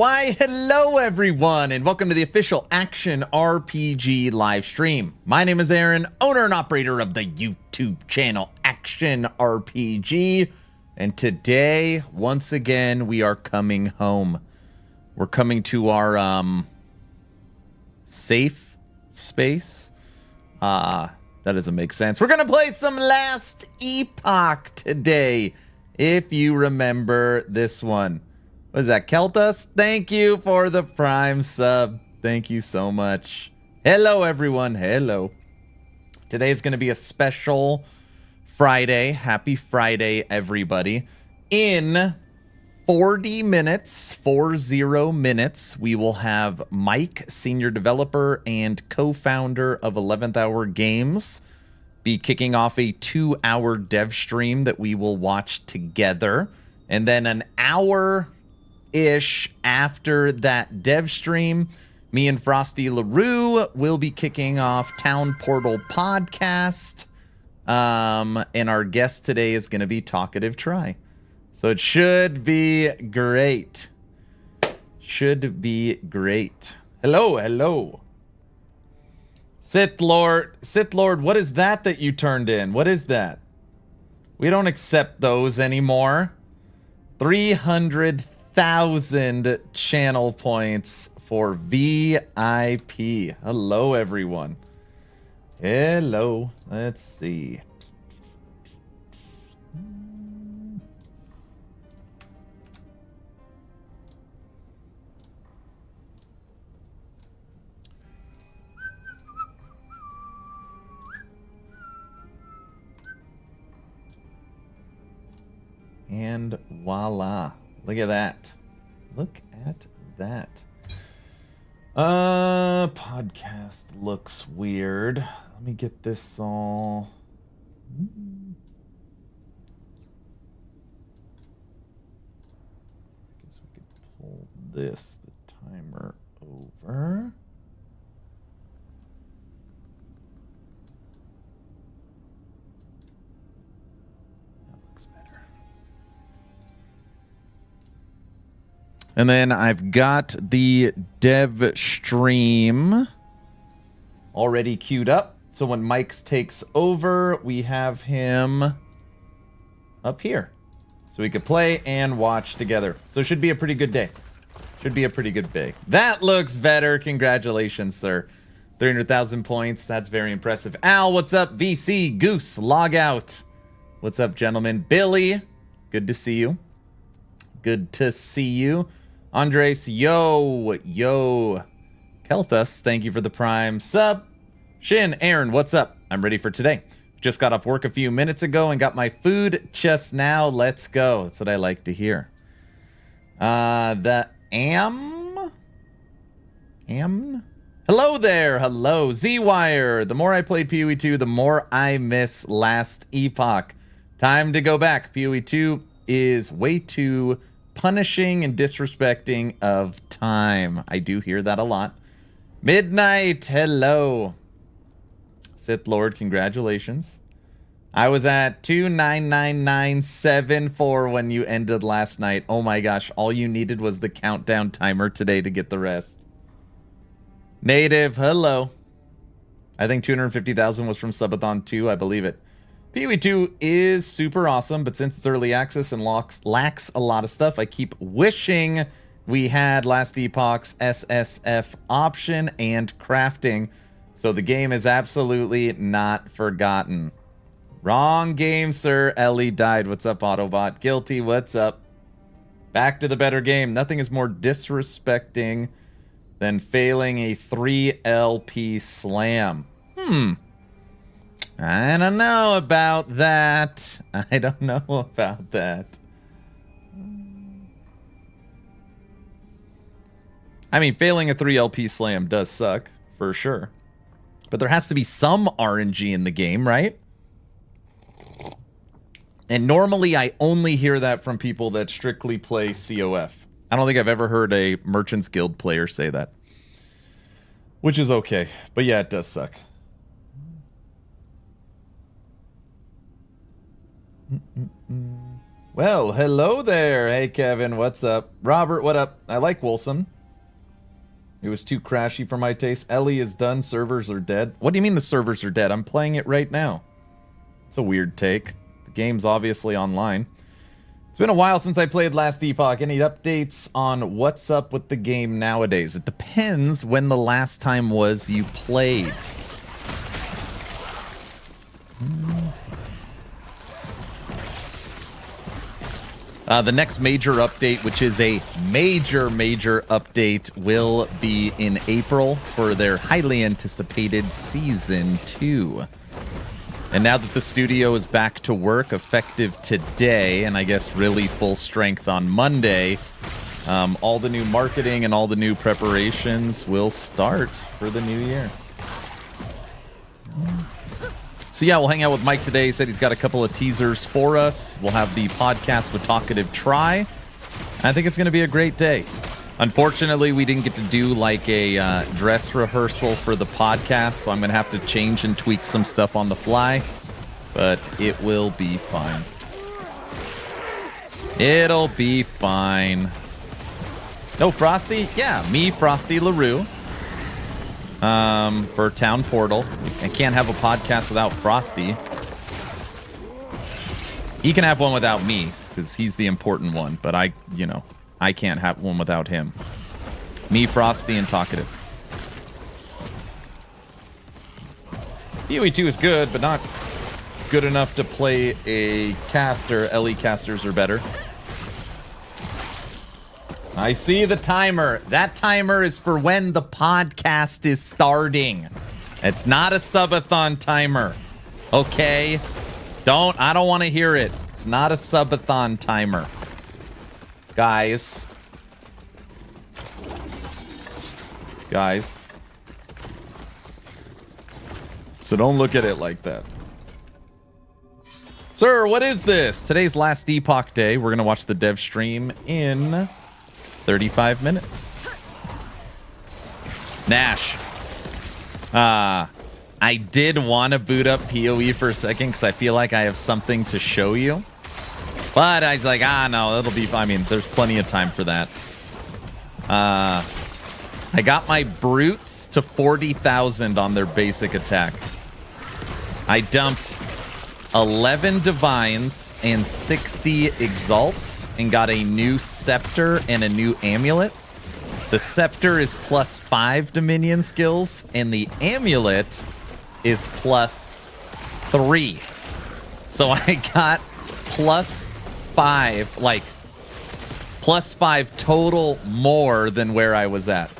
Why, hello everyone, and welcome to the official Action RPG live stream. My name is Aaron, owner and operator of the YouTube channel Action RPG, and today, once again, we are coming home. We're coming to our safe space. That doesn't make sense. We're gonna play some Last Epoch today, if you remember this one. What is that, Keltus? Thank you for the Prime sub. Thank you so much. Hello, everyone. Hello. Today is going to be a special Friday. Happy Friday, everybody. In 40 minutes, 40 minutes, we will have Mike, senior developer and co-founder of 11th Hour Games, be kicking off a 2-hour dev stream that we will watch together. And then an hour-ish after that dev stream, me and Frostylaroo will be kicking off Town Portal Podcast. And our guest today is going to be Talkative Try. So it should be great. Should be great. Hello, hello. Sith Lord, what is that you turned in? What is that? We don't accept those anymore. 300,000 channel points for VIP. Hello, everyone. Hello. Let's see. And voila. Look at that. Look at that. Podcast looks weird. Let me get this all. I guess we could pull the timer over. And then I've got the dev stream already queued up. So when Mike's takes over, we have him up here. So we could play and watch together. So it should be a pretty good day. Should be a pretty good day. That looks better. Congratulations, sir. 300,000 points. That's very impressive. Al, what's up? VC, Goose, log out. What's up, gentlemen? Billy, good to see you. Good to see you. Andres, yo. Kelthus, thank you for the Prime sub. Shin, Aaron, what's up? I'm ready for today. Just got off work a few minutes ago and got my food just now. Let's go. That's what I like to hear. The Am? Hello there. Hello. Z-Wire. The more I played PoE 2, the more I miss Last Epoch. Time to go back. PoE 2 is way too punishing and disrespecting of time. I do hear that a lot. Midnight, hello. Sith Lord, congratulations. I was at 299974 when you ended last night. Oh my gosh, all you needed was the countdown timer today to get the rest. Native, hello. I think 250,000 was from Subathon 2, I believe it. PoE 2 is super awesome, but since it's early access and lacks a lot of stuff, I keep wishing we had Last Epoch's SSF option and crafting, so the game is absolutely not forgotten. Wrong game, sir. Ellie died. What's up, Autobot? Guilty, what's up? Back to the better game. Nothing is more disrespecting than failing a 3LP slam. I don't know about that. I don't know about that. I mean, failing a 3LP slam does suck, for sure. But there has to be some RNG in the game, right? And normally I only hear that from people that strictly play COF. I don't think I've ever heard a Merchants Guild player say that. Which is okay. But yeah, it does suck. Well, hello there. Hey, Kevin, what's up? Robert, what up? I like Wilson. It was too crashy for my taste. Ellie is done. Servers are dead. What do you mean the servers are dead? I'm playing it right now. It's a weird take. The game's obviously online. It's been a while since I played last Epoch. Any updates on what's up with the game nowadays? It depends when the last time was you played. The next major update, which is a major update, will be in April for their highly anticipated Season 2. And now that the studio is back to work, effective today, and I guess really full strength on Monday, all the new marketing and all the new preparations will start for the new year. So yeah, we'll hang out with Mike today. He said he's got a couple of teasers for us. We'll have the podcast with Talkative try. I think it's going to be a great day. Unfortunately, we didn't get to do like a dress rehearsal for the podcast, so I'm going to have to change and tweak some stuff on the fly. But it will be fine. It'll be fine. No, Frosty? Yeah, me, Frostylaroo. For Town Portal. I can't have a podcast without Frosty. He can have one without me, because he's the important one, but I can't have one without him. Me, Frosty, and Talkative. PoE2 is good, but not good enough to play a caster. LE casters are better. I see the timer. That timer is for when the podcast is starting. It's not a subathon timer. Okay? I don't want to hear it. It's not a subathon timer. Guys. So don't look at it like that. Sir, what is this? Today's last Epoch day. We're going to watch the dev stream in 35 minutes. Nash. I did want to boot up PoE for a second because I feel like I have something to show you. But I was like, no, that'll be fine. I mean, there's plenty of time for that. I got my brutes to 40,000 on their basic attack. I dumped 11 divines and 60 exalts and got a new scepter and a new amulet. The scepter is +5 dominion skills and the amulet is +3. So I got +5, like +5 total more than where I was at.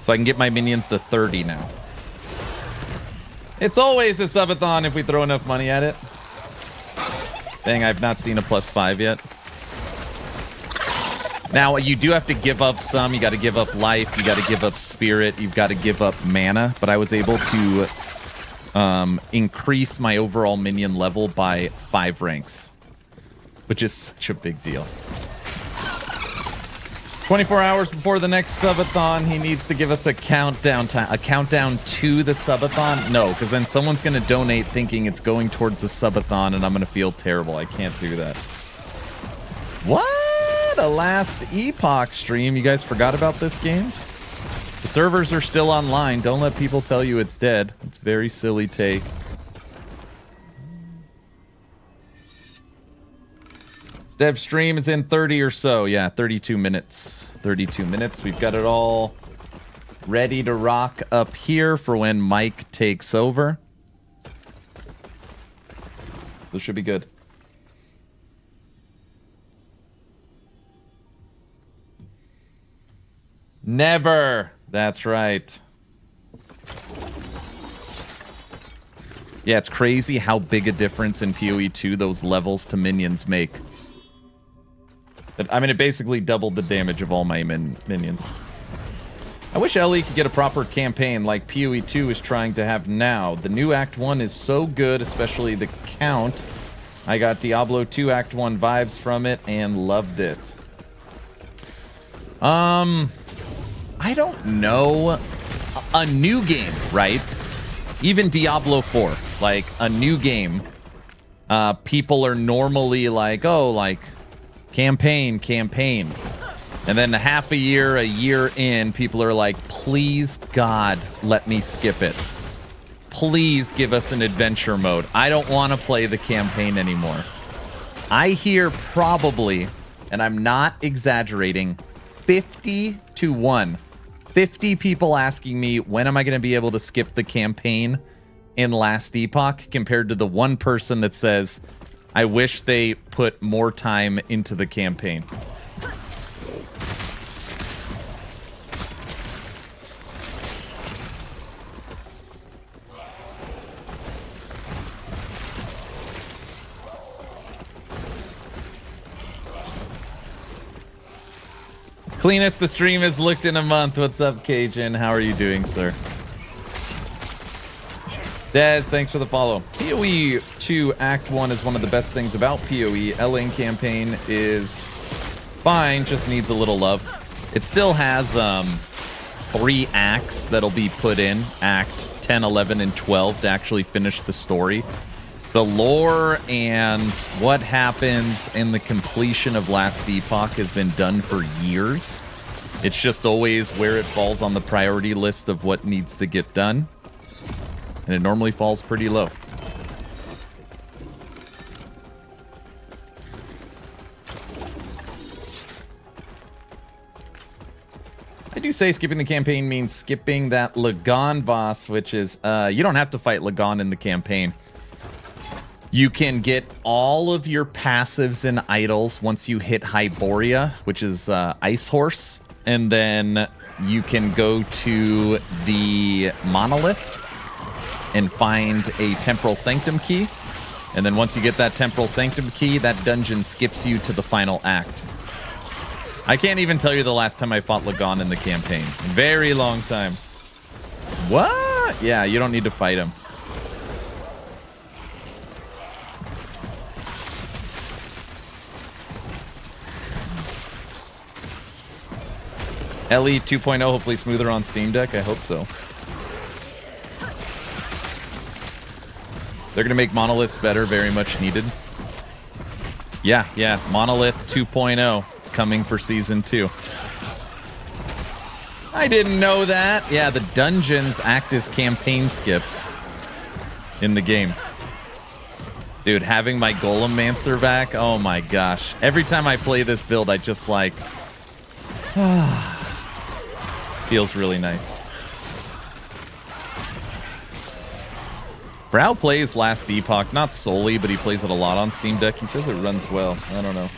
So I can get my minions to 30 now. It's always a subathon if we throw enough money at it. Dang, I've not seen a +5 yet. Now, you do have to give up some. You got to give up life. You got to give up spirit. You've got to give up mana. But I was able to increase my overall minion level by 5 ranks, which is such a big deal. 24 hours before the next subathon, he needs to give us a countdown time. A countdown to the subathon? No, because then someone's going to donate thinking it's going towards the subathon, and I'm going to feel terrible. I can't do that. What? A last Epoch stream? You guys forgot about this game? The servers are still online. Don't let people tell you it's dead. It's a very silly take. Dev stream is in 30 or so. Yeah, 32 minutes. 32 minutes. We've got it all ready to rock up here for when Mike takes over. So it should be good. Never. That's right. Yeah, it's crazy how big a difference in PoE2 those levels to minions make. I mean, it basically doubled the damage of all my minions. I wish LE could get a proper campaign like PoE2 is trying to have now. The new Act 1 is so good, especially the count. I got Diablo 2 Act 1 vibes from it and loved it. I don't know. A new game, right? Even Diablo 4, like a new game. people are normally like, oh, like, campaign. And then half a year in, people are like, please, God, let me skip it. Please give us an adventure mode. I don't want to play the campaign anymore. I hear probably, and I'm not exaggerating, 50 to 1. 50 people asking me, when am I going to be able to skip the campaign in Last Epoch, compared to the one person that says, I wish they put more time into the campaign. Cleanest the stream has looked in a month. What's up, Cajun? How are you doing, sir? Dez, thanks for the follow. PoE 2 Act 1 is one of the best things about PoE. LN campaign is fine, just needs a little love. It still has 3 acts that'll be put in, Act 10, 11, and 12, to actually finish the story. The lore and what happens in the completion of Last Epoch has been done for years. It's just always where it falls on the priority list of what needs to get done. And it normally falls pretty low. I do say skipping the campaign means skipping that Lagon boss, which is, you don't have to fight Lagon in the campaign. You can get all of your passives and idols once you hit Hyboria, which is Ice Horse. And then you can go to the Monolith and find a Temporal Sanctum key. And then once you get that Temporal Sanctum key, that dungeon skips you to the final act. I can't even tell you the last time I fought Lagon in the campaign. Very long time. What? Yeah, you don't need to fight him. LE 2.0, hopefully smoother on Steam Deck. I hope so. They're going to make monoliths better, very much needed. Yeah, Monolith 2.0. It's coming for Season 2. I didn't know that. Yeah, the dungeons act as campaign skips in the game. Dude, having my Golemmancer back, oh my gosh. Every time I play this build, I just like... feels really nice. Brow plays Last Epoch, not solely, but he plays it a lot on Steam Deck. He says it runs well. I don't know.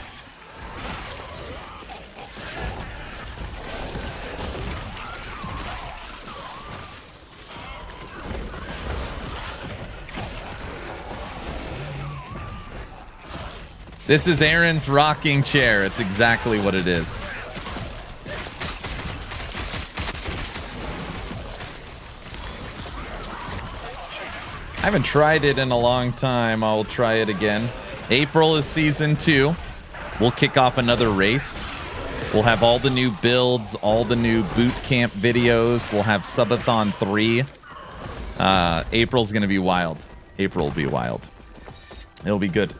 This is Aaron's rocking chair. It's exactly what it is. I haven't tried it in a long time. I'll try it again. April is Season 2. We'll kick off another race. We'll have all the new builds, all the new boot camp videos. We'll have Subathon 3. April's going to be wild. April will be wild. It'll be good.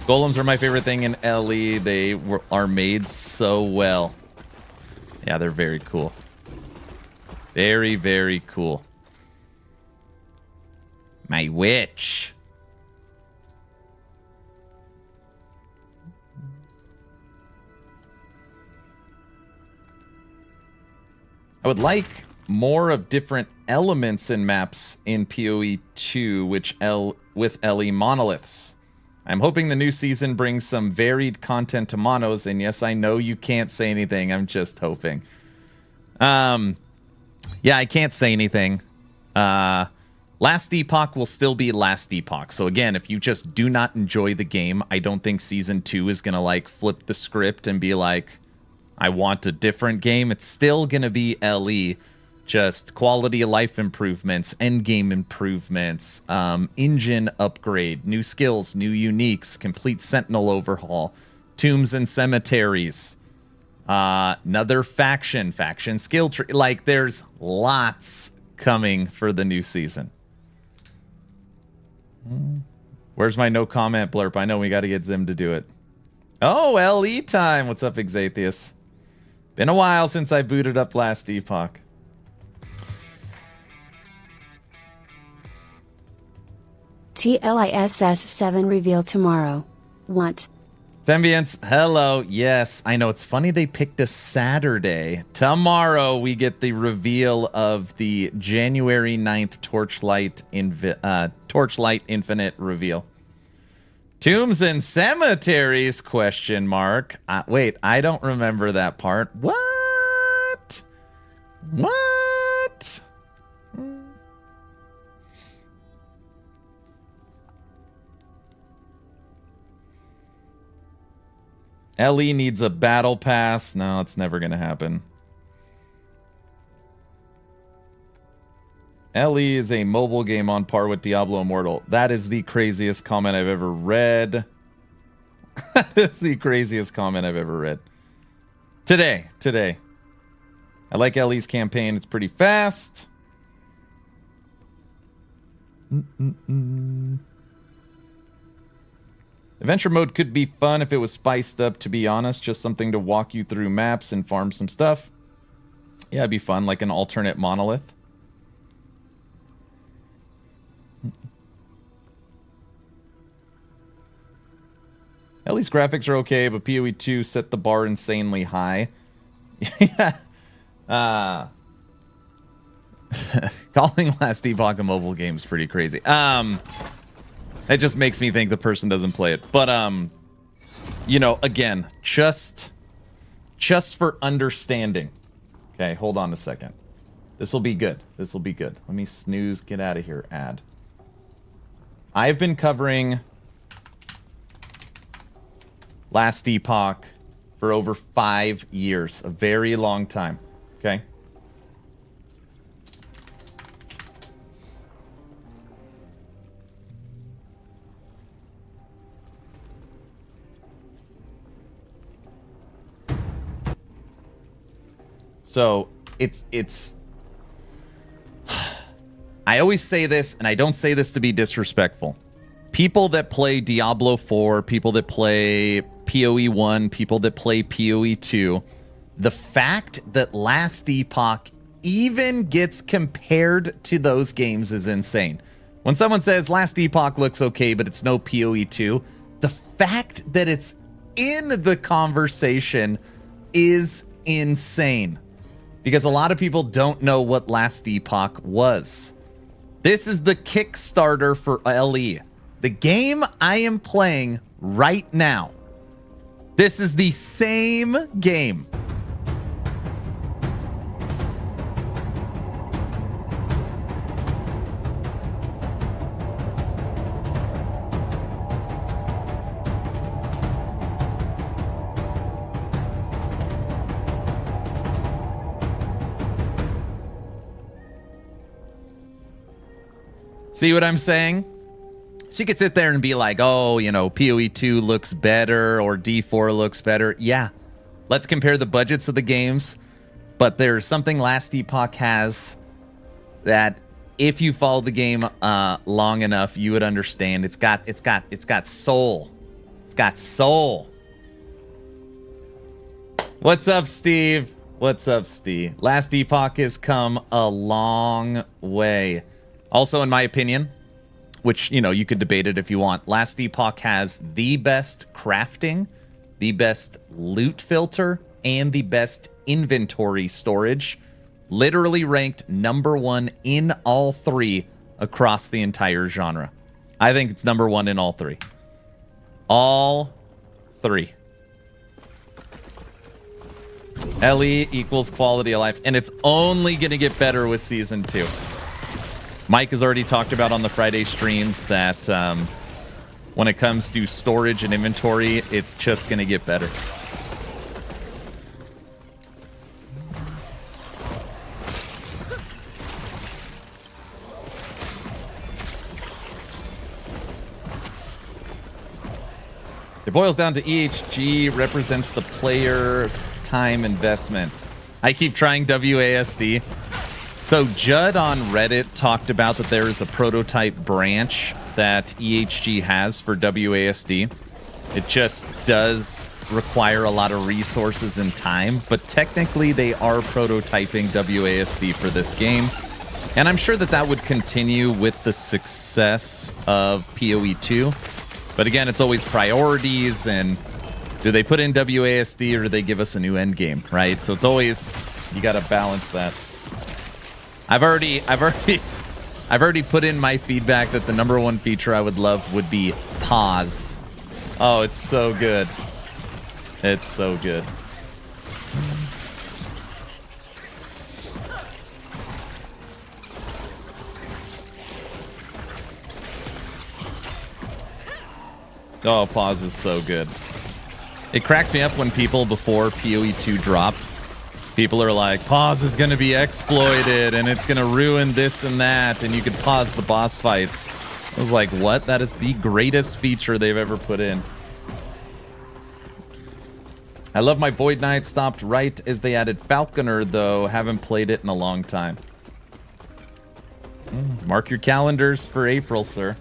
Golems are my favorite thing in LE. They are made so well. Yeah, they're very cool. Very, very cool. My witch. I would like more of different elements and maps in PoE 2, with LE monoliths. I'm hoping the new season brings some varied content to monos, and yes, I know you can't say anything. I'm just hoping. Yeah, I can't say anything. Last Epoch will still be Last Epoch. So again, if you just do not enjoy the game, I don't think Season 2 is going to like flip the script and be like, I want a different game. It's still going to be LE. Just quality of life improvements, end game improvements, engine upgrade, new skills, new uniques, complete Sentinel overhaul, tombs and cemeteries, another faction skill tree. Like, there's lots coming for the new season. Where's my no comment blurb? I know we got to get Zim to do it. Oh, LE time. What's up, Exatheus? Been a while since I booted up last Epoch. TLISS 7 reveal tomorrow. What? Sembiance, hello. Yes, I know. It's funny they picked a Saturday. Tomorrow we get the reveal of the January 9th Torchlight Infinite reveal. Tombs and cemeteries, question mark. Wait, I don't remember that part. What? What? LE needs a battle pass. No, it's never going to happen. LE is a mobile game on par with Diablo Immortal. That is the craziest comment I've ever read. That is the craziest comment I've ever read. Today. I like LE's campaign. It's pretty fast. Adventure mode could be fun if it was spiced up, to be honest. Just something to walk you through maps and farm some stuff. Yeah, it'd be fun, like an alternate monolith. At least graphics are okay, but PoE 2 set the bar insanely high. Yeah. Calling Last Epoch a mobile game is pretty crazy. It just makes me think the person doesn't play it. But, you know, again, just for understanding. Okay, hold on a second. This will be good. This will be good. Let me snooze, get out of here, ad. I've been covering Last Epoch for over 5 years. A very long time. Okay? So, it's I always say this, and I don't say this to be disrespectful. People that play Diablo 4, people that play PoE 1, people that play PoE 2, the fact that Last Epoch even gets compared to those games is insane. When someone says Last Epoch looks okay, but it's no PoE 2, the fact that it's in the conversation is insane. Because a lot of people don't know what Last Epoch was. This is the Kickstarter for LE. The game I am playing right now. This is the same game. See what I'm saying? So you could sit there and be like, oh, you know, PoE 2 looks better or D4 looks better. Yeah, let's compare the budgets of the games. But there's something Last Epoch has that if you follow the game long enough, you would understand. It's got soul. It's got soul. What's up, Steve? What's up, Steve? Last Epoch has come a long way. Also, in my opinion, which, you know, you could debate it if you want, Last Epoch has the best crafting, the best loot filter, and the best inventory storage. Literally ranked #1 in all three across the entire genre. I think it's #1 in all three. All three. LE equals quality of life, and it's only going to get better with Season 2. Mike has already talked about on the Friday streams that when it comes to storage and inventory, it's just going to get better. It boils down to EHG represents the player's time investment. I keep trying WASD. So Judd on Reddit talked about that there is a prototype branch that EHG has for WASD. It just does require a lot of resources and time, but technically they are prototyping WASD for this game. And I'm sure that that would continue with the success of PoE 2. But again, it's always priorities, and do they put in WASD or do they give us a new end game, right? So it's always, you got to balance that. I've already put in my feedback that the #1 feature I would love would be pause. Oh, it's so good. It's so good. Oh, pause is so good. It cracks me up when people, before PoE 2 dropped, people are like, pause is going to be exploited and it's going to ruin this and that, and you could pause the boss fights. I was like, what? That is the greatest feature they've ever put in. I love my Void Knight. Stopped right as they added Falconer, though. Haven't played it in a long time. Mark your calendars for April, sir.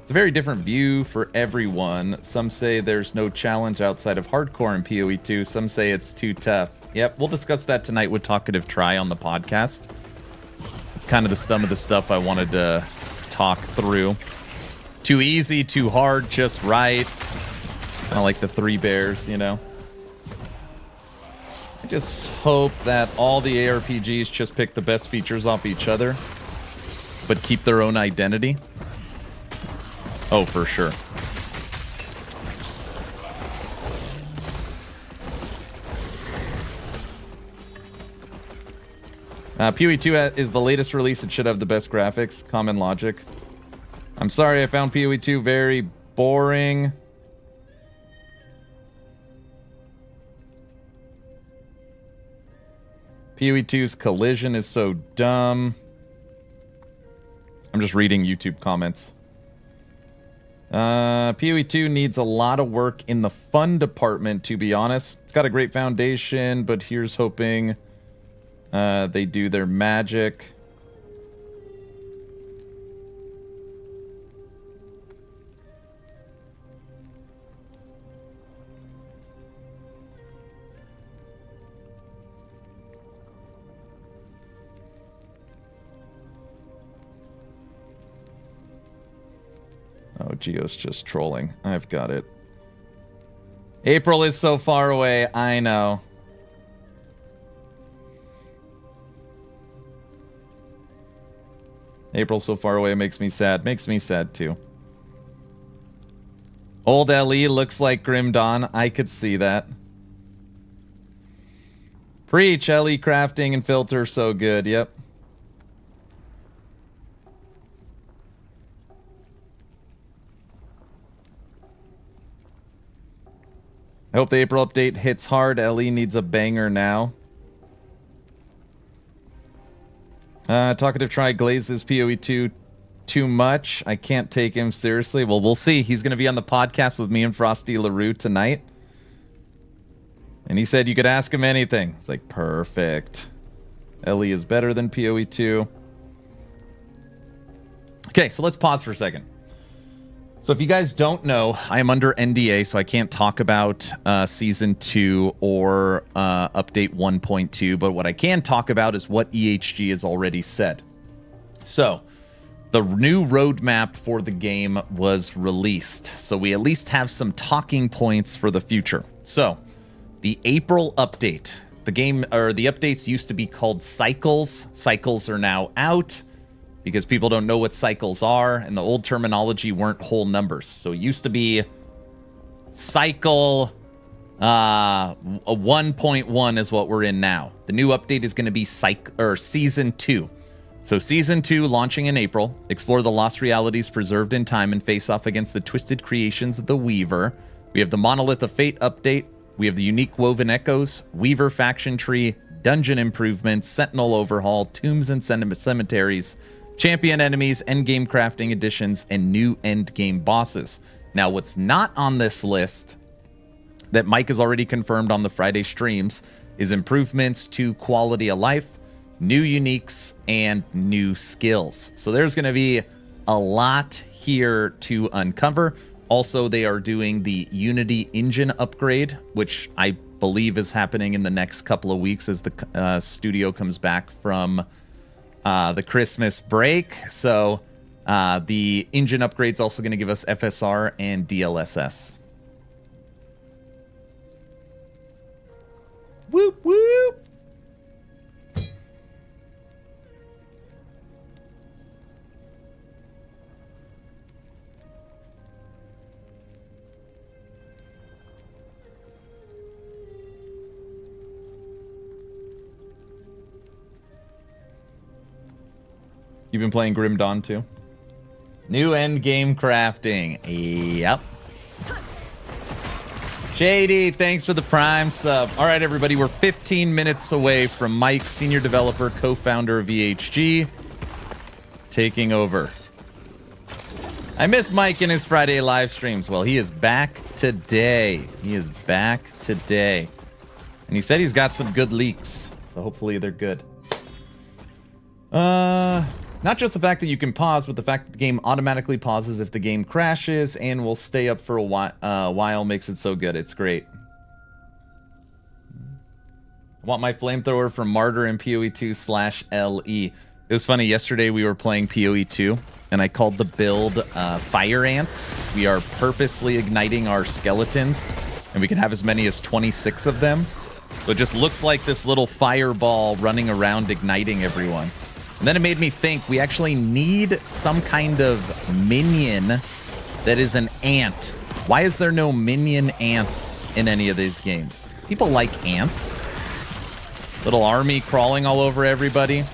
It's a very different view for everyone. Some say there's no challenge outside of hardcore in PoE 2. Some say it's too tough. Yep, we'll discuss that tonight with Talkative Try on the podcast. It's kind of some of the stuff I wanted to talk through. Too easy, too hard, just right. Kind of like the Three Bears, you know? I just hope that all the ARPGs just pick the best features off each other, but keep their own identity. Oh, for sure. PoE 2 is the latest release. It should have the best graphics. Common logic. I'm sorry, I found PoE 2 very boring. PoE 2's collision is so dumb. I'm just reading YouTube comments. PoE 2 needs a lot of work in the fun department, to be honest. It's got a great foundation, but here's hoping they do their magic. Oh, Geo's just trolling. I've got it. April is so far away. I know. April so far away makes me sad. Makes me sad too. Old LE looks like Grim Dawn. I could see that. Preach. LE crafting and filter so good. Yep. I hope the April update hits hard. LE needs a banger now. Talkative Try glazes PoE 2 too much. I can't take him seriously. Well, we'll see. He's going to be on the podcast with me and Frostylaroo tonight. And he said you could ask him anything. It's like, perfect. LE is better than PoE 2. Okay, so let's pause for a second. So if you guys don't know, I am under NDA, so I can't talk about Season 2 or Update 1.2, but what I can talk about is what EHG has already said. So, the new roadmap for the game was released, so we at least have some talking points for the future. So, the April update. The game, or the updates used to be called Cycles. Cycles are now out, because people don't know what cycles are, and the old terminology weren't whole numbers. So it used to be cycle 1.1 is what we're in now. The new update is going to be Season 2. So Season 2 launching in April. Explore the lost realities preserved in time and face off against the twisted creations of the Weaver. We have the Monolith of Fate update. We have the unique Woven Echoes, Weaver faction tree, dungeon improvements, Sentinel overhaul, tombs and cemeteries, champion enemies, endgame crafting additions, and new endgame bosses. Now, what's not on this list that Mike has already confirmed on the Friday streams is improvements to quality of life, new uniques, and new skills. So there's going to be a lot here to uncover. Also, they are doing the Unity engine upgrade, which I believe is happening in the next couple of weeks as the studio comes back from the Christmas break. So the engine upgrade is also going to give us FSR and DLSS. Whoop, whoop. You've been playing Grim Dawn too? New end game crafting. Yep. JD, thanks for the Prime sub. All right, everybody, we're 15 minutes away from Mike, senior developer, co-founder of VHG, taking over. I miss Mike and his Friday live streams. Well, he is back today. He is back today. And he said he's got some good leaks, so hopefully they're good. Not just the fact that you can pause, but the fact that the game automatically pauses if the game crashes and will stay up for a while makes it so good. It's great. I want my flamethrower from Martyr in PoE2/LE. It was funny, yesterday we were playing PoE2, and I called the build Fire Ants. We are purposely igniting our skeletons, and we can have as many as 26 of them. So it just looks like this little fireball running around igniting everyone. And then it made me think we actually need some kind of minion that is an ant. Why is there no minion ants in any of these games? People like ants. Little army crawling all over everybody.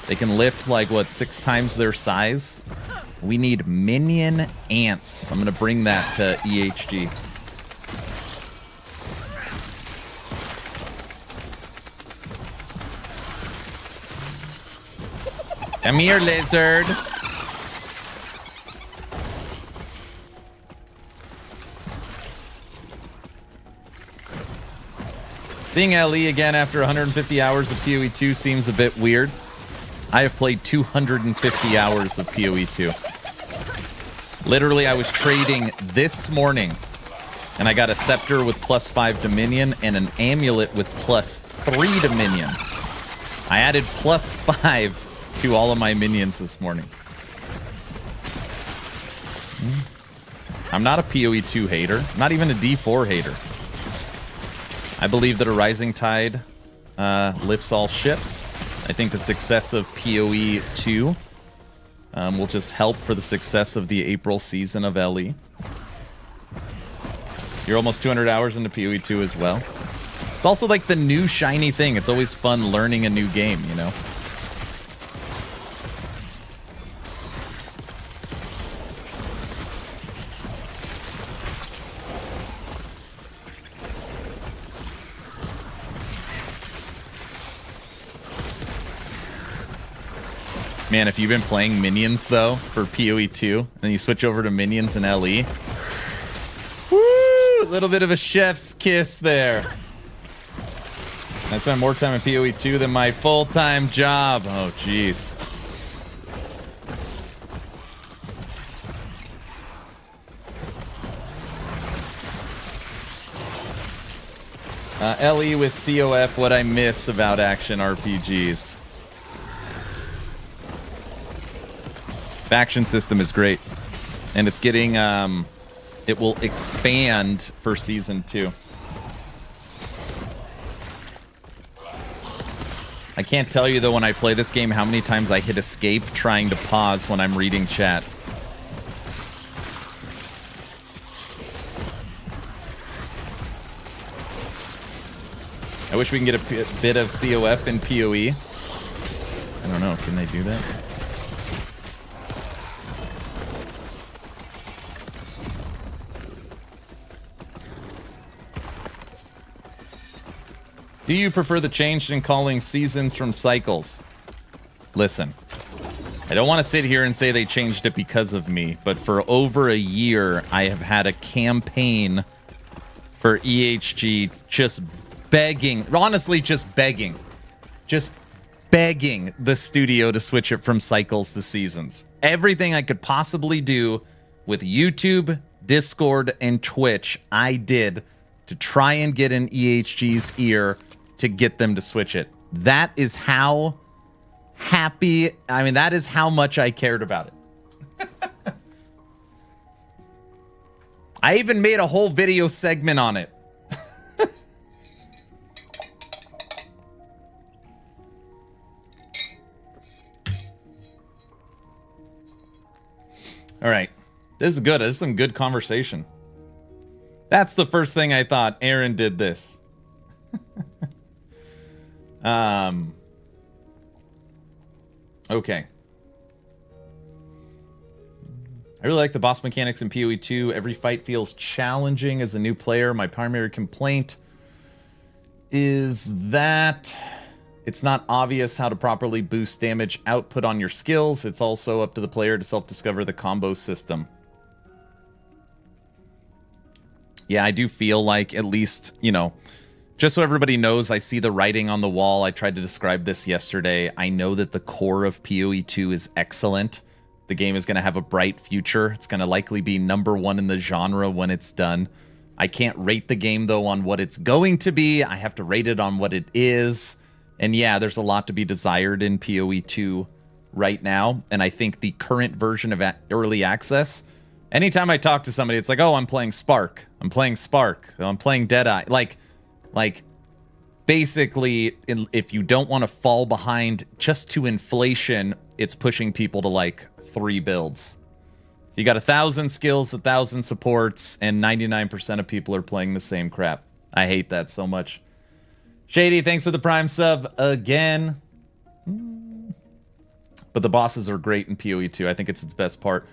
They can lift like, what, 6 times their size? We need minion ants. I'm going to bring that to EHG. Come here, lizard. Seeing LE again after 150 hours of PoE2 seems a bit weird. I have played 250 hours of PoE2. Literally, I was trading this morning, and I got a scepter with +5 Dominion and an amulet with +3 Dominion. I added +5 to all of my minions this morning. I'm not a PoE2 hater. I'm not even a D4 hater. I believe that a rising tide lifts all ships. I think the success of PoE2 will just help for the success of the April season of LE. You're almost 200 hours into PoE2 as well. It's also like the new shiny thing. It's always fun learning a new game, you know? Man, if you've been playing minions, though, for PoE2, and then you switch over to minions in LE, woo! A little bit of a chef's kiss there. I spend more time in PoE2 than my full-time job. Oh, jeez. LE with COF, what I miss about action RPGs. Faction system is great, and it's getting it will expand for season 2. I can't tell you though, when I play this game, how many times I hit escape trying to pause when I'm reading chat. I wish we can get a bit of COF in PoE. I don't know, can they do that? Do you prefer the change in calling seasons from cycles? Listen, I don't want to sit here and say they changed it because of me, but for over a year, I have had a campaign for EHG just begging, honestly, just begging. Just begging the studio to switch it from cycles to seasons. Everything I could possibly do with YouTube, Discord, and Twitch, I did to try and get in EHG's ear to get them to switch it. That is how happy, I mean, that is how much I cared about it. I even made a whole video segment on it. All right. This is good. This is some good conversation. That's the first thing I thought. Aaron did this. Okay. I really like the boss mechanics in PoE 2. Every fight feels challenging as a new player. My primary complaint is that it's not obvious how to properly boost damage output on your skills. It's also up to the player to self-discover the combo system. Yeah, I do feel like, at least, you know, just so everybody knows, I see the writing on the wall. I tried to describe this yesterday. I know that the core of PoE 2 is excellent. The game is going to have a bright future. It's going to likely be #1 in the genre when it's done. I can't rate the game, though, on what it's going to be. I have to rate it on what it is. And yeah, there's a lot to be desired in PoE 2 right now. And I think the current version of early access, anytime I talk to somebody, it's like, oh, I'm playing Spark. I'm playing Spark. I'm playing Deadeye. Like, basically, if you don't want to fall behind just to inflation, it's pushing people to like 3 builds. So you got 1,000 skills, 1,000 supports, and 99% of people are playing the same crap. I hate that so much. Shady, thanks for the Prime sub again. But the bosses are great in PoE 2. I think it's its best part.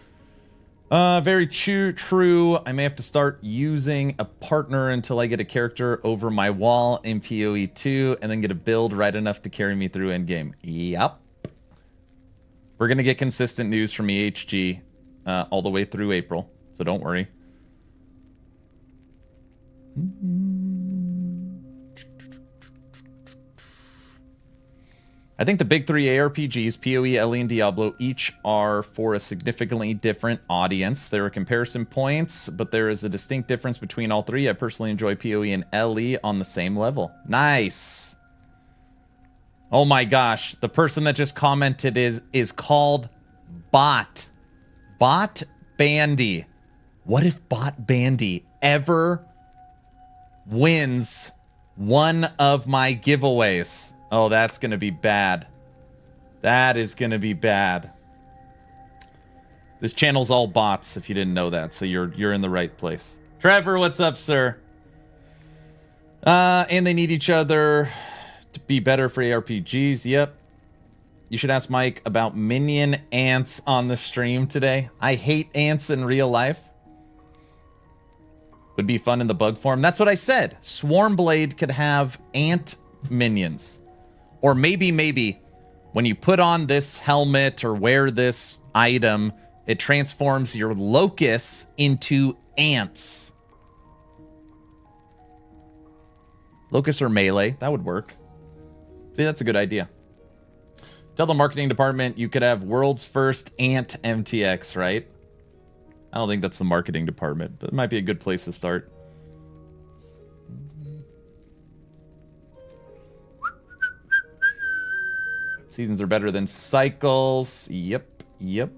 Very true. I may have to start using a partner until I get a character over my wall in PoE 2 and then get a build right enough to carry me through endgame. Yep. We're going to get consistent news from EHG all the way through April, so don't worry. I think the big 3 ARPGs, PoE, LE, and Diablo, each are for a significantly different audience. There are comparison points, but there is a distinct difference between all 3. I personally enjoy PoE and LE on the same level. Nice. Oh my gosh, the person that just commented is called Bot. Bot Bandy. What if Bot Bandy ever wins one of my giveaways? Oh, that's going to be bad. That is going to be bad. This channel's all bots, if you didn't know that, so you're in the right place. Trevor, what's up, sir? And they need each other to be better for ARPGs. Yep. You should ask Mike about minion ants on the stream today. I hate ants in real life. Would be fun in the bug form. That's what I said. Swarmblade could have ant minions. Or maybe, when you put on this helmet or wear this item, it transforms your locusts into ants. Locusts are melee. That would work. See, that's a good idea. Tell the marketing department you could have world's first ant MTX, right? I don't think that's the marketing department, but it might be a good place to start. Seasons are better than cycles. Yep. I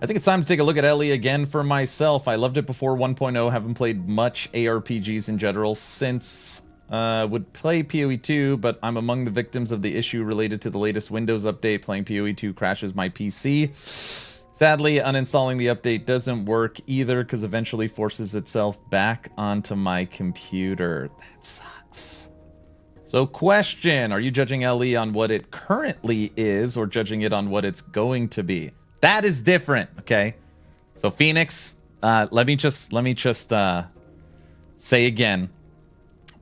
think it's time to take a look at LE again for myself. I loved it before 1.0. Haven't played much ARPGs in general since. Would play PoE 2, but I'm among the victims of the issue related to the latest Windows update. Playing PoE 2 crashes my PC. Sadly, uninstalling the update doesn't work either because eventually forces itself back onto my computer. That sucks. So question, are you judging LE on what it currently is or judging it on what it's going to be? That is different, okay? So Phoenix, let me just say again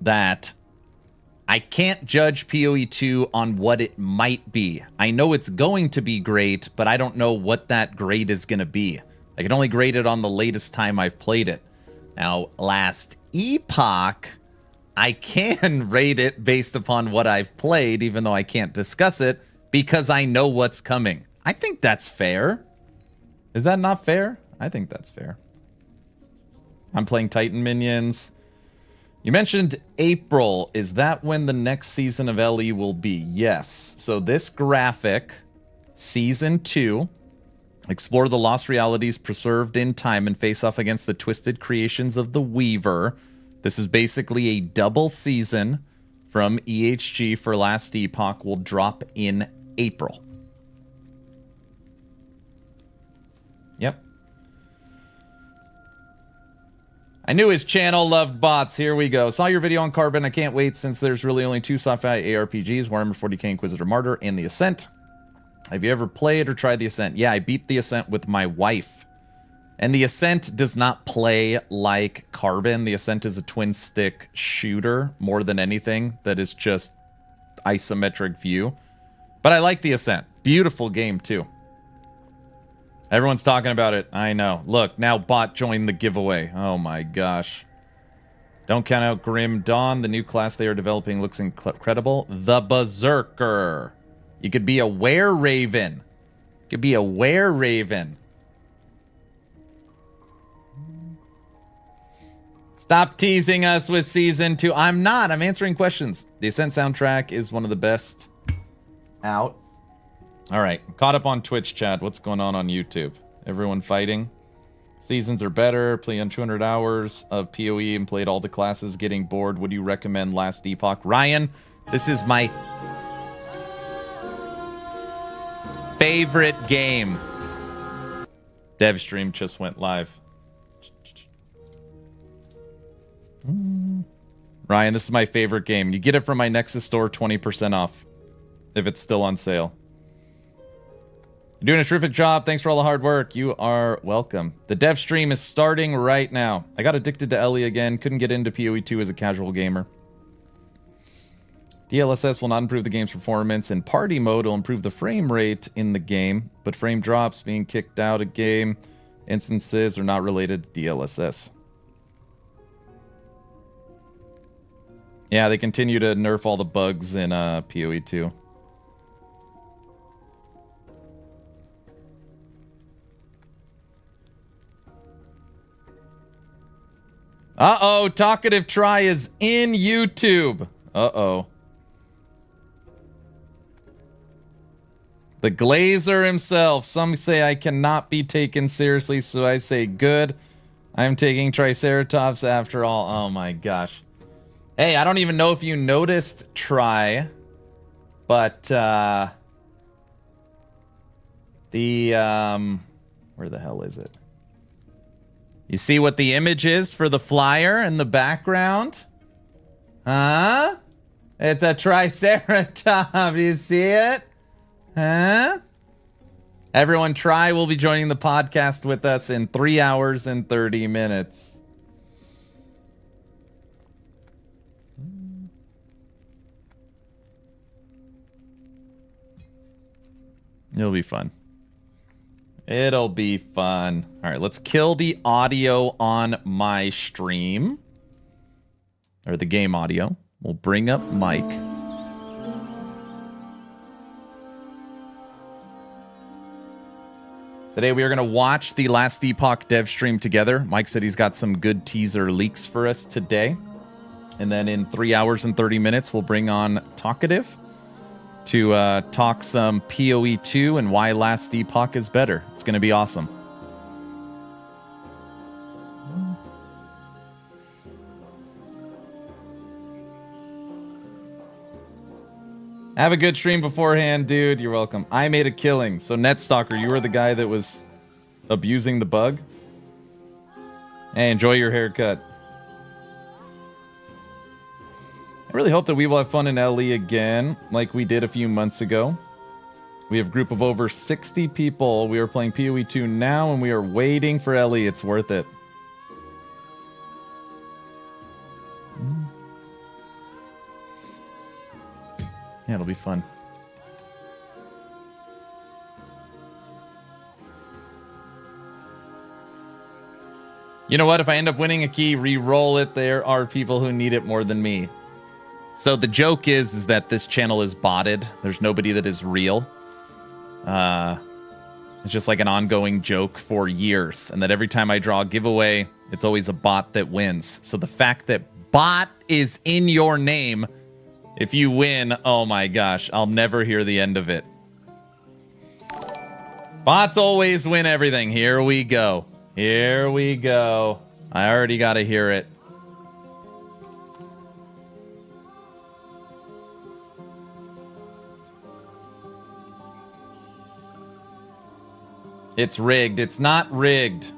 that I can't judge PoE 2 on what it might be. I know it's going to be great, but I don't know what that grade is going to be. I can only grade it on the latest time I've played it. Now, last Epoch, I can rate it based upon what I've played, even though I can't discuss it, because I know what's coming. I think that's fair. Is that not fair? I think that's fair. I'm playing Titan Minions. You mentioned April. Is that when the next season of LE will be? Yes. So this graphic, Season 2, explore the lost realities preserved in time and face off against the twisted creations of the Weaver. This is basically a double season from EHG for Last Epoch. Will drop in April. Yep. I knew his channel loved bots. Here we go. Saw your video on Carbon. I can't wait since there's really only 2 sci-fi ARPGs, Warhammer 40k Inquisitor Martyr and The Ascent. Have you ever played or tried The Ascent? Yeah, I beat The Ascent with my wife. And The Ascent does not play like Carbon. The Ascent is a twin-stick shooter more than anything that is just isometric view. But I like The Ascent. Beautiful game, too. Everyone's talking about it. I know. Look, now bot joined the giveaway. Oh my gosh. Don't count out Grim Dawn. The new class they are developing looks incredible. The Berserker. You could be a were-raven. You could be a were-raven. Stop teasing us with Season 2. I'm not. I'm answering questions. The Ascent soundtrack is one of the best out. All right, caught up on Twitch chat. What's going on YouTube? Everyone fighting? Seasons are better. Play on 200 hours of PoE and played all the classes. Getting bored. Would you recommend Last Epoch? Ryan, this is my favorite game. Dev stream just went live. Ryan, this is my favorite game. You get it from my Nexus store 20% off if it's still on sale. You're doing a terrific job. Thanks for all the hard work. You are welcome. The dev stream is starting right now. I got addicted to Ellie again. Couldn't get into PoE 2 as a casual gamer. DLSS will not improve the game's performance. In party mode, will improve the frame rate in the game, but frame drops, being kicked out of game instances are not related to DLSS. Yeah, they continue to nerf all the bugs in PoE 2. Uh-oh, Talkative Try is in YouTube. Uh-oh. The Glazer himself. Some say I cannot be taken seriously, so I say good. I'm taking Triceratops after all. Oh my gosh. Hey, I don't even know if you noticed Try, but where the hell is it? You see what the image is for the flyer in the background? Huh? It's a Triceratops. You see it? Huh? Everyone, Try will be joining the podcast with us in 3 hours and 30 minutes. It'll be fun. It'll be fun. All right, let's kill the audio on my stream. Or the game audio. We'll bring up Mike. Today we are going to watch the Last Epoch dev stream together. Mike said he's got some good teaser leaks for us today. And then in 3 hours and 30 minutes, we'll bring on Talkative to talk some PoE 2 and why Last Epoch is better. It's going to be awesome. Have a good stream beforehand, dude. You're welcome. I made a killing. So Netstalker, you were the guy that was abusing the bug? Hey, enjoy your haircut. I really hope that we will have fun in LE again, like we did a few months ago. We have a group of over 60 people. We are playing PoE 2 now, and we are waiting for LE. It's worth it. Yeah, it'll be fun. You know what? If I end up winning a key, re-roll it. There are people who need it more than me. So the joke is that this channel is botted. There's nobody that is real. It's just like an ongoing joke for years. And that every time I draw a giveaway, it's always a bot that wins. So the fact that bot is in your name, if you win, oh my gosh, I'll never hear the end of it. Bots always win everything. Here we go. Here we go. I already got to hear it. It's rigged. It's not rigged.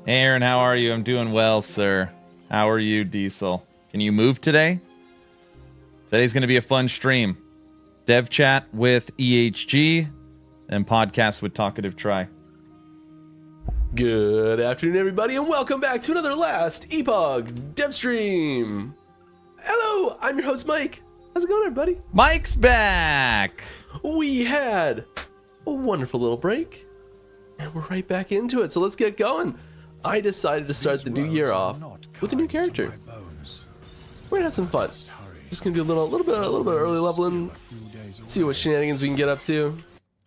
Aaron, how are you? I'm doing well, sir. How are you, Diesel? Can you move today? Today's going to be a fun stream. Dev chat with EHG and podcast with Talkative Try. Good afternoon, everybody, and welcome back to another Last Epoch Dev Stream. Hello, I'm your host, Mike. How's it going, everybody? Mike's back. We had a wonderful little break, and we're right back into it. So let's get going. I decided to start the new year off with a new character. We're gonna have some fun. Just gonna do a little bit early leveling. See what shenanigans we can get up to.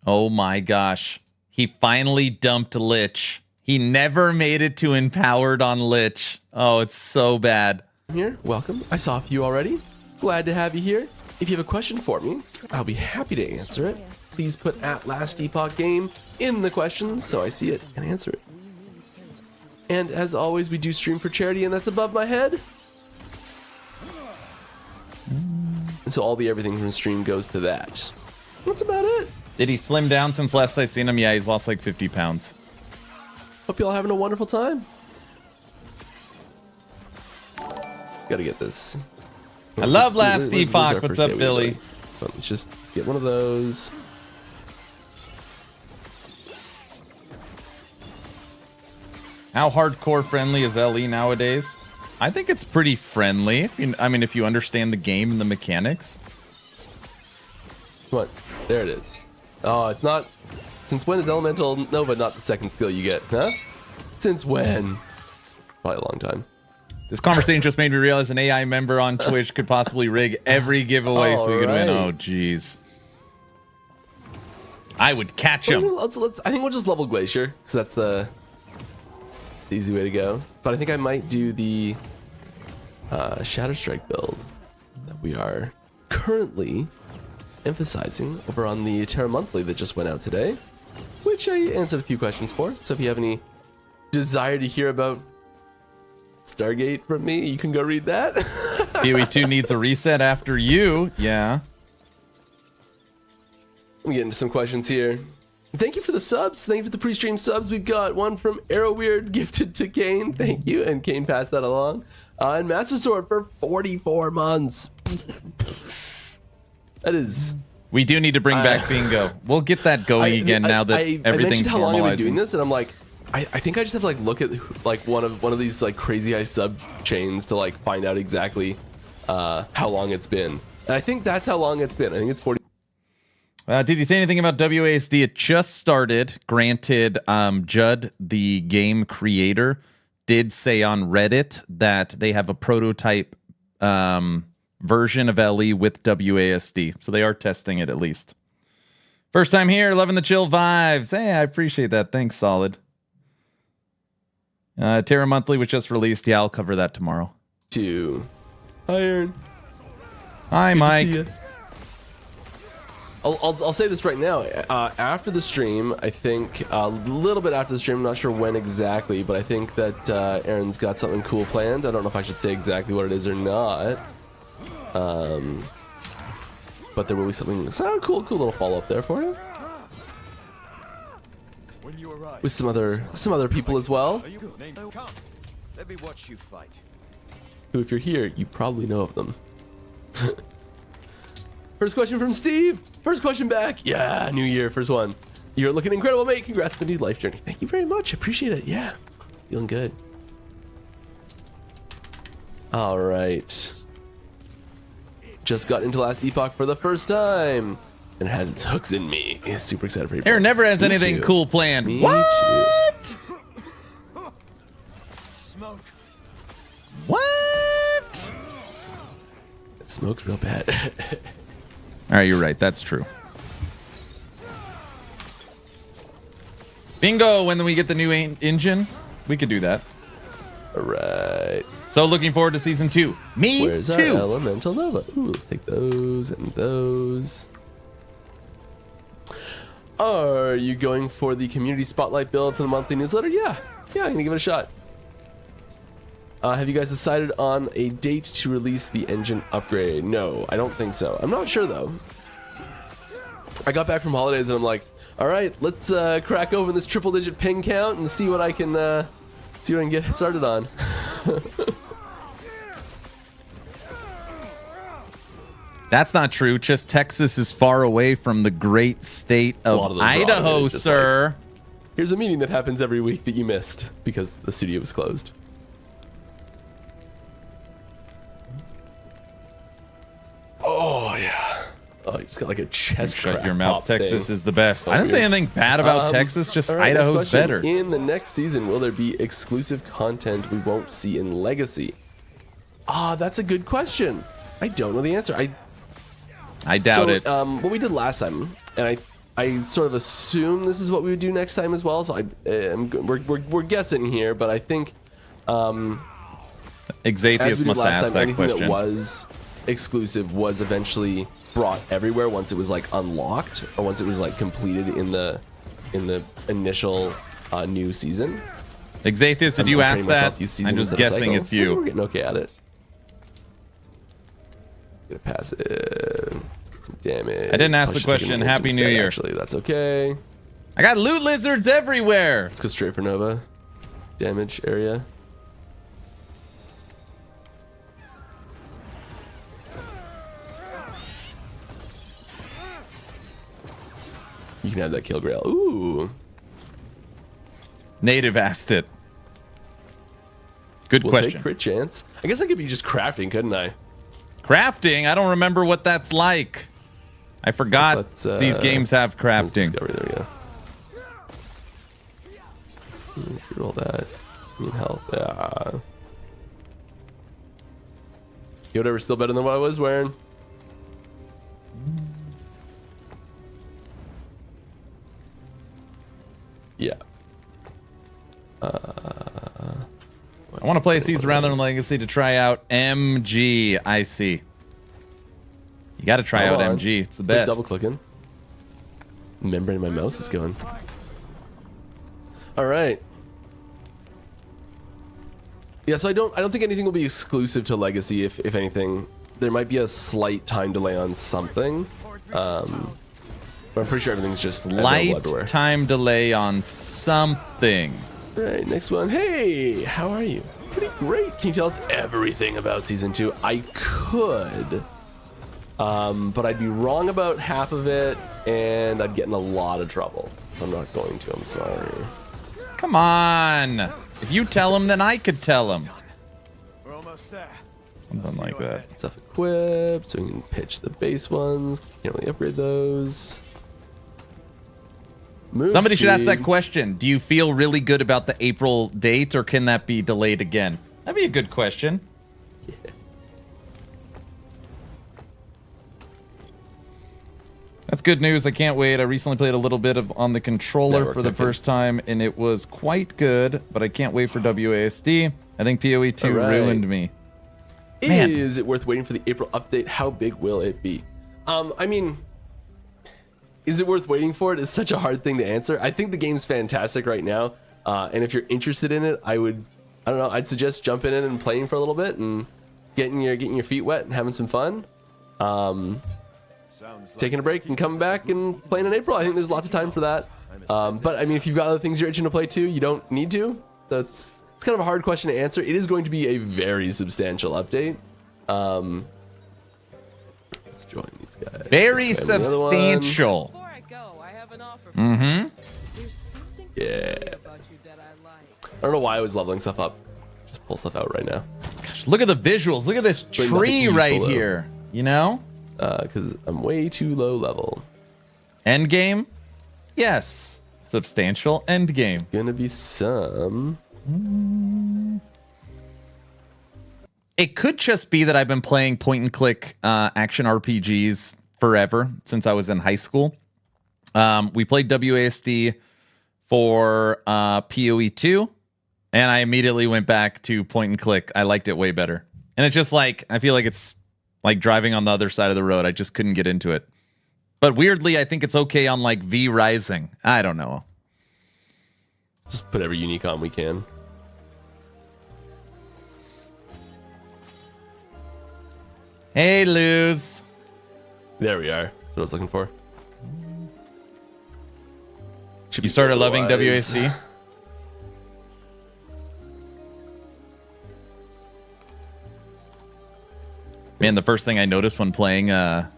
Oh my gosh. He finally dumped Lich. He never made it to Empowered on Lich. Oh, it's so bad. Here, welcome. I saw a few already. Glad to have you here. If you have a question for me, I'll be happy to answer it. Please put @LastEpochGame in the questions so I see it and answer it. And as always, we do stream for charity, and that's above my head. And so all the everything from the stream goes to that. That's about it. Did he slim down since last I seen him? Yeah, he's lost like 50 pounds. Hope y'all having a wonderful time. Gotta get this. I love Last Where's Epoch. our What's first up, day? Billy? Well, let's get one of those. How hardcore friendly is LE nowadays? I think it's pretty friendly. If you understand the game and the mechanics. What? There it is. Oh, it's not. Since when is Elemental Nova not the second skill you get? Huh? Since when? Probably a long time. This conversation just made me realize an AI member on Twitch could possibly rig every giveaway so we could win. Oh, jeez. I would catch him. I think we'll just level Glacier, because that's the easy way to go. But I think I might do the Shadow Strike build that we are currently emphasizing over on the Terra Monthly that just went out today, which I answered a few questions for. So if you have any desire to hear about Stargate from me, you can go read that. Kiwi 2 needs a reset after you. Yeah. Let me get into some questions here. Thank you for the subs. Thank you for the pre-stream subs. We've got one from Arrowweird gifted to Kane. Thank you. And Kane passed that along. And Master Sword for 44 months. That is... We do need to bring back bingo. We'll get that going again now that everything's I mentioned how long I've been normalizing. doing this, and I'm like, I think I just have to like look at like one of these like crazy high sub chains to like find out exactly how long it's been. And I think that's how long it's been. I think it's 40. Did you say anything about WASD? It just started. Granted, Judd, the game creator, did say on Reddit that they have a prototype version of LE with WASD. So they are testing it at least. First time here, loving the chill vibes. Hey, I appreciate that. Thanks, Solid. Terra Monthly was just released. Yeah, I'll cover that tomorrow. Hi, Aaron. Hi, Mike. I'll say this right now. After the stream, I think a little bit after the stream, I'm not sure when exactly, but I think that Aaron's got something cool planned. I don't know if I should say exactly what it is or not. But there will be something cool little follow up there for him. With some other people as well. Let me watch you fight. Who, if you're here, you probably know of them. First question from Steve. First question back. Yeah, new year, first one. You're looking incredible, mate. Congrats on the new life journey. Thank you very much. Appreciate it. Yeah, feeling good. All right. Just got into Last Epoch for the first time. and it has its hooks in me. Super excited for April. Aaron never has Me anything too. cool planned. Me What? Smoke. What? It smokes real bad. All right, you're right. That's true. Bingo, when we get the new engine, we could do that. All right. So looking forward to season 2. Me Where's too. our elemental nova? Ooh, let's take those and those. Are you going for the community spotlight build for the monthly newsletter? Yeah, I'm gonna give it a shot. Have you guys decided on a date to release the engine upgrade? No, I don't think so. I'm not sure though. I got back from holidays and I'm like, all right, let's crack open this triple-digit ping count and see what I can get started on. That's not true. Just Texas is far away from the great state of lot of those are Idaho, automated, just sir. Here's a meeting that happens every week that you missed because the studio was closed. Oh yeah. Oh, you just got like a chest Shut crack your mouth. pop Texas thing. is the best. So I didn't say good. anything bad about Texas. Just All right, next Idaho's question. better. In the next season, will there be exclusive content we won't see in Legacy? That's a good question. I don't know the answer. I doubt it. What we did last time, and I sort of assume this is what we would do next time as well. So we're guessing here, but I think as Exathius we did must last ask time, that anything question. that was exclusive was eventually brought everywhere once it was like unlocked or once it was like completed in the initial new season. Exathius, did you I'm ask training that? myself use season I'm just instead of guessing cycle. it's you. We're getting okay at it. Get a passive. Let's get some damage. I didn't ask the Probably should question. take an Happy engine New instead, Year. Actually, that's okay. I got loot lizards everywhere. Let's go straight for Nova. Damage area. You can have that kill grail. Ooh. Native asked it. Good We'll question. take crit chance. I guess I could be just crafting, couldn't I? Crafting? I don't remember what that's like. I forgot Let's, these games have Let's crafting. discover. There we go. Let's reroll that. Need health. Yeah. Whatever's still better than what I was wearing. Yeah. I want to play a season rather than Legacy to try out MG. I see. You got to try out Come on. MG. It's the Like best. double clicking. Membrane of my mouse is going. All right. Yeah, so I don't think anything will be exclusive to Legacy. If anything, there might be a slight time delay on something. But I'm pretty sure everything's just Slight available everywhere. time delay on something. All right, next one. Hey, how are you? Pretty great. Can you tell us everything about season 2? I could. But I'd be wrong about half of it, and I'd get in a lot of trouble. I'm not going to. I'm sorry. Come on. If you tell him, then I could tell him. We're almost there. Something like that. Stuff equipped, so we can pitch the base ones. 'Cause you can't really upgrade those. Move Somebody should ask that speed. question. Do you feel really good about the April date, or can that be delayed again? That'd be a good question. Yeah. That's good news. I can't wait. I recently played a little bit of on the controller Network for the connected. first time, and it was quite good, but I can't wait for WASD. I think PoE 2 All right. ruined me. Man. Is it worth waiting for the April update? How big will it be? I mean, is it worth waiting for it? It's such a hard thing to answer. I think the game's fantastic right now, and if you're interested in it, I don't know. I'd suggest jumping in and playing for a little bit and getting your feet wet and having some fun. Sounds like Taking a break and coming back and playing in April. I think there's lots of time for that. But I mean, if you've got other things you're itching to play too, you don't need to. So it's kind of a hard question to answer. It is going to be a very substantial update. Let's join these guys. Very Let's grab the other one. substantial. Before I go, I have an offer. Mm-hmm. There's something Yeah. about you that I like. I don't know why I was leveling stuff up. Just pull stuff out right now. Gosh, look at the visuals. Look at this nothing tree useful, right though. here. You know? Because I'm way too low level. End game? Yes. Substantial end game. Gonna be some. It could just be that I've been playing point and click action RPGs forever since I was in high school. We played WASD for PoE 2, and I immediately went back to point and click. I liked it way better. And it's just like, I feel like it's like driving on the other side of the road. I just couldn't get into it. But weirdly, I think it's okay on like V Rising. I don't know. Just put every unique on we can. Hey, Luz. There we are. That's what I was looking for. Should You be started loving otherwise. WASD? Man, the first thing I noticed when playing LE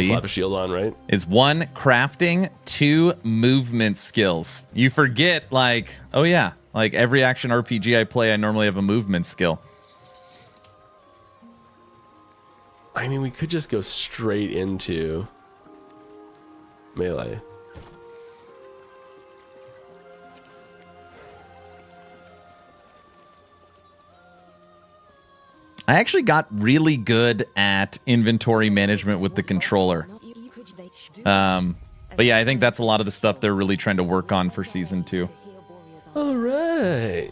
Slap a shield on, right? is 1, crafting, 2, movement skills. You forget, like, oh yeah, like every action RPG I play, I normally have a movement skill. I mean, we could just go straight into melee. I actually got really good at inventory management with the controller. But yeah, I think that's a lot of the stuff they're really trying to work on for season 2. All right.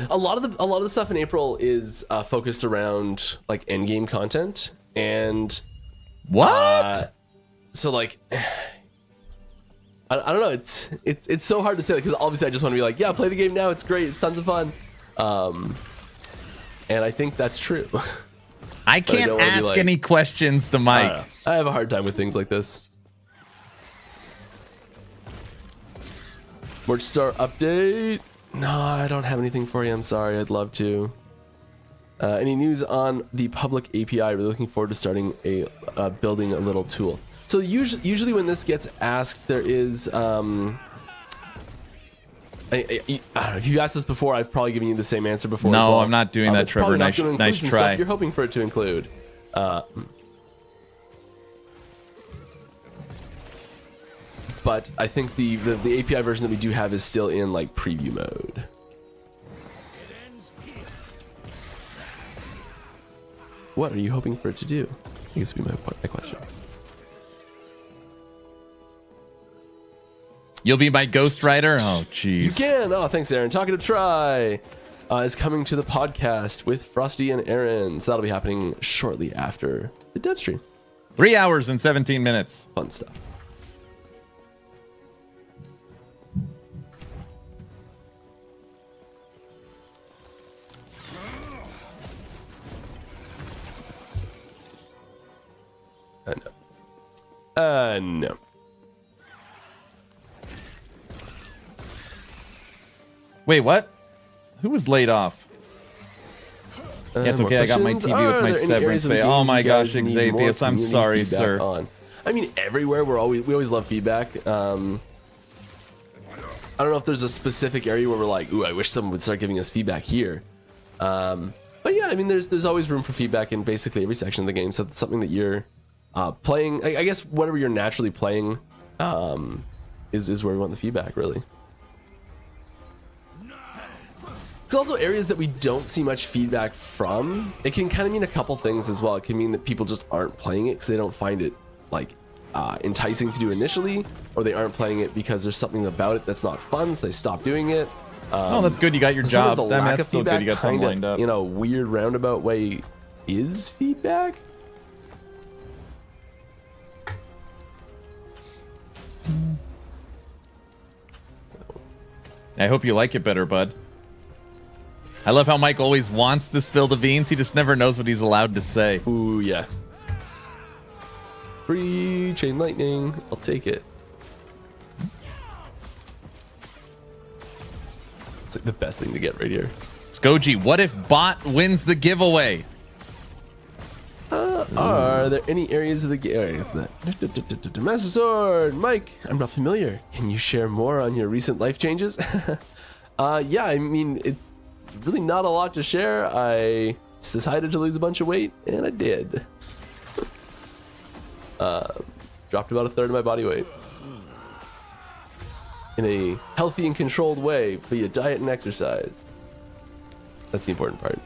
A lot of the stuff in April is focused around like end game content, and What? so like I don't know. It's so hard to say because obviously I just want to be like, yeah, play the game now. It's great. It's tons of fun. And I think that's true. I don't can't wanna be ask like- any questions to Mike. I have a hard time with things like this. Merch Star update. No, I don't have anything for you. I'm sorry. I'd love to. Any news on the public API? We're looking forward to starting a building a little tool. So usually when this gets asked, there is I don't know, if you asked this before, I've probably given you the same answer before. No, as well. I'm not doing that, It's probably Trevor. not Nice- gonna include nice some try. stuff you're hoping for it to include. But I think the API version that we do have is still in like preview mode. What are you hoping for it to do? I guess would be my question. You'll be my ghostwriter? Oh, You jeez. can. Oh, thanks, Aaron. Talkative Try is coming to the podcast with Frosty and Aaron. So that'll be happening shortly after the dev stream. 3 hours and 17 minutes. Fun stuff. No. Wait, what? Who was laid off? Yeah, it's More okay. I got my questions? TV with Are my there any severance areas of the pay. games Oh my you guys gosh, need more Xathius, I'm community sorry, feedback sir. on? I mean, everywhere we always love feedback. I don't know if there's a specific area where we're like, ooh, I wish someone would start giving us feedback here. But yeah, I mean, there's always room for feedback in basically every section of the game. So if it's something that you're playing, I guess whatever you're naturally playing is where we want the feedback, really. There's also areas that we don't see much feedback from. It can kind of mean a couple things as well. It can mean that people just aren't playing it because they don't find it like enticing to do initially, or they aren't playing it because there's something about it that's not fun, so they stop doing it. Oh, that's good. You got your Sometimes job. the lack That's of still good. feedback You got something kinda, lined up. in a weird roundabout way is feedback. I hope you like it better, bud. I love how Mike always wants to spill the beans. He just never knows what he's allowed to say. Ooh, yeah. Free chain lightning. I'll take it. It's like the best thing to get right here. Skoji, what if bot wins the giveaway? Are there any areas of the game? It's not. Master Sword, Mike. I'm not familiar. Can you share more on your recent life changes? Yeah, I mean, it's really not a lot to share. I decided to lose a bunch of weight, and I did. Dropped about a third of my body weight. In a healthy and controlled way via diet and exercise. That's the important part.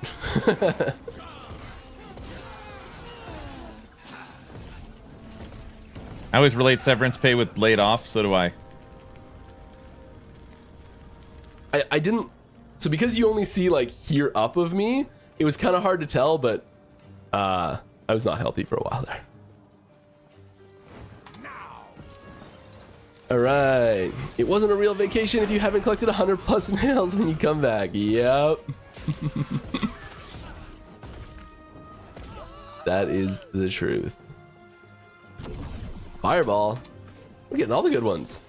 I always relate severance pay with laid off, so do I. I didn't... So because you only see, like, here up of me, it was kind of hard to tell, but I was not healthy for a while there. Alright. It wasn't a real vacation if you haven't collected 100 plus mails when you come back. Yep. That is the truth. Fireball. We're getting all the good ones.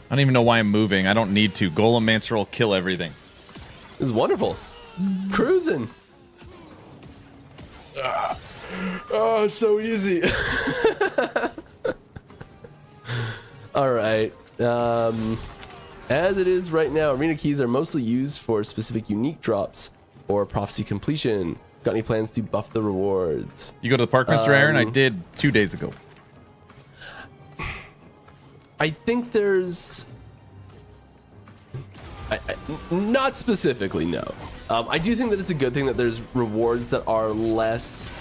I don't even know why I'm moving. I don't need to. Golemancer will kill everything. This is wonderful. Cruising. Oh, so easy. All right. As it is right now, arena keys are mostly used for specific unique drops or prophecy completion. Got any plans to buff the rewards? You go to the park, Mr. Aaron? I did 2 days ago. I think there's... not specifically, no. I do think that it's a good thing that there's rewards that are less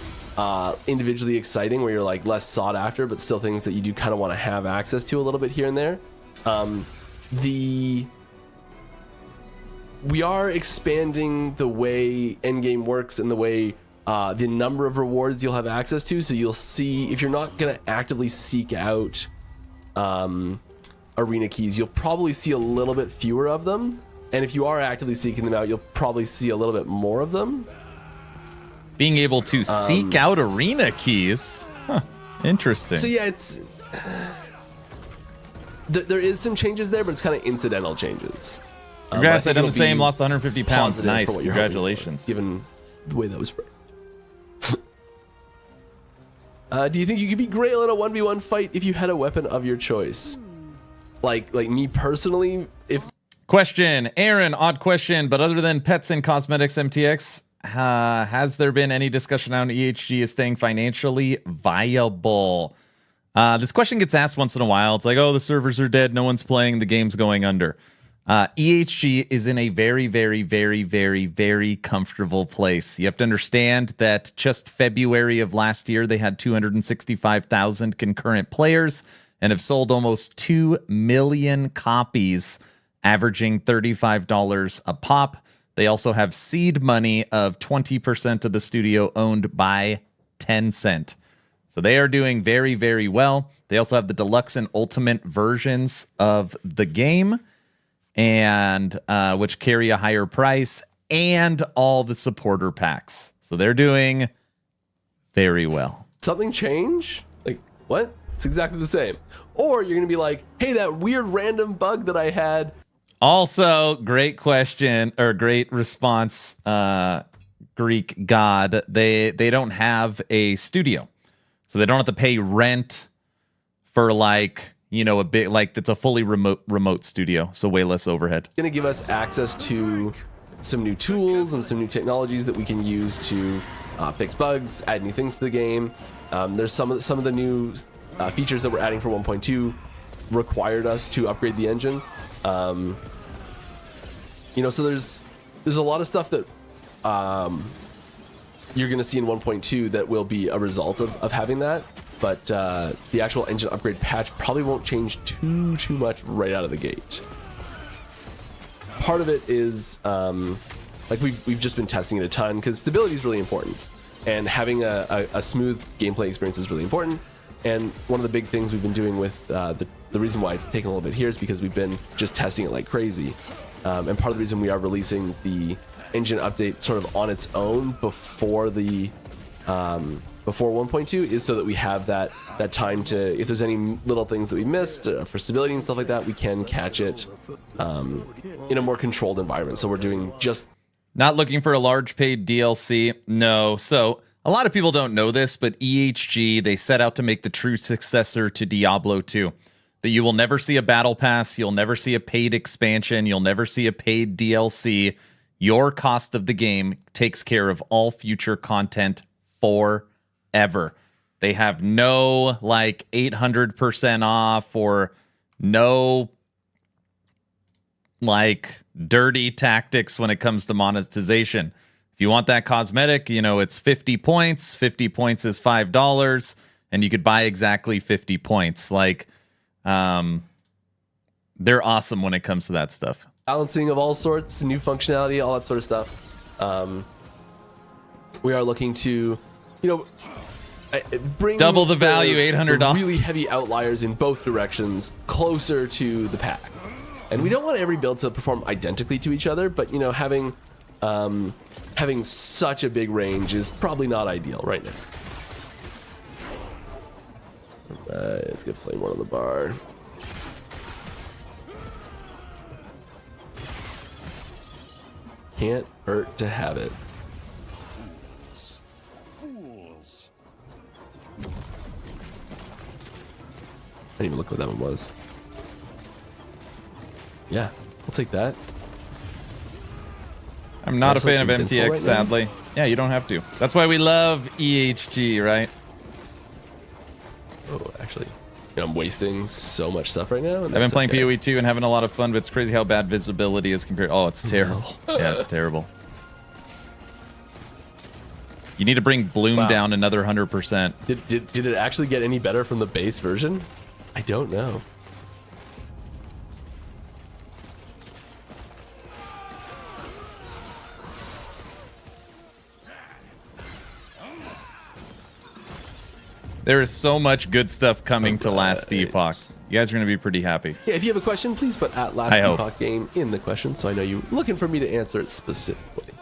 individually exciting, where you're like less sought after, but still things that you do kind of want to have access to a little bit here and there. We are expanding the way endgame works and the way the number of rewards you'll have access to. So you'll see, if you're not going to actively seek out arena keys, you'll probably see a little bit fewer of them. And if you are actively seeking them out, you'll probably see a little bit more of them. Being able to seek out arena keys? Huh, interesting. So yeah, it's... there is some changes there, but it's kind of incidental changes. Congrats, I done the same, lost 150 pounds. Nice, congratulations. Given the way that was framed. Do you think you could beat Grail in a 1v1 fight if you had a weapon of your choice? Like me personally, if... Question, Aaron, odd question, but other than pets and cosmetics MTX, has there been any discussion on EHG is staying financially viable? This question gets asked once in a while. It's like, oh, the servers are dead, no one's playing, the game's going under. EHG is in a very, very, very, very, very comfortable place. You have to understand that just February of last year, they had 265,000 concurrent players and have sold almost 2 million copies, averaging $35 a pop. They also have seed money of 20% of the studio owned by Tencent. So they are doing very, very well. They also have the deluxe and ultimate versions of the game, and which carry a higher price, and all the supporter packs. So they're doing very well. Something change? Like, what? It's exactly the same. Or you're going to be like, hey, that weird random bug that I had. Also, great question, or great response, Greek god. They don't have a studio. So they don't have to pay rent for, like, you know, a bit, like, it's a fully remote studio, so way less overhead. Going to give us access to some new tools and some new technologies that we can use to fix bugs, add new things to the game. There's some of the new features that we're adding for 1.2 required us to upgrade the engine. You know, so there's a lot of stuff that you're going to see in 1.2 that will be a result of having that. But the actual engine upgrade patch probably won't change too much right out of the gate. Part of it is like we've just been testing it a ton because stability is really important, and having a smooth gameplay experience is really important. And one of the big things we've been doing with the reason why it's taken a little bit here is because we've been just testing it like crazy. And part of the reason we are releasing the engine update sort of on its own before the before 1.2 is so that we have that time to, if there's any little things that we missed for stability and stuff like that, we can catch it in a more controlled environment. So we're doing just... Not looking for a large paid DLC? No. So a lot of people don't know this, but EHG, they set out to make the true successor to Diablo 2. That you will never see a battle pass, you'll never see a paid expansion, you'll never see a paid DLC. Your cost of the game takes care of all future content forever. ever. They have no like 800% off or no like dirty tactics when it comes to monetization. If you want that cosmetic, you know, it's 50 points. 50 points is $5, and you could buy exactly 50 points. Like, they're awesome when it comes to that stuff. Balancing of all sorts, new functionality, all that sort of stuff. We are looking to, you know, bring Double the value, $800. the really heavy outliers in both directions closer to the pack. And we don't want every build to perform identically to each other, but you know, having such a big range is probably not ideal right now. Let's get Flame One on the bar. Can't hurt to have it. Fools. I didn't even look what that one was. Yeah, I'll take that. I'm not a fan of Invincible MTX, right now? sadly. Yeah, you don't have to. That's why we love EHG, right? Oh, actually, you know, I'm wasting so much stuff right now. I've been playing PoE 2 and having a lot of fun, but it's crazy how bad visibility is compared. Oh, it's terrible. Yeah, it's terrible. You need to bring Bloom down another 100%. Did it actually get any better from the base version? I don't know. There is so much good stuff coming to Last Epoch. You guys are going to be pretty happy. Yeah, if you have a question, please put at Last I hope. Epoch Game in the question, so I know you're looking for me to answer it specifically.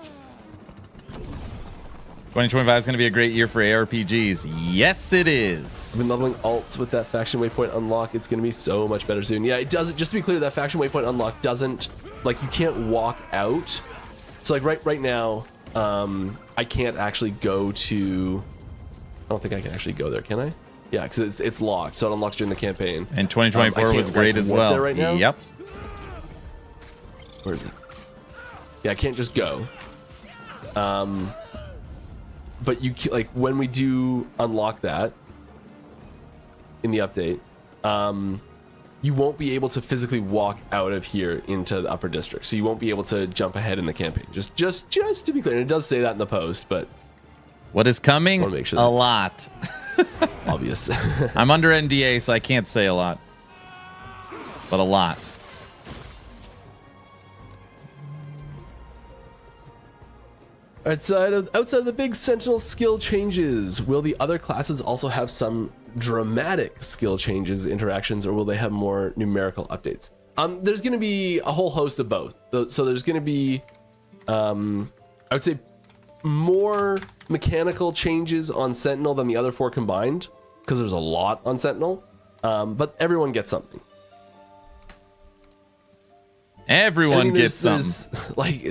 2025 is going to be a great year for ARPGs. Yes, it is. I've been leveling alts with that faction waypoint unlock. It's going to be so much better soon. Yeah, it does. Just to be clear, that faction waypoint unlock doesn't, like, you can't walk out. So like right now, I can't actually go to. I don't think I can actually go there, can I? Yeah, because it's locked, so it unlocks during the campaign. And 2024 was great as well. There right now? Yep. Where is it? Yeah, I can't just go. But you like when we do unlock that in the update, you won't be able to physically walk out of here into the upper district. So you won't be able to jump ahead in the campaign. Just to be clear, and it does say that in the post, but what is coming? Wanna make sure a that's lot. obvious. I'm under NDA, so I can't say a lot. But a lot. Outside of the big Sentinel skill changes, will the other classes also have some dramatic skill changes, interactions, or will they have more numerical updates? There's going to be a whole host of both. So there's going to be, I would say, more mechanical changes on Sentinel than the other four combined, because there's a lot on Sentinel. But everyone gets something. Everyone gets something. Like,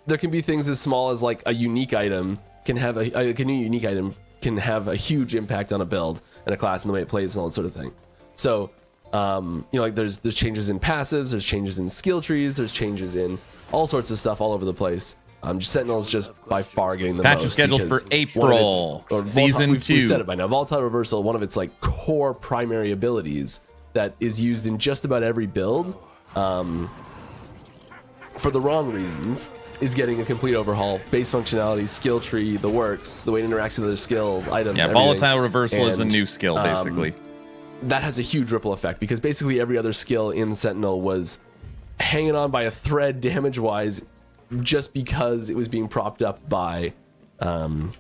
there can be things as small as like a unique item can have a unique item can have a huge impact on a build and a class and the way it plays and all that sort of thing. So, you know, like there's changes in passives, there's changes in skill trees, there's changes in all sorts of stuff all over the place. Sentinel is just by far getting the Patch most. is scheduled for April, season 2. We've said it by now. Volatile Reversal, one of its like core primary abilities that is used in just about every build, for the wrong reasons, is getting a complete overhaul. Base functionality, skill tree, the works, the way it interacts with other skills, items. Yeah, everything. Volatile Reversal is a And, new skill, basically. That has a huge ripple effect because basically every other skill in Sentinel was hanging on by a thread damage-wise, just because it was being propped up by Volatile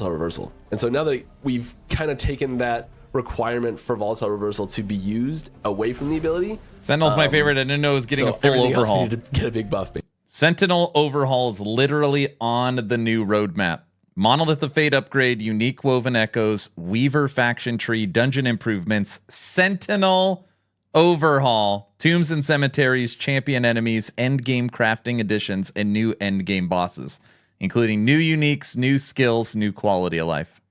Reversal. And so now that we've kind of taken that requirement for Volatile Reversal to be used away from the ability, Sentinel's my favorite. I didn't know it was getting a full everything else overhaul. needed to get a big buff. Sentinel overhaul is literally on the new roadmap. Monolith of Fate upgrade, unique woven echoes, Weaver faction tree, dungeon improvements, Sentinel overhaul, tombs and cemeteries, champion enemies, endgame crafting additions, and new endgame bosses, including new uniques, new skills, new quality of life.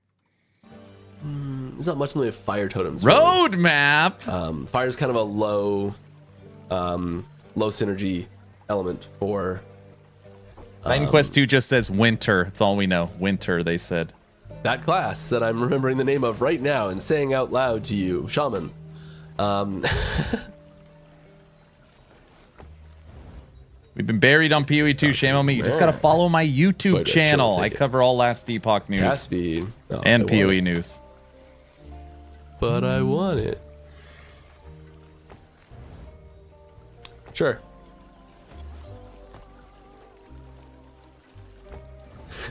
There's not much in the way of fire totems. Roadmap. Fire is kind of a low synergy element for. Titan Quest 2 just says winter. It's all we know. Winter, they said. that class that I'm remembering the name of right now and saying out loud to you, Shaman. We've been buried on PoE 2. Shame on me. You just got to follow my YouTube Wait, channel. she'll I take it. cover all last Epoch news Caspi. Oh, and I want PoE it. news. But I want it. Sure.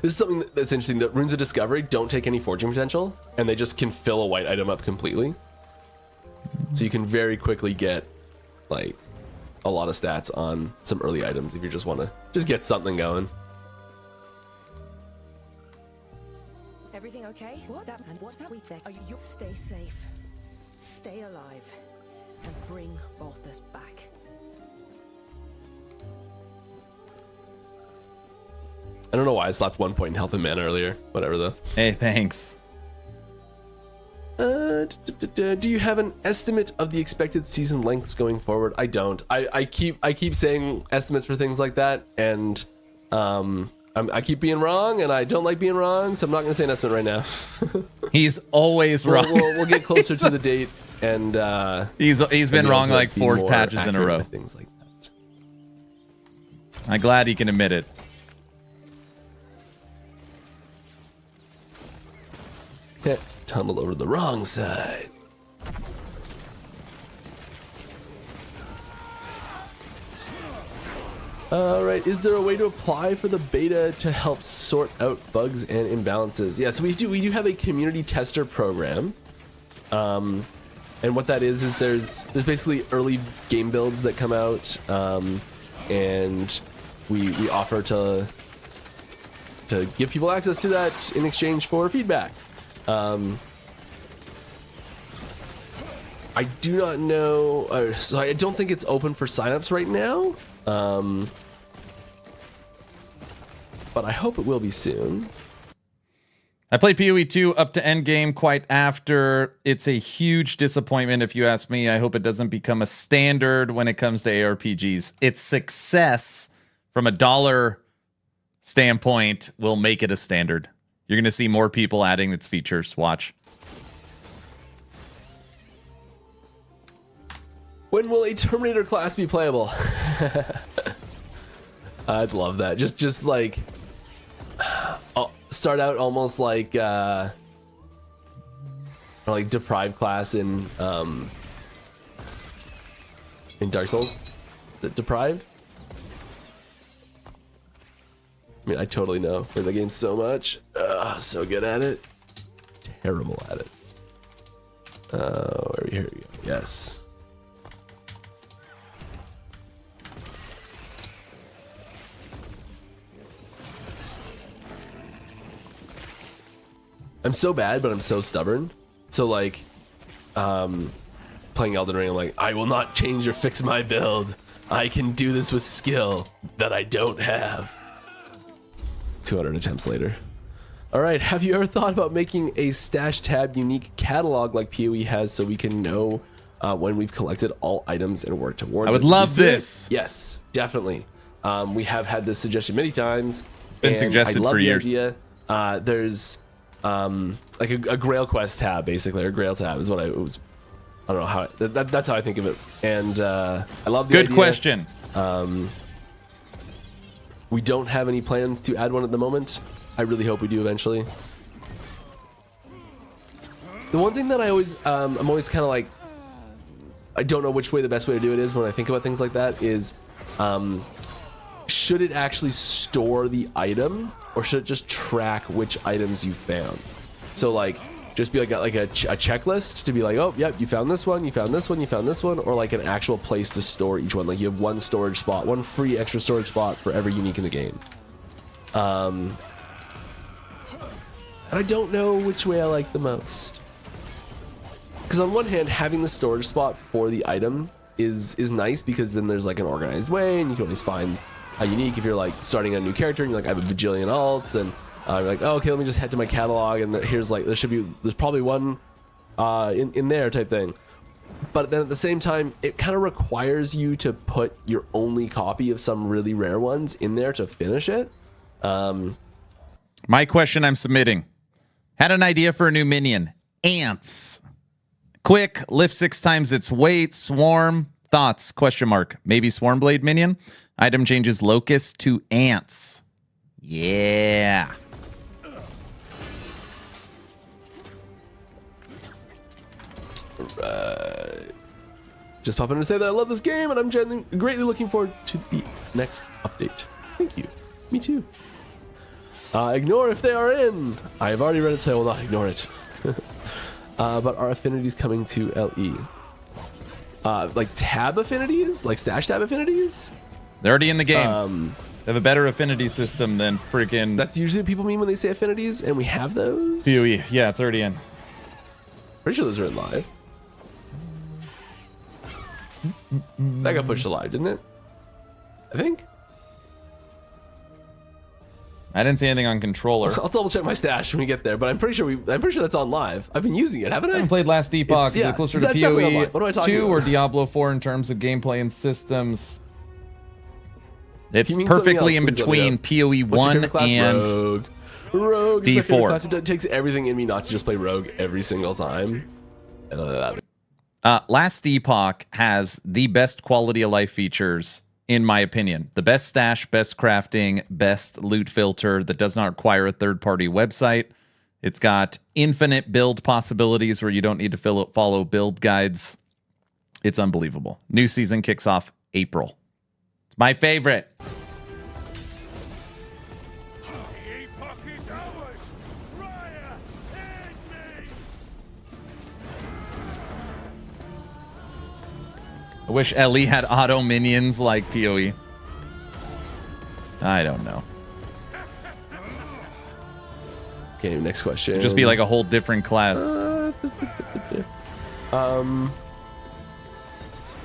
This is something that's interesting. That Runes of Discovery don't take any forging potential, and they just can fill a white item up completely. So you can very quickly get, like, a lot of stats on some early items if you just want to just get something going. Everything okay? What that and what that we there? Are you stay safe, stay alive, and bring Balthus back. I don't know why I slapped 1 point in health and mana earlier. Whatever though. Hey, thanks. Do you have an estimate of the expected season lengths going forward? I don't. I keep saying estimates for things like that, and I keep being wrong, and I don't like being wrong, so I'm not going to say an estimate right now. He's always wrong. We'll get closer to the date, and he's been be wrong able to like be 4 more patches in a accurate row. with things like that. I'm glad he can admit it. Tumble over to the wrong side. All right, is there a way to apply for the beta to help sort out bugs and imbalances? Yeah, so we do have a community tester program. And what that is there's basically early game builds that come out, and we offer to give people access to that in exchange for feedback. I do not know, so I don't think it's open for signups right now, but I hope it will be soon. I played PoE 2 up to endgame quite after. It's a huge disappointment if you ask me. I hope it doesn't become a standard when it comes to ARPGs. Its success from a dollar standpoint will make it a standard. You're going to see more people adding its features. Watch. When will a Terminator class be playable? I'd love that. Just like start out almost like deprived class in Dark Souls. The deprived. I mean, I totally know. Play the game so much. So good at it. Terrible at it. Here we go. Yes. I'm so bad, but I'm so stubborn. So like, playing Elden Ring, I'm like, I will not change or fix my build. I can do this with skill that I don't have. 200 attempts later. All right, have you ever thought about making a stash tab unique catalog like PoE has so we can know when we've collected all items and work towards I would it? love this. Yes, definitely. We have had this suggestion many times. It's been suggested for years. Idea. There's like a Grail Quest tab, basically, or Grail tab is what I was. I don't know how that's how I think of it, and I love the Good idea. question. We don't have any plans to add one at the moment. I really hope we do eventually. The one thing that I always, I'm always kind of like, I don't know which way the best way to do it is when I think about things like that is, should it actually store the item or should it just track which items you found? So like, just be like a checklist to be like, oh, yep, you found this one, you found this one, you found this one, or like an actual place to store each one. Like you have one storage spot, one free extra storage spot for every unique in the game. And I don't know which way I like the most. Because on one hand, having the storage spot for the item is nice because then there's like an organized way and you can always find a unique if you're like starting a new character and you're like, I have a bajillion alts and you're like, oh, okay, let me just head to my catalog and here's like, there's probably one in there type thing. But then at the same time, it kind of requires you to put your only copy of some really rare ones in there to finish it. My question I'm submitting. Had an idea for a new minion. Ants. Quick, lift 6 times its weight, swarm. Thoughts? Question mark. Maybe Swarm Blade minion? Item changes locust to ants. Yeah. Just popping in to say that I love this game and I'm greatly looking forward to the next update. Thank you. Me too. Ignore if they are in. I have already read it, so I will not ignore it. But are affinities coming to LE? Like tab affinities? Like stash tab affinities? They're already in the game. They have a better affinity system than freaking That's usually what people mean when they say affinities, and we have those? PoE. Yeah, it's already in. Pretty sure those are in live. That got pushed to live, didn't it? I think. I didn't see anything on controller. I'll double check my stash when we get there, but I'm pretty sure that's on live. I've been using it, haven't I? I haven't played Last Epoch. Is it closer to that's definitely on PoE live. What am I talking 2 or about? Diablo 4 in terms of gameplay and systems? It's you mean something perfectly else, in please let me between know. PoE What's your 1 favorite class? and Rogue. Rogue is my favorite D4. class. It takes everything in me not to just play Rogue every single time. Last Epoch has the best quality of life features, in my opinion. The best stash, best crafting, best loot filter that does not require a third-party website. It's got infinite build possibilities where you don't need to follow build guides. It's unbelievable. New season kicks off April. It's my favorite. The epoch is ours! Raya, aid me! I wish LE had auto minions like PoE. I don't know. Okay, next question. It'd just be like a whole different class.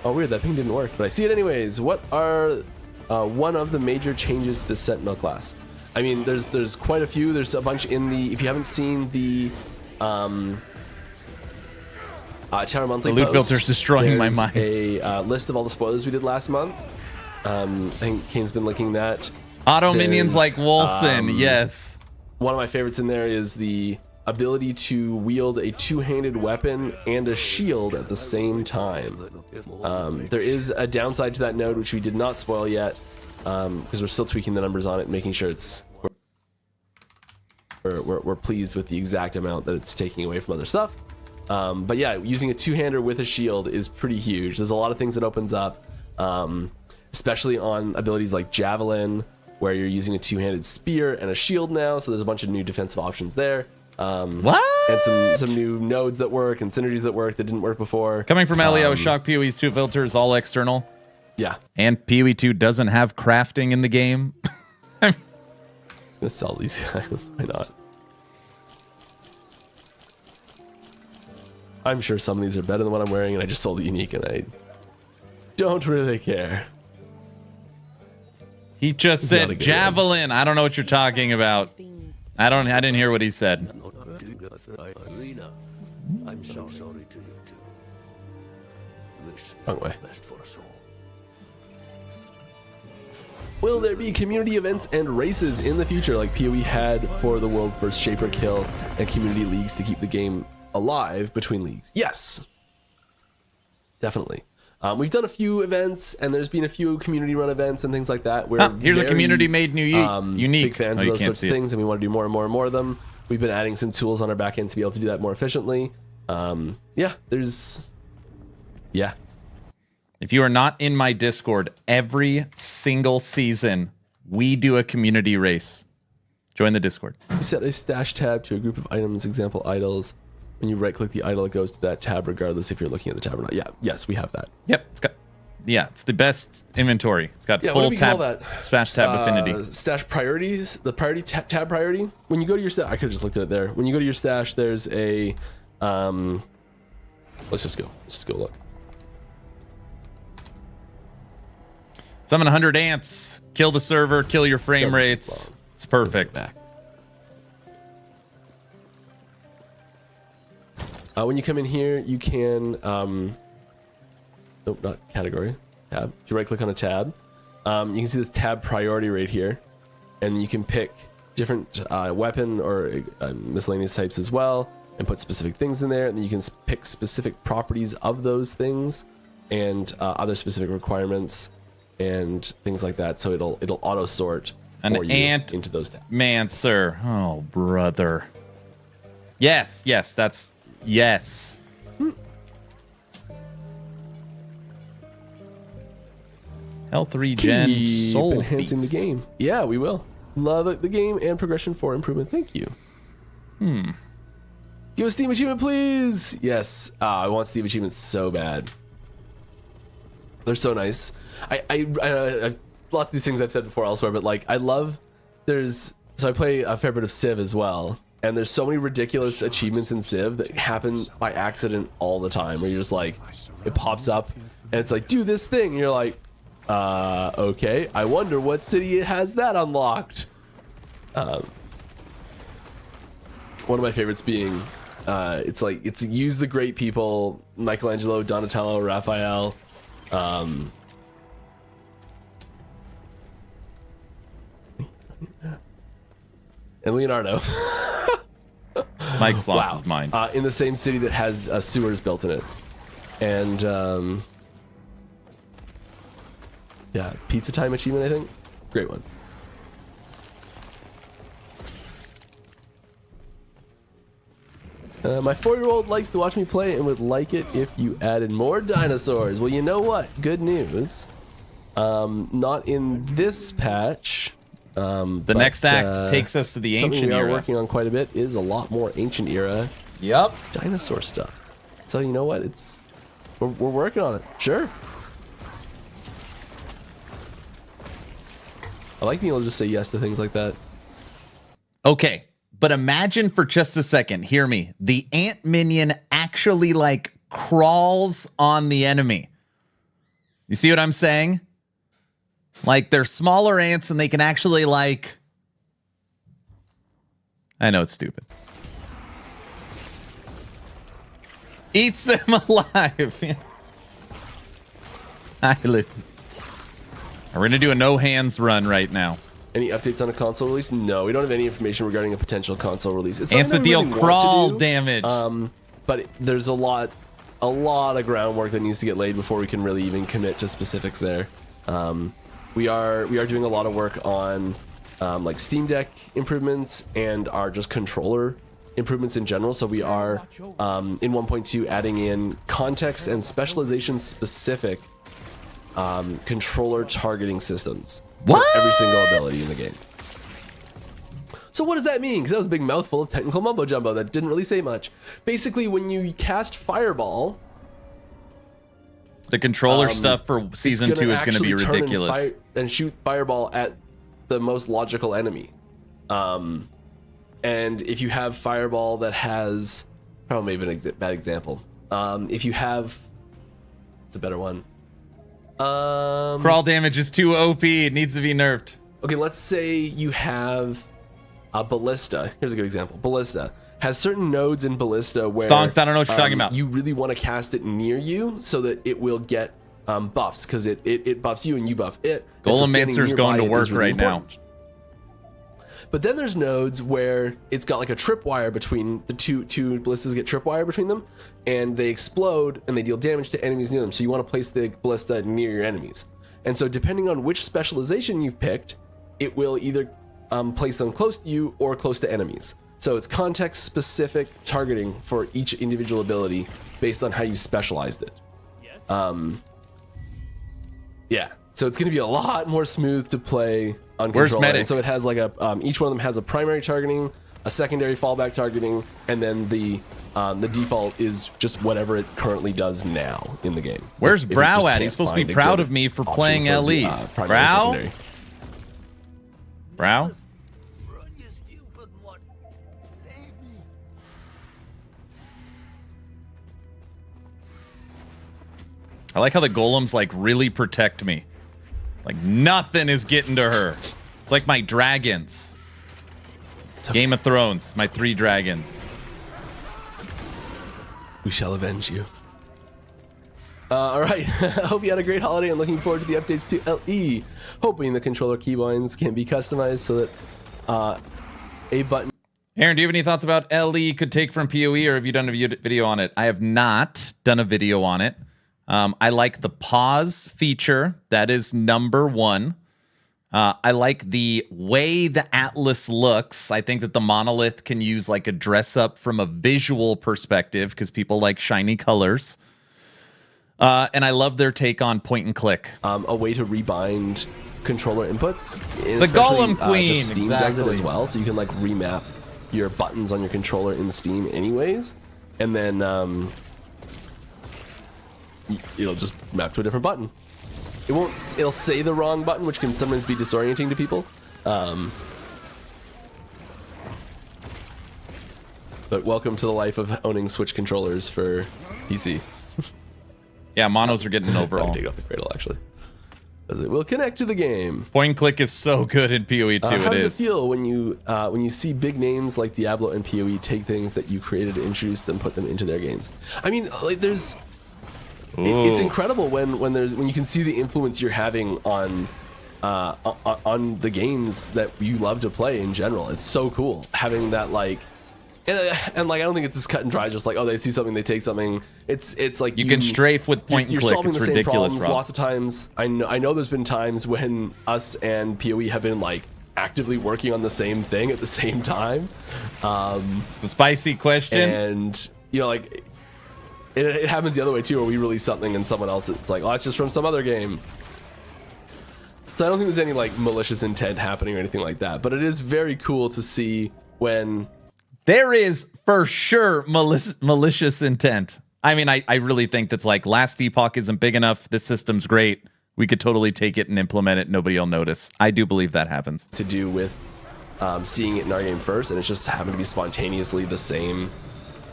Oh, weird. That ping didn't work, but I see it anyways. What are one of the major changes to the Sentinel class? I mean, there's quite a few. There's a bunch in the. If you haven't seen the Tower Monthly, The loot post, filter's destroying my there's mind. A list of all the spoilers we did last month. I think Kane's been linking that. Auto minions like There's, Wolson, yes. One of my favorites in there is the ability to wield a two-handed weapon and a shield at the same time. There is a downside to that node, which we did not spoil yet, because we're still tweaking the numbers on it, making sure it's we're pleased with the exact amount that it's taking away from other stuff. But yeah, using a two-hander with a shield is pretty huge. There's a lot of things it opens up, especially on abilities like Javelin, where you're using a two-handed spear and a shield now. So there's a bunch of new defensive options there. What? And some new nodes that work and synergies that work that didn't work before. Coming from LE, I was shocked PoE's 2 filter is all external. Yeah. And PoE 2 doesn't have crafting in the game. I'm gonna sell these items. Why not? I'm sure some of these are better than what I'm wearing, and I just sold a unique, and I don't really care. He just not a said good javelin. I don't know what you're talking about. I didn't hear what he said. I'm so sorry to you too. This Wrong way. is best for us all. Will there be community events and races in the future like PoE had for the world first Shaper Kill and community leagues to keep the game alive between leagues? Yes. Definitely. We've done a few events, and there's been a few community-run events and things like that. We're Here's a very, community-made new unique. Big fans Oh, of you those can't sorts see of it. things, and we want to do more and more and more of them. We've been adding some tools on our back end to be able to do that more efficiently. Yeah. If you are not in my Discord, every single season, we do a community race. Join the Discord. You set a stash tab to a group of items, example idols. When you right-click the idol, it goes to that tab regardless if you're looking at the tab or not. Yeah, yes, we have that. Yep, it's the best inventory. It's got Yeah, full what do we call tab, that? splash tab affinity. Stash priorities, the priority tab priority. When you go to your stash, I could have just looked at it there. When you go to your stash, there's a, let's just go look. Summon 100 ants, kill the server, kill your frame Doesn't take rates. long. It's perfect. Back. When you come in here, you can, nope, not category, tab. If you right click on a tab, you can see this tab priority right here, and you can pick different weapon or miscellaneous types as well, and put specific things in there, and then you can pick specific properties of those things and other specific requirements and things like that. So it'll auto sort for you into those tabs. Mancer. Oh, brother. Yes, that's yes. Health regen, Keep soul enhancing feast. the game. Yeah, we will. Love it, the game and progression for improvement. Thank you. Give us Steam achievement, please. Yes. I want Steam achievements so bad. They're so nice. I lots of these things I've said before elsewhere, but like I love. So I play a fair bit of Civ as well, and there's so many ridiculous achievements in Civ that happen by accident all the time. Where you're just like, it pops up, and it's like, do this thing, and you're like, okay. I wonder what city it has that unlocked. One of my favorites being, it's use the great people, Michelangelo, Donatello, Raphael, and Leonardo. Mike's lost his mind. In the same city that has sewers built in it. And, yeah, pizza time achievement, I think. Great one. My 4-year-old likes to watch me play and would like it if you added more dinosaurs. Well, you know what? Good news. Not in this patch. The next act takes us to the ancient something we are era. working on quite a bit is a lot more ancient era Yep. dinosaur stuff. So you know what? We're working on it. Sure. I like being able to just say yes to things like that. Okay, but imagine for just a second, hear me. The ant minion actually like crawls on the enemy. You see what I'm saying? Like they're smaller ants and they can actually like, I know it's stupid. Eats them alive. I lose. We're going to do a no hands run right now. Any updates on a console release? No, we don't have any information regarding a potential console release. It's Ants something that that we deal really crawl want to do, damage. but there's a lot of groundwork that needs to get laid before we can really even commit to specifics there. We are doing a lot of work on like Steam Deck improvements and our just controller improvements in general. So we are in 1.2 adding in context and specialization specific controller targeting systems for every single ability in the game. So what does that mean? Because that was a big mouthful of technical mumbo jumbo that didn't really say much. Basically, when you cast Fireball, the controller stuff for season 2 is going to be ridiculous. And shoot Fireball at the most logical enemy. And if you have Fireball that has, probably maybe a bad example. If you have, it's a better one. Crawl damage is too OP. It needs to be nerfed. Okay, let's say you have a Ballista. Here's a good example. Ballista has certain nodes in Ballista where Stonks, I don't know what you're talking about. You really want to cast it near you so that it will get buffs, because it buffs you and you buff it. Golomancer's going to work right now. But then there's nodes where it's got like a tripwire between the two ballistas, get tripwire between them, and they explode and they deal damage to enemies near them. So you want to place the ballista near your enemies. And so depending on which specialization you've picked, it will either place them close to you or close to enemies. So it's context specific targeting for each individual ability based on how you specialized it. Yeah. So it's going to be a lot more smooth to play on Where's controller. medic? And so it has like a each one of them has a primary targeting, a secondary fallback targeting, and then the default is just whatever it currently does now in the game. Where's If it Brow just at? can't He's supposed to find be a proud good of me for option playing for LE. primary and Brow? secondary. Brow? I like how the golems like really protect me. Like nothing is getting to her. It's like my dragons. Game of Thrones, my 3 dragons. We shall avenge you. All right. I hope you had a great holiday and looking forward to the updates to LE. Hoping the controller keybinds can be customized so that a button. Aaron, do you have any thoughts about LE could take from PoE, or have you done a video on it? I have not done a video on it. I like the pause feature. That is number one. I like the way the Atlas looks. I think that the monolith can use like a dress up from a visual perspective because people like shiny colors. And I love their take on point and click. A way to rebind controller inputs. And The Golem Queen, just Steam does it as well, so you can like remap your buttons on your controller in Steam anyways, and then it'll just map to a different button. It'll say the wrong button, which can sometimes be disorienting to people. But welcome to the life of owning Switch controllers for PC. Yeah, monos are getting an overall. Take off the cradle actually, as it will connect to the game. Point and click is so good in PoE too. How does it feel when you see big names like Diablo and PoE take things that you created, introduce them, put them into their games? I mean, like there's. It's incredible when you can see the influence you're having on the games that you love to play in general. It's so cool having that like, and like I don't think it's as cut and dry. Just like, oh, they see something, they take something. It's like you can strafe with point and click. It's ridiculous. Lots of times, I know there's been times when us and PoE have been like actively working on the same thing at the same time. The spicy question, and you know like. It happens the other way too, where we release something and someone else, it's like, oh, it's just from some other game. So I don't think there's any like malicious intent happening or anything like that, but it is very cool to see when there is for sure malicious intent. I mean, I really think that's like last Epoch isn't big enough. This system's great. We could totally take it and implement it. Nobody will notice. I do believe that happens. To do with seeing it in our game first, and it's just happened to be spontaneously the same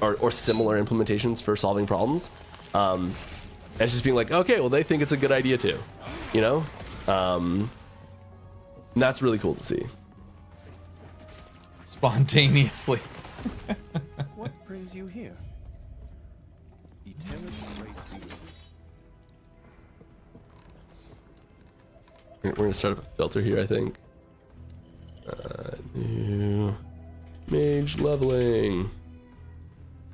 or similar implementations for solving problems. And it's just being like, okay, well, they think it's a good idea too, you know? And that's really cool to see. Spontaneously. What brings you here? Eternal grace be with We're gonna start up a filter here, I think. New mage leveling.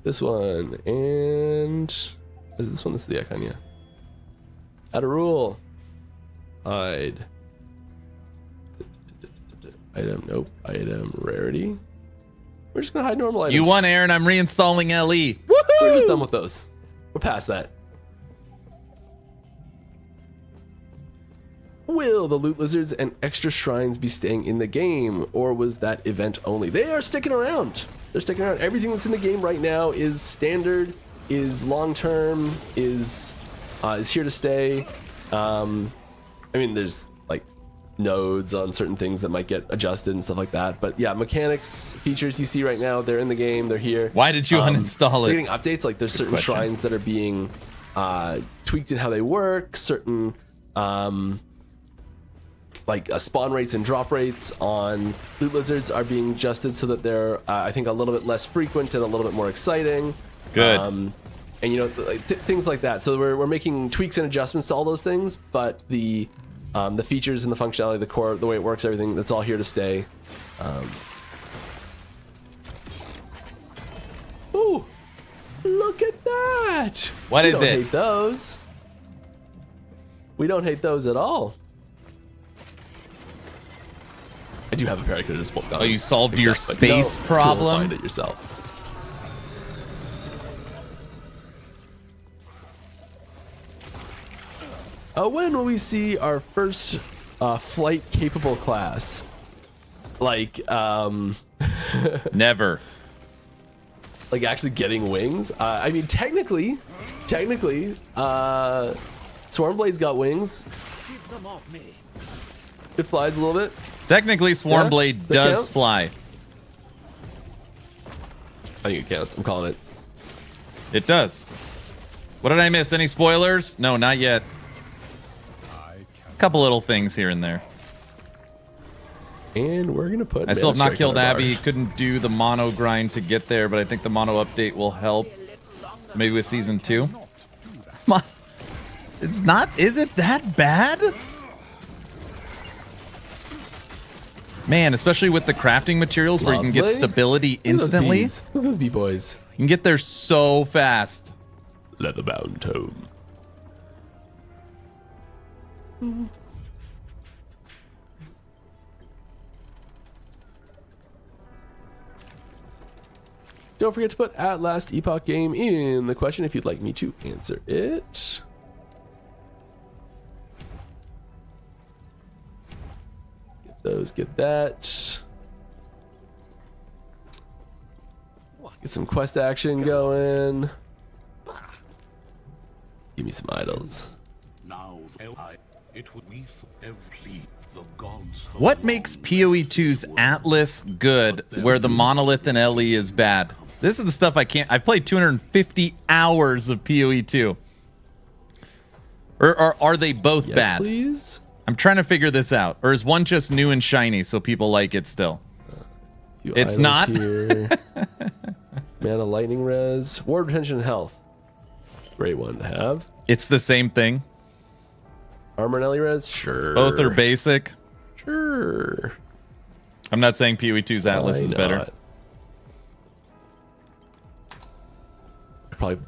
This one, and is it this one? This is the icon, yeah. Add a rule. Hide. Item, nope. Item rarity. We're just gonna hide normal items. You won, Aaron. I'm reinstalling LE. Woohoo! We're just done with those. We're past that. Will the loot lizards and extra shrines be staying in the game, or was that event only? They are sticking around. They're sticking around. Everything that's in the game right now is standard, is long term, is here to stay. I mean, there's like nodes on certain things that might get adjusted and stuff like that. But yeah, mechanics, features you see right now, they're in the game. They're here. Why did you uninstall it? Getting updates, like there's certain shrines that are being tweaked in how they work. Certain like spawn rates and drop rates on loot lizards are being adjusted so that they're, I think, a little bit less frequent and a little bit more exciting. Good. And you know, things like that. So we're making tweaks and adjustments to all those things, but the features and the functionality, the core, the way it works, everything, that's all here to stay. Ooh, look at that! What We is don't it? hate those. We don't hate those at all. I do have a pair I could have just pulled down. Oh, you solved your space It's problem? cool to find it yourself. When will we see our first flight capable class? Like, Never. like actually getting wings? I mean, technically, Swarmblade's got wings. Keep them off me. It flies a little bit. Technically, Swarmblade That does count? fly. I think it counts. I'm calling it. It does. What did I miss? Any spoilers? No, not yet. Couple little things here and there. And we're gonna put. I still have not Mana Strike killed on our Abby. bar. Couldn't do the mono grind to get there, but I think the mono update will help. So maybe with season 2. It's not. Is it that bad? Man, especially with the crafting materials where you can get Lovely. stability Look at those instantly. bees. Look at those bee boys. You can get there so fast. Leatherbound tome. Don't forget to put at last Epoch game in the question if you'd like me to answer it. Get those, get that. Get some quest action going. Give me some idols. Now, it would we every the gods. What makes PoE2's Atlas good where the Monolith and LE is bad? This is the stuff I can't... I've played 250 hours of PoE2. Or are they both Yes, bad? please. I'm trying to figure this out. Or is one just new and shiny so people like it still? Few It's idols not. Here. Mana, lightning res, ward retention, and health. Great one to have. It's the same thing. Armor and LE res, sure. Both are basic. Sure. I'm not saying PoE2's Atlas Why is better. not? Could probably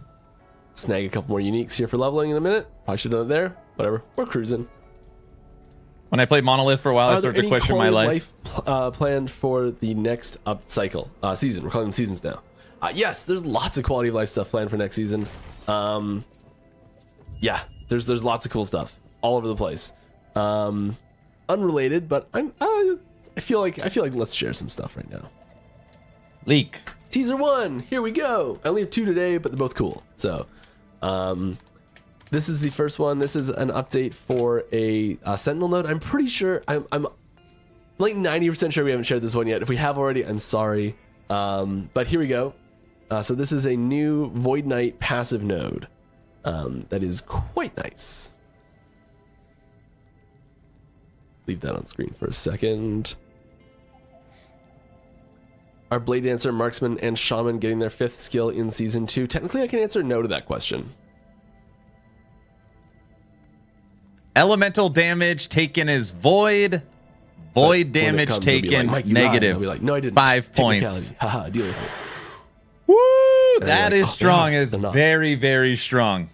snag a couple more uniques here for leveling in a minute. Probably should have done it there. Whatever. We're cruising. When I played Monolith for a while, I Are there started to any question my quality life. of life planned for the next up cycle season? We're calling them seasons now. Yes, there's lots of quality of life stuff planned for next season. Yeah, there's lots of cool stuff all over the place. Unrelated, but I feel like let's share some stuff right now. Leak. Teaser 1, here we go. I only have 2 today, but they're both cool. So, this is the first one. This is an update for a Sentinel node. I'm pretty sure, I'm like 90% sure we haven't shared this one yet. If we have already, I'm sorry. But here we go. So this is a new Void Knight passive node that is quite nice. Leave that on screen for a second. Are Blade Dancer, Marksman, and Shaman getting their 5th skill in Season 2? Technically, I can answer no to that question. Elemental damage taken is void. Void But when it damage comes, it'll be taken like, "Mike, you lied." negative. I'll be like, no, I didn't. 5 Technicality. points. Haha, deal with Woo! And That they're is like, "Oh, strong. they're It's not. very, very strong.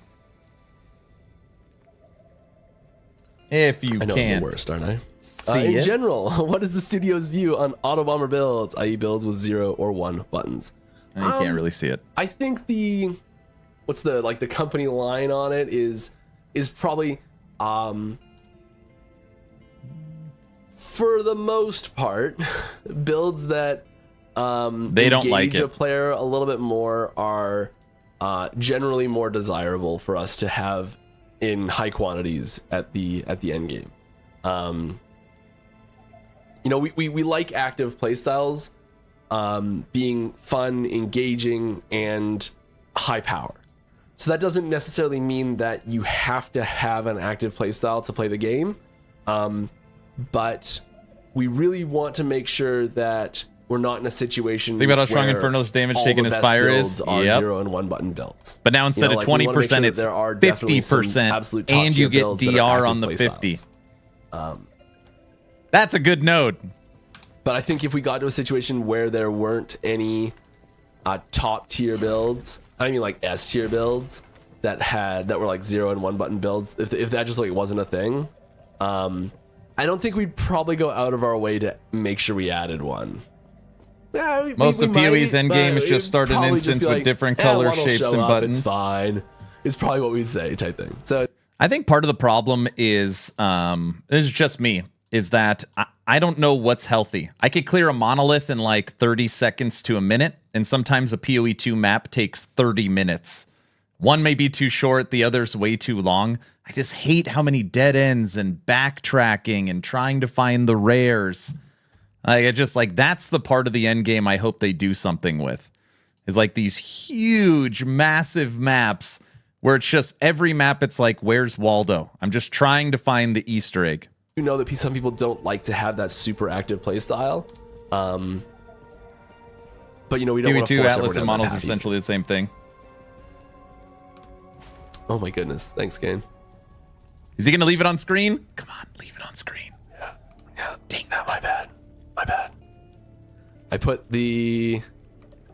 If you it. I know I'm can't. the worst, aren't I? See In it. general, what is the studio's view on auto bomber builds, i.e. builds with 0 or 1 buttons? You can't really see it. I think the company line on it is probably for the most part builds that They don't like engage a it. player a little bit more are generally more desirable for us to have in high quantities at the end game. We like active playstyles being fun, engaging, and high power. So that doesn't necessarily mean that you have to have an active playstyle to play the game, but we really want to make sure that we're not in a situation. Think about how strong where Infernal's damage all taken the his best fire builds is. Are Yep. 0 and 1 button builds. But now instead of we wanna make 20%, sure that it's there are definitely some 50%, absolute top and you tier get builds that are DR active on the playstyles. 50. That's a good node. But I think if we got to a situation where there weren't any top tier builds, I mean like S tier builds that were like 0 and 1 button builds, if that just like wasn't a thing, I don't think we'd probably go out of our way to make sure we added one. Yeah, Most of PoE's might, endgame but is just start an it'd probably just instance be with like, different "Eh, color, one will shapes, show and up, buttons." It's fine. It's probably what we'd say type thing. So I think part of the problem is, this is just me, is that I don't know what's healthy. I could clear a monolith in like 30 seconds to a minute, and sometimes a PoE2 map takes 30 minutes. One may be too short, the other's way too long. I just hate how many dead ends and backtracking and trying to find the rares. That's the part of the end game I hope they do something with. Is like these huge, massive maps where it's just every map, it's like, where's Waldo? I'm just trying to find the Easter egg. you know that some people don't like to have that super active play style. But we don't want to PoE2, force Atlas, everyone and down models that are path. essentially the same thing. Oh my goodness. Thanks, Kane. Is he going to leave it on screen? Come on, leave it on screen. Yeah. Dang No, it. my bad. My bad. I put the.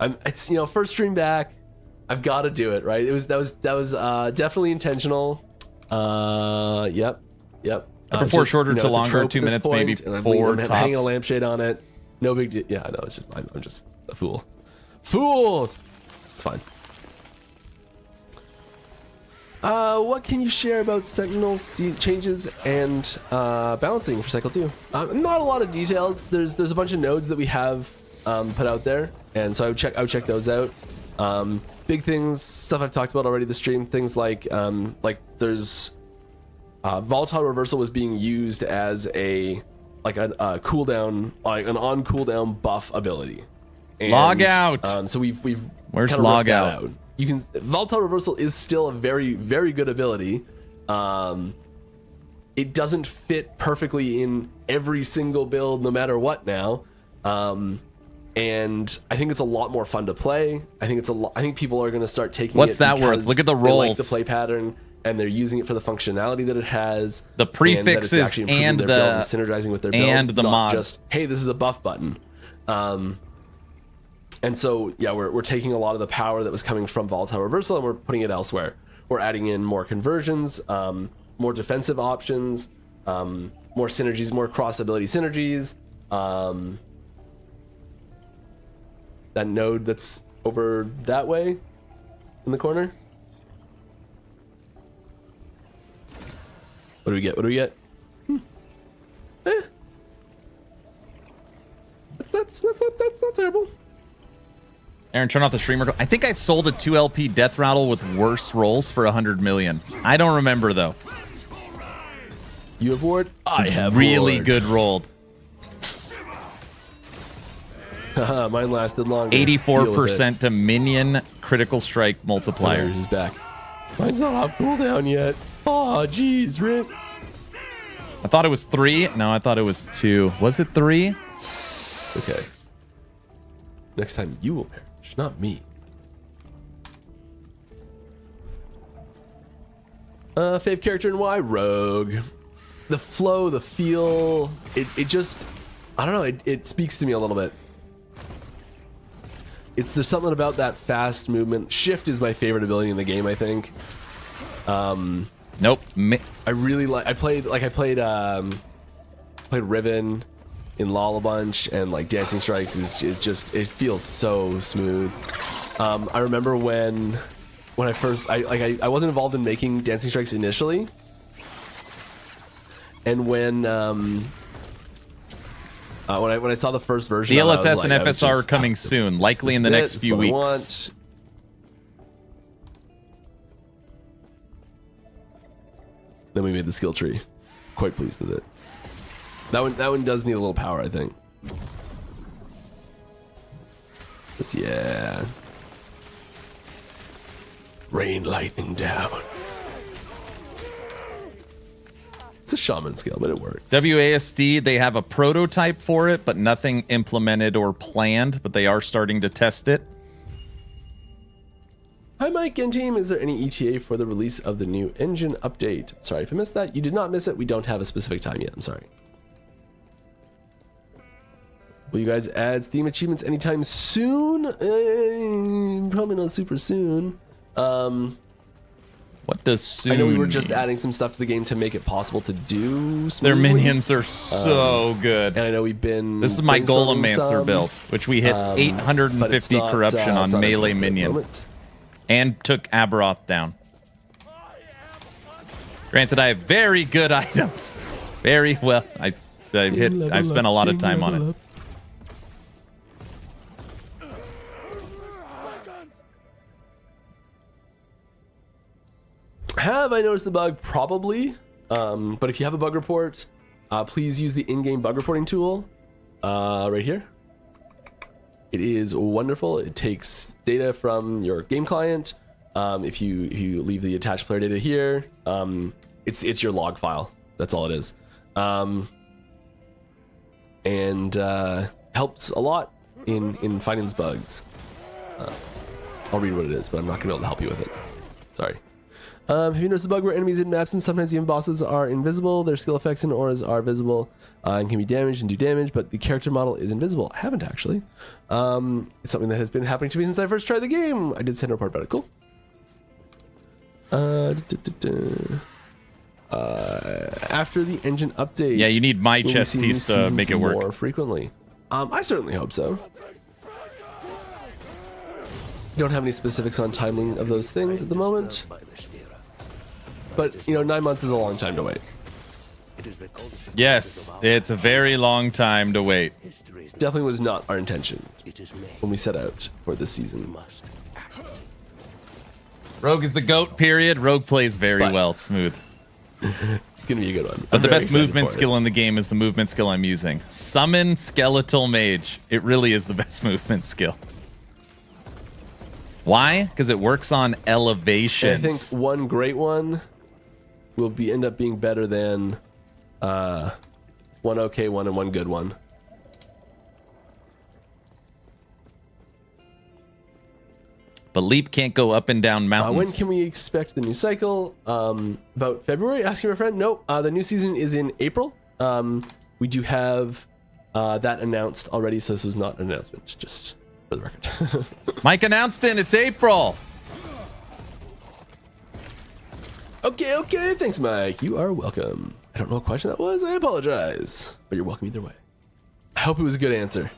It's first stream back. I've got to do it right. That was definitely intentional. Yep. Before shorter to it's a longer, trope 2 at this minutes, point, maybe and I'm 4 hanging a tops. lampshade on it. No big deal. Yeah, I know. It's just I'm just a fool. Fool. It's fine. What can you share about Sentinel changes and balancing for Cycle 2? Not a lot of details. There's a bunch of nodes that we have put out there, and so I would check those out. Big things, stuff I've talked about already this stream. Things like there's volatile reversal was being used as a cooldown, like an on cooldown buff ability. And, Log out. So we've Where's kinda log ripped that out? You can volatile reversal is still a very, very good ability. It doesn't fit perfectly in every single build, no matter what now. And I think it's a lot more fun to play. I think people are going to start taking What's it that worth? because Look at the they like rolls. the play pattern, and they're using it for the functionality that it has. The prefixes and that it's actually improving and their build the- and synergizing with their build, and the not mod. just, hey, this is a buff button. And so, yeah, we're taking a lot of the power that was coming from volatile reversal and we're putting it elsewhere. We're adding in more conversions, more defensive options, more synergies, more cross ability synergies. That node that's over that way in the corner. What do we get? That's not terrible. Aaron, turn off the streamer. I think I sold a 2 LP death rattle with worse rolls for 100 million. I don't remember though. You have ward? I have Really ward. good rolled. Haha, mine lasted longer. 84% to minion critical strike multiplier. Is back. Mine's not off cooldown yet. Oh, jeez, Rip. I thought it was 3. No, I thought it was 2. Was it 3? Okay. Next time you will perish, not me. Fave character and why? Rogue. The flow, the feel, it just, I don't know, it speaks to me a little bit. There's something about that fast movement. Shift is my favorite ability in the game, I think. Nope. I really like. I played Riven in Lala Bunch, and like Dancing Strikes is just, it feels so smooth. I remember when I first I wasn't involved in making Dancing Strikes initially, and when I saw the first version, The of it, I was LSS like, and I was FSR are just, coming soon, likely in the next few what I weeks. want. Then we made the skill tree. Quite pleased with it. That one does need a little power, I think. Just, yeah. Rain lightning down. It's a shaman skill, but it works. WASD, they have a prototype for it, but nothing implemented or planned, but they are starting to test it. Hi Mike and team, is there any ETA for the release of the new engine update? Sorry if I missed that. You did not miss it. We don't have a specific time yet. I'm sorry. Will you guys add Steam achievements anytime soon? Probably not super soon. What does soon I know we were just mean? adding some stuff to the game to make it possible to do smoothly. Their minions are so good. And I know we've been... This is my brainstorming Golemancer some, build, which we hit but 850 it's not, corruption it's on not melee at the minion. moment. And took Aberoth down. Granted, I have very good items. It's very well. I've spent a lot of time on it. Have I noticed the bug? Probably. But if you have a bug report, please use the in-game bug reporting tool right here. It is wonderful. It takes data from your game client. If you leave the attached player data here, it's your log file. That's all it is. And helps a lot in finding these bugs. I'll read what it is, but I'm not gonna be able to help you with it. Sorry. Have you noticed the bug where enemies in absence, sometimes even bosses, are invisible? Their skill effects and auras are visible and can be damaged and do damage, but the character model is invisible. I haven't actually. It's something that has been happening to me since I first tried the game. I did send a report about it. Cool. After the engine update, Yeah, you need my will we chess see new piece to seasons make it work. more frequently. I certainly hope so. Don't have any specifics on timing of those things at the moment, but 9 months is a long time to wait. Yes, it's a very long time to wait. Definitely was not our intention when we set out for this season. Rogue is the GOAT, period. Rogue plays very But- well. It's smooth. It's gonna be a good one. But I'm the very best excited movement for it. skill in the game is the movement skill I'm using. Summon Skeletal Mage. It really is the best movement skill. Why? Because it works on And I elevations. think one great one will end up being better than one okay one and one good one. But Leap can't go up and down mountains. When can we expect the new cycle? About February? Asking my friend. Nope. The new season is in April. We do have that announced already, so this was not an announcement, just for the record. Mike announced it. It's April. Okay. Thanks, Mike. You are welcome. I don't know what question that was. I apologize. But you're welcome either way. I hope it was a good answer.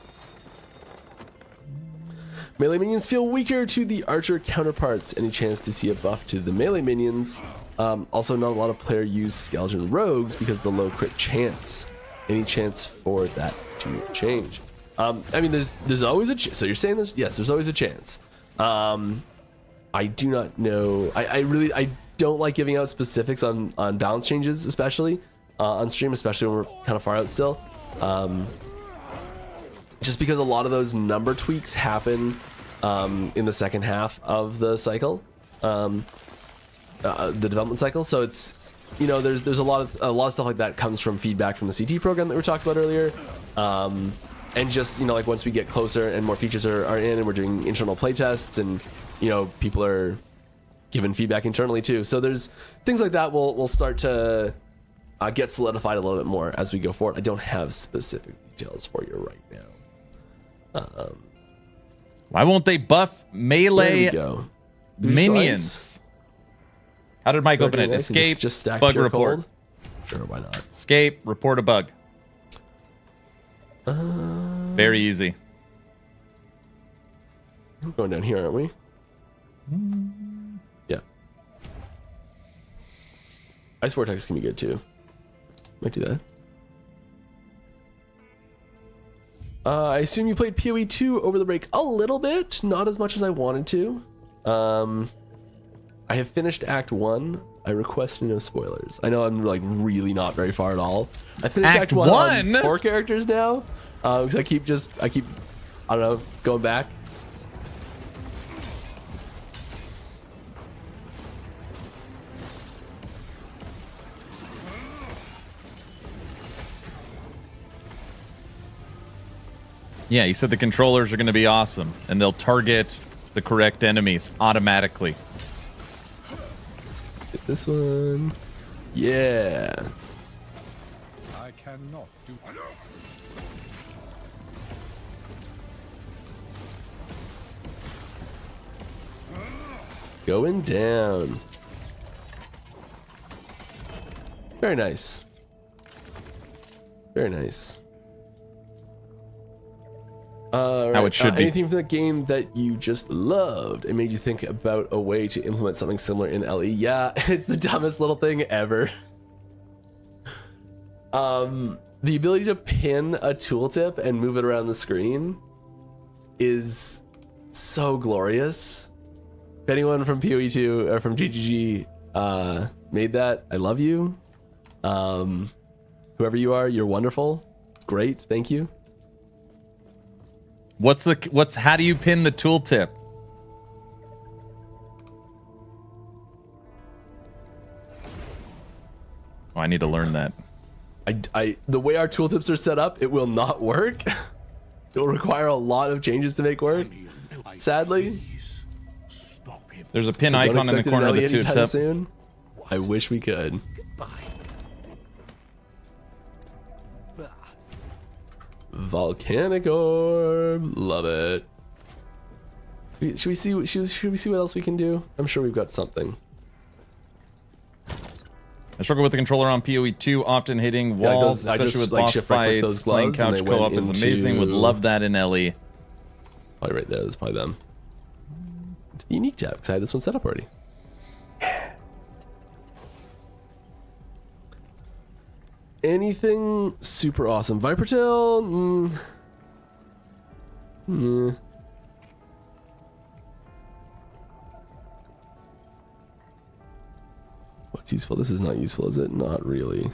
Melee minions feel weaker to the archer counterparts. Any chance to see a buff to the melee minions? Also, not a lot of players use skeleton rogues because of the low crit chance. Any chance for that to change? I mean, there's always a so you're saying this? Yes, there's always a chance. I do not know. I don't like giving out specifics on balance changes, especially on stream, especially when we're kind of far out still. Just because a lot of those number tweaks happen in the second half of the cycle, the development cycle. So it's there's a lot of stuff like that comes from feedback from the CT program that we talked about earlier, and just like once we get closer and more features are in, and we're doing internal play tests, and people are giving feedback internally too. So there's things like that will start to get solidified a little bit more as we go forward. I don't have specific details for you right now. Why won't they buff There melee we go. minions? How did Mike open it? Nice, and Escape, just stack bug pure report. cold? Sure, why not? Escape, report a bug. Very easy. We're going down here, aren't we? Yeah. Ice Vortex can be good too. Might do that. I assume you played PoE 2 over the break a little bit, not as much as I wanted to. I have finished Act 1. I request no spoilers. I know I'm really not very far at all. I finished Act 1 on 4 characters now, because I keep I don't know, going back. Yeah, he said the controllers are going to be awesome, and they'll target the correct enemies automatically. Get this one. Yeah. I cannot do. Going down. Very nice. Very nice. How it should be. Anything from the game that you just loved and made you think about a way to implement something similar in LE? Yeah, it's the dumbest little thing ever. The ability to pin a tooltip and move it around the screen is so glorious. If anyone from PoE2 or from GGG made that, I love you. Whoever you are, you're wonderful. It's great. Thank you. How do you pin the tooltip? Oh, I need to learn that. The way our tooltips are set up, it will not work. It will require a lot of changes to make work. Sadly. There's a pin So don't icon in the expect it corner of the anytime tooltip. soon. I wish we could. Volcanic orb, love it. Should we see what else we can do? I'm sure we've got something. I struggle with the controller on PoE 2, often hitting walls, especially with boss fights. Playing couch co-op is amazing. Would love that in LE. Probably right there. That's probably them. The unique tab, because I had this one set up already. Anything super awesome? Viper Tail? What's useful? This is not useful, is it? Not really.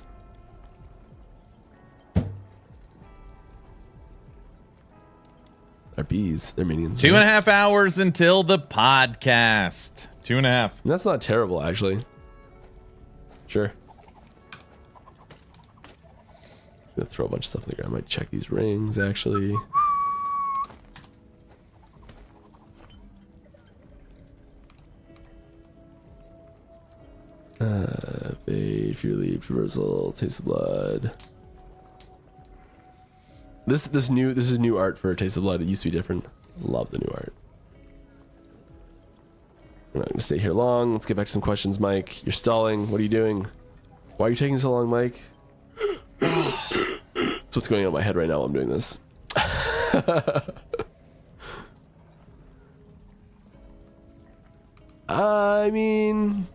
They're bees. They're minions. 2.5 hours until the podcast. 2.5. That's not terrible, actually. Sure. I'm gonna throw a bunch of stuff in the ground. I might check these rings, actually. Fade, Fear Leap, Traversal, Taste of Blood. This is new art for Taste of Blood. It used to be different. Love the new art. I'm not gonna stay here long. Let's get back to some questions, Mike. You're stalling. What are you doing? Why are you taking so long, Mike? That's what's going on in my head right now while I'm doing this. I mean,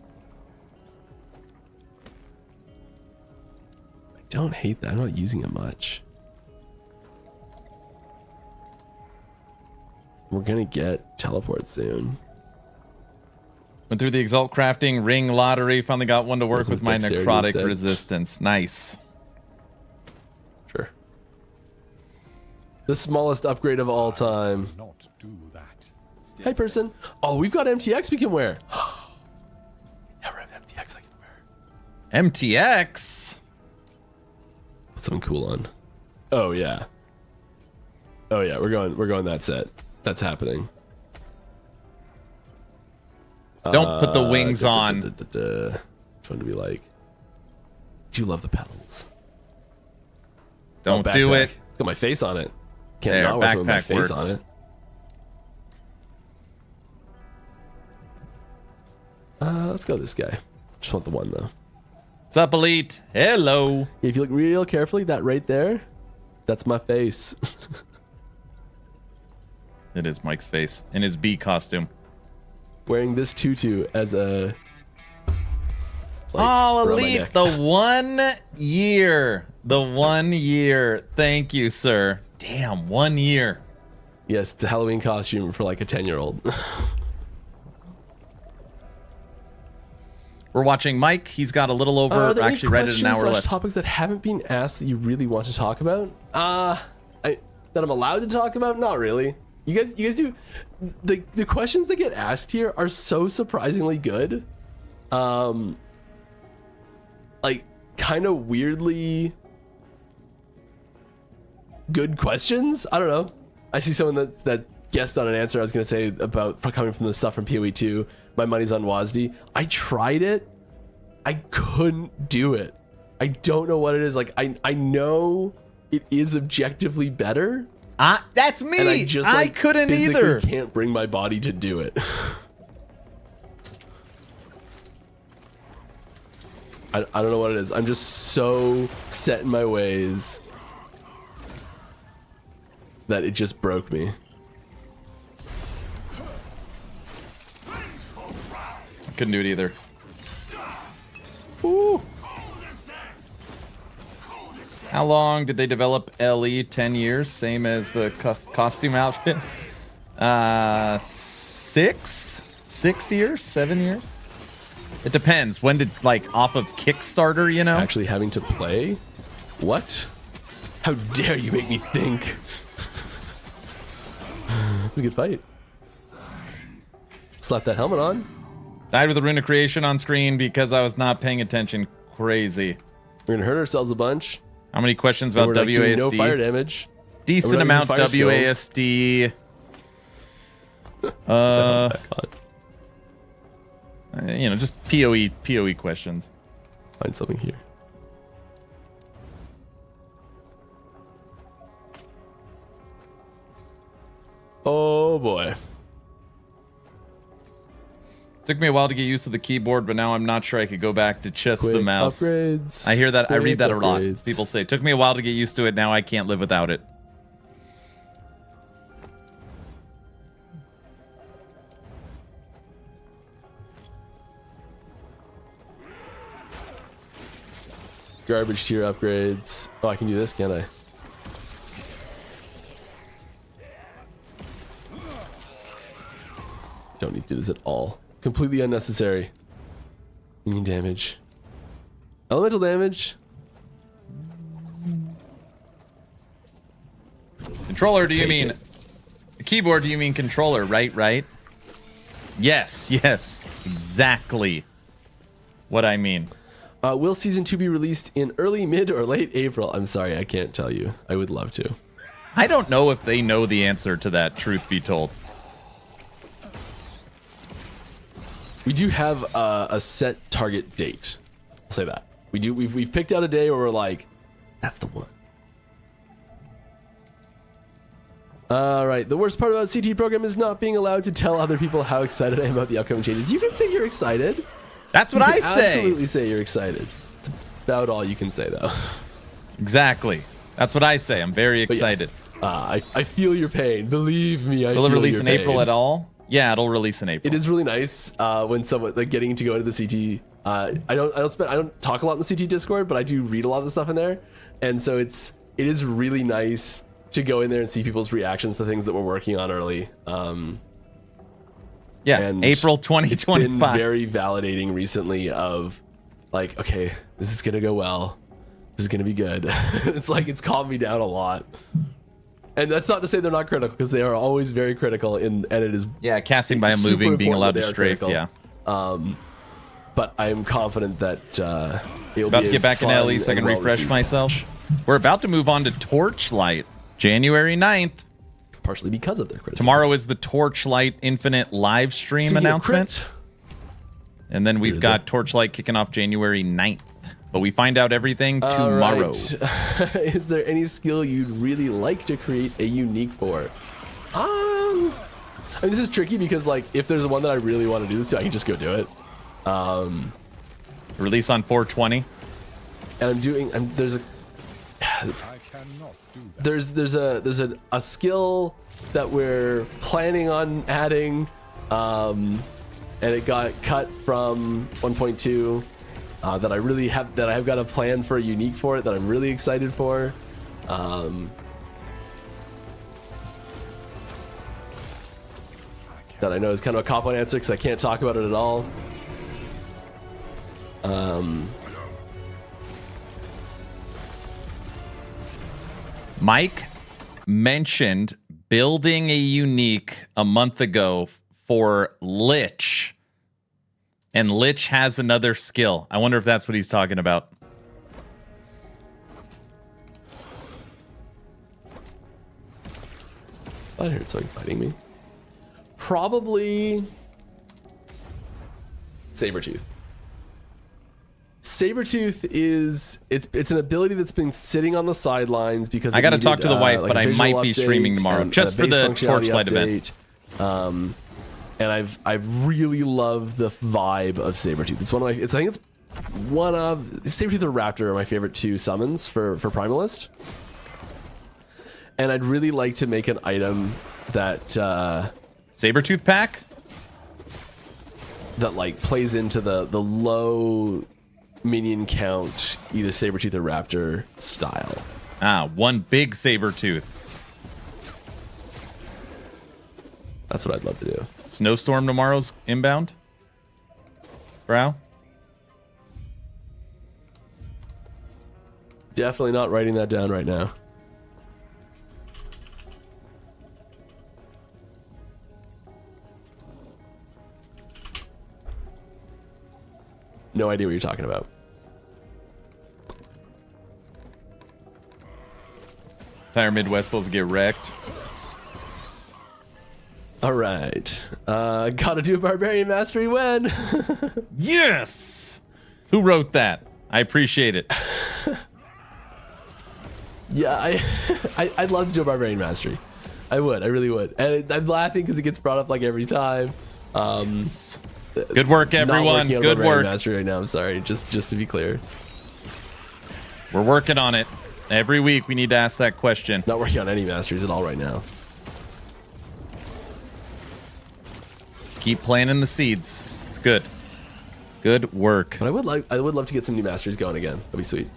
I don't hate that. I'm not using it much. We're gonna get teleport soon. Went through the Exalt crafting ring lottery. Finally got one to work with my dexterity necrotic instead. resistance. Nice. Sure. The smallest upgrade of all time. Not do that. Hey, person. Oh, we've got MTX we can wear. Never have MTX I can wear. MTX. Put something cool on. Oh yeah. Oh yeah. We're going that set. That's happening. Don't put the wings on. Which one to be like? Do you love the pedals? Don't do backpack. it. It's got my face on it. Can't There, not wear something with my backpack face works. on it. Let's go this guy. Just want the one though. What's up, Elite? Hello. If you look real carefully, that right there, that's my face. It is Mike's face in his bee costume. Wearing this tutu as a. Oh, around my Elite, neck. the 1 year. The 1 year. Thank you, sir. Damn, 1 year. Yes, it's a Halloween costume for like a 10-year-old. We're watching Mike. He's got a little over, Are there any actually right at an hour questions/topics left. Topics that haven't been asked that you really want to talk about? That I'm allowed to talk about? Not really. You guys do. The questions that get asked here are so surprisingly good. Like kind of weirdly good questions. I don't know. I see someone that guessed on an answer I was gonna say about coming from the stuff from PoE 2. My money's on WASD. I tried it. I couldn't do it. I don't know what it is. Like I know it is objectively better. That's And me. I just I couldn't physically either. can't bring my body to do it. I don't know what it is. I'm just so set in my ways that it just broke me. Couldn't do it either. Ooh. How long did they develop LE? 10 years, same as the costume outfit. 6 years, 7 years. It depends. When did, like, off of Kickstarter, you know? Actually having to play? What? How dare you make me think? It's a good fight. Slap that helmet on. Died with a rune of creation on screen because I was not paying attention. Crazy. We're gonna hurt ourselves a bunch. How many questions And about we're like doing WASD? no fire damage. Decent And we're not amount using fire skills. WASD. You know, just PoE questions. Find something here. Oh boy. Took me a while to get used to the keyboard, but now I'm not sure I could go back to just the Quick mouse. upgrades. I hear that. I read that a lot. Upgrades. People say, took me a while to get used to it. Now I can't live without it. Garbage tier upgrades. Oh, I can do this, can't I? Don't need to do this at all. Completely unnecessary. Minion damage. Elemental damage. Controller, do you Take mean... it. Keyboard, do you mean controller, right? Yes, exactly what I mean. Will Season 2 be released in early, mid, or late April? I'm sorry, I can't tell you. I would love to. I don't know if they know the answer to that, truth be told. We do have a set target date. I'll say that. We do. We've picked out a day where we're like, that's the one. All right. The worst part about CT program is not being allowed to tell other people how excited I am about the upcoming changes. You can say you're excited. That's what I say. Absolutely say you're excited. It's about all you can say, though. Exactly. That's what I say. I'm very excited. Yeah. I feel your pain. Believe me, Will it release in April at all? Yeah, it'll release in April. It is really nice when someone like getting to go into the CT. I don't talk a lot in the CT Discord, but I do read a lot of the stuff in there, and so it is really nice to go in there and see people's reactions to things that we're working on early. Yeah, and April it's been 2025. very validating recently of like, okay, this is gonna go well, this is gonna be good. It's calmed me down a lot. And that's not to say they're not critical, because they are always very critical, and it is Casting by a super moving, being important allowed that to they are strafe. critical. Yeah. But I am confident that it'll About be to get back in fun LE so I can and refresh well-received myself. We're about to move on to Torchlight, January 9th. partially because of their criticism. Tomorrow is the Torchlight Infinite live stream Speaking of announcement. crit, And then we've got Torchlight kicking off January 9th. But we find out everything tomorrow. right. Is there any skill you'd really like to create a unique for? I mean, this is tricky because, like, if there's one that I really want to do this to, I can just go do it. Release on 420. And there's a skill that we're planning on adding, and it got cut from 1.2. That I really have, that I've got a plan for a unique for it that I'm really excited for. That I know is kind of a cop-out answer because I can't talk about it at all. Mike mentioned building a unique a month ago for Lich. And Lich has another skill. I wonder if that's what he's talking about. I heard something fighting me. Probably Sabretooth. Sabretooth is it's an ability that's been sitting on the sidelines because I got to talk to the wife, like but a I visual might be update streaming tomorrow and just a for base the functionality Torchlight event. And I've really loved the vibe of Sabretooth. It's one of my I think it's one of Sabretooth or Raptor are my favorite two summons for Primalist. And I'd really like to make an item that Sabretooth pack? that like plays into the low minion count, either Sabretooth or Raptor style. One big Sabretooth. That's what I'd love to do. Snowstorm tomorrow's inbound? Brow? Definitely not writing that down right now. No idea what you're talking about. Entire Midwest supposed to get wrecked. All right. Gotta do a barbarian mastery when? Yes. Who wrote that? I appreciate it. Yeah, I'd love to do a barbarian mastery. I would. I really would. And I'm laughing because it gets brought up like every time. Good work, everyone. Good work. Mastery right now. I'm sorry. Just to be clear. We're working on it. Every week we need to ask that question. Not working on any masteries at all right now. Keep planting the seeds. It's good. Good work. But I would love to get some new masteries going again. That'd be sweet.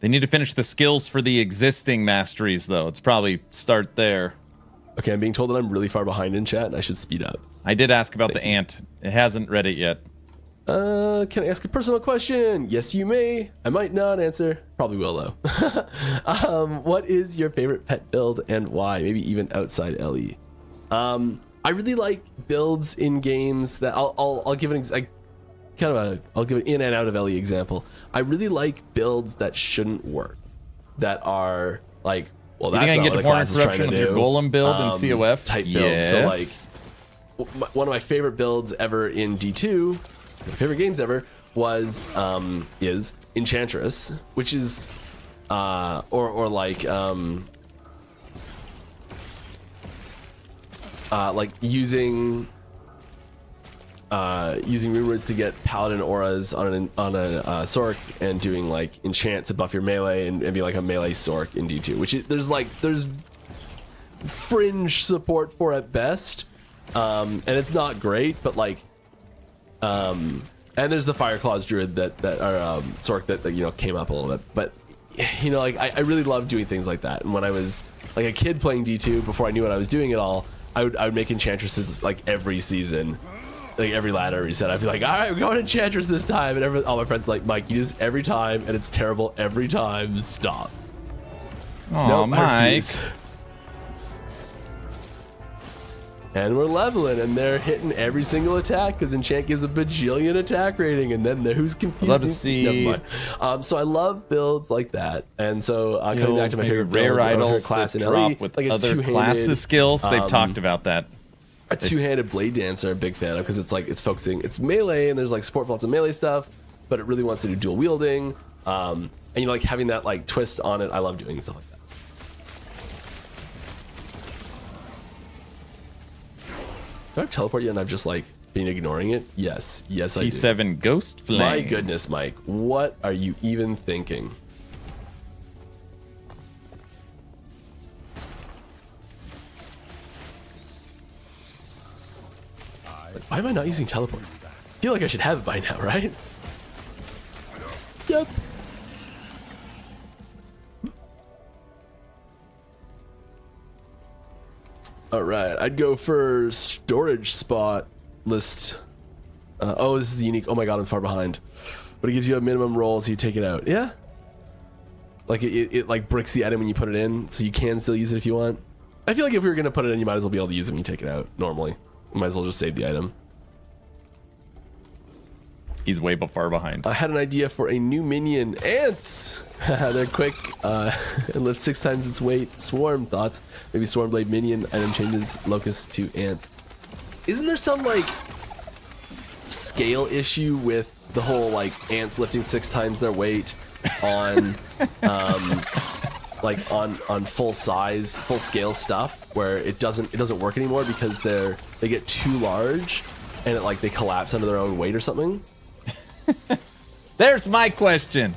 They need to finish the skills for the existing masteries, though. It's probably start there. Okay, I'm being told that I'm really far behind in chat and I should speed up. I did ask about the ant. It hasn't read it yet. Can I ask a personal question? Yes, you may. I might not answer. Probably will, though. What is your favorite pet build and why? Maybe even outside LE. I really like builds in games that I'll give an I'll give an in and out of LE example. I really like builds that shouldn't work, that are like, well, that's you think I not can what get the more class is trying corruption to with do. your golem build in COF type build. Yes. So like, one of my favorite builds ever in D2, my favorite games ever, was is Enchantress, which is like using rune words to get paladin auras on a Sork and doing like enchant to buff your melee and be like a melee Sork in D2, which there's fringe support for at best, and it's not great, but like and there's the Fire Claws Druid that are Sork that you know came up a little bit, but you know, like I really love doing things like that. And when I was like a kid playing D2 before I knew what I was doing at all, I would make enchantresses like every season, like every ladder reset. I'd be like, all right, we're going enchantress this time, and all my friends are like, Mike, you do this every time and it's terrible every time. Stop. Oh, Nope, I Mike. refuse. And we're leveling, and they're hitting every single attack because enchant gives a bajillion attack rating, and then who's confused? I'd love to see. Never mind. So I love builds like that, and so coming back to my Maybe favorite rare build, idols class that in drop LE, with like a other two-handed, classes skills. They've talked about that. A two-handed blade dancer, I'm a big fan of, because it's like it's melee, and there's like support for lots of melee stuff, but it really wants to do dual wielding, and you know, like having that like twist on it. I love doing stuff like that. Do I teleport yet and I've just like been ignoring it? Yes, I do. T7 Ghost Flame. My goodness, Mike, what are you even thinking? Like, why am I not using teleport? I feel like I should have it by now, right? Yep. All right, I'd go for storage spot list. Oh, this is the unique. Oh my god, I'm far behind. But it gives you a minimum roll, so you take it out. Yeah. Like it like bricks the item when you put it in, so you can still use it if you want. I feel like if we were gonna put it in, you might as well be able to use it when you take it out. Normally, you might as well just save the item. He's way far behind. I had an idea for a new minion. Ants! They're quick and lift 6 times its weight. Swarm thoughts. Maybe Swarmblade minion item changes locust to ant. Isn't there some like scale issue with the whole like ants lifting 6 times their weight on like on full size, full scale stuff where it doesn't work anymore because they get too large and they collapse under their own weight or something? There's my question.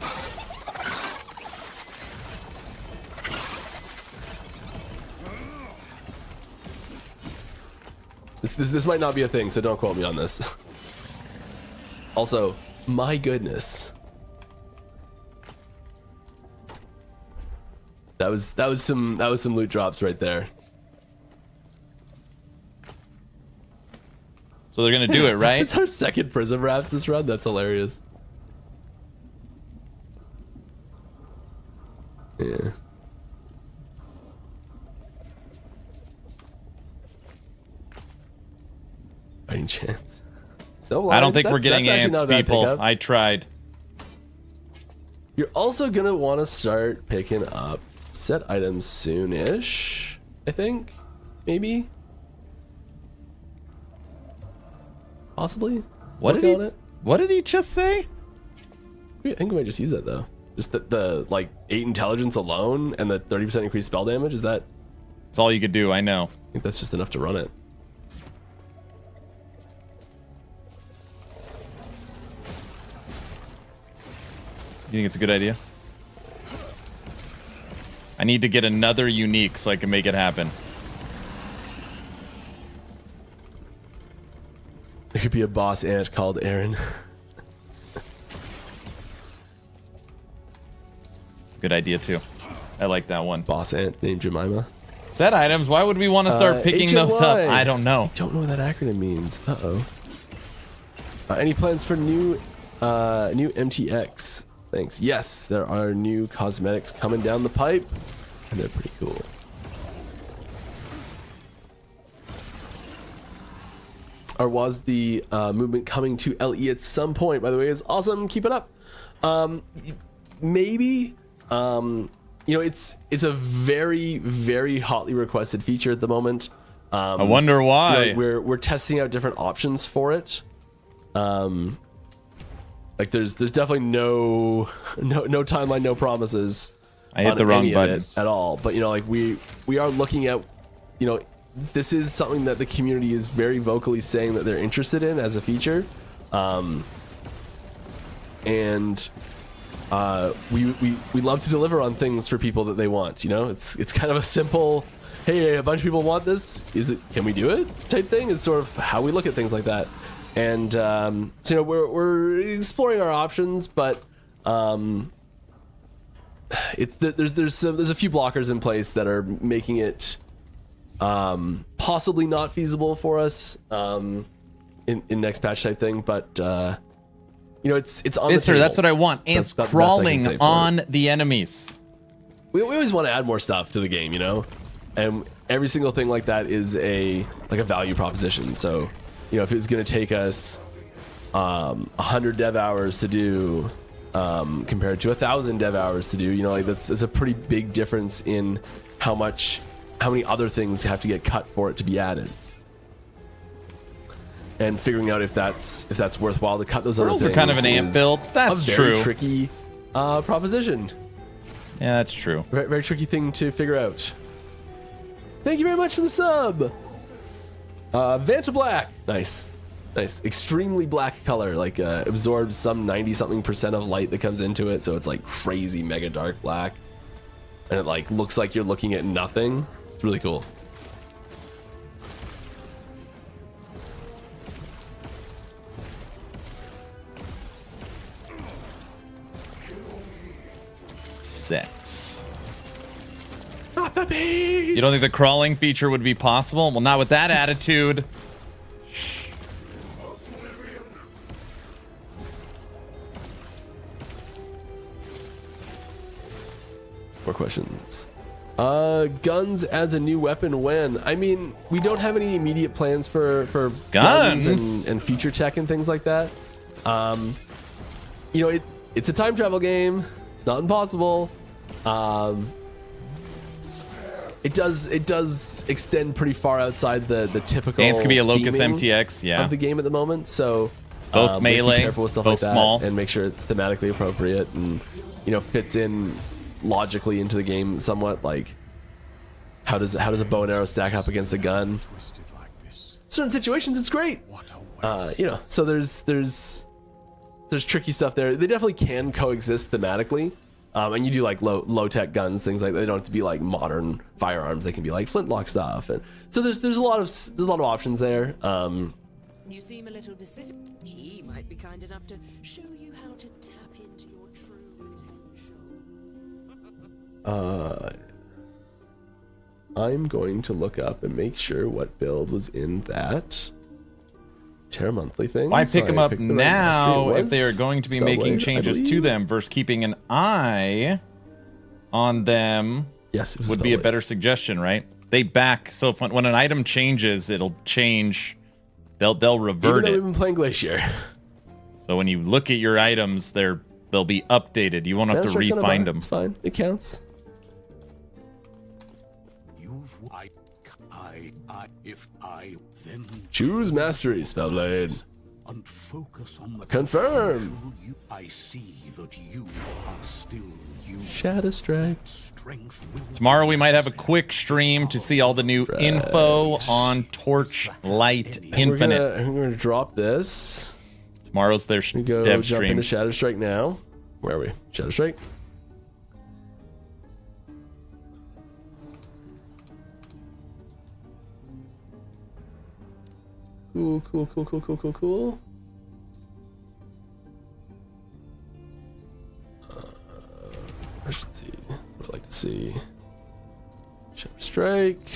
This might not be a thing, so don't quote me on this. Also, my goodness. That was some loot drops right there. So they're gonna do it, right? It's our second Prism Wraps this run. That's hilarious. Yeah. Any chance? So I don't think we're getting that's ants, actually not a bad people. pickup. I tried. You're also gonna want to start picking up set items soonish. I think. Maybe. Possibly. What Working on did it. What did he just say? I think we might just use that though. Just the like 8 intelligence alone and the 30% increased spell damage. Is that? It's all you could do. I know. I think that's just enough to run it. You think it's a good idea? I need to get another unique so I can make it happen. There could be a boss ant called Aaron. It's a good idea too. I like that one. Boss ant named Jemima. Set items. Why would we want to start picking those up? HMY. I don't know. Don't know what that acronym means. Uh-oh. Any plans for new MTX? Thanks. Yes, there are new cosmetics coming down the pipe, and they're pretty cool. Or was the movement coming to LE at some point? By the way, is awesome. Keep it up. Maybe. You know, it's a very, very hotly requested feature at the moment. I wonder why. You know, we're testing out different options for it. Like there's definitely no timeline, no promises. I hit the wrong button at all. But you know, like we are looking at, you know, this is something that the community is very vocally saying that they're interested in as a feature, and we love to deliver on things for people that they want. You know, it's kind of a simple, hey, a bunch of people want this. Can we do it? Type thing is sort of how we look at things like that. And so you know, we're exploring our options, but there's a few blockers in place that are making it possibly not feasible for us in next patch type thing. But you know, it's on the table. That's what I want. Ants crawling on the enemies. We always want to add more stuff to the game, you know, and every single thing like that is a value proposition. So, you know, if it was going to take us 100 dev hours to do compared to 1,000 dev hours to do, you know, like that's a pretty big difference in how many other things have to get cut for it to be added. And figuring out if that's worthwhile to cut those other things. Are kind of an ant build. That's a true. very tricky proposition. Yeah, that's true. Very, very tricky thing to figure out. Thank you very much for the sub. Vanta Black. Nice. Extremely black color. Like absorbs some 90-something% of light that comes into it, so it's like crazy mega dark black, and it like looks like you're looking at nothing. It's really cool. Sets. Not the beast. You don't think the crawling feature would be possible? Well, not with that attitude. More questions. Guns as a new weapon when? I mean, we don't have any immediate plans for guns and future tech and things like that. You know, it's a time travel game. It's not impossible. It does extend pretty far outside the typical. Ants could be a Locust theming MTX, yeah. of the game at the moment. So both melee, be careful with stuff both like that small, and make sure it's thematically appropriate and, you know, fits in logically into the game somewhat. Like how does a bow and arrow stack up against a gun? Certain situations it's great. You know, so there's tricky stuff there. They definitely can coexist thematically. And you do like low tech guns, things like that. They don't have to be like modern firearms. They can be like flintlock stuff, and so there's a lot of options there. You seem a little desistant. He might be kind enough to show you how to tap into your true potential. I'm going to look up and make sure what build was in that Terra Monthly thing. Why pick them up picked the now right if they are going to be Spellblade, making I changes to believe. them versus keeping an eye on them? Yes, it was would be a Spellblade. better suggestion, right? They back, so if when an item changes, it'll change. They'll Even revert though it. we've been playing Glacier. So when you look at your items, they'll be updated. You won't have to That's right, son of a- re-find them. It's fine. It counts. You've if I then Choose mastery, Spellblade. and focus on the Confirm. I see that you are still you. Shadow Strike. Strength will Tomorrow we might have a quick stream to see all the new info on Torchlight Infinite. We're gonna drop this. Tomorrow's their We go dev jump stream. into Shadow Strike now. Where are we? Shadow Strike. Cool. I should see. What I'd like to see. Shadow Strike.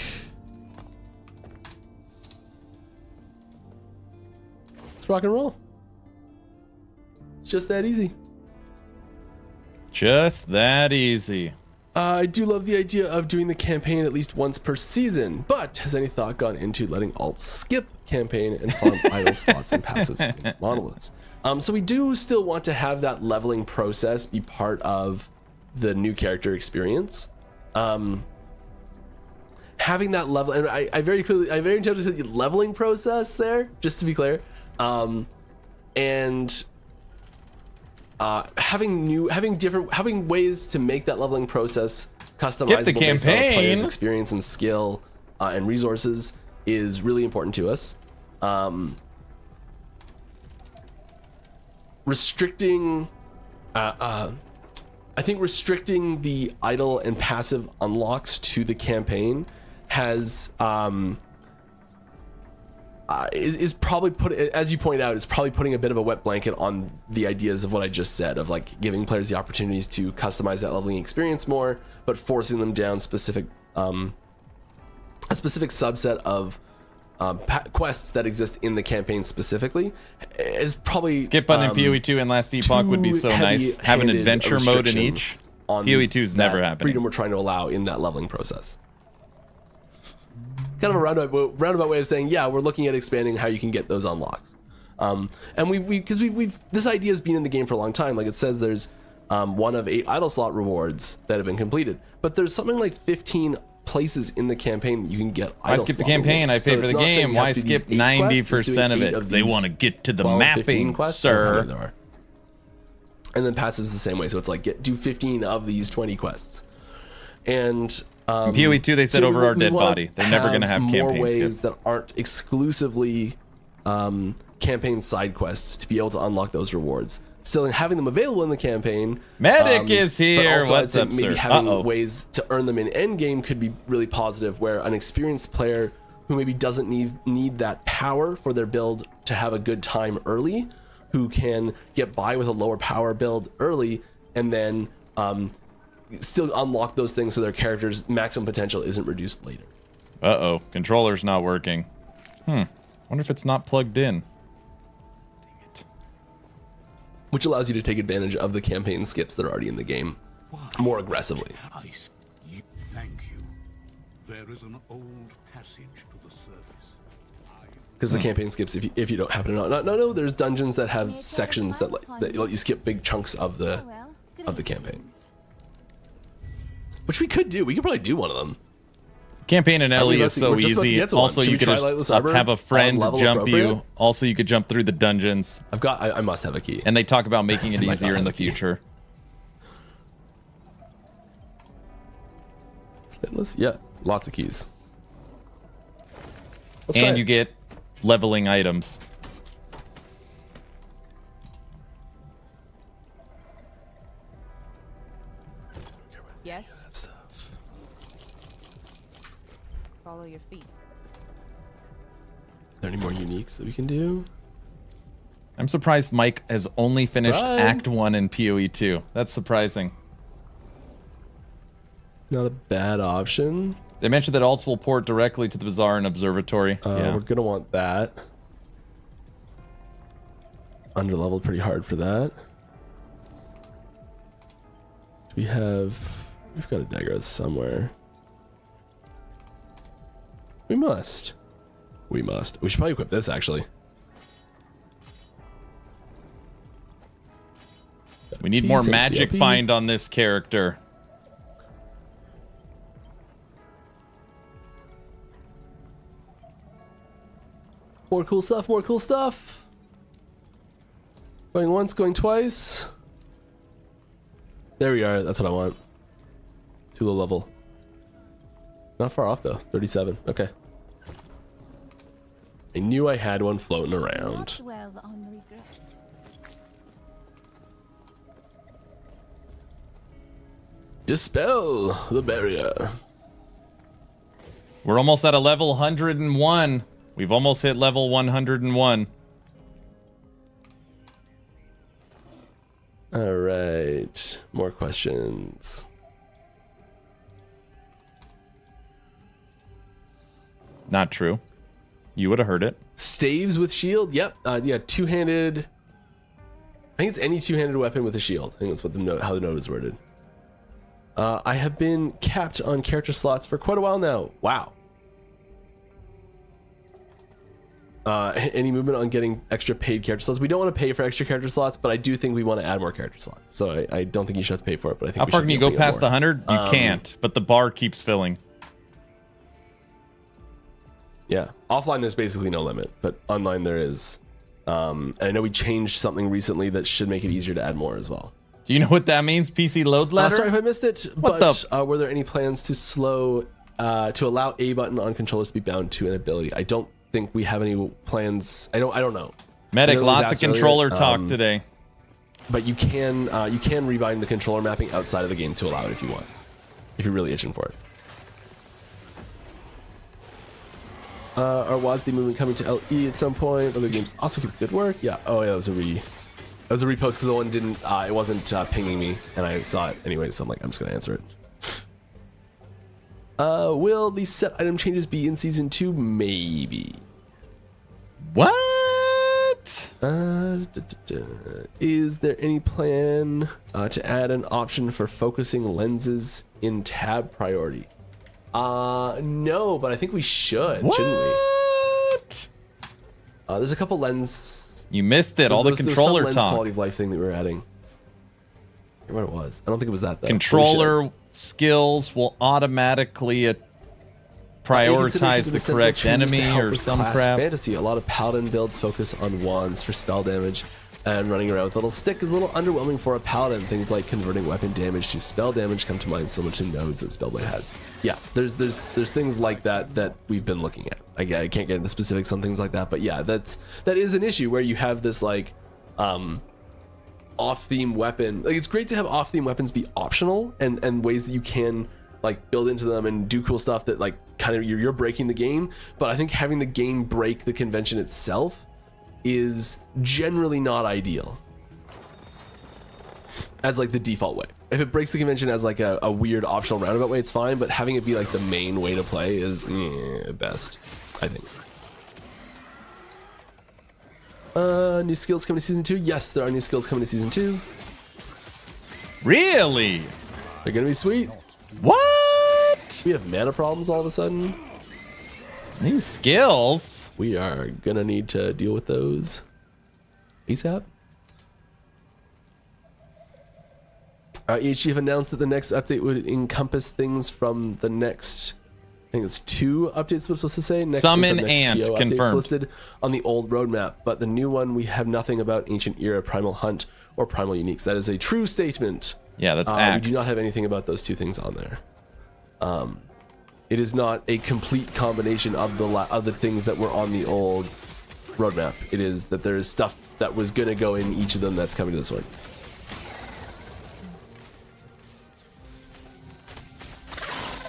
Let's rock and roll. It's just that easy. Just that easy. I do love the idea of doing the campaign at least once per season, but has any thought gone into letting alts skip campaign and farm idle slots and passives in monoliths? So we do still want to have that leveling process be part of the new character experience. Having that level, and I very intentionally said the leveling process there, just to be clear. Having ways to make that leveling process customizable the based on a player's campaign. experience and skill and resources is really important to us. Restricting I think restricting the idle and passive unlocks to the campaign has is probably as you point out, it's probably putting a bit of a wet blanket on the ideas of what I just said, of like giving players the opportunities to customize that leveling experience more, but forcing them down a specific subset of quests that exist in the campaign specifically is probably Skip button in PoE 2 and Last Epoch would be so nice. Have an adventure mode in each. PoE 2's never happening. Freedom we're trying to allow in that leveling process. Kind of a roundabout way of saying, yeah, we're looking at expanding how you can get those unlocks. And because we've this idea has been in the game for a long time. Like it says, there's 1 of 8 idle slot rewards that have been completed, but there's something like 15 places in the campaign that you can get. Why skip the campaign? I pay for the game. Why skip 90% of it? Because they want to get to the mapping, sir. And then passive is the same way. So it's like do 15 of these 20 quests. And in PoE 2, they said so over our we dead wanna body. They're never going to have more campaign ways skip. that aren't exclusively campaign side quests to be able to unlock those rewards. Still having them available in the campaign. Medic is but here. also What's I'd say up, maybe sir? having ways to earn them in endgame could be really positive, where an experienced player who maybe doesn't need that power for their build to have a good time early, who can get by with a lower power build early, and then still unlock those things so their character's maximum potential isn't reduced later. Uh-oh. Controller's not working. Wonder if it's not plugged in. Dang it. Which allows you to take advantage of the campaign skips that are already in the game more aggressively. Thank you. There is an old passage to the surface. Because the campaign skips, if you don't happen to not know, there's dungeons that have sections that let you skip big chunks of the campaign. Which we could do. We could probably do one of them. Campaign in LE is so we're just about to easy. get to one. Also, Should you we could try just Lightless Arbor have a friend on level jump appropriate? you. Also, you could jump through the dungeons. I must have a key. And they talk about making it might easier not in have the a key. future. Lightless? Yeah, lots of keys. Let's try And it. you get leveling items. Yes? Stuff. Follow your feet. Are there any more uniques that we can do? I'm surprised Mike has only finished Right. Act 1 in PoE 2. That's surprising. Not a bad option. They mentioned that alts will port directly to the Bazaar and Observatory. Yeah. We're gonna want that. Underleveled pretty hard for that. We've got a dagger somewhere. We must. We should probably equip this actually. We need more Easy, magic yep. find on this character. More cool stuff, more cool stuff. Going once, going twice. There we are. That's what I want. Too low level. Not far off though. 37. Okay. I knew I had one floating around. Dwell on regrets. Dispel the barrier. We're almost at a level 101. We've almost hit level 101. All right. More questions. Not true. You would have heard it. Staves with shield. Yep. Yeah. Two-handed. I think it's any two-handed weapon with a shield. I think that's what the note, how the note is worded. I have been capped on character slots for quite a while now. Wow. Any movement on getting extra paid character slots? We don't want to pay for extra character slots, but I do think we want to add more character slots. So I don't think you should have to pay for it, but I think how far can you go past 100? You can't, but the bar keeps filling. Yeah. Offline, there's basically no limit, but online there is. And I know we changed something recently that should make it easier to add more as well. Do you know what that means? PC load ladder? Sorry if I missed it. What but were there any plans to slow, to allow A button on controllers to be bound to an ability? I don't think we have any plans. I don't know. Medic, lots of controller talk today. But you can rebind the controller mapping outside of the game to allow it if you want, if you're really itching for it. Our WASD movement coming to LE at some point. Other games also keep good work. Yeah. Oh yeah, that was a repost because the one didn't. It wasn't pinging me, and I saw it anyway. So I'm like, I'm just gonna answer it. Will these set item changes be in season 2? Maybe. What? Is there any plan to add an option for focusing lenses in tab priority? No, but I think we should, shouldn't we? There's a couple lens. You missed it. All the controller lens talk. Quality of life thing that we were adding. I forget what it was. I don't think it was that though. Controller skills will automatically prioritize the correct enemy or some crap. Fantasy. A lot of paladin builds focus on wands for spell damage, and running around with a little stick is a little underwhelming for a paladin. Things like converting weapon damage to spell damage come to mind, similar to nodes that Spellblade has. Yeah, there's things like that we've been looking at. I can't get into specifics on things like that, but yeah, that is an issue where you have this like off-theme weapon. Like, it's great to have off-theme weapons be optional and ways that you can like build into them and do cool stuff that like kind of you're breaking the game. But I think having the game break the convention itself is generally not ideal as like the default way. If it breaks the convention as like a weird optional roundabout way, it's fine, but having it be like the main way to play is best, I think. New skills coming to season 2. Yes, there are new skills coming to season 2. Really? They're gonna be sweet. What? We have mana problems all of a sudden. New skills? We are gonna need to deal with those ASAP. EHG have announced that the next update would encompass things from the next, I think it's 2 updates we're supposed to say. Next Summon is the Ant, next TO confirmed. listed on the old roadmap, but the new one we have nothing about Ancient Era, Primal Hunt, or Primal Uniques. That is a true statement. Yeah, that's We axed. do not have anything about those 2 things on there. It is not a complete combination of the things that were on the old roadmap. It is that there is stuff that was going to go in each of them that's coming to this one.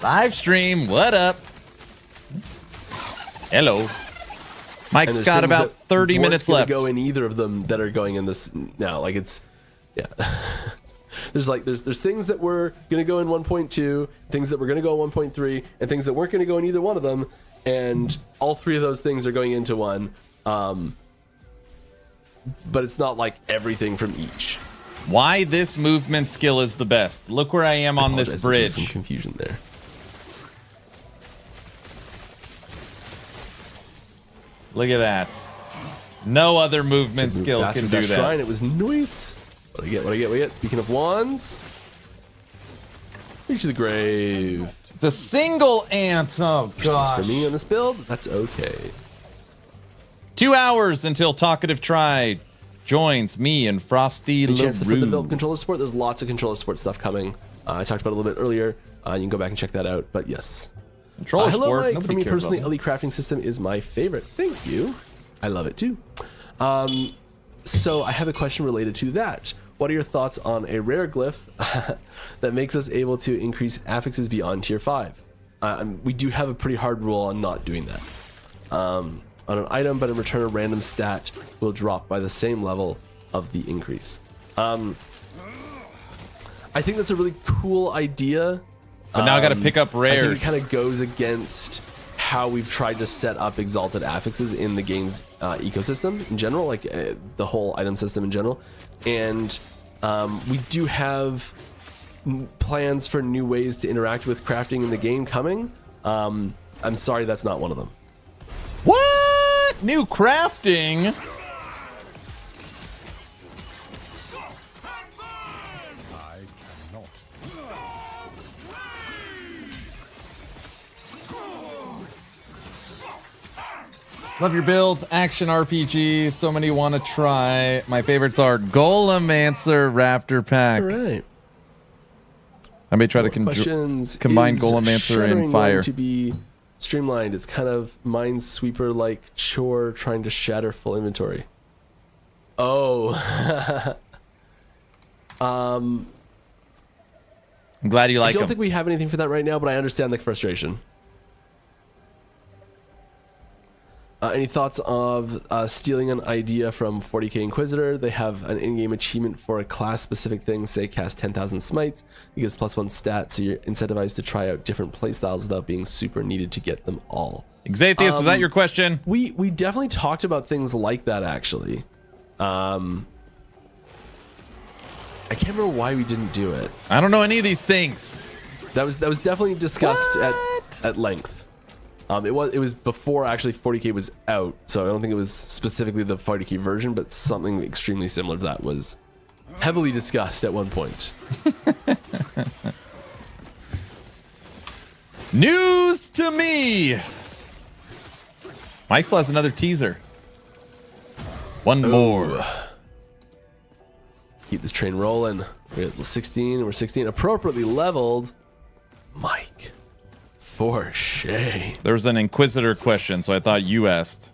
Live stream, what up? Hello. Mike's And there's got things about that 30 weren't minutes gonna left. Go in either of them that are going in this now. Like it's, yeah. there's things that were gonna go in 1.2, things that were gonna go in 1.3, and things that weren't gonna go in either one of them. And all 3 of those things are going into one. But it's not like everything from each. Why this movement skill is the best. Look where I am on this Apologize if there's bridge. Some confusion there. Look at that. No other movement skill Faster can with do that. Shrine, it was nice. What do I get? Speaking of wands, reach the grave. It's a single ant. Oh Useless gosh. for me on this build. That's okay. 2 hours until Talkative Try joins me and Any chance for the build Frostylaroo. controller support? There's lots of controller support stuff coming. I talked about it a little bit earlier. You can go back and check that out. But yes. Controller Hello, support. Mike. Nobody For me cares personally, about Elite crafting system is my favorite. Thank you. I love it too. So I have a question related to that. What are your thoughts on a rare glyph that makes us able to increase affixes beyond tier 5? We do have a pretty hard rule on not doing that. On an item, but in return a random stat will drop by the same level of the increase. I think that's a really cool idea. But now I got to pick up I rares. think it kind of goes against how we've tried to set up exalted affixes in the game's ecosystem in general, like the whole item system in general. And we do have plans for new ways to interact with crafting in the game coming. I'm sorry, that's not one of them. What? New crafting? Love your builds, action RPG, so many want to try. My favorites are Golemancer Raptor Pack. All right. I may try to Questions. combine Is Golemancer Shuddering and Fire. going to be streamlined? It's kind of Minesweeper-like chore trying to shatter full inventory. Oh. I'm glad you I like don't them. think we have anything for that right now, but I understand the frustration. Any thoughts of stealing an idea from 40k Inquisitor? They have an in-game achievement for a class-specific thing, say cast 10,000 smites. It gives +1 stat, so you're incentivized to try out different playstyles without being super needed to get them all. Xathius, was that your question? We definitely talked about things like that, actually. I can't remember why we didn't do it. I don't know any of these things. That was definitely discussed at length. It was before actually 40k was out, so I don't think it was specifically the 40k version, but something extremely similar to that was heavily discussed at one point. News to me. Mike still has another teaser. One more. Keep this train rolling. We're at 16. We're 16, appropriately leveled. Mike. For Shay. There's an Inquisitor question, so I thought you asked.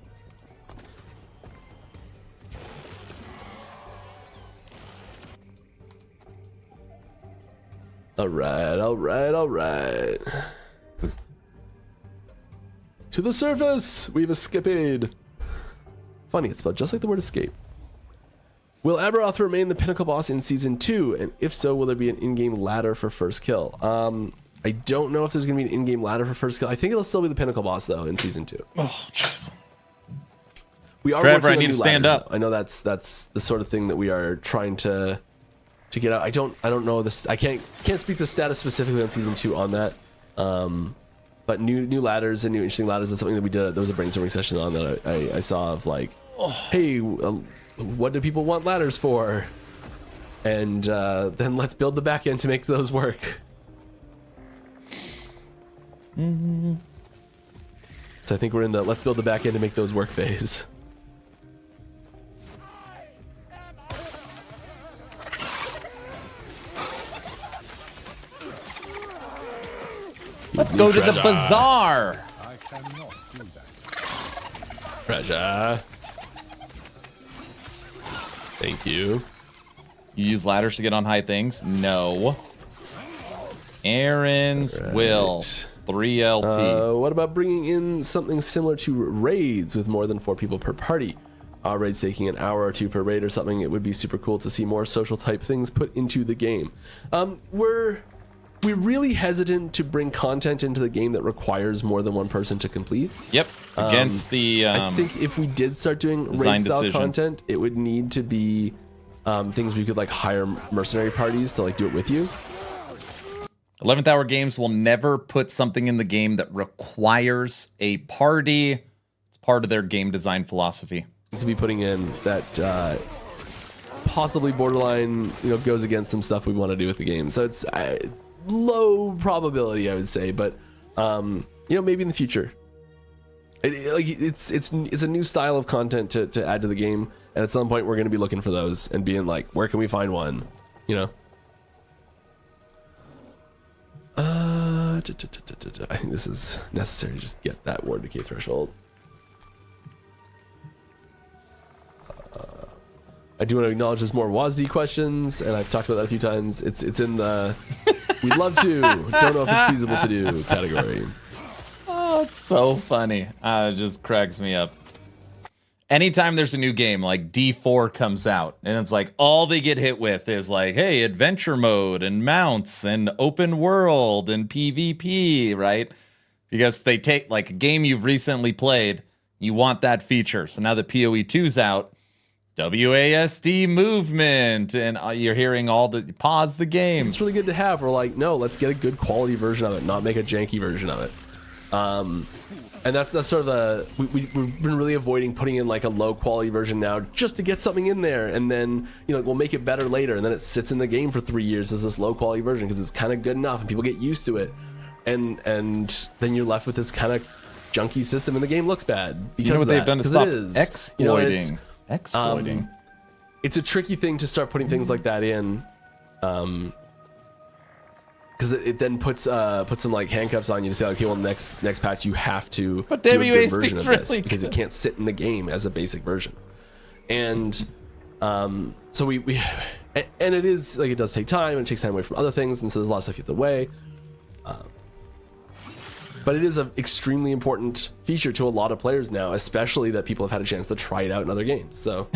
All right. To the surface. We've escaped. Funny, it's spelled just like the word escape. Will Aberoth remain the pinnacle boss in season 2? And if so, will there be an in-game ladder for first kill? I don't know if there's going to be an in-game ladder for first kill. I think it'll still be the pinnacle boss, though, in season 2. Oh, jeez. We are Trevor, working I on need new to stand ladders, up. though. I know that's the sort of thing that we are trying to get out. I don't know this. I can't speak to status specifically on season 2 on that. But new ladders and new interesting ladders. That's something that we did. There was a brainstorming session on that I saw of like, hey, what do people want ladders for? And then let's build the back end to make those work. So I think we're in the let's build the back end to make those work phase. Let's go to the bazaar. I cannot do that. Treasure. Thank you. You use ladders to get on high things? No. Aaron's will. 3 LP. What about bringing in something similar to raids with more than 4 people per party? Raids taking an hour or 2 per raid or something. It would be super cool to see more social type things put into the game. We're really hesitant to bring content into the game that requires more than one person to complete. Yep. Against the I think if we did start doing design raid style decision. content, it would need to be things where you could like hire mercenary parties to like do it with you. 11th Hour Games will never put something in the game that requires a party. It's part of their game design philosophy. To be putting in that possibly borderline, goes against some stuff we want to do with the game. So it's low probability, I would say, but maybe in the future. It's a new style of content to add to the game, and at some point we're going to be looking for those and being like, where can we find one? You know. I think this is necessary to just get that ward decay threshold. I do want to acknowledge there's more WASD questions, and I've talked about that a few times. It's in the we'd love to, don't know if it's feasible to do category. Oh, it's so funny. It just cracks me up. Anytime there's a new game, like D4 comes out, and it's like all they get hit with is like, hey, adventure mode and mounts and open world and PvP, right? Because they take like a game you've recently played, you want that feature. So now that PoE 2's out, WASD movement, and you're hearing all the pause the game. It's really good to have. We're like, no, let's get a good quality version of it, not make a janky version of it. And that's sort of the we've been really avoiding putting in like a low quality version now just to get something in there, and then we'll make it better later, and then it sits in the game for 3 years as this low quality version because it's kind of good enough and people get used to it, and then you're left with this kind of junky system and the game looks bad because you know what they've done to stop exploiting. Exploiting. It's a tricky thing to start putting things like that in. Because it then puts some like handcuffs on you to say, okay, well, next patch you have to but do a good version WASD's of really this good. because it can't sit in the game as a basic version. And so we and it is like it does take time, and it takes time away from other things, and so there's a lot of stuff you have to weigh. But it is an extremely important feature to a lot of players now, especially that people have had a chance to try it out in other games. So.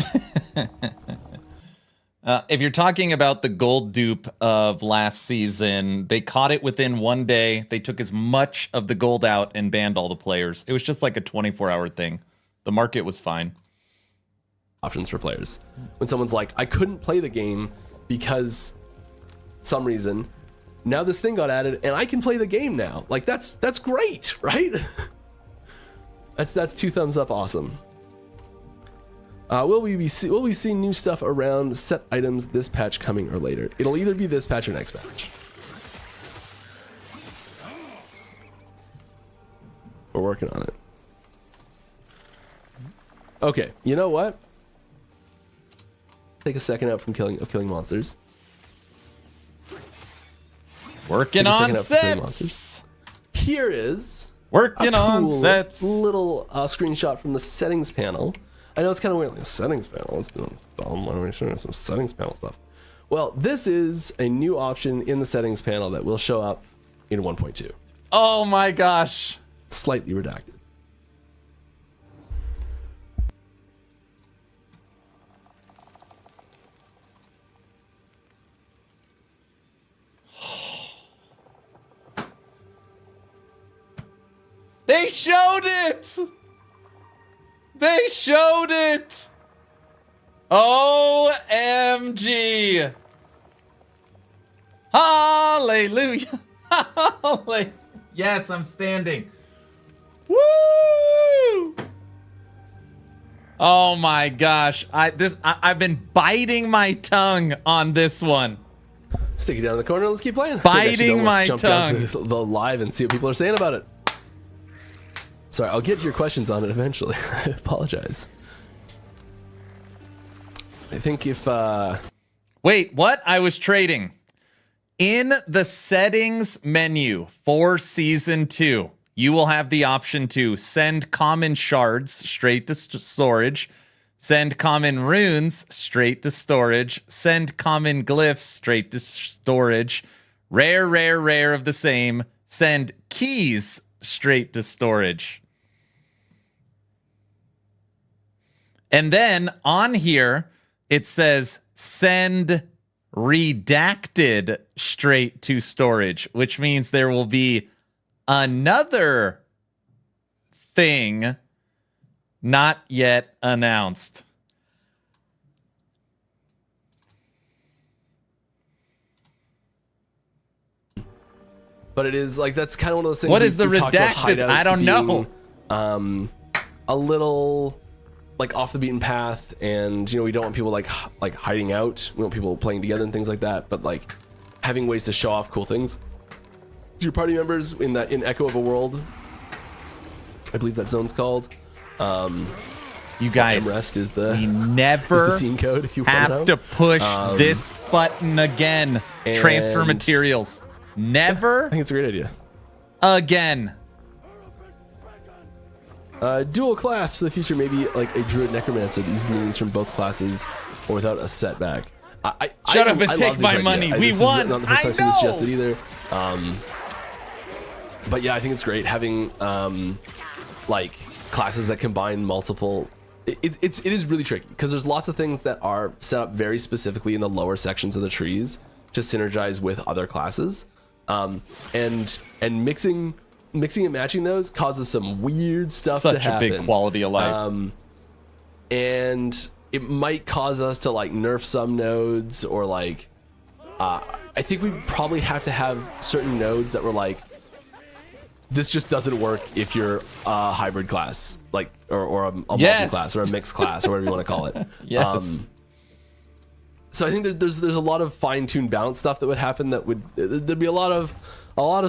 If you're talking about the gold dupe of last season, they caught it within 1 day. They took as much of the gold out and banned all the players. It was just like a 24-hour thing. The market was fine. Options for players. When someone's like, I couldn't play the game because some reason, now this thing got added and I can play the game now. Like that's great, right? that's 2 thumbs up awesome. Will we see new stuff around set items this patch coming or later? It'll either be this patch or next patch. We're working on it. Okay, you know what? Take a second out from killing monsters. Working on sets. Here is working on sets. Little screenshot from the settings panel. I know it's kind of weird, like a settings panel. It's been dumb. I'm showing some settings panel stuff. Well, this is a new option in the settings panel that will show up in 1.2. Oh my gosh. Slightly redacted. They showed it! They showed it! OMG! Hallelujah! Hallelujah! Yes, I'm standing. Woo! Oh my gosh. I've been biting my tongue on this one. Stick it down in the corner. Let's keep playing. Biting my tongue. Down to the live and see what people are saying about it. Sorry, I'll get to your questions on it eventually. I apologize. I think if... Wait, what? I was trading. In the settings menu for Season 2, you will have the option to send common shards straight to storage, send common runes straight to storage, send common glyphs straight to storage, rare of the same, send keys straight to storage. And then on here, it says send redacted straight to storage, which means there will be another thing not yet announced. But it is like, that's kind of one of those things. What is the redacted? I don't know. A little like off the beaten path, and we don't want people like hiding out. We want people playing together and things like that, but like having ways to show off cool things to your party members in Echo of a World. I believe that zone's called. You guys, Rest is we never is the scene code if you want have to push this button again. Transfer and- materials. Never I think it's a great idea. again. Dual class for the future, maybe like a druid necromancer that uses minions from both classes or without a setback. Shut up and I take love this my idea. money. We This is won. not the first I time I've seen this know. suggested either. But yeah, I think it's great having like classes that combine multiple. It is really tricky because there's lots of things that are set up very specifically in the lower sections of the trees to synergize with other classes, and mixing and matching those causes some weird stuff to Such a happen. big quality of life. And it might cause us to like nerf some nodes or like I think we probably have to have certain nodes that were like, this just doesn't work if you're a hybrid class, like or a multi-class or a mixed class or whatever you want to call it. Yes. So I think there's a lot of fine-tuned balance stuff that would happen that would there'd be a lot of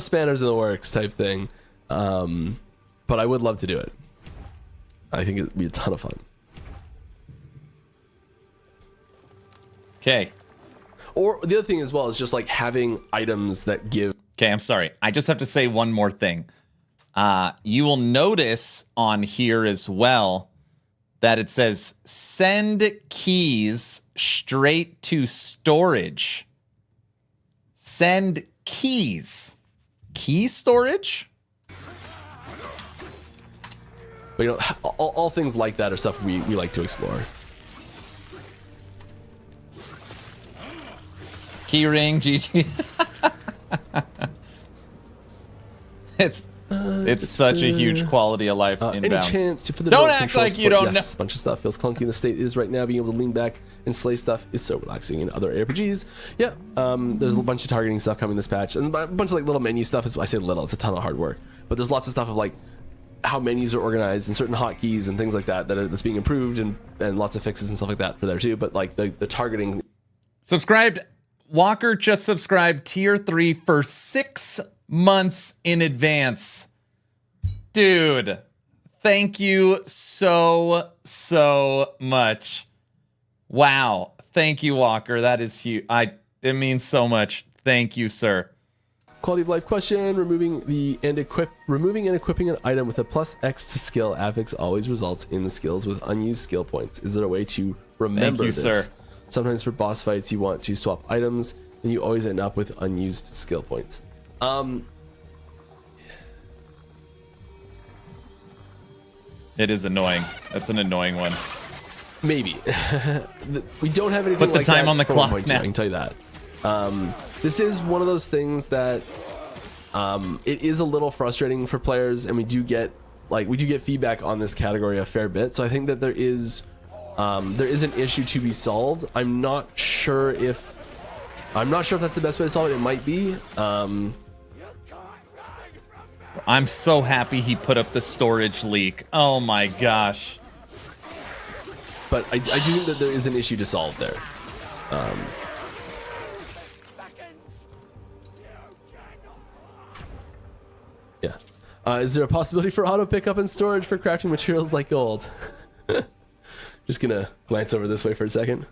spanners in the works type thing. But I would love to do it. I think it'd be a ton of fun. Okay. Or the other thing as well is just like having items that give. Okay, I'm sorry. I just have to say one more thing. You will notice on here as well that it says send keys straight to storage. Send keys. Key storage? But, you know, all things like that are stuff we like to explore. Keyring, GG. It's such a huge quality of life Any inbound. chance to further Don't develop act control like you support? don't Yes, a bunch of stuff feels clunky in the state it is right now. Being able to lean back and slay stuff is so relaxing in other ARPGs. Yeah, there's a bunch of targeting stuff coming this patch, and a bunch of like little menu stuff. I say little, it's a ton of hard work, but there's lots of stuff of like how menus are organized and certain hotkeys and things like that that's being improved, and lots of fixes and stuff like that for there too. But like the targeting. Subscribed. Walker just subscribed tier 3 for 6 months in advance. Dude, thank you so much. Wow. Thank you, Walker. That is huge. It means so much. Thank you, sir. Quality of life question: removing and equipping an item with a plus X to skill affix always results in the skills with unused skill points. Is there a way to remember Thank you, this? sir. Sometimes for boss fights you want to swap items, and you always end up with unused skill points. It is annoying. That's an annoying one. Maybe. We don't have anything Put the like time that on the for clock 1.2, now. I can tell you that. This is one of those things that it is a little frustrating for players, and we do get feedback on this category a fair bit. So I think that there is an issue to be solved. I'm not sure if that's the best way to solve it. It might be. I'm so happy he put up the storage leak. Oh my gosh. But I do think that there is an issue to solve there. Yeah. Is there a possibility for auto pickup and storage for crafting materials like gold? Just gonna glance over this way for a second.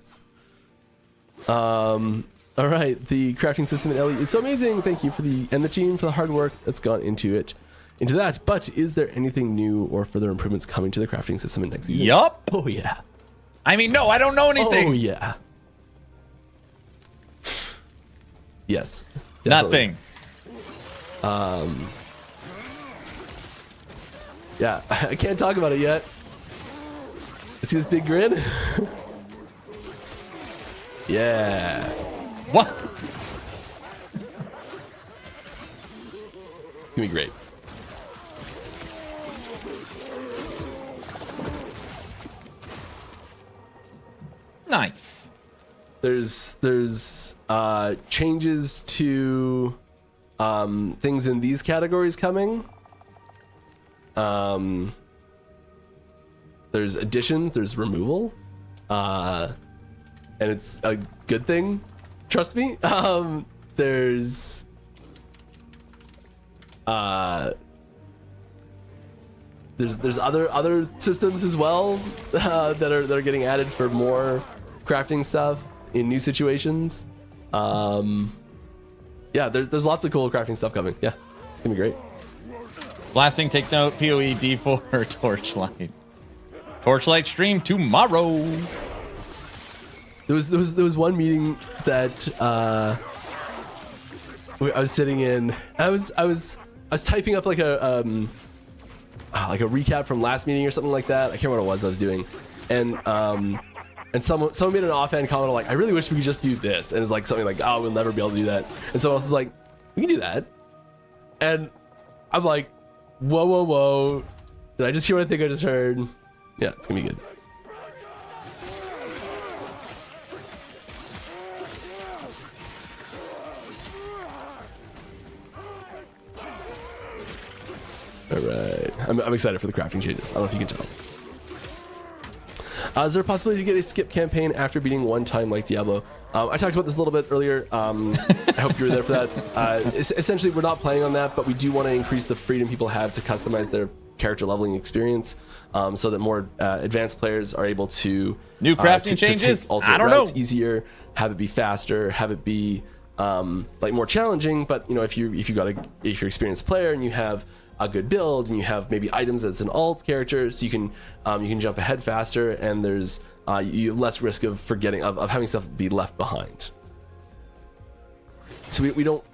All right, the crafting system in Ellie is so amazing. Thank you and the team for the hard work that's gone into that. But is there anything new or further improvements coming to the crafting system in next season? Yup. Oh yeah. I mean, no, I don't know anything. Oh yeah. Yes. Definitely. Nothing. Yeah, I can't talk about it yet. See this big grin? Yeah. What? It's gonna be great. Nice. There's changes to things in these categories coming. There's additions, there's removal, and it's a good thing. Trust me. There's there's other systems as well that are getting added for more crafting stuff in new situations. Yeah, there's lots of cool crafting stuff coming. Yeah, it's gonna be great. Blasting, take note, PoE D4 Torchlight. Torchlight stream tomorrow. There was one meeting that I was sitting in. I was typing up like a recap from last meeting or something like that. I can't remember what it was I was doing, and someone made an offhand comment like, I really wish we could just do this, and it's like something like, oh, we'll never be able to do that, and someone else is like, we can do that, and I'm like, whoa, did I just hear what I think I just heard? Yeah, it's gonna be good. All right, I'm excited for the crafting changes. I don't know if you can tell. Is there a possibility to get a skip campaign after beating one time like Diablo? I talked about this a little bit earlier. I hope you were there for that. Essentially, we're not planning on that, but we do want to increase the freedom people have to customize their character leveling experience, so that more advanced players are able to new crafting changes. I don't know. Easier, have it be faster, have it be like more challenging. But you know, if you're experienced player and you have a good build and you have maybe items that's an alt character, so you can jump ahead faster, and there's you have less risk of forgetting of having stuff be left behind. So we don't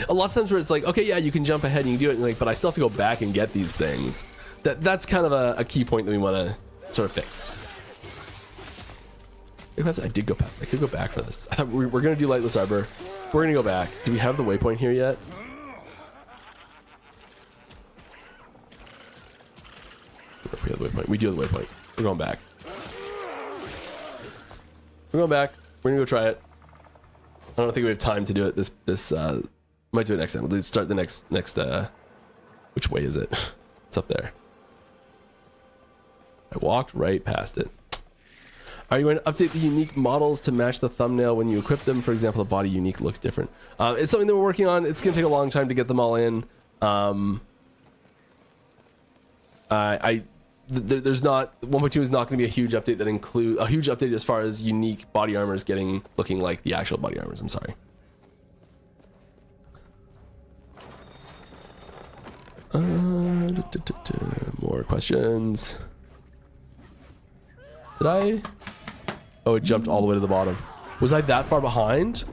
a lot of times where it's like, okay, yeah, you can jump ahead and you can do it, and like, but I still have to go back and get these things. That's kind of a key point that we want to sort of fix. I did go past. I could go back for this. I thought we were going to do Lightless Arbor. We're going to go back. Do we have the waypoint here yet? We have the waypoint. We do have the waypoint. We're going back. We're going back. We're gonna go try it. I don't think we have time to do it. This might do it next time. We'll start the next. Which way is it? It's up there. I walked right past it. Are you going to update the unique models to match the thumbnail when you equip them? For example, the body unique looks different. It's something that we're working on. It's going to take a long time to get them all in. There's not 1.2 is not going to be a huge update that include a huge update as far as unique body armors looking like the actual body armors. I'm sorry. More questions. Did I? Oh, it jumped all the way to the bottom. Was I that far behind?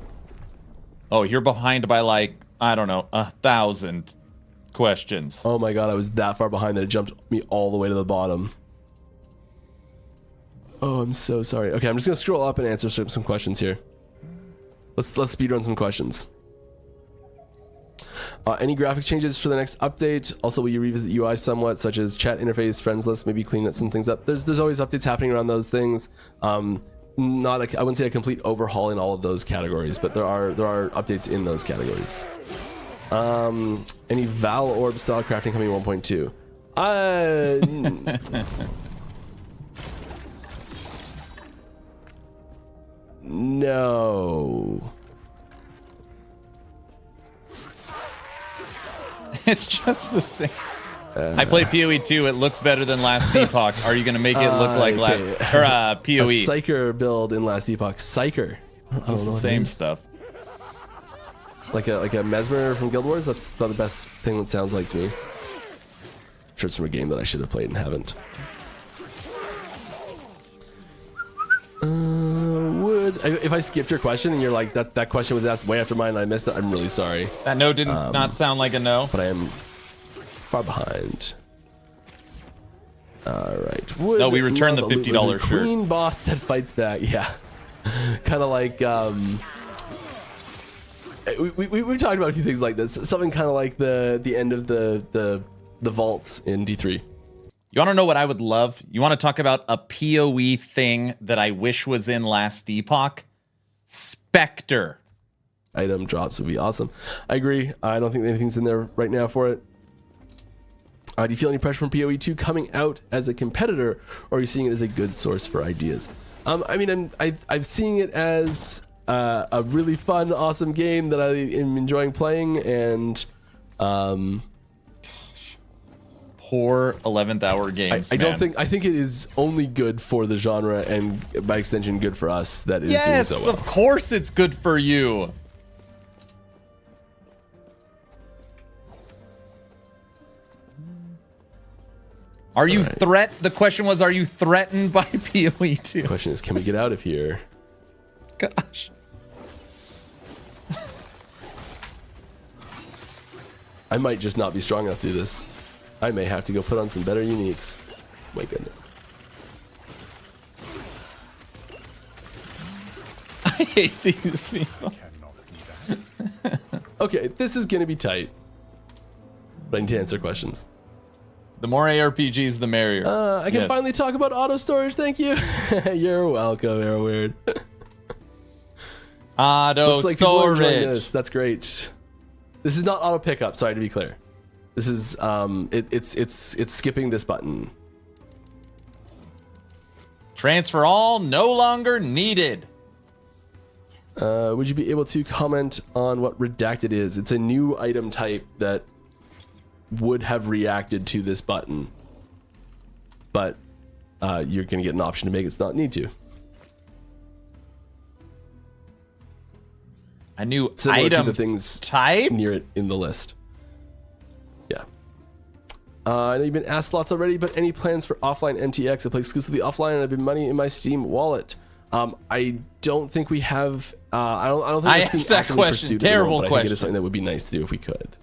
Oh, you're behind by like, I don't know, 1,000 questions. Oh my god, I was that far behind that it jumped me all the way to the bottom. Oh, I'm so sorry. Okay, I'm just gonna scroll up and answer some questions here. Let's speedrun some questions. Any graphic changes for the next update? Also, will you revisit UI somewhat, such as chat interface, friends list, maybe clean some things up? There's always updates happening around those things. I wouldn't say a complete overhaul in all of those categories, but there are updates in those categories. Any Val Orb style crafting coming in 1.2? No. It's just the same. I play PoE 2. It looks better than last Epoch. Are you going to make it look like PoE? A Psyker build in last Epoch. Psyker. It's the same stuff. Like a Mesmer from Guild Wars? That's about the best thing that sounds like to me. I'm sure it's from a game that I should have played and haven't. If I skipped your question and you're like, that question was asked way after mine and I missed it, I'm really sorry. That no did not sound like a no. But I am far behind. Alright. No, we returned the $50 shirt. Queen boss that fights back. Yeah. Kind of like... We talked about a few things like this. Something kind of like the end of the vaults in D3. You want to know what I would love? You want to talk about a PoE thing that I wish was in last Epoch? Spectre. Item drops would be awesome. I agree. I don't think anything's in there right now for it. Do you feel any pressure from PoE 2 coming out as a competitor, or are you seeing it as a good source for ideas? I mean, I'm seeing it as a really fun, awesome game that I am enjoying playing, and poor 11th hour games. I don't man. think. I think it is only good for the genre and by extension good for us. That is Yes, doing so well. of course it's good for you. Are you The question was, are you threatened by PoE 2? The question is, can we get out of here? Gosh. I might just not be strong enough to do this. I may have to go put on some better uniques. My goodness. I hate these people. Okay, this is gonna be tight. But I need to answer questions. The more ARPGs, the merrier. I can Yes. finally talk about auto storage. Thank you. You're welcome, Air Weird. Auto Looks like people are enjoying storage. this. That's great. This is not auto pickup. Sorry to be clear. This is it's skipping this button. Transfer all no longer needed. Would you be able to comment on what redacted is? It's a new item type that would have reacted to this button, but you're going to get an option to make it not need to. A new Similar item to the things type? near it in the list. Yeah. I know you've been asked lots already, but any plans for offline MTX? I play exclusively offline and I've been money in my Steam wallet. I don't think we have. I don't think I that's being asked that actively question. pursued at the Terrible moment, but I think it question. is something that would be nice to do if we could.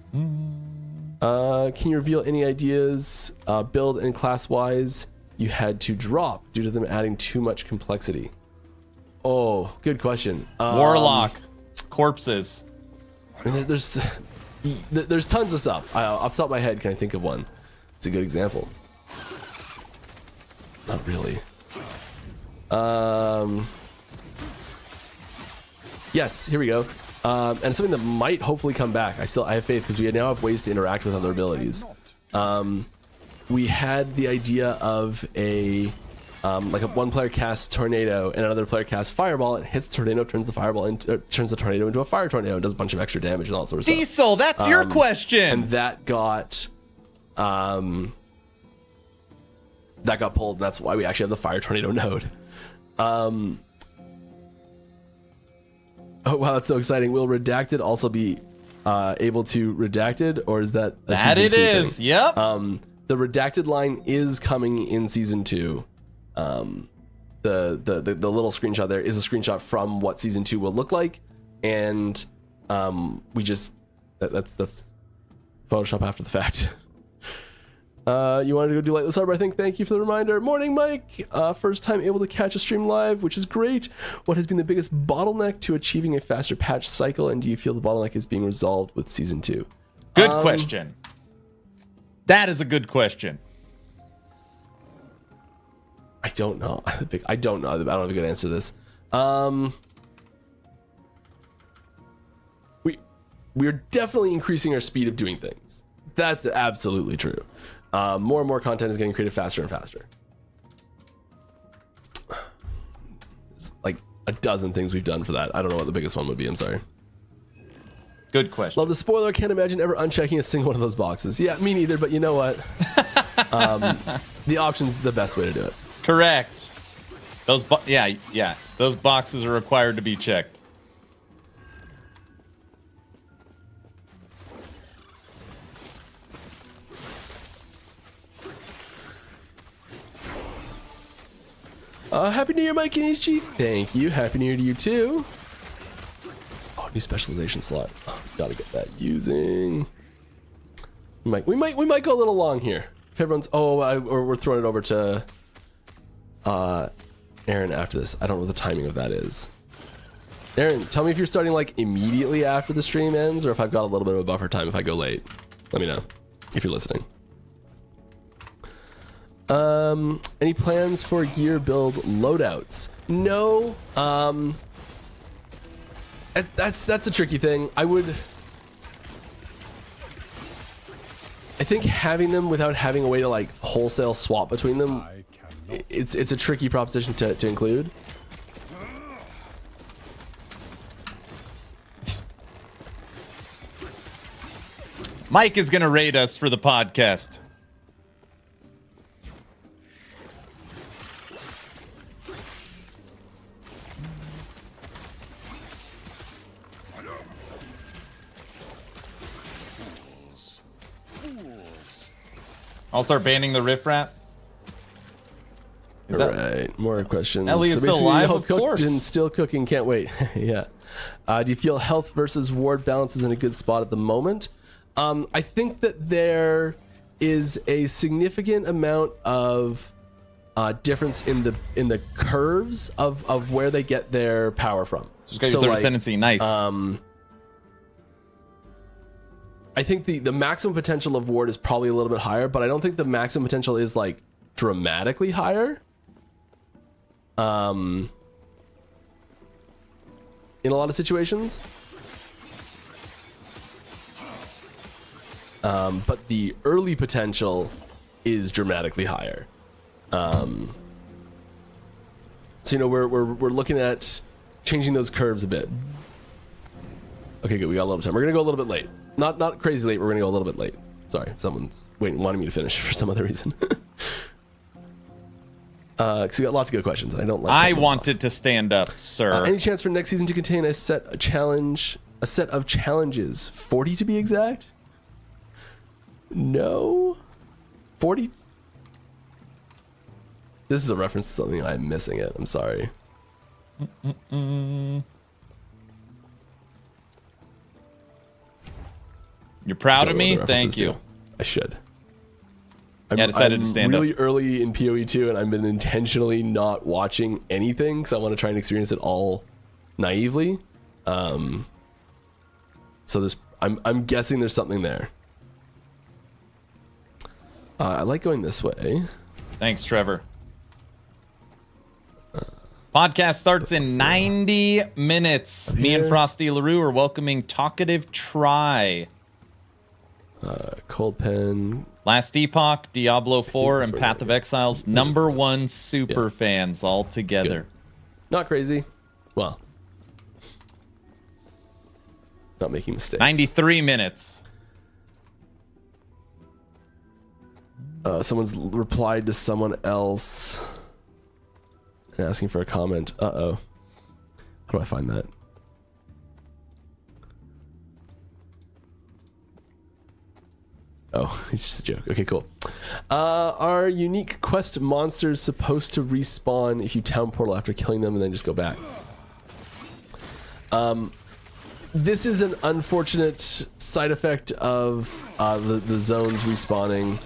Can you reveal any ideas, build and class wise, you had to drop due to them adding too much complexity? Oh, good question. Warlock. Corpses. I mean, there's tons of stuff. Off the top of my head, can I think of one? It's a good example. Not really. Yes, here we go. And something that might hopefully come back. I have faith because we now have ways to interact with other abilities. We had the idea of like a one player casts tornado and another player casts fireball. It hits the tornado, turns the tornado into a fire tornado, and does a bunch of extra damage and all sorts of stuff. Diesel, that's your question. And that got pulled, and that's why we actually have the fire tornado node. Oh wow, that's so exciting. Will redacted also be able to redacted, or is that a That season it 2 is. thing? Yep. The redacted line is coming in season 2. The little screenshot there is a screenshot from what season 2 will look like, and we just that's Photoshop after the fact. You wanted to go do Lightless Arbor, I think. Thank you for the reminder. Morning, Mike. First time able to catch a stream live, which is great. What has been the biggest bottleneck to achieving a faster patch cycle, and do you feel the bottleneck is being resolved with season 2? Good question. That is a good question. I don't know. I don't know. I don't have a good answer to this. We're definitely increasing our speed of doing things. That's absolutely true. More and more content is getting created faster and faster. There's like a dozen things we've done for that. I don't know what the biggest one would be. I'm sorry. Good question. Love the spoiler. Can't imagine ever unchecking a single one of those boxes. Yeah, me neither. But you know what? The option's the best way to do it. Correct. Those yeah. Those boxes are required to be checked. Happy New Year, Mike and Ichi. Thank you. Happy New Year to you too. Oh, new specialization slot. Oh, gotta get that using. We might go a little long here. If everyone's or we're throwing it over to Aaron after this. I don't know what the timing of that is. Aaron, tell me if you're starting like immediately after the stream ends, or if I've got a little bit of a buffer time if I go late. Let me know if you're listening. Any plans for gear build loadouts? No. That's a tricky thing. I think having them without having a way to like wholesale swap between them, it's a tricky proposition to include. Mike is gonna rate us for the podcast. I'll start banning the riffraff. Is that right? More questions. Ellie is still basically, alive? health Of cooked course. and still cooking. Can't wait. Yeah. Do you feel health versus ward balance is in a good spot at the moment? I think that there is a significant amount of difference in the curves of where they get their power from. just got your third ascendancy? Nice. I think the maximum potential of ward is probably a little bit higher, but I don't think the maximum potential is like dramatically higher. In a lot of situations. But the early potential is dramatically higher. So we're looking at changing those curves a bit. Okay, good. We got a little time. We're gonna go a little bit late. Not crazy late. We're gonna go a little bit late. Sorry, someone's wanting me to finish for some other reason. Because we got lots of good questions, and I don't like. I wanted to stand up, sir. Any chance for next season to contain a set of challenges, 40 to be exact? No, 40. This is a reference to something I'm missing. It. I'm sorry. You're proud of Don't know me? what the Thank reference is you. to. I should. Yeah, I decided to stand really up. early in PoE2, and I've been intentionally not watching anything because I want to try and experience it all naively. So I'm guessing there's something there. I like going this way. Thanks, Trevor. Podcast starts in 90 minutes. Me and Frostylaroo are welcoming Talkative Try. Cold Pen. Last Epoch, Diablo 4, that's and where Path of Exiles. #1 super fans all together. Good. Not crazy. Well, not making mistakes. 93 minutes. Someone's replied to someone else and asking for a comment. Uh-oh. How do I find that? Oh, it's just a joke. Okay, cool. Are unique quest monsters supposed to respawn if you town portal after killing them and then just go back? This is an unfortunate side effect of the zones respawning.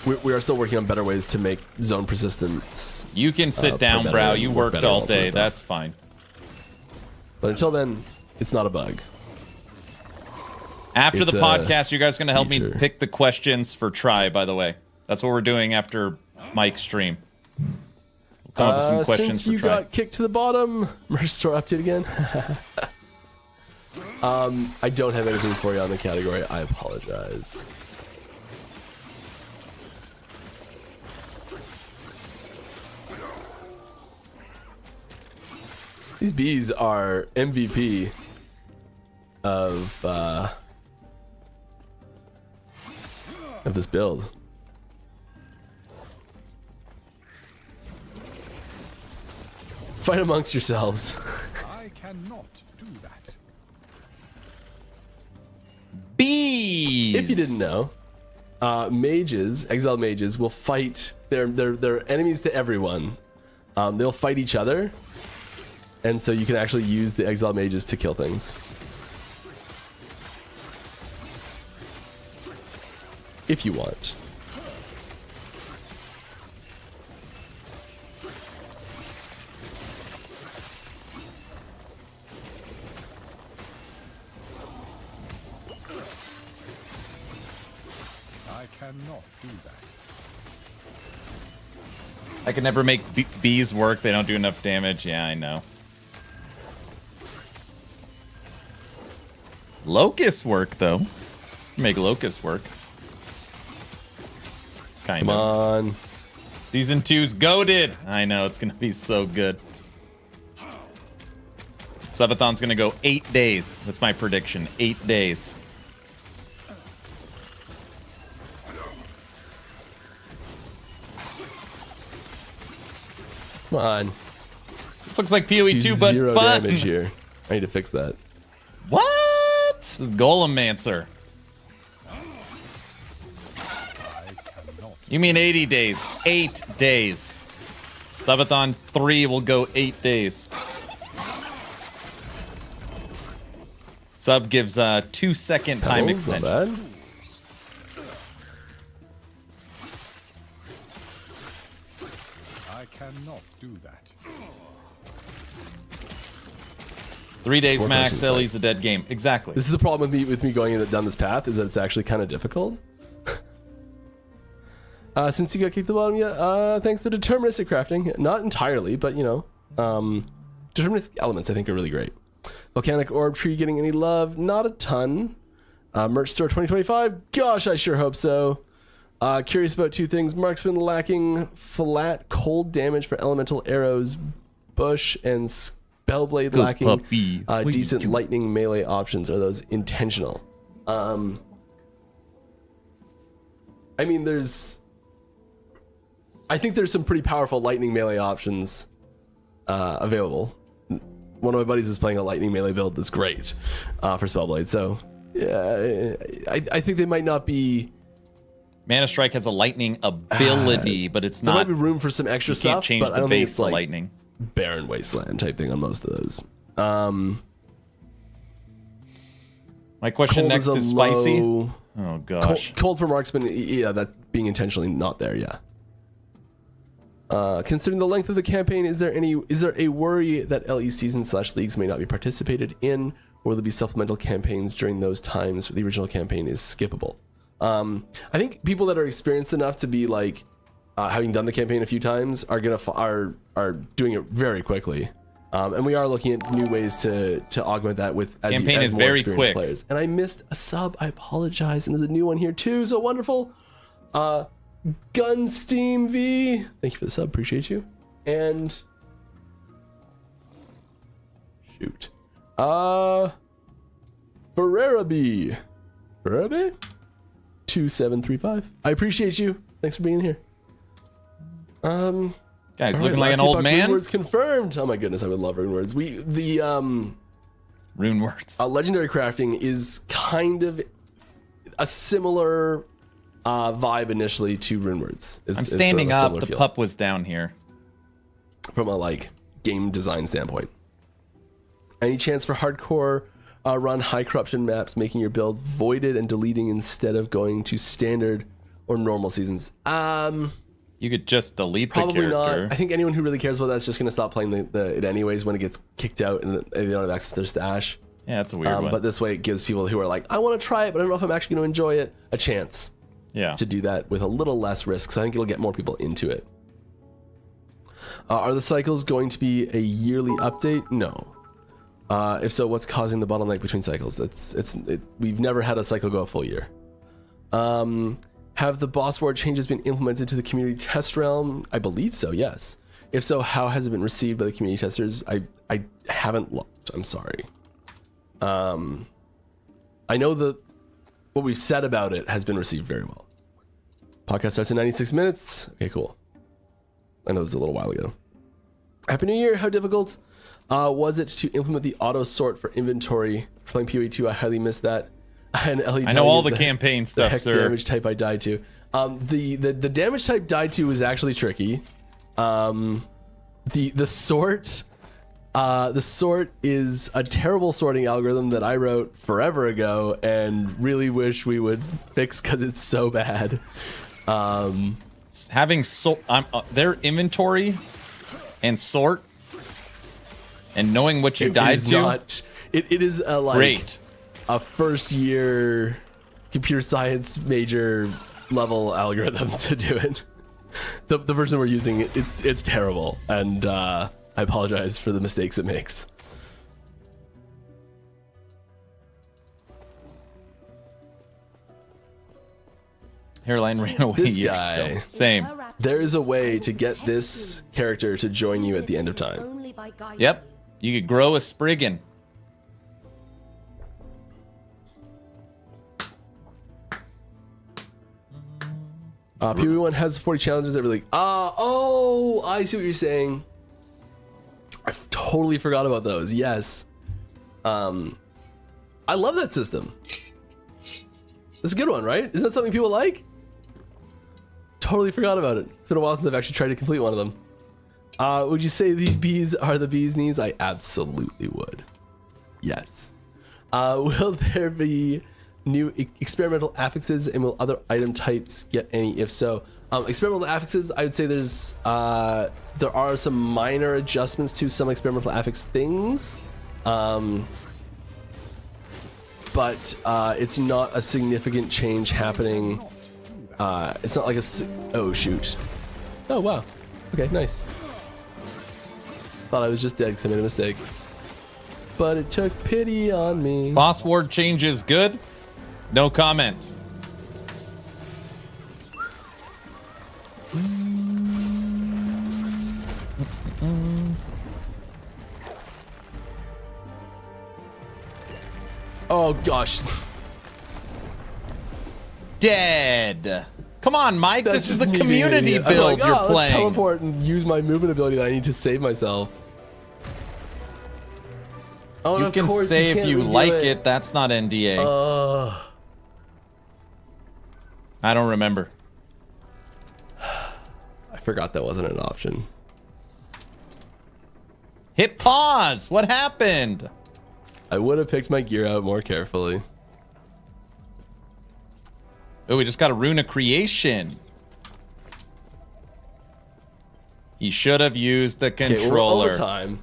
We are still working on better ways to make zone persistence. You can sit down, better Brow. and You work worked better all and all sorts of day. stuff. That's fine. But until then, it's not a bug. After It's the a podcast, you guys going to help me feature. pick the questions for Try, by the way. That's what we're doing after Mike's stream. We'll come up with some questions Since for you Try. got kicked to the bottom, merge store update again. I don't have anything for you on the category. I apologize. These bees are MVP of this build. Fight amongst yourselves. I cannot do that. Bees! If you didn't know, mages, exiled mages, will fight. They're enemies to everyone. They'll fight each other, and so you can actually use the exiled mages to kill things. If you want. I cannot do that. I can never make bees work. They don't do enough damage. Yeah, I know. Locusts work, though. Make locusts work. Kind Come of. on. Season 2's goated. I know, it's going to be so good. Subathon's going to go 8 days. That's my prediction. 8 days. Come on. This looks like PoE 2, but Zero fun. damage here. I need to fix that. What? This is Golemancer. You mean 80 days. 8 days. Subathon 3 will go 8 days. Sub gives a 2-second time Not extension. bad. 3 days More max, questions, Ellie's a dead game. Exactly. This is the problem with me going down this path, is that it's actually kind of difficult. Since you got kicked the bottom, thanks to deterministic crafting. Not entirely, but you know, deterministic elements I think are really great. Volcanic orb tree getting any love? Not a ton. Merch store 2025? Gosh, I sure hope so. Curious about 2 things. Marksman lacking flat cold damage for elemental arrows. Bush and Spellblade Good lacking puppy. decent lightning melee options. Are those intentional? I mean, I think there's some pretty powerful lightning melee options available. One of my buddies is playing a lightning melee build that's great for Spellblade. So yeah, I think they might not be. Mana Strike has a lightning ability, but it's There not. might be room for some extra You stuff. can't change but I the don't think base it's to like lightning. Barren Wasteland type thing on most of those. My question Cold next a is spicy. low- Oh gosh. Cold for Marksman, yeah, that's being intentionally not there, yeah. Considering the length of the campaign, is there a worry that LE seasons / leagues may not be participated in, or will there be supplemental campaigns during those times where the original campaign is skippable? I think people that are experienced enough to be like having done the campaign a few times are doing it very quickly, and we are looking at new ways to augment that with as Campaign is more very experienced quick. players. And I missed a sub. I apologize. And there's a new one here too. So wonderful. Gun Steam V. Thank you for the sub. Appreciate you. And shoot. Ferrera B. 2735. I appreciate you. Thanks for being here. Guys, All looking right, like an last old Epoch man. Rune words confirmed. Oh my goodness, I would love rune words. Rune words. Legendary crafting is kind of a similar vibe initially to rune words. I'm standing up. The pup was down here. From a like game design standpoint. Any chance for hardcore run high corruption maps, making your build voided and deleting instead of going to standard or normal seasons? You could just delete the Probably character. not. I think anyone who really cares about that's just going to stop playing it anyways when it gets kicked out and they don't have access to their stash. Yeah, that's a weird one. But this way it gives people who are like, I want to try it, but I don't know if I'm actually going to enjoy it, a chance Yeah. to do that with a little less risk. So I think it'll get more people into it. Are the cycles going to be a yearly update? No. If so, what's causing the bottleneck between cycles? We've never had a cycle go a full year. Have the boss war changes been implemented to the community test realm? I believe so, yes. If so, how has it been received by the community testers? I haven't looked. I'm sorry. I know that what we've said about it has been received very well. Podcast starts in 96 minutes. Okay, cool. I know this was a little while ago. Happy New Year. How difficult was it to implement the auto sort for inventory? For playing PoE2, I highly missed that. And Ellie I know all the campaign stuff, heck sir. Damage type I died to. The damage type died to was actually tricky. The sort is a terrible sorting algorithm that I wrote forever ago and really wish we would fix because it's so bad. Having their inventory and sort and knowing what you died to. It is a Great. a first year computer science major level algorithm to do it. The version we're using, it's terrible, and I apologize for the mistakes it makes. Hairline ran away This years guy. ago. Same. There is a way to get this character to join you at the end of time. Yep. You could grow a Spriggan. PoE1 has 40 challenges every league. Oh, I see what you're saying. I totally forgot about those. Yes. I I love that system. That's a good one, right? Isn't that something people like? Totally forgot about it. It's been a while since I've actually tried to complete one of them. Would you say these bees are the bee's knees? I absolutely would. Yes. Will there be new experimental affixes, and will other item types get any? If so, experimental affixes, I would say there are some minor adjustments to some experimental affix things, but it's not a significant change happening. It's not like oh shoot. Oh wow. Okay, nice. Thought I was just dead because I made a mistake. But it took pity on me. Boss ward changes good? No comment. Oh gosh. Dead. Come on, Mike. That's This is the just me being an community idiot. I'm build like, you're let's playing. teleport and use my movement ability that I need to save myself. Oh, and You of can course say if can't you redo like it. That's not NDA. I don't remember. I forgot that wasn't an option. Hit pause. What happened? I would have picked my gear out more carefully. Oh, we just got a rune of creation. You should have used the Okay, controller. we're over time.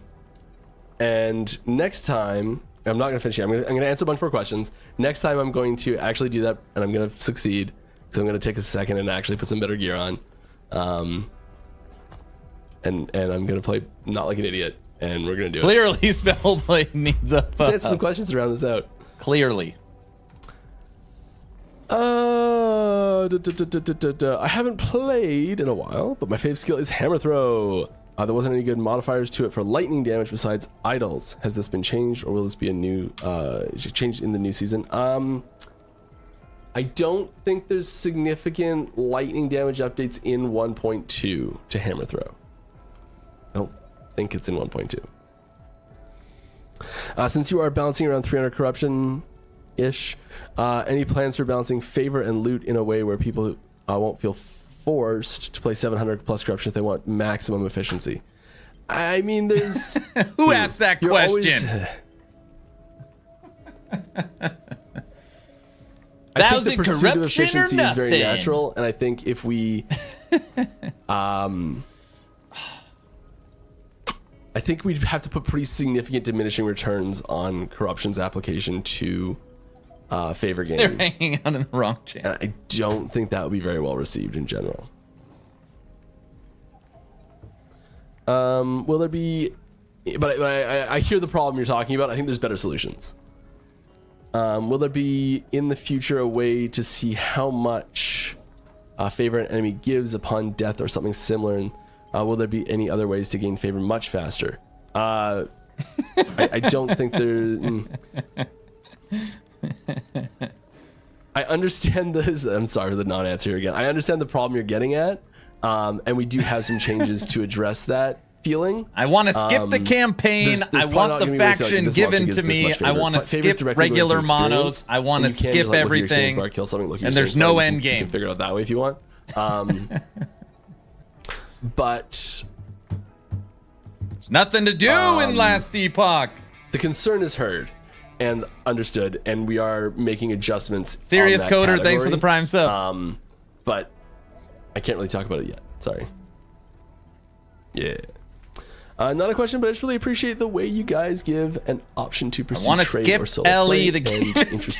And next time, I'm not going to finish here. I'm going to answer a bunch more questions. Next time, I'm going to actually do that, and I'm going to succeed. So I'm going to take a second and actually put some better gear on. And I'm going to play not like an idiot, and we're going to do it. Clearly, Spellblade needs a Let's answer some questions to round this out. Clearly. I haven't played in a while, but my fave skill is Hammer Throw. There wasn't any good modifiers to it for lightning damage besides idols. Has this been changed, or will this be a new changed in the new season? I don't think there's significant lightning damage updates in 1.2 to Hammer Throw. I don't think it's in 1.2. Since you are balancing around 300 corruption-ish, any plans for balancing favor and loot in a way where people won't feel forced to play 700 plus corruption if they want maximum efficiency? I mean, there's... Who asked that question? I Was think it the pursuit of corruption or efficiency is very nothing? natural, and I think if we... I think we'd have to put pretty significant diminishing returns on corruption's application to favor game. They're hanging out in the wrong channel. And I don't think that would be very well received in general. Will there be... But I hear the problem you're talking about. I think there's better solutions. Will there be, in the future, a way to see how much favor an enemy gives upon death or something similar? And will there be any other ways to gain favor much faster? I don't think there... I understand this. I'm sorry for the non-answer here again. I understand the problem you're getting at, and we do have some changes to address that feeling. I want to skip the campaign. There's I want the faction given to me. I want to skip regular monos. I want to skip everything. And there's no end game. You can figure it out that way if you want. But there's nothing to do in last Epoch. The concern is heard and understood, and we are making adjustments. Serious on that Coder, category. thanks for the prime sub. But I can't really talk about it yet. Sorry. Yeah. Not a question, but I just really appreciate the way you guys give an option to pursue trade skip or solo Ellie, play the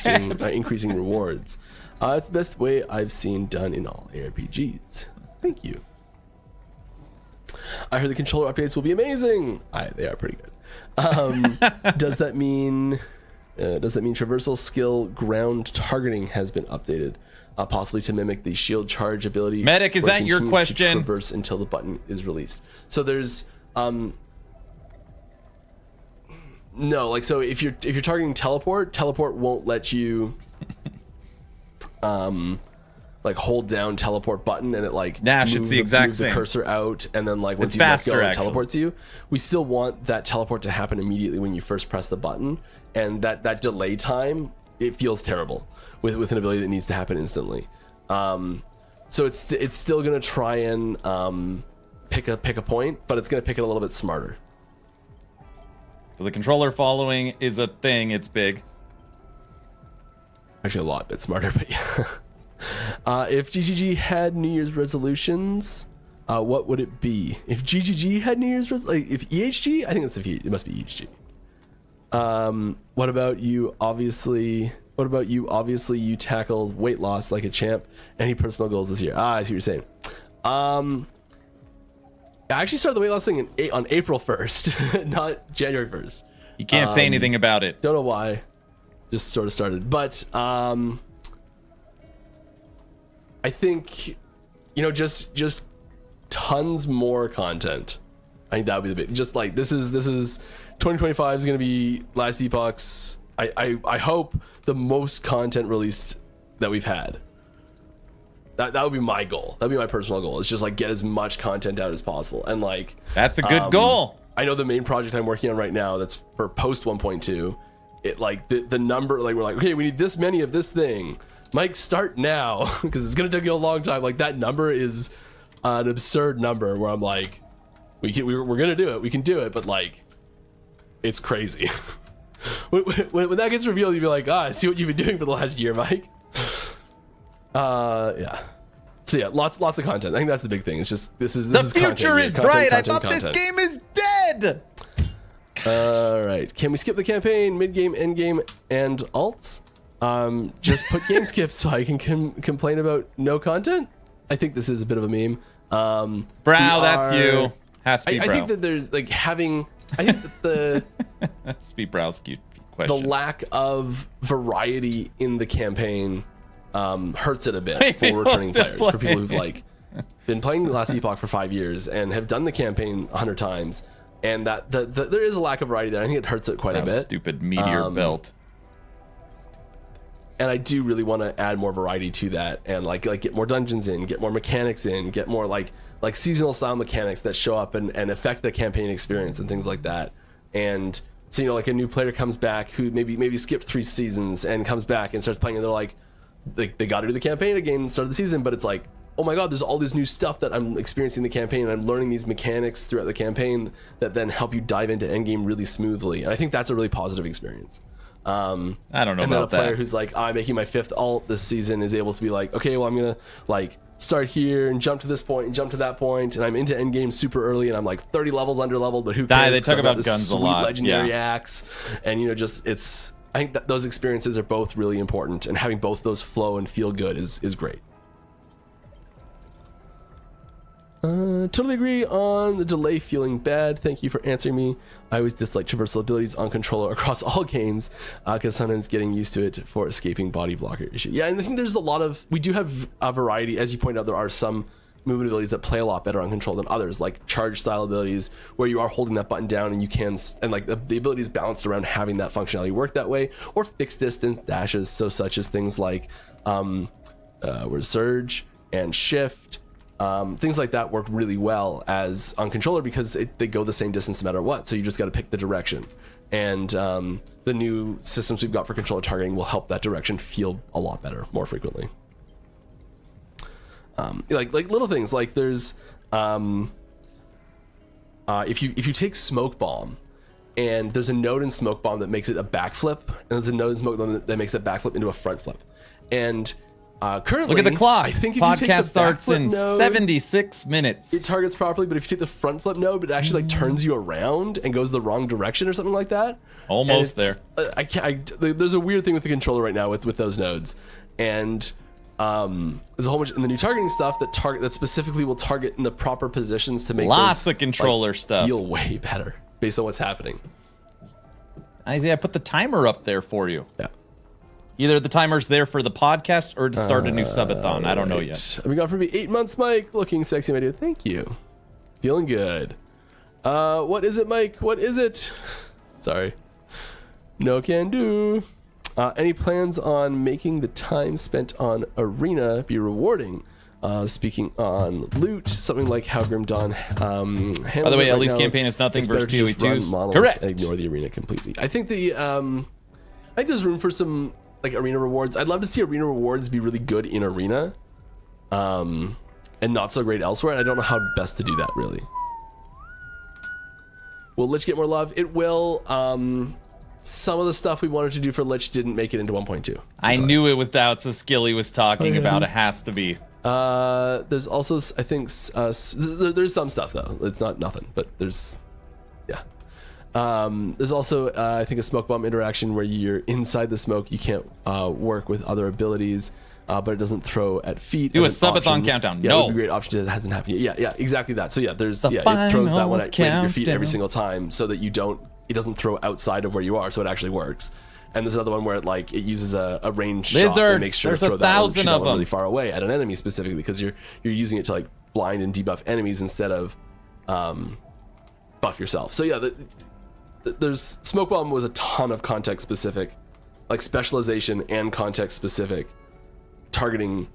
and game is increasing rewards. It's the best way I've seen done in all ARPGs. Thank you. I heard the controller updates will be amazing. They are pretty good. Does that mean traversal skill ground targeting has been updated, possibly to mimic the shield charge ability? Medic, is where it that your continues to question? Traverse until the button is released. So there's no, like, so if you're targeting teleport won't let you like hold down teleport button and it like Dash, it's the exact moves the same. cursor out, and then like once It's you let faster, go, it actually. teleports you. We still want that teleport to happen immediately when you first press the button, and that delay time, it feels terrible with an ability that needs to happen instantly. So it's still gonna try and pick a point, but it's gonna pick it a little bit smarter. The controller following is a thing. It's big. Actually, a lot bit smarter, but yeah. If GGG had New Year's resolutions, what would it be? If GGG had New Year's if EHG, I think that's it must be EHG. What about you? Obviously, you tackled weight loss like a champ. Any personal goals this year? I see what you're saying. I actually started the weight loss thing on April 1st, not January 1st. You can't say anything about it. Don't know why. Just sort of started. But I think, just tons more content. I think that would be the big. Just like this is 2025 is going to be last Epoch's. I hope the most content released that we've had. That would be my goal. That'd be my personal goal. It's just like get as much content out as possible. And like that's a good goal. I know the main project I'm working on right now that's for post 1.2. It like the number, like we're like, okay, we need this many of this thing. Mike, start now because it's gonna take you a long time. Like that number is an absurd number where I'm like, we're gonna do it. We can do it, but like, it's crazy. when that gets revealed, you'll be like, I see what you've been doing for the last year, Mike. Yeah. So yeah, lots of content. I think that's the big thing. It's just this is the future content, is content, bright. content, I thought content. this game is dead. All right. Can we skip the campaign, mid game, end game, and alts? Just put game skip so I can complain about no content. I think this is a bit of a meme. Brow, that's you. Has to be Brow. I think that there's like having. I think that the That's be Brow's cute question. the lack of variety in the campaign hurts it a bit for returning players, for people who've like been playing the last Epoch for 5 years and have done the campaign 100 times, and that there is a lack of variety there. I think it hurts it quite a bit. Stupid meteor belt. And I do really want to add more variety to that, and like get more dungeons in, get more mechanics in, get more like seasonal style mechanics that show up and affect the campaign experience and things like that. And so like a new player comes back who maybe skipped 3 seasons and comes back and starts playing, and they're like they got to do the campaign again, start of the season, but it's like, oh my god, there's all this new stuff that I'm experiencing in the campaign, and I'm learning these mechanics throughout the campaign that then help you dive into endgame really smoothly. And I think that's a really positive experience. I don't know and about then a player that. who's like, I'm making my 5th alt this season is able to be like, okay, well, I'm gonna like start here and jump to this point and jump to that point, and I'm into endgame super early, and I'm like 30 levels under leveled, but who cares? They talk 'Cause I've got about this guns a sweet lot. legendary Yeah. axe, and I think that those experiences are both really important, and having both those flow and feel good is great. Totally agree on the delay feeling bad. Thank you for answering me. I always dislike traversal abilities on controller across all games because sometimes getting used to it for escaping body blocker issue. Yeah, and I think there's we do have a variety. As you pointed out, there are some movement abilities that play a lot better on control than others, like charge style abilities where you are holding that button down and you can, and like the ability is balanced around having that functionality work that way, or fixed distance dashes, so such as things like where surge and shift. Things like that work really well as on controller because they go the same distance no matter what, so you just got to pick the direction. And the new systems we've got for controller targeting will help that direction feel a lot better more frequently. Like little things like there's if you take smoke bomb, and there's a node in smoke bomb that makes it a backflip, and there's a node in smoke bomb that makes that backflip into a front flip. And currently, Look at the clock. I think if you take podcast the starts in node, 76 minutes. it targets properly, but if you take the front flip node, it actually like turns you around and goes the wrong direction or something like that. Almost there. There's a weird thing with the controller right now with those nodes, and there's a whole bunch in the new targeting stuff that specifically will target in the proper positions to make Lots those, of controller stuff. feel way better based on what's happening. Isaiah, I put the timer up there for you. Yeah. Either the timer's there for the podcast or to start a new subathon. I don't know yet. We got for me 8 months, Mike. Looking sexy, my dude. Thank you. Feeling good. What is it, Mike? What is it? Sorry. No can do. Any plans on making the time spent on Arena be rewarding? Speaking on loot, something like how Grim Dawn handles By the way, it at right least now, campaign is nothing it's better versus to just run PoE2s. monoliths Correct. and ignore the arena completely. I think the think there's room for some like arena rewards. I'd love to see arena rewards be really good in arena, and not so great elsewhere. And I don't know how best to do that really. Will Lich get more love? It will. Some of the stuff we wanted to do for Lich didn't make it into 1.2. I knew it was that's the skill he was talking about. It has to be. There's also, I think, there's some stuff though. It's not nothing, but there's, yeah. There's also, I think, a smoke bomb interaction where you're inside the smoke. You can't work with other abilities, but it doesn't throw at feet. Do a subathon countdown. Yeah, No, it would be a great option. It hasn't happened yet. Yeah, exactly that. So yeah, there's The it throws that one at your feet countdown. every single time, so that it doesn't throw outside of where you are, so it actually works. And there's another one where it uses a range shot Lizards. and makes sure There's to throw 1,000 that of one really them. far away at an enemy specifically, because you're using it to like blind and debuff enemies instead of buff yourself. So yeah, there's smoke bomb was a ton of context specific, like specialization and context specific targeting.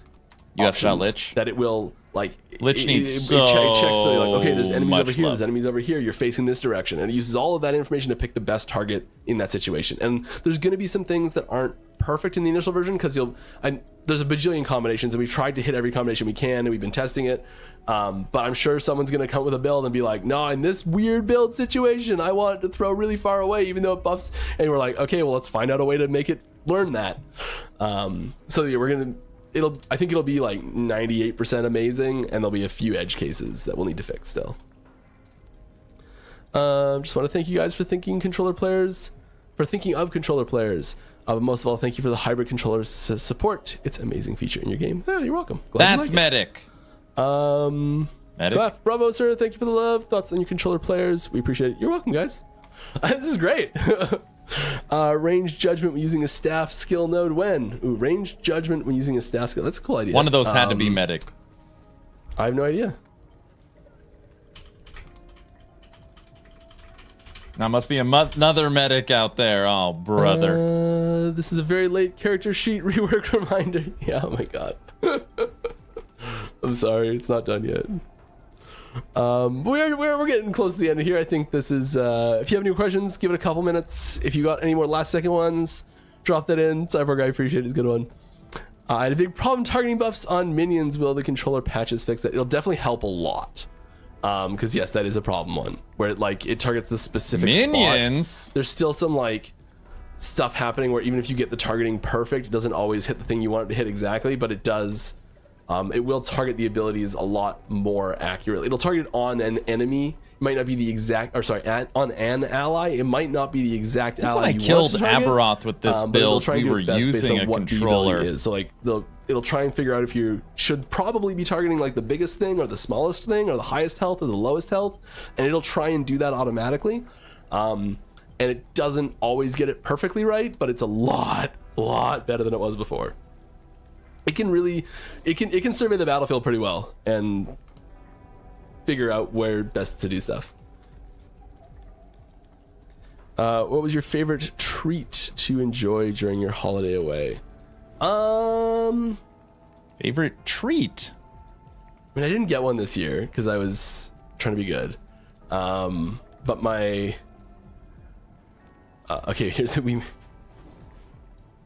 US options Lich. that it will like Lich needs it checks the, like, okay, there's enemies much over here, love. there's enemies over here, you're facing this direction, and it uses all of that information to pick the best target in that situation. And there's going to be some things that aren't perfect in the initial version, because there's a bajillion combinations, and we've tried to hit every combination we can, and we've been testing it, but I'm sure someone's going to come with a build and be like, no, in this weird build situation I want to throw really far away even though it buffs, and we're like, okay, well, let's find out a way to make it learn that. So yeah, I think it'll be like 98% amazing, and there'll be a few edge cases that we'll need to fix still. Just want to thank you guys for thinking of controller players. But most of all, thank you for the hybrid controllers support. It's an amazing feature in your game. Yeah, you're welcome. Glad you That's like medic. it. Medic. Bravo, sir. Thank you for the love. Thoughts on your controller players. We appreciate it. You're welcome, guys. This is great. Range judgment when using a staff skill node when? Ooh, range judgment when using a staff skill. That's a cool idea. One of those had to be medic. I have no idea. Now must be another medic out there. Oh, brother. This is a very late character sheet rework reminder. Yeah, oh my god. I'm sorry, it's not done yet. We're getting close to the end of here. I think this is, if you have any questions, give it a couple minutes. If you got any more last second ones, drop that in. Cyborg, I appreciate it. It's a good one. I had a big problem targeting buffs on minions. Will the controller patches fix that? It'll definitely help a lot. Because yes, that is a problem one where it targets the specific Minions? spot. There's still some like stuff happening where even if you get the targeting perfect, it doesn't always hit the thing you want it to hit exactly, but it does. It will target the abilities a lot more accurately. It'll target on an enemy. It might not be the exact, on an ally. It might not be the exact ally. When I you killed want to target, Aberoth with this but it'll build, try and we do were its best based using on a what the controller. ability is. So like it'll try and figure out if you should probably be targeting like the biggest thing or the smallest thing or the highest health or the lowest health, and it'll try and do that automatically. And it doesn't always get it perfectly right, but it's a lot better than it was before. It can survey the battlefield pretty well and figure out where best to do stuff. What was your favorite treat to enjoy during your holiday away? Favorite treat? I mean, I didn't get one this year because I was trying to be good. But my okay, here's what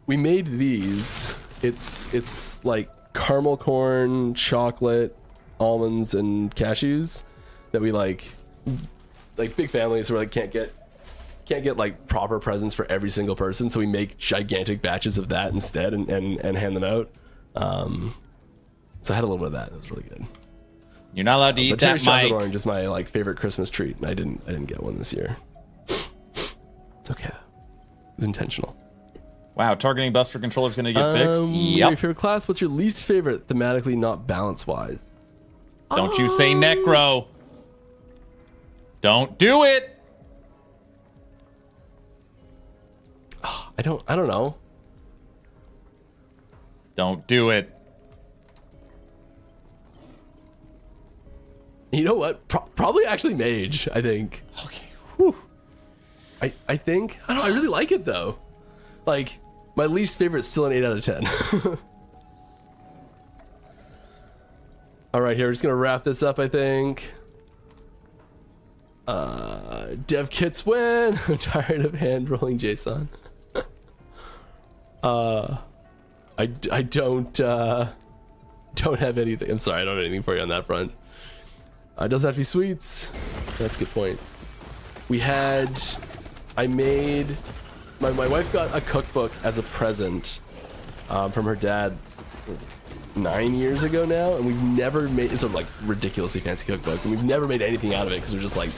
we made these. It's like caramel corn, chocolate, almonds, and cashews that we like big families, so we like can't get like proper presents for every single person, so we make gigantic batches of that instead and hand them out. So I had a little bit of that. It was really good. You're not allowed to eat But cherry that, chocolate Mike. orange is my like favorite Christmas treat, and I didn't get one this year. It's okay. It was intentional. Wow, targeting buffs for controllers gonna get fixed? Your Yep. favorite class? What's your least favorite thematically, not balance wise? Don't you say necro. Don't do it. I don't know. Don't do it. You know what? Probably actually Mage, I think. Okay. I think. I don't know, I really like it though. Like, my least favorite is still an 8 out of 10. All right, here, we're just gonna wrap this up, I think. Dev kits win. I'm tired of hand rolling JSON. I don't have anything. I'm sorry, I don't have anything for you on that front. It doesn't have to be sweets. That's a good point. I made, my wife got a cookbook as a present from her dad 9 years ago now, and we've never made, it's a like ridiculously fancy cookbook, and we've never made anything out of it because we're just like,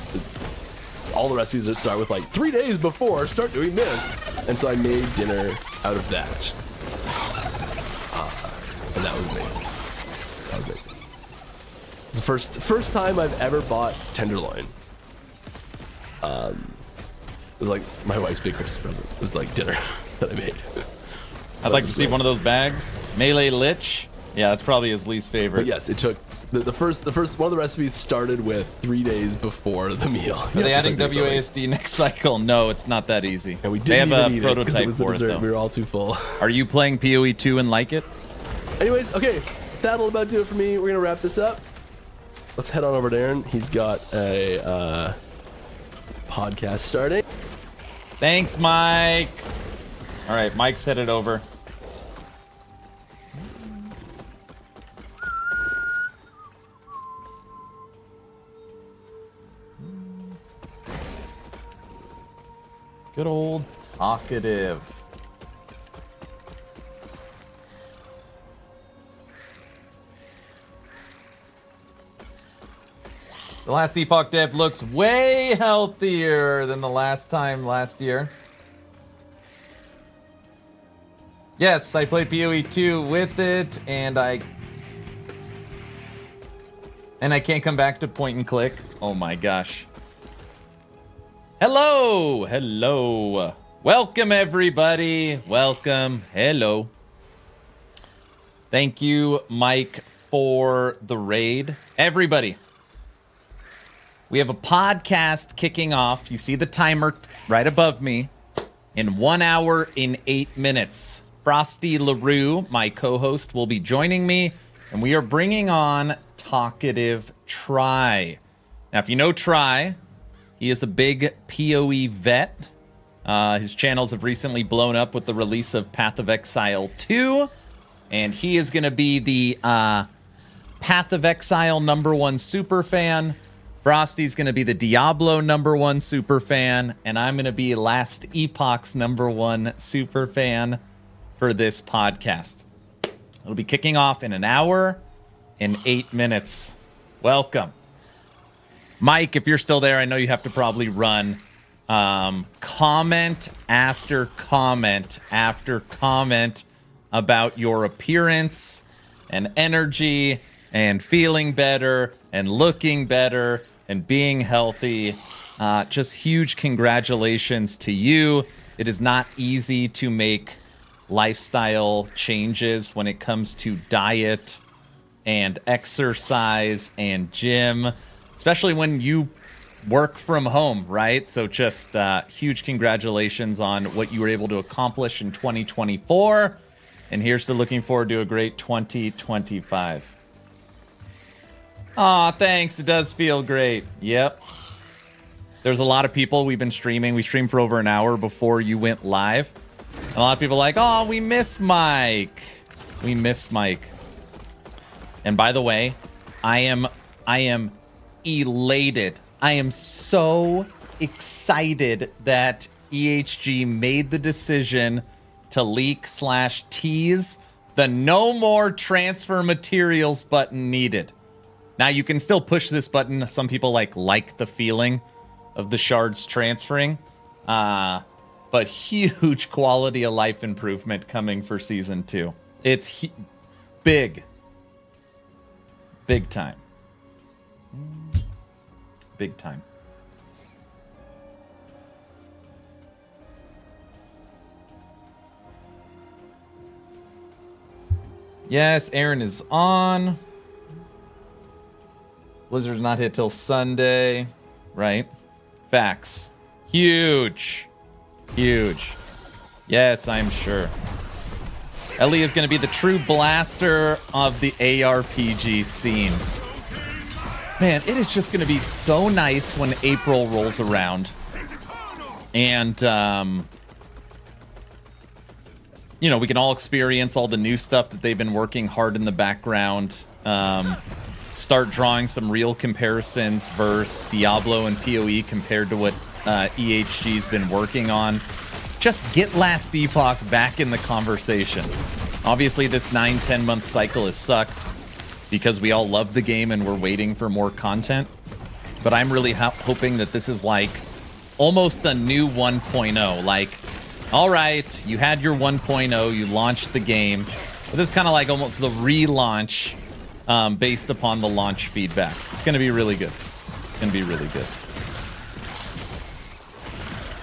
all the recipes that start with like 3 days before, start doing this. And so I made dinner out of that. And that was amazing. That was amazing. It's the first time I've ever bought tenderloin. It was like my wife's big Christmas present. It was like dinner that I made. I'd like to see one of those bags. Melee Lich. Yeah, that's probably his least favorite. But yes, it took the first one of the recipes started with 3 days before the meal. Are they adding WASD next cycle? No, it's not that easy. And we they have didn't a even eat prototype it for it, though. We were all too full. Are you playing PoE 2 and like it? Anyways, okay, that'll about do it for me. We're gonna wrap this up. Let's head on over to Aaron. He's got a podcast starting. Thanks, Mike. All right, Mike's headed over. Good old Talkative. The last Epoch dev looks way healthier than the last time last year. Yes, I played PoE 2 with it, and I can't come back to point and click. Oh my gosh. Hello! Hello. Welcome, everybody. Welcome. Hello. Thank you, Mike, for the raid. Everybody, we have a podcast kicking off. You see the timer right above me. In 1 hour, in 8 minutes. Frostylaroo, my co-host, will be joining me, and we are bringing on Talkative Try. Now, if you know Try, he is a big PoE vet. His channels have recently blown up with the release of Path of Exile 2, and he is going to be the Path of Exile #1 superfan. Frosty's going to be the Diablo #1 superfan, and I'm going to be Last Epoch's #1 superfan for this podcast. It'll be kicking off in 1 hour and 8 minutes. Welcome. Mike, if you're still there, I know you have to probably run. Comment after comment after comment about your appearance and energy and feeling better and looking better and being healthy. Just huge congratulations to you. It is not easy to make lifestyle changes when it comes to diet and exercise and gym, especially when you work from home, right? So just huge congratulations on what you were able to accomplish in 2024. And here's to looking forward to a great 2025. Aw, thanks. It does feel great. Yep. There's a lot of people. We've been streaming. We streamed for over 1 hour before you went live. And a lot of people are like, oh, we miss Mike. We miss Mike. And by the way, I am elated. I am so excited that EHG made the decision to leak/tease the no more transfer materials button needed. Now you can still push this button. Some people like the feeling of the shards transferring. But huge quality of life improvement coming for season 2. It's big. Big time. Big time. Yes, Aaron is on. Blizzard's not hit till Sunday. Right? Facts. Huge. Huge. Yes, I'm sure. Ellie is going to be the true blaster of the ARPG scene. Man, it is just going to be so nice when April rolls around. And you know, we can all experience all the new stuff that they've been working hard in the background. Start drawing some real comparisons versus Diablo and PoE compared to what EHG's been working on. Just get Last Epoch back in the conversation. Obviously, this 9-10 month cycle has sucked because we all love the game and we're waiting for more content. But I'm really hoping that this is like almost a new 1.0. Like, all right, you had your 1.0, you launched the game. But this is kind of like almost the relaunch based upon the launch feedback. It's going to be really good. It's going to be really good.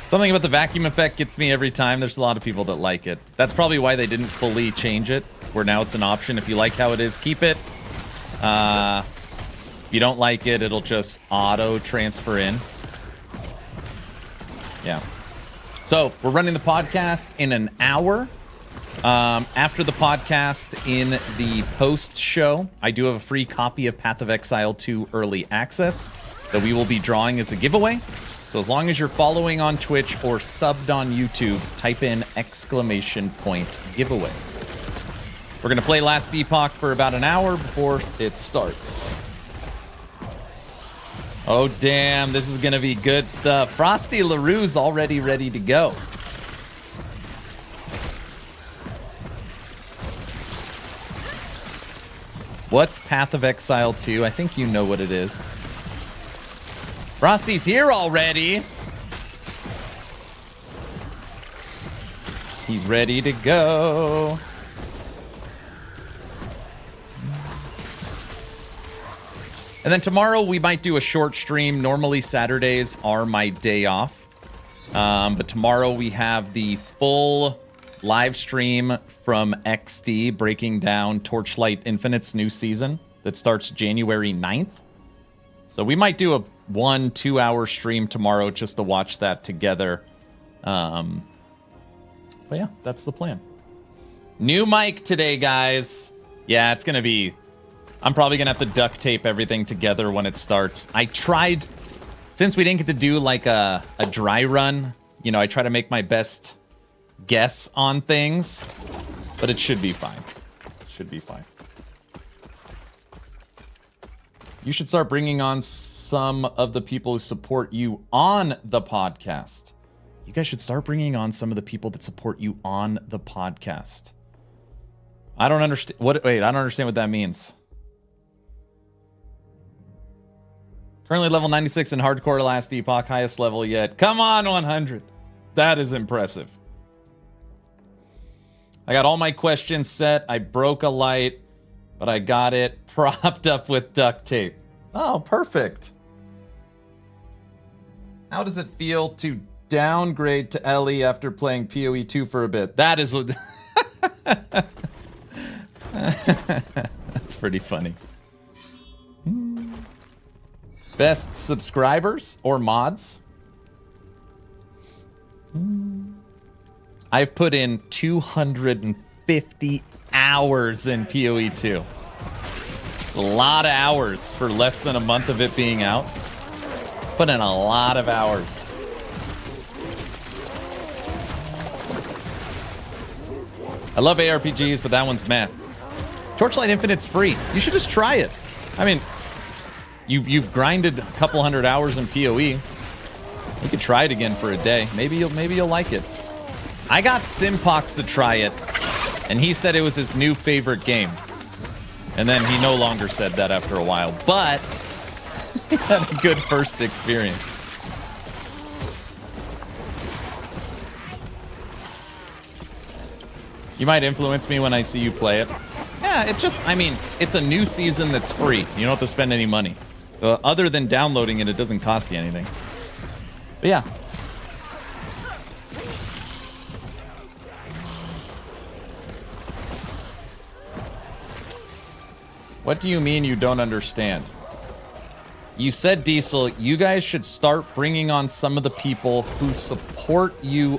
Something about the vacuum effect gets me every time. There's a lot of people that like it. That's probably why they didn't fully change it, where now it's an option. If you like how it is, keep it. If you don't like it, it'll just auto transfer in. Yeah. So we're running the podcast in an hour. After the podcast, in the post show, I do have a free copy of Path of Exile 2 Early Access that we will be drawing as a giveaway. So as long as you're following on Twitch or subbed on YouTube, type in !giveaway. We're going to play Last Epoch for about an hour before it starts. Oh, damn. This is going to be good stuff. Frostylaroo's already ready to go. What's Path of Exile 2? I think you know what it is. Frosty's here already. He's ready to go. And then tomorrow we might do a short stream. Normally Saturdays are my day off. But tomorrow we have the full live stream from XD breaking down Torchlight Infinite's new season that starts January 9th. So we might do a 1-2 hour stream tomorrow just to watch that together. But yeah, that's the plan. New mic today, guys. Yeah, it's gonna be... I'm probably gonna have to duct tape everything together when it starts. I tried... Since we didn't get to do like a dry run, you know, I try to make my best guess on things. But it should be fine. It should be fine. You should start bringing on some of the people who support you on the podcast. You guys should start bringing on some of the people that support you on the podcast. I don't understand. Wait, I don't understand what that means. Currently level 96 in hardcore Last Epoch, highest level yet. Come on, 100. That is impressive. I got all my questions set. I broke a light, but I got it propped up with duct tape. Oh, perfect. How does it feel to downgrade to LE after playing PoE 2 for a bit? That is... That's pretty funny. Best subscribers or mods? I've put in 250 hours in PoE 2. A lot of hours for less than a month of it being out. Put in a lot of hours. I love ARPGs, but that one's meh. Torchlight Infinite's free. You should just try it. I mean, you've grinded a couple hundred hours in PoE. You could try it again for a day. Maybe you'll like it. I got Simpox to try it, and he said it was his new favorite game. And then he no longer said that after a while, but he had a good first experience. You might influence me when I see you play it. Yeah, it's just, I mean, it's a new season that's free. You don't have to spend any money. Other than downloading it, it doesn't cost you anything. But yeah. What do you mean you don't understand? You said, Diesel, you guys should start bringing on some of the people who support you to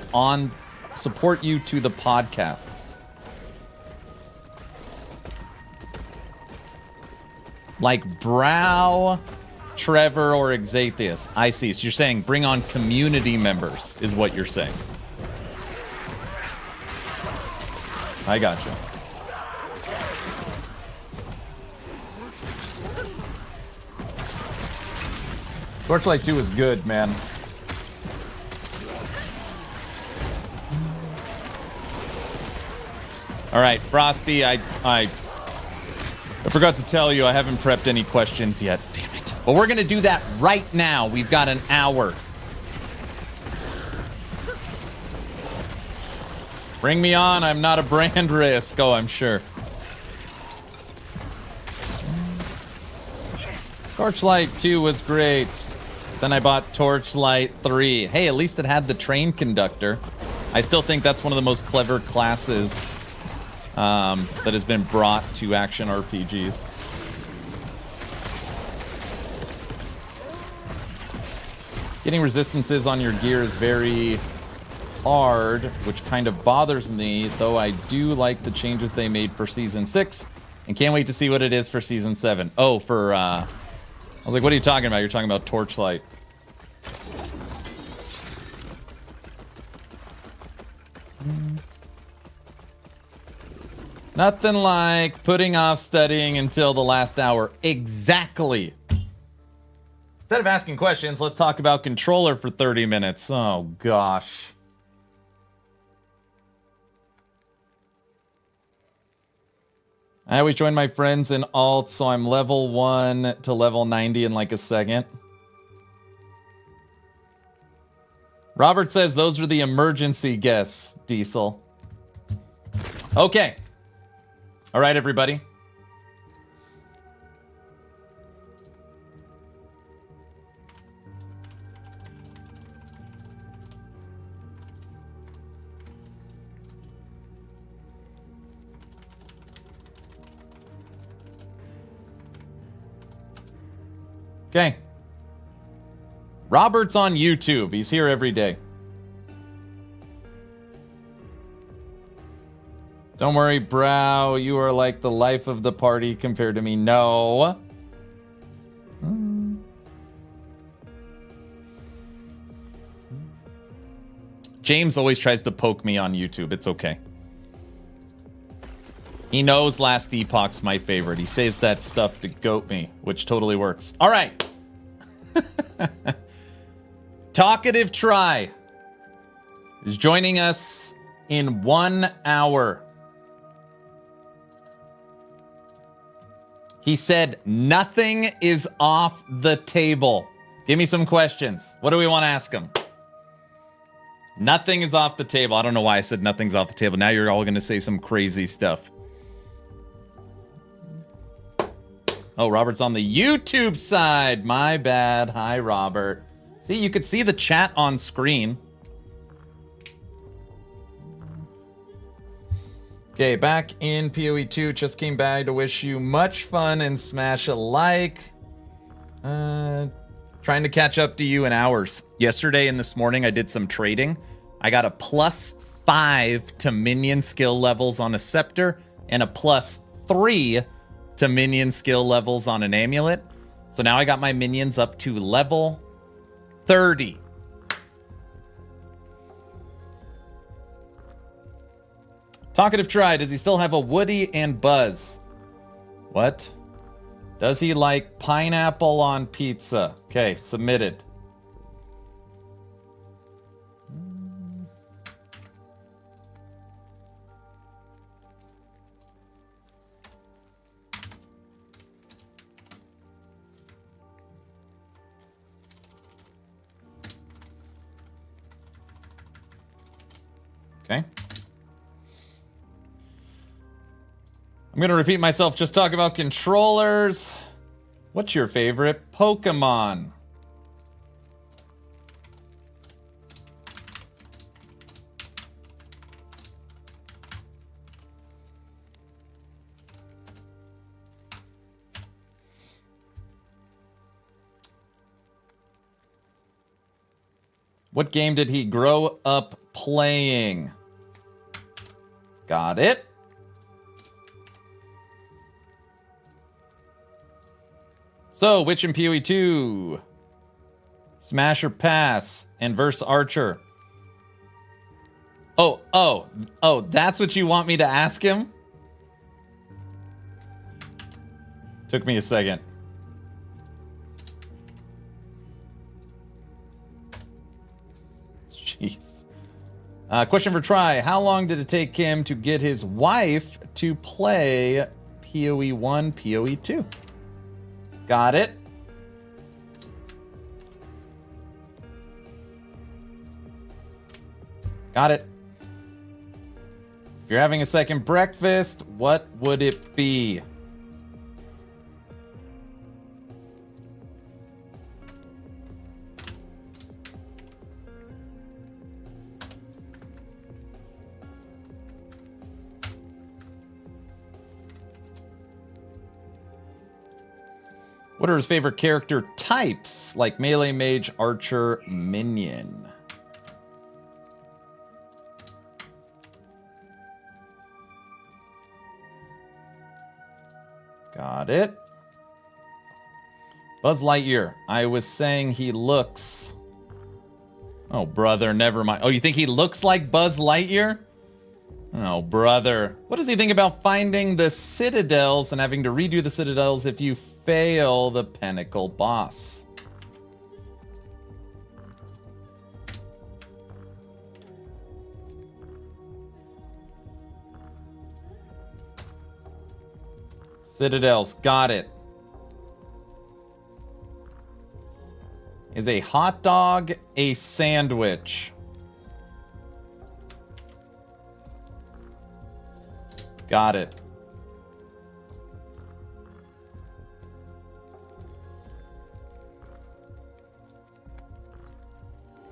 the podcast. Like Brow, Trevor, or Exathius. I see. So you're saying bring on community members is what you're saying. I gotcha. Torchlight 2 is good, man. All right, Frosty, I forgot to tell you I haven't prepped any questions yet. Damn it. But we're going to do that right now. We've got an hour. Bring me on. I'm not a brand risk. Oh, I'm sure. Torchlight 2 was great. Then I bought Torchlight 3. Hey, at least it had the train conductor. I still think that's one of the most clever classes that has been brought to action RPGs. Getting resistances on your gear is very hard, which kind of bothers me, though I do like the changes they made for Season 6, and can't wait to see what it is for Season 7. Oh, for, I was like, what are you talking about? You're talking about Torchlight. Nothing like putting off studying until the last hour. Exactly. Instead of asking questions, let's talk about controller for 30 minutes. Oh, gosh. I always join my friends in alt, so I'm level 1 to level 90 in like a second. Robert says those are the emergency guests, Diesel. Okay. All right, everybody. Okay. Robert's on YouTube. He's here every day. Don't worry, Brow. You are like the life of the party compared to me. No. James always tries to poke me on YouTube. It's okay. He knows Last Epoch's my favorite. He says that stuff to goat me, which totally works. All right. Talkative Try is joining us in 1 hour. He said nothing is off the table. Give me some questions. What do we want to ask him? Nothing is off the table. I don't know why I said nothing's off the table. Now you're all going to say some crazy stuff. Oh, Robert's on the YouTube side. My bad. Hi, Robert. See, you could see the chat on screen. Okay, back in PoE 2. Just came by to wish you much fun and smash a like. Trying to catch up to you in hours. Yesterday and this morning, I did some trading. I got a +5 to minion skill levels on a scepter and a +3 to minion skill levels on an amulet. So now I got my minions up to level 30. Talkative Try, does he still have a Woody and Buzz? What? Does he like pineapple on pizza? Okay, submitted. Okay. I'm going to repeat myself. Just talk about controllers. What's your favorite Pokemon? What game did he grow up playing? Got it. So, which in PoE 2? Smash or pass? And verse Archer. Oh, that's what you want me to ask him? Took me a second. Jeez. Question for Try. How long did it take him to get his wife to play PoE 1, PoE 2? Got it. Got it. If you're having a second breakfast, what would it be? What are his favorite character types? Like melee, mage, archer, minion. Got it. Buzz Lightyear. I was saying he looks... Oh, brother, never mind. Oh, you think he looks like Buzz Lightyear? Oh, brother. What does he think about finding the citadels and having to redo the citadels if you fail the pinnacle boss? Citadels, got it. Is a hot dog a sandwich? Got it.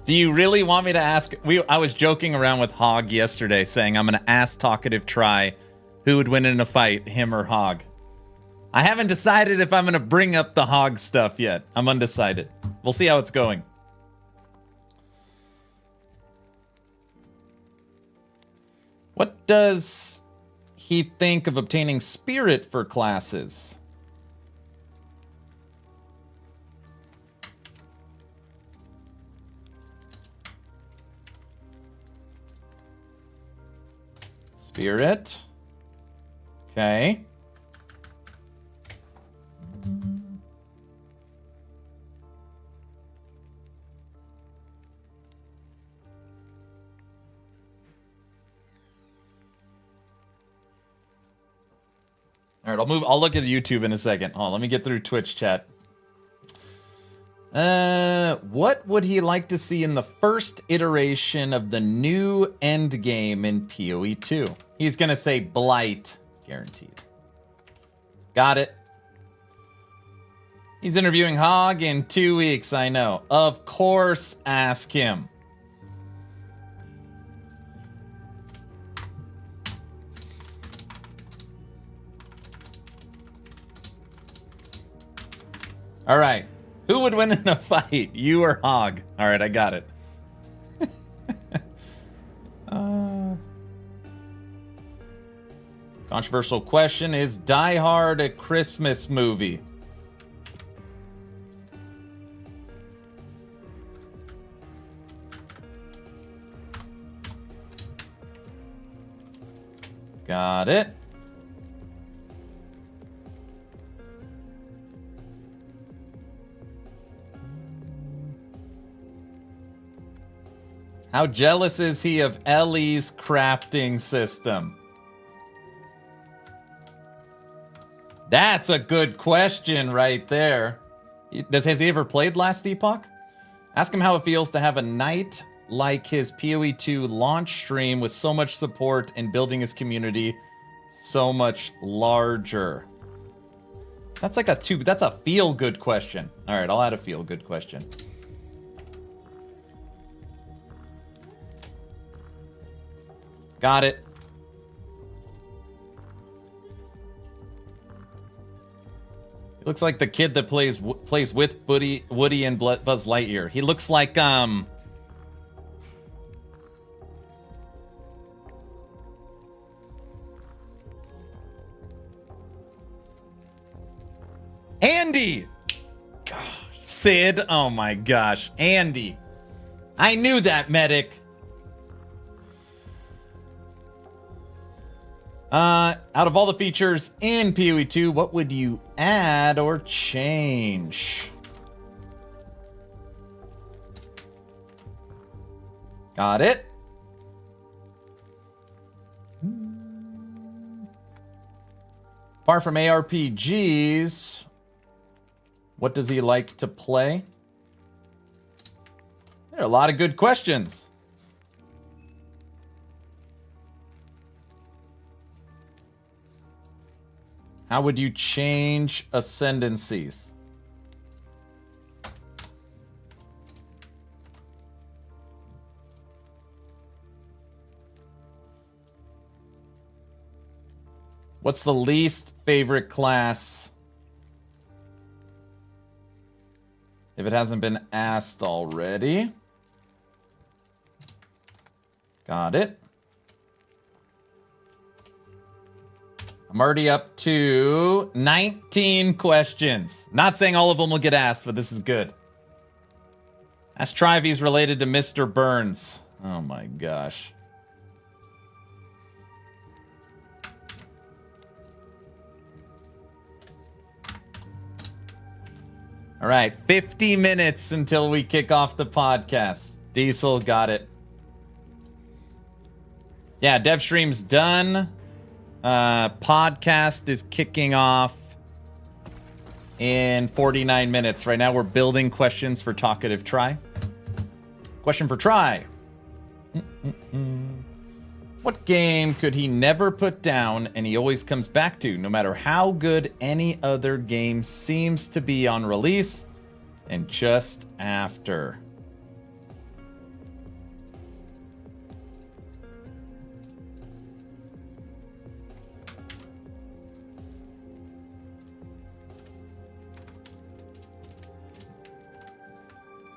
Do you really want me to ask? I was joking around with Hog yesterday saying I'm going to ask Talkative Try who would win in a fight, him or Hog. I haven't decided if I'm going to bring up the Hog stuff yet. I'm undecided. We'll see how it's going. What does he think of obtaining spirit for classes? Spirit. Okay. All right, I'll look at YouTube in a second. Oh, let me get through Twitch chat. What would he like to see in the first iteration of the new end game in PoE 2? He's gonna say Blight, guaranteed. Got it. He's interviewing Hog in 2 weeks, I know. Of course, ask him. All right. Who would win in a fight? You or Hog? All right, I got it. Controversial question. Is Die Hard a Christmas movie? Got it. How jealous is he of Ellie's crafting system? That's a good question right there. Has he ever played Last Epoch? Ask him how it feels to have a night like his PoE 2 launch stream with so much support and building his community so much larger. That's like that's a feel-good question. All right, I'll add a feel-good question. Got it. He looks like the kid that plays with Woody and Buzz Lightyear. He looks like Andy. Gosh, Sid. Oh my gosh, Andy. I knew that, medic. Out of all the features in PoE 2, what would you add or change? Got it. Apart from ARPGs, what does he like to play? There are a lot of good questions. How would you change ascendancies? What's the least favorite class? If it hasn't been asked already. Got it. I'm already up to 19 questions. Not saying all of them will get asked, but this is good. Ask Try if he's related to Mr. Burns. Oh my gosh. All right, 50 minutes until we kick off the podcast. Diesel, got it. Yeah, dev stream's done. Podcast is kicking off in 49 minutes. Right now we're building questions for Talkative Try. Question for Try. What game could he never put down and he always comes back to, no matter how good any other game seems to be on release and just after?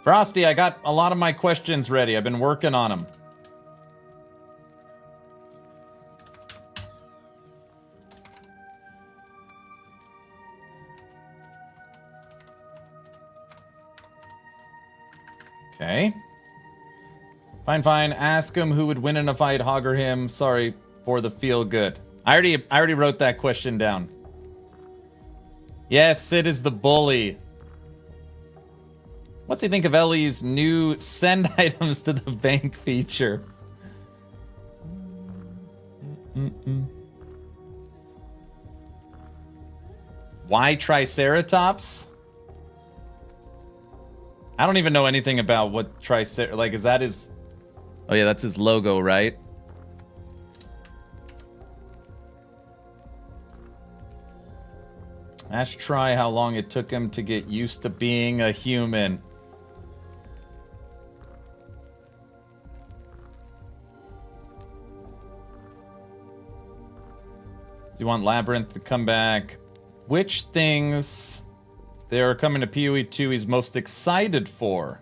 Frosty, I got a lot of my questions ready. I've been working on them. Okay. Fine. Ask him who would win in a fight, Hog or him. Sorry for the feel good. I already wrote that question down. Yes, Sid is the bully. What's he think of Ellie's new send items to the bank feature? Why Triceratops? I don't even know anything about what Triceratops... Like, is that his... Oh yeah, that's his logo, right? Ash Try how long it took him to get used to being a human. Do you want Labyrinth to come back? Which things they are coming to PoE 2 he's most excited for?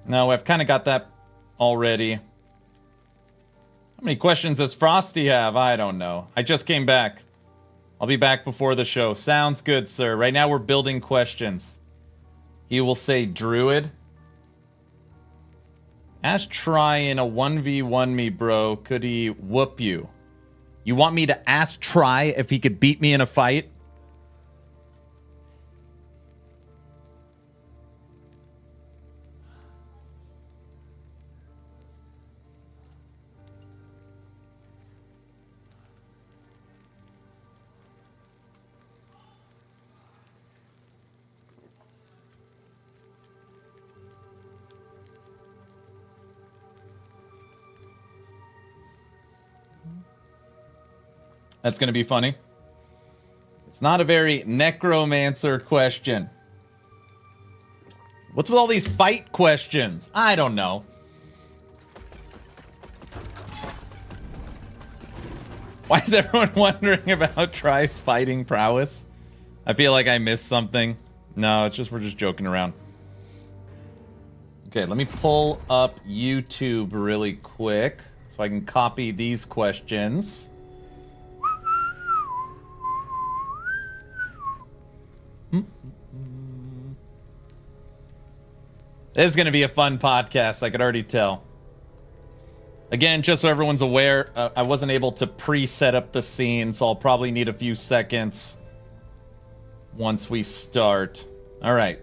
No, I've kind of got that already. How many questions does Frosty have? I don't know. I just came back. I'll be back before the show. Sounds good, sir. Right now we're building questions. He will say Druid. Ask Try in a 1v1 me, bro. Could he whoop you? You want me to ask Try if he could beat me in a fight? That's going to be funny. It's not a very necromancer question. What's with all these fight questions? I don't know. Why is everyone wondering about Try's fighting prowess? I feel like I missed something. No, it's just we're just joking around. Okay, let me pull up YouTube really quick so I can copy these questions. This is going to be a fun podcast, I could already tell. Again, just so everyone's aware, I wasn't able to pre-set up the scene, so I'll probably need a few seconds once we start. All right.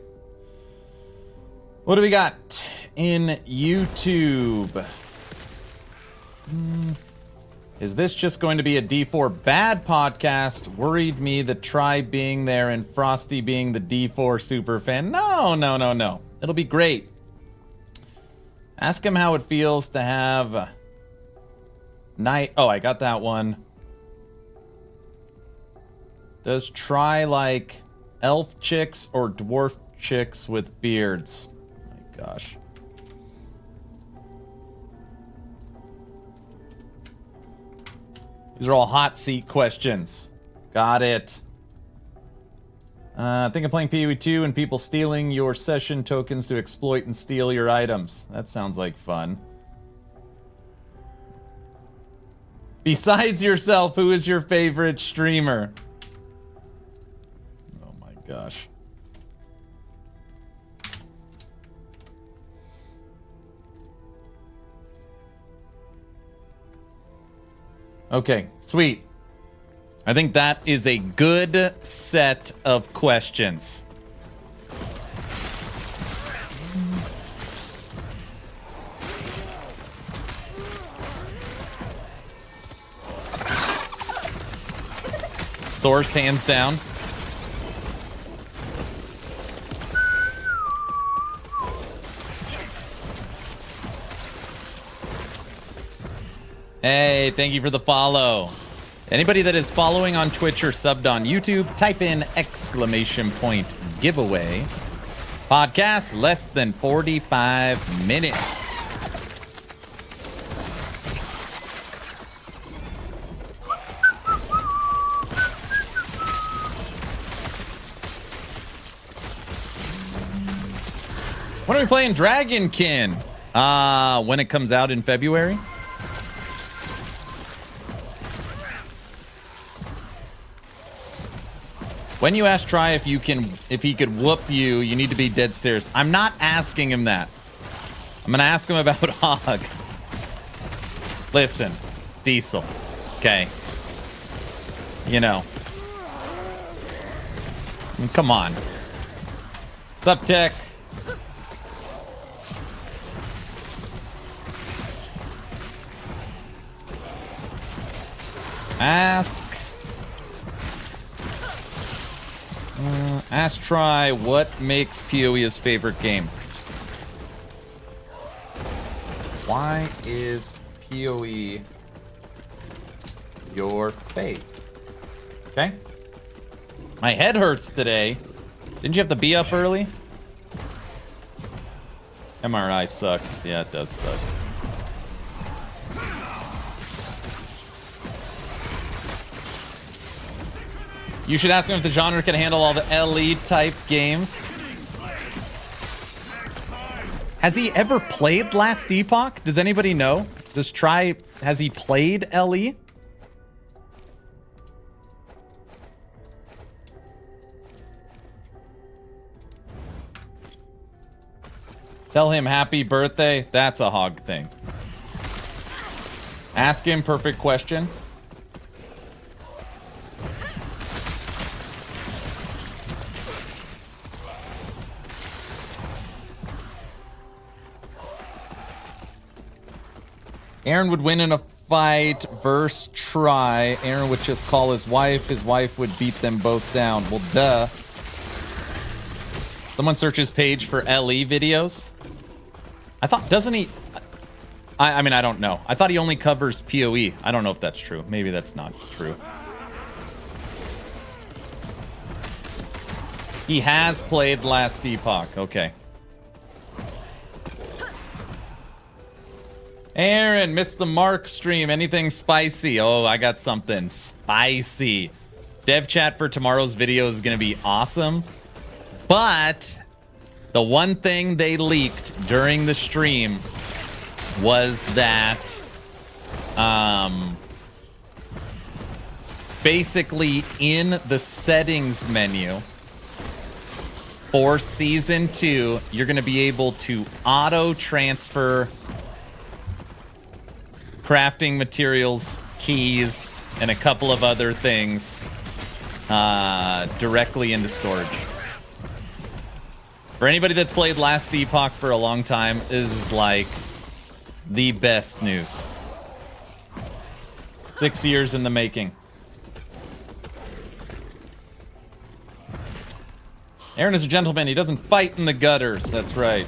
What do we got in YouTube? Is this just going to be a D4 bad podcast? Worried me the Tribe being there and Frosty being the D4 super fan. No, no, no, no. It'll be great. Ask him how it feels to have night. Oh, I got that one. Does try like elf chicks or dwarf chicks with beards? My gosh. These are all hot seat questions. Got it. Think of playing PoE 2 and people stealing your session tokens to exploit and steal your items. That sounds like fun. Besides yourself, who is your favorite streamer? Oh my gosh. Okay, sweet. I think that is a good set of questions. Source, hands down. Hey, thank you for the follow. Anybody that is following on Twitch or subbed on YouTube, type in ! giveaway. Podcast less than 45 minutes. When are we playing Dragonkin? When it comes out in February. When you ask Try if he could whoop you, you need to be dead serious. I'm not asking him that. I'm gonna ask him about Hog. Listen, Diesel. Okay. You know. Come on. What's up, Tech? Ask Try what makes PoE his favorite game. Why is PoE your fave? Okay. My head hurts today. Didn't you have to be up early? MRI sucks. Yeah, it does suck. You should ask him if the genre can handle all the LE type games. Has he ever played Last Epoch? Does anybody know? Has he played LE? Tell him happy birthday. That's a Hog thing. Ask him perfect question. Aaron would win in a fight versus Try. Aaron would just call his wife. His wife would beat them both down. Well, duh. Someone searches Page for LE videos. I thought, doesn't he? I mean, I don't know. I thought he only covers PoE. I don't know if that's true. Maybe that's not true. He has played Last Epoch. Okay. Aaron, missed the Mark stream. Anything spicy? Oh, I got something spicy. Dev chat for tomorrow's video is going to be awesome. But the one thing they leaked during the stream was that basically in the settings menu for Season 2, you're going to be able to auto-transfer crafting materials, keys, and a couple of other things directly into storage. For anybody that's played Last Epoch for a long time, this is like the best news. 6 years in the making. Aaron is a gentleman. He doesn't fight in the gutters. That's right.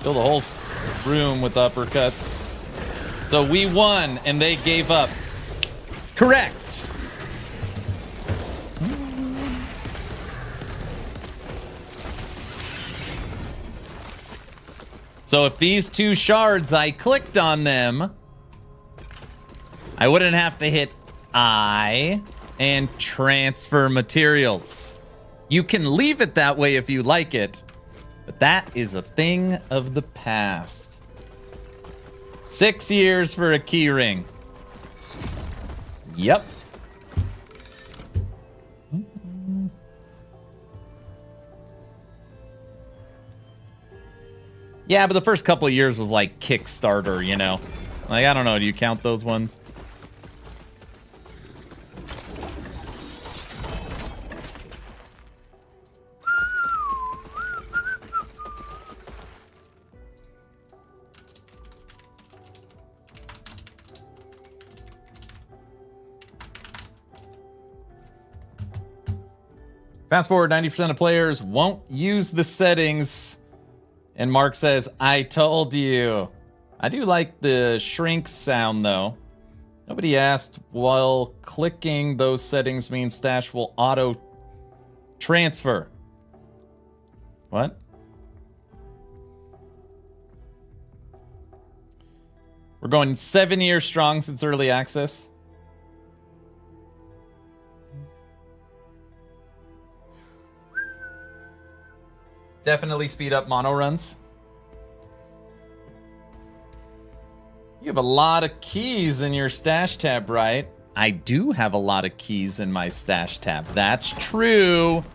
Fill the whole room with uppercuts. So we won, and they gave up. Correct. So if these two shards, I clicked on them, I wouldn't have to hit I and transfer materials. You can leave it that way if you like it, but that is a thing of the past. 6 years for a key ring. Yep. Yeah, but the first couple of years was like Kickstarter, you know? Like, I don't know, do you count those ones? Fast forward, 90% of players won't use the settings. And Mark says, I told you. I do like the shrink sound, though. Nobody asked, while clicking those settings means stash will auto transfer. What? We're going 7 years strong since early access. Definitely speed up mono runs. You have a lot of keys in your stash tab, right? I do have a lot of keys in my stash tab. That's true.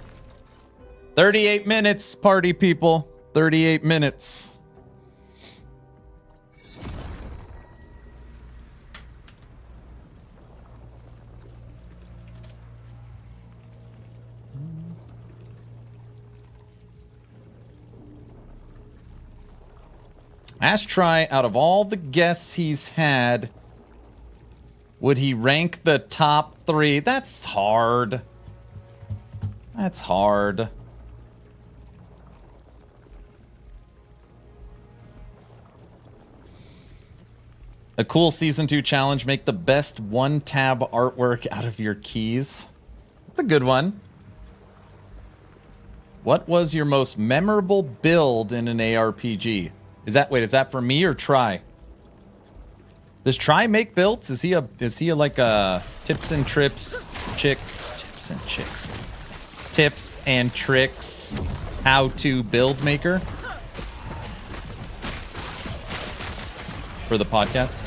38 minutes, party people. 38 minutes. Astry, out of all the guests he's had, would he rank the top 3? That's hard. That's hard. A cool Season 2 challenge, make the best one-tab artwork out of your keys. That's a good one. What was your most memorable build in an ARPG? Is that for me or Try? Does Try make builds? Is he a like a tips and tricks how to build maker for the podcast?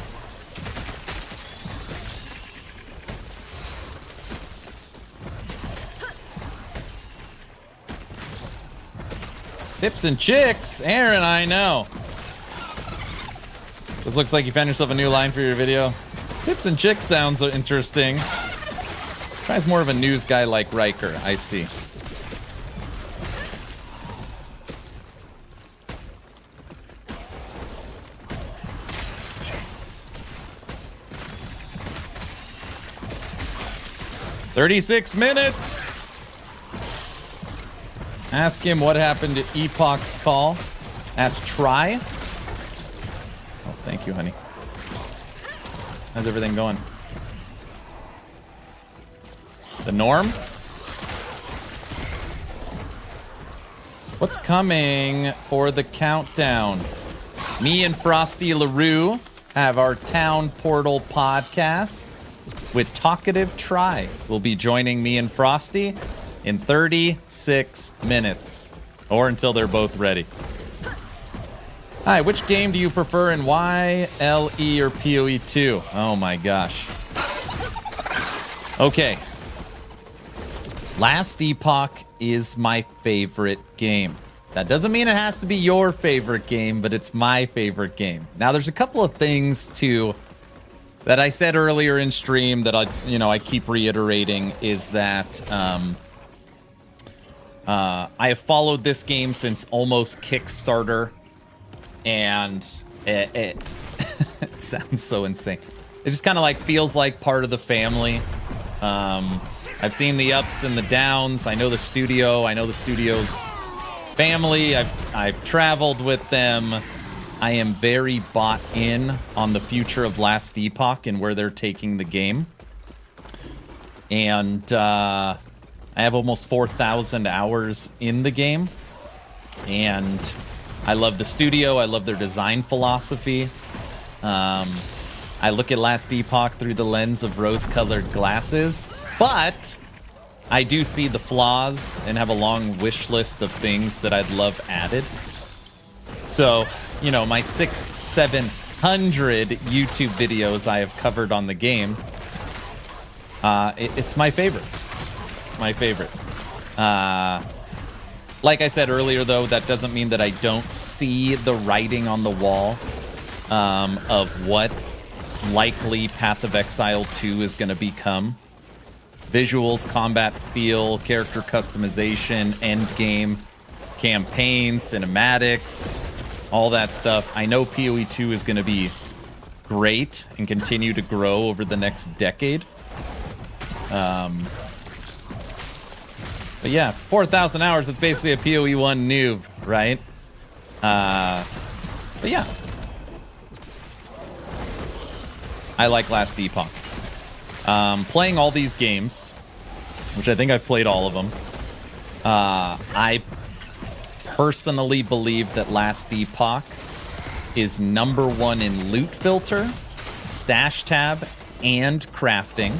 Tips and chicks, Aaron, I know. This looks like you found yourself a new line for your video. Tips and chicks sounds interesting. Tries more of a news guy like Riker, I see. "36 minutes. Ask him what happened to Epoch's call. Ask Try. Oh, thank you, honey. How's everything going? The norm? What's coming for the countdown? Me and Frostylaroo have our Town Portal podcast with Talkative Try. Will be joining me and Frosty in 36 minutes, or until they're both ready. Hi, which game do you prefer in Y, LE, or PoE 2? Oh my gosh. Okay. Last Epoch is my favorite game. That doesn't mean it has to be your favorite game, but it's my favorite game. Now, there's a couple of things too that I said earlier in stream that I keep reiterating is that I have followed this game since almost Kickstarter, and it it sounds so insane. It just kind of like feels like part of the family. I've seen the ups and the downs. I know the studio. I know the studio's family. I've traveled with them. I am very bought in on the future of Last Epoch and where they're taking the game. And I have almost 4,000 hours in the game. And I love the studio. I love their design philosophy. I look at Last Epoch through the lens of rose-colored glasses, but I do see the flaws and have a long wish list of things that I'd love added. So, you know, my 700 YouTube videos I have covered on the game, it's my favorite. My favorite. Like I said earlier, though, that doesn't mean that I don't see the writing on the wall of what likely Path of Exile 2 is going to become. Visuals, combat feel, character customization, endgame, campaigns, cinematics, all that stuff. I know PoE 2 is going to be great and continue to grow over the next decade. But yeah, 4,000 hours, it's basically a PoE 1 noob, right? But yeah. I like Last Epoch. Playing all these games, which I think I've played all of them, I personally believe that Last Epoch is #1 in loot filter, stash tab, and crafting.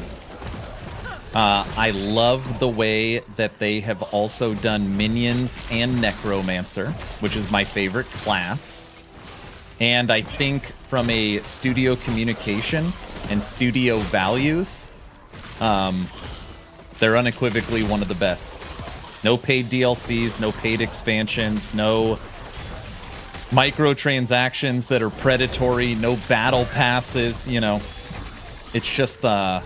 I love the way that they have also done minions and necromancer, which is my favorite class. And I think from a studio communication and studio values, they're unequivocally one of the best. No paid DLCs, no paid expansions, no microtransactions that are predatory, no battle passes, you know. It's just a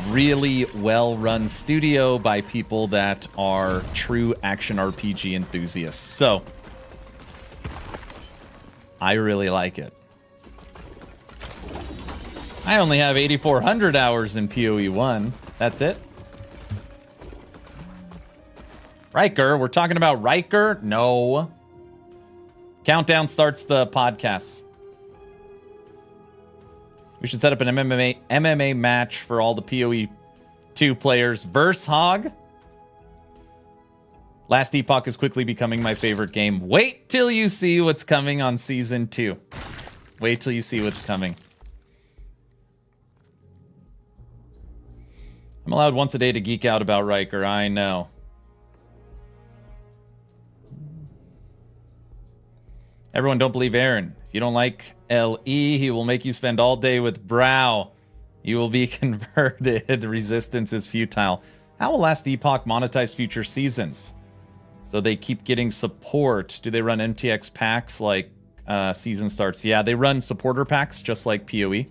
really well-run studio by people that are true action RPG enthusiasts. So, I really like it. I only have 8,400 hours in PoE 1. That's it. Riker, we're talking about Riker? No. Countdown starts the podcast. We should set up an MMA match for all the PoE 2 players. Verse Hog. Last Epoch is quickly becoming my favorite game. Wait till you see what's coming on Season 2. Wait till you see what's coming. I'm allowed once a day to geek out about Riker, I know. Everyone don't believe Aaron. If you don't like LE, he will make you spend all day with Brow. You will be converted. Resistance is futile. How will Last Epoch monetize future seasons? So they keep getting support. Do they run MTX packs like season starts? Yeah, they run supporter packs just like PoE.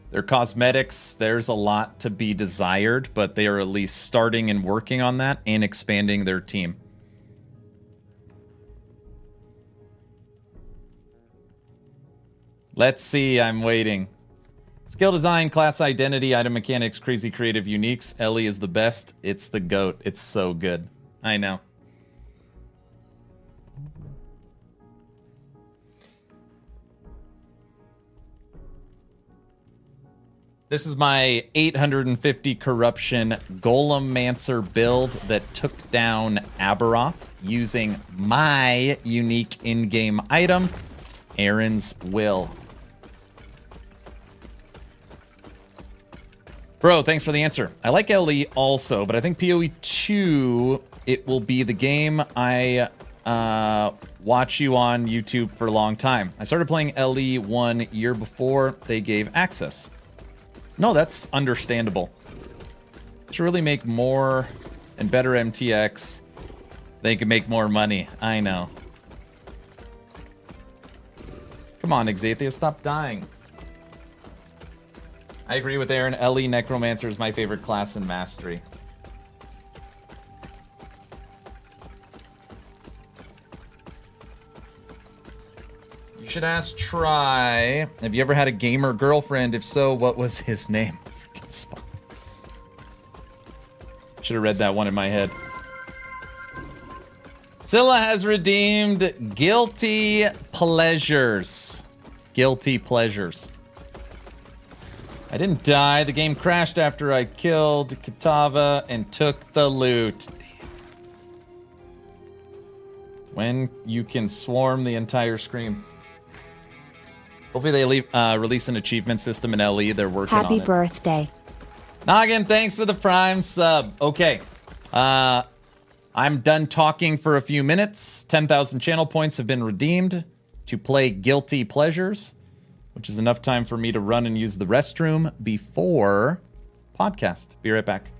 Their cosmetics, there's a lot to be desired, but they are at least starting and working on that and expanding their team. Let's see, I'm waiting. Skill design, class identity, item mechanics, crazy creative uniques. Ellie is the best. It's the GOAT. It's so good. I know. This is my 850 corruption Golemmancer build that took down Aberoth using my unique in-game item, Aaron's Will. Bro, thanks for the answer. I like LE also, but I think PoE 2, it will be the game I watch you on YouTube for a long time. I started playing LE 1 year before they gave access. No, that's understandable. Should really make more and better MTX. They can make more money. I know. Come on, Exathia, stop dying. I agree with Aaron. Ellie Necromancer is my favorite class in Mastery. You should ask Try. Have you ever had a gamer girlfriend? If so, what was his name? Freaking spot. Should have read that one in my head. Scylla has redeemed Guilty Pleasures. Guilty Pleasures. I didn't die. The game crashed after I killed Katava and took the loot. Damn. When you can swarm the entire screen. Hopefully they release an achievement system in LE. They're working on it. Happy birthday. Noggin, thanks for the Prime sub. Okay. I'm done talking for a few minutes. 10,000 channel points have been redeemed to play Guilty Pleasures, which is enough time for me to run and use the restroom before podcast. Be right back.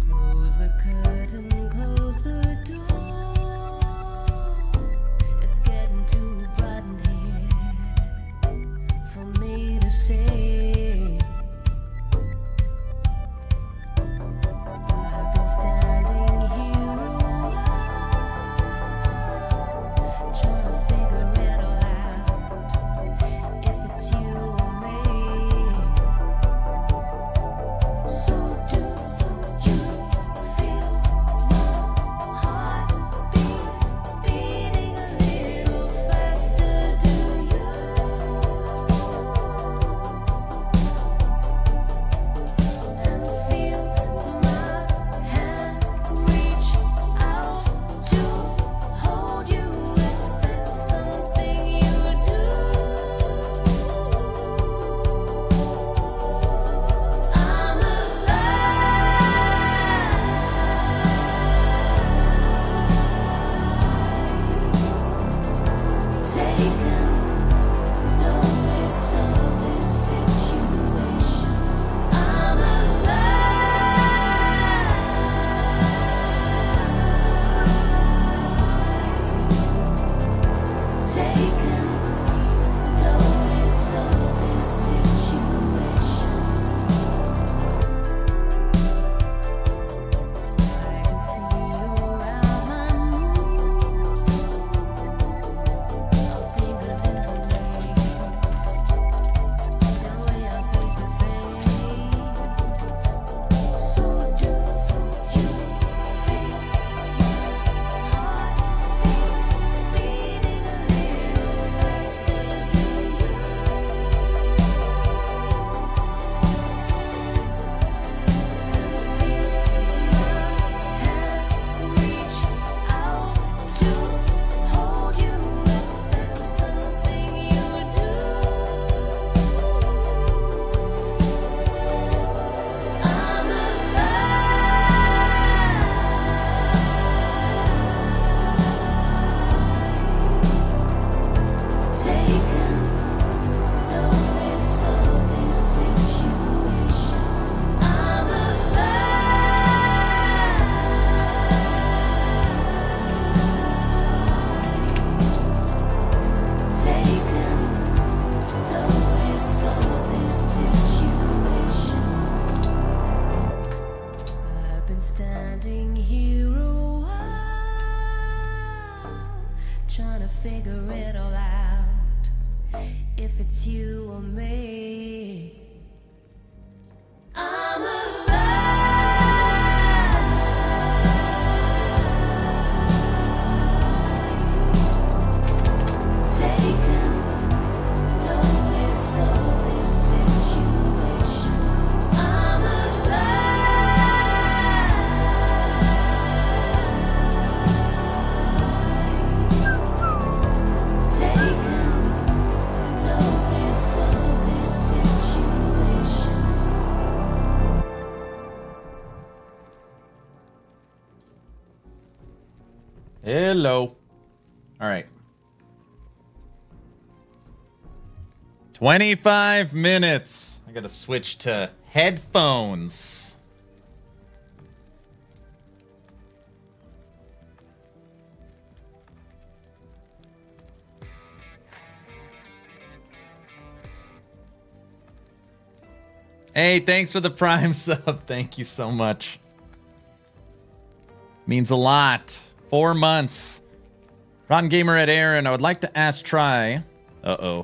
Close the curtain, close the door. It's getting too bright in here for me to say. I've been standing here a while, trying to figure it all out. If it's you or me. So do you feel my heart beating a little faster? Do you? And feel my hand reach out to hold you. Is that something you do? I'm alive. Taken notice of this situation. I'm alive. Taken notice of this situation. I can see your outline move. Our fingers interlaced till we are face to face. So do you feel my heart beating a little faster? Do you? And feel my hand reach out to hold you. Is that something you do? I'm alive. Taken notice of this situation. I'm alive. Taken notice of this situation. I've been standing here a while, trying to figure it all out. If it's you or me. I'm alive. Taken notice of this situation. I'm alive. Taken notice of this situation. Hello. All right. 25 minutes. I gotta switch to headphones. Hey, thanks for the Prime sub. Thank you so much. Means a lot. 4 months. Rotten Gamer at Aaron, I would like to ask Try. I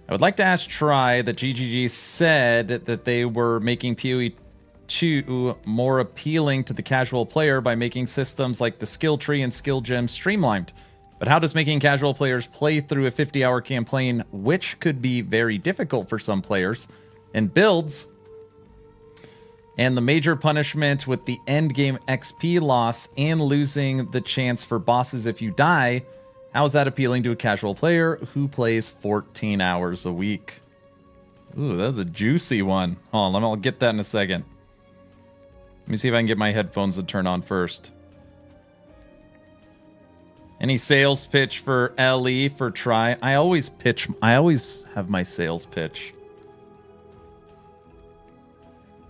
would like to ask Try that GGG said that they were making PoE 2 more appealing to the casual player by making systems like the skill tree and skill gem streamlined. But how does making casual players play through a 50-hour campaign, which could be very difficult for some players, and builds, and the major punishment with the endgame XP loss and losing the chance for bosses if you die, how is that appealing to a casual player who plays 14 hours a week? Ooh, that's a juicy one. Hold on, I'll get that in a second. Let me see if I can get my headphones to turn on first. Any sales pitch for LE for Try? I always have my sales pitch.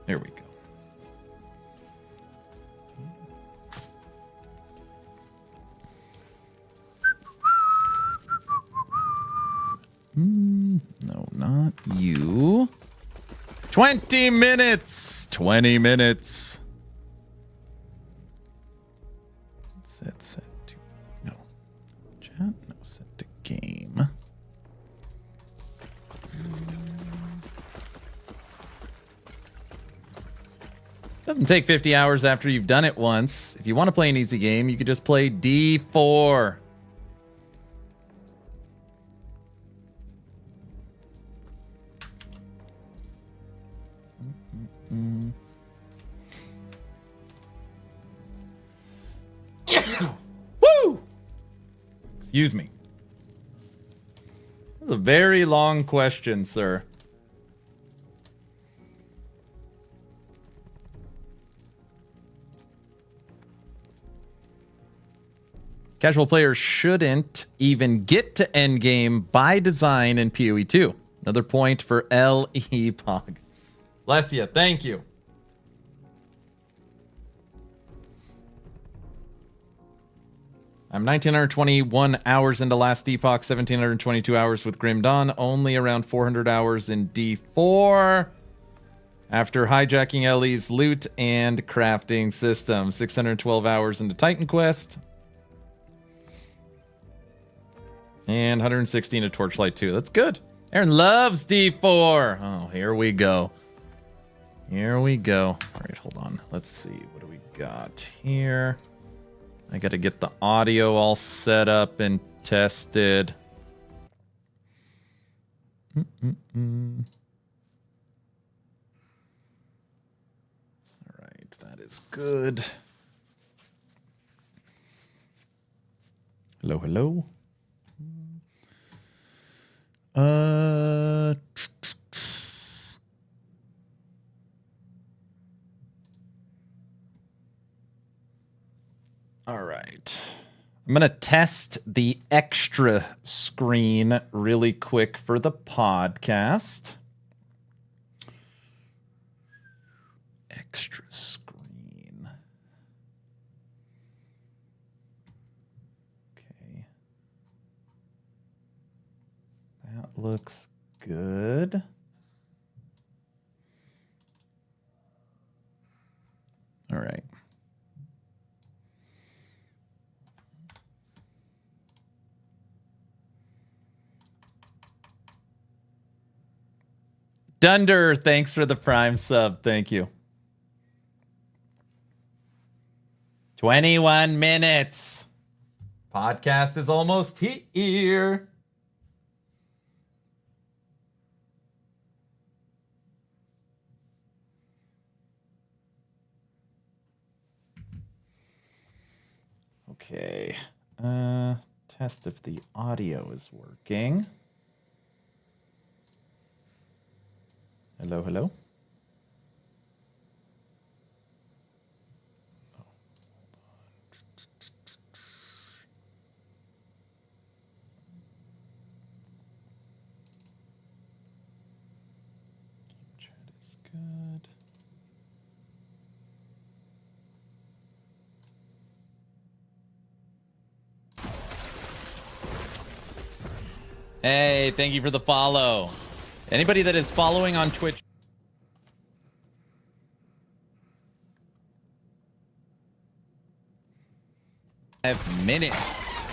There we go. No, not you. 20 minutes. 20 minutes. Set to no chat. No, set to game. Doesn't take 50 hours after you've done it once. If you want to play an easy game, you could just play D4. Woo! Excuse me. That's a very long question, sir. Casual players shouldn't even get to endgame by design in PoE 2. Another point for Epoch. Bless you. Thank you. I'm 1,921 hours into Last Epoch, 1,722 hours with Grim Dawn, only around 400 hours in D4. After hijacking LE's loot and crafting system, 612 hours into Titan Quest. And 116 to Torchlight 2. That's good. Aaron loves D4. Oh, here we go. Here we go. All right, hold on. Let's see. What do we got here? I got to get the audio all set up and tested. All right, that is good. Hello, hello. All right. I'm going to test the extra screen really quick for the podcast. Extra screen. Okay. That looks good. All right. Dunder, thanks for the Prime sub. Thank you. 21 minutes. Podcast is almost here. Okay. Test if the audio is working. Hello, hello. Oh, hold good. Hey, thank you for the follow. Anybody that is following on Twitch. 5 minutes.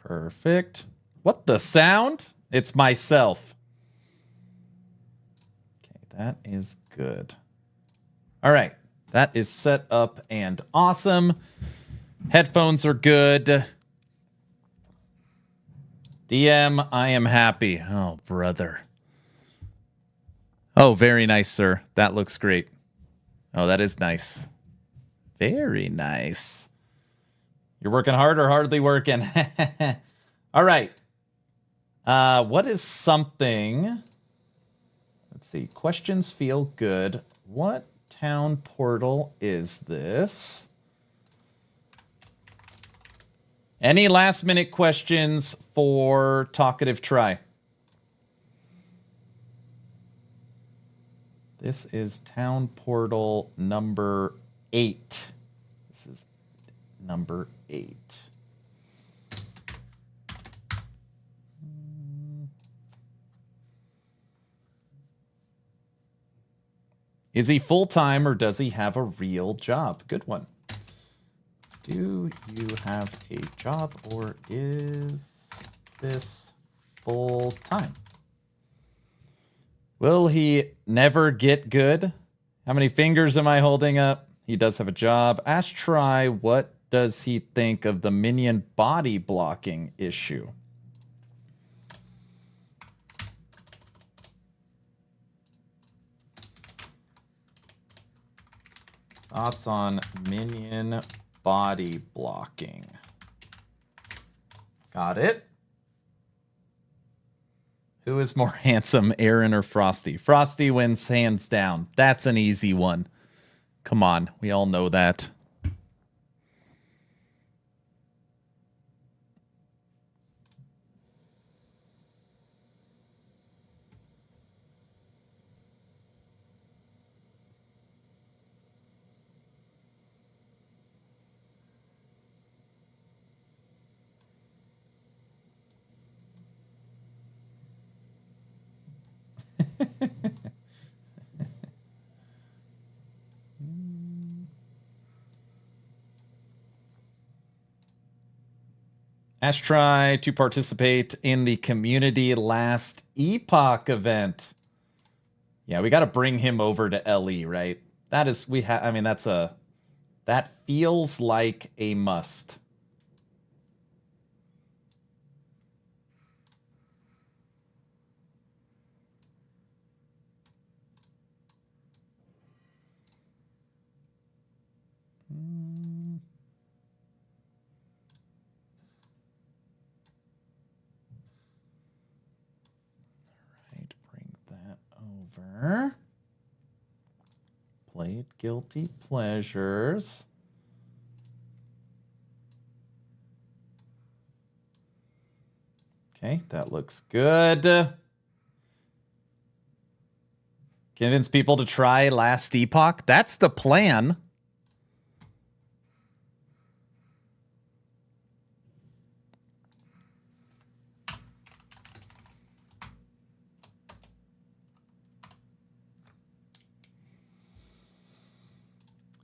Perfect. What the sound? It's myself. Okay, that is good. All right, that is set up and awesome. Headphones are good. DM, I am happy. Oh, brother. Oh, very nice, sir. That looks great. Oh, that is nice. Very nice. You're working hard or hardly working? All right. What is something? Let's see. Questions feel good. What town portal is this? Any last minute questions for Talkative Try? This is town portal number 8. This is number 8. Is he full-time or does he have a real job? Good one. Do you have a job or is this full-time? Will he never get good? How many fingers am I holding up? He does have a job. Ask Try, what does he think of the minion body blocking issue? Thoughts on minion body blocking. Got it. Who is more handsome, Aaron or Frosty? Frosty wins hands down. That's an easy one. Come on, we all know that. Ash Try to participate in the community last Epoch event. Yeah, we got to bring him over to LE, right? That is, I mean, that feels like a must. Over. Played Guilty Pleasures. Okay, that looks good. Convince people to try last Epoch. That's the plan.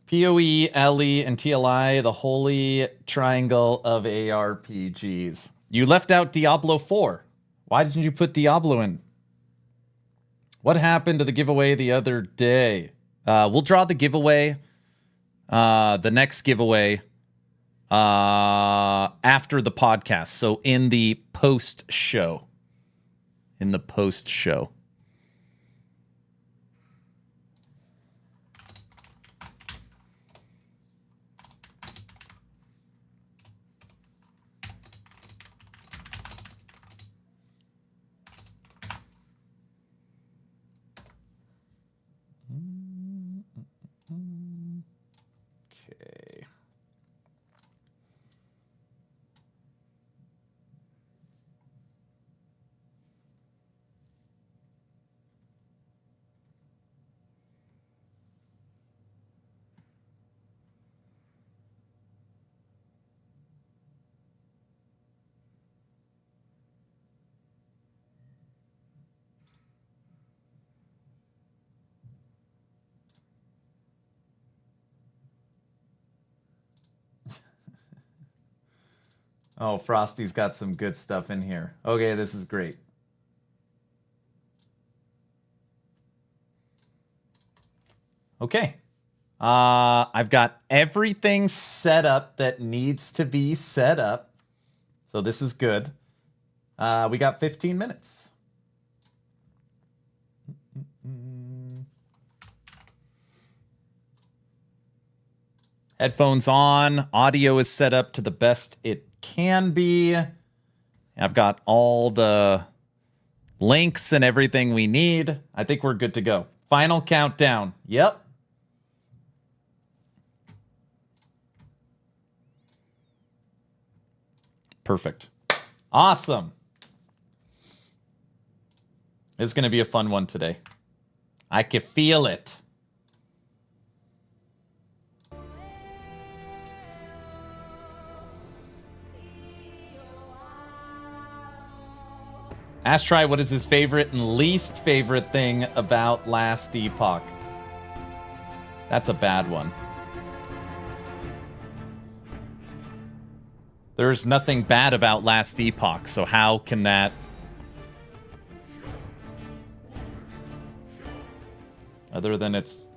PoE, LE, and TLI, the holy triangle of ARPGs. You left out Diablo 4. Why didn't you put Diablo in? What happened to the giveaway the other day? We'll draw the giveaway, the next giveaway, after the podcast. So in the post show. In the post show. Oh, Frosty's got some good stuff in here. Okay, this is great. Okay. I've got everything set up that needs to be set up. So this is good. We got 15 minutes. Headphones on. Audio is set up to the best it can be. I've got all the links and everything we need. I think we're good to go. Final countdown. Yep. Perfect. Awesome. It's going to be a fun one today. I can feel it. Ask Try what is his favorite and least favorite thing about Last Epoch. That's a bad one. There's nothing bad about Last Epoch, so how can that... Other than it's...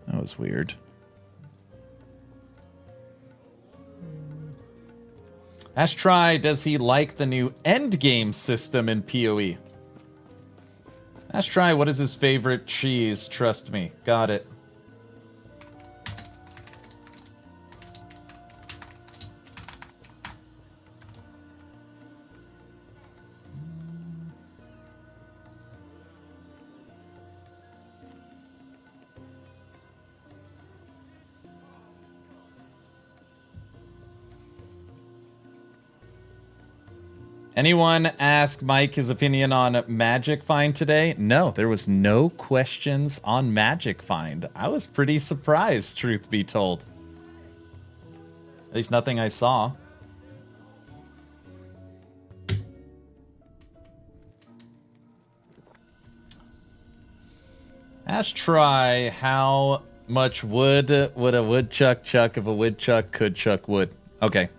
That was weird. Ash Try, does he like the new endgame system in PoE? Ash Try, what is his favorite cheese? Trust me. Got it. Anyone ask Mike his opinion on Magic Find today? No, there was no questions on Magic Find. I was pretty surprised, truth be told. At least nothing I saw. Ask Try, how much wood would a woodchuck chuck if a woodchuck could chuck wood? Okay,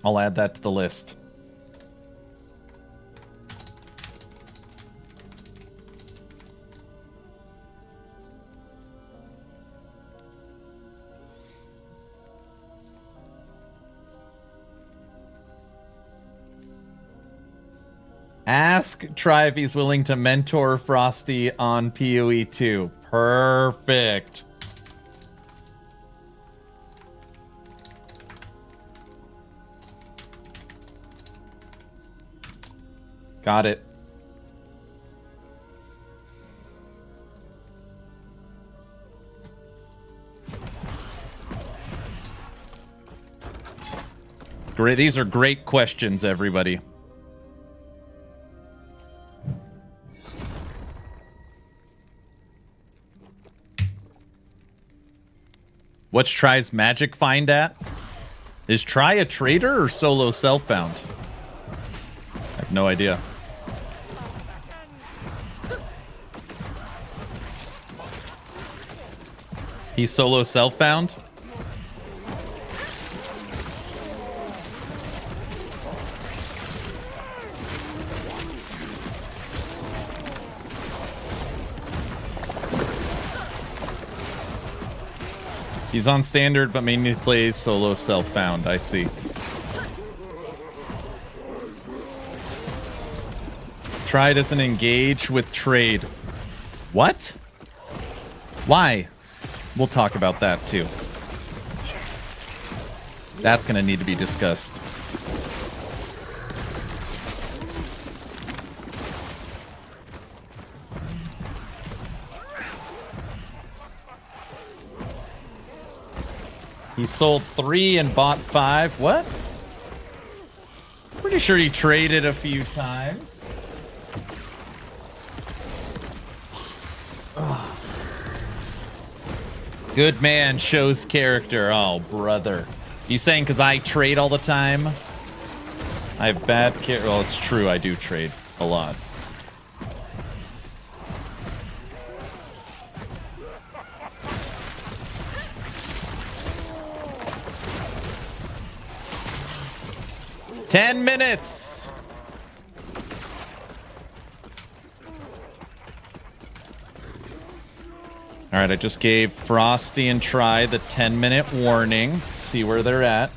I'll add that to the list. Ask Try if he's willing to mentor Frosty on PoE 2. Perfect. Got it. Great. These are great questions, everybody. What's Try's Magic Find at? Is Try a trader or solo self-found? I have no idea. He's solo self-found? He's on standard, but mainly plays solo self-found. I see. Try doesn't engage with trade. What? Why? We'll talk about that too. That's going to need to be discussed. He sold 3 and bought 5. What? Pretty sure he traded a few times. Ugh. Good man shows character. Oh, brother. You saying because I trade all the time? I have bad care. Well, it's true. I do trade a lot. Ten minutes. All right, I just gave Frosty and Try the 10-minute warning. See where they're at.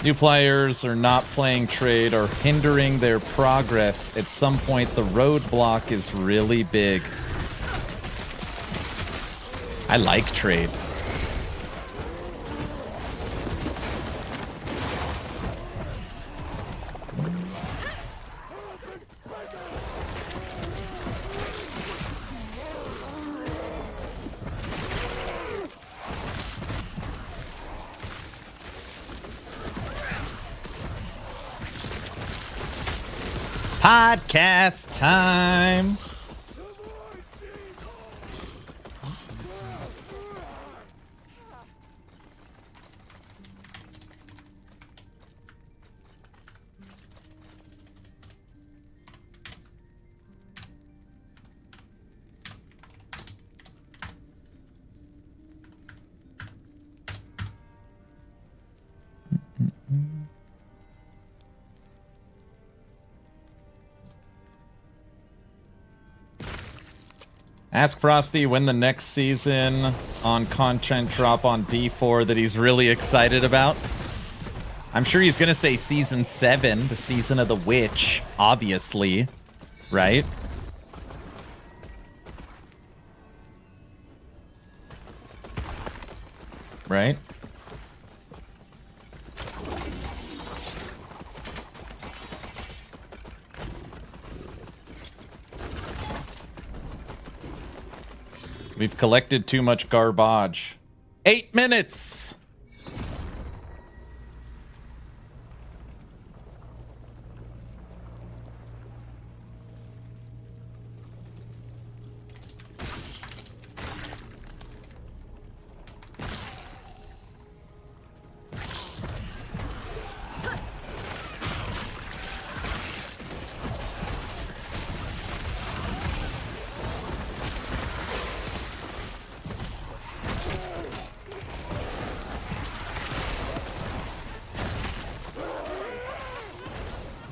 New players are not playing trade or hindering their progress. At some point, the roadblock is really big. I like trade. Podcast time. Ask Frosty when the next season on content drop on D4 that he's really excited about. I'm sure he's going to say season 7, the season of the witch, obviously, right? Right? We've collected too much garbage. 8 minutes!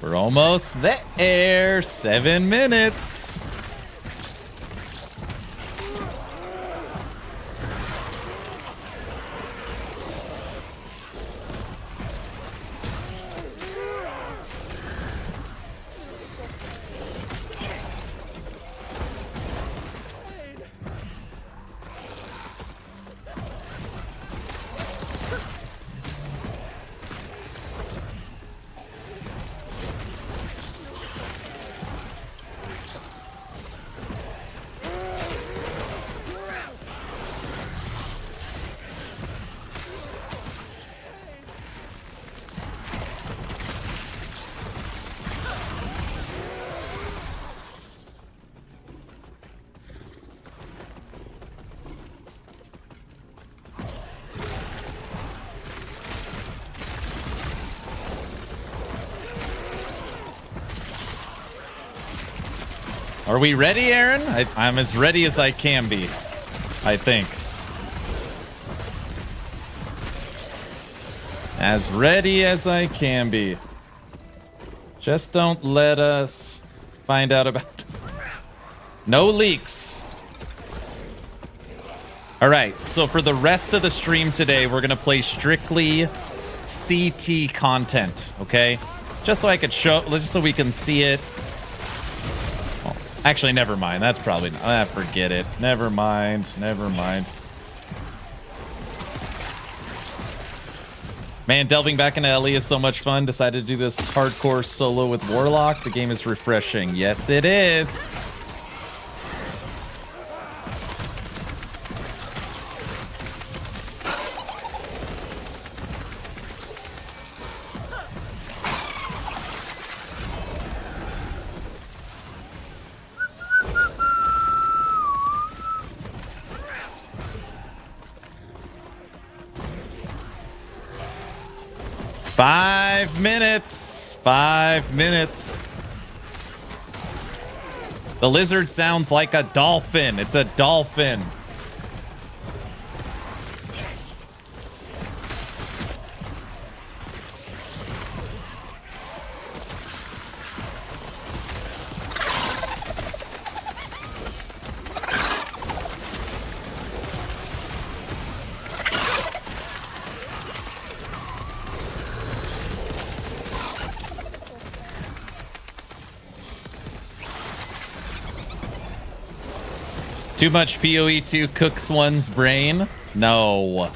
We're almost there. 7 minutes. Are we ready, Aaron? I'm as ready as I can be, I think. As ready as I can be. Just don't let us find out about... No leaks. All right, so for the rest of the stream today, we're going to play strictly CT content, okay? Just so I could show, just so we can see it. Actually, never mind. That's probably not. Forget it. Never mind. Never mind. Man, delving back into LE is so much fun. Decided to do this hardcore solo with Warlock. The game is refreshing. Yes, it is. 5 minutes. 5 minutes. The lizard sounds like a dolphin. It's a dolphin. Too much PoE2 cooks one's brain? No.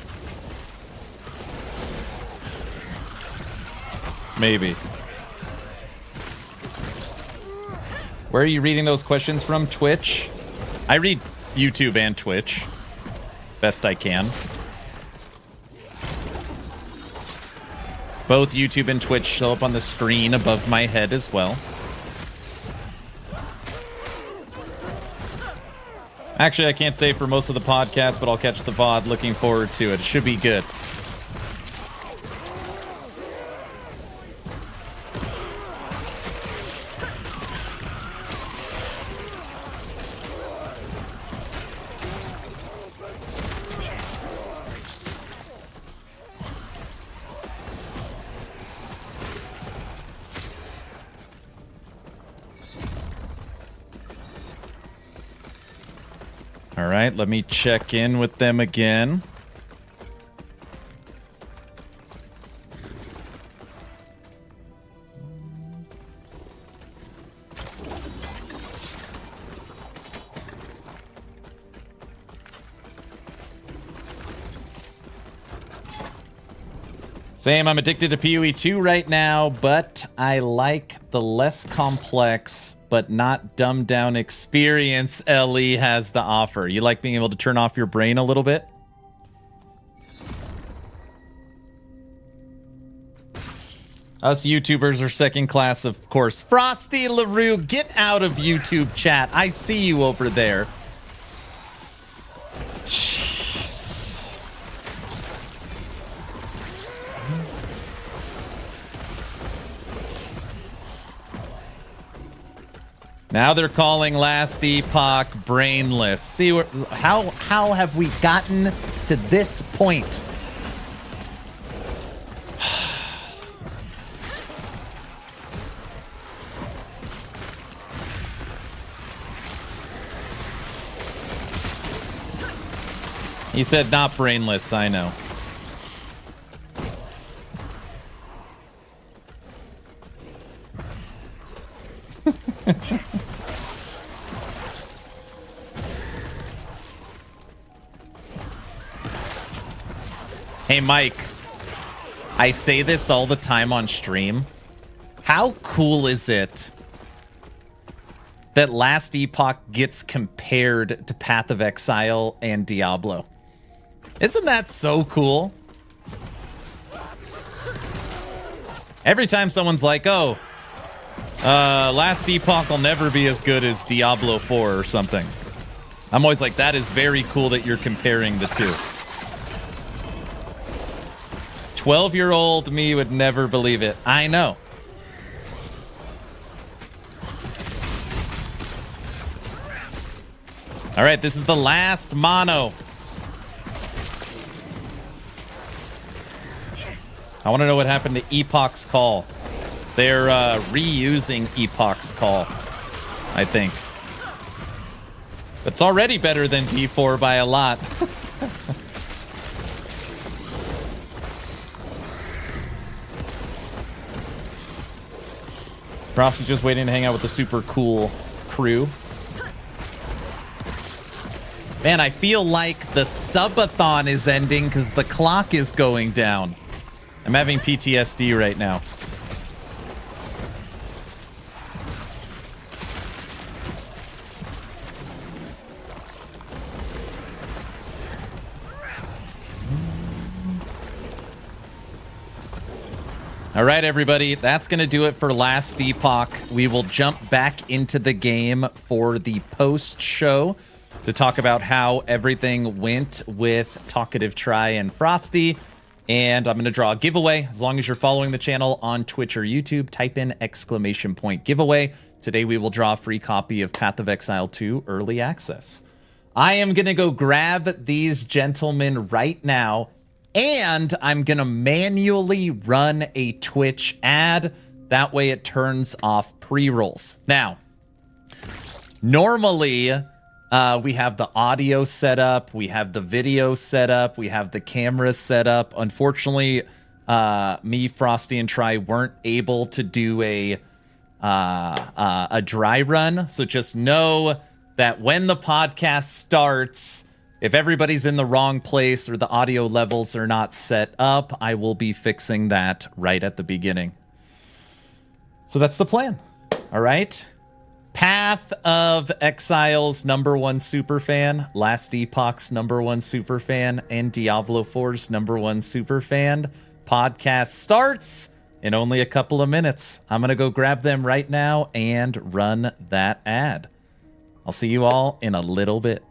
Maybe. Where are you reading those questions from? Twitch? I read YouTube and Twitch. Best I can. Both YouTube and Twitch show up on the screen above my head as well. Actually, I can't say for most of the podcast, but I'll catch the VOD. Looking forward to it. It should be good. All right, let me check in with them again. Same, I'm addicted to PoE2 right now, but I like the less complex but not dumbed down experience LE has to offer. You like being able to turn off your brain a little bit? Us YouTubers are second class, of course. Frostylaroo, get out of YouTube chat. I see you over there. Now they're calling Last Epoch brainless. See, how have we gotten to this point? He said not brainless, I know. Hey, Mike, I say this all the time on stream. How cool is it that Last Epoch gets compared to Path of Exile and Diablo? Isn't that so cool? Every time someone's like, oh, Last Epoch will never be as good as Diablo 4 or something, I'm always like, that is very cool that you're comparing the two. 12-year-old me would never believe it. I know. All right, this is the last mono. I want to know what happened to Epoch's call. They're reusing Epoch's call, I think. It's already better than D4 by a lot. Frosty's just waiting to hang out with the super cool crew. Man, I feel like the subathon is ending because the clock is going down. I'm having PTSD right now. All right, everybody, that's going to do it for Last Epoch. We will jump back into the game for the post-show to talk about how everything went with Talkative Try and Frosty And I'm going to draw a giveaway. As long as you're following the channel on Twitch or YouTube, type in !giveaway. Today we will draw a free copy of Path of Exile 2 Early Access. I am going to go grab these gentlemen right now, and I'm going to manually run a Twitch ad. That way it turns off pre-rolls. Now, normally, we have the audio set up, we have the video set up, we have the cameras set up. Unfortunately, me, Frosty, and Try weren't able to do a dry run. So just know that when the podcast starts, if everybody's in the wrong place or the audio levels are not set up, I will be fixing that right at the beginning. So that's the plan. All right. Path of Exile's #1 superfan, Last Epoch's #1 superfan, and Diablo 4's #1 superfan. Podcast starts in only a couple of minutes. I'm going to go grab them right now and run that ad. I'll see you all in a little bit.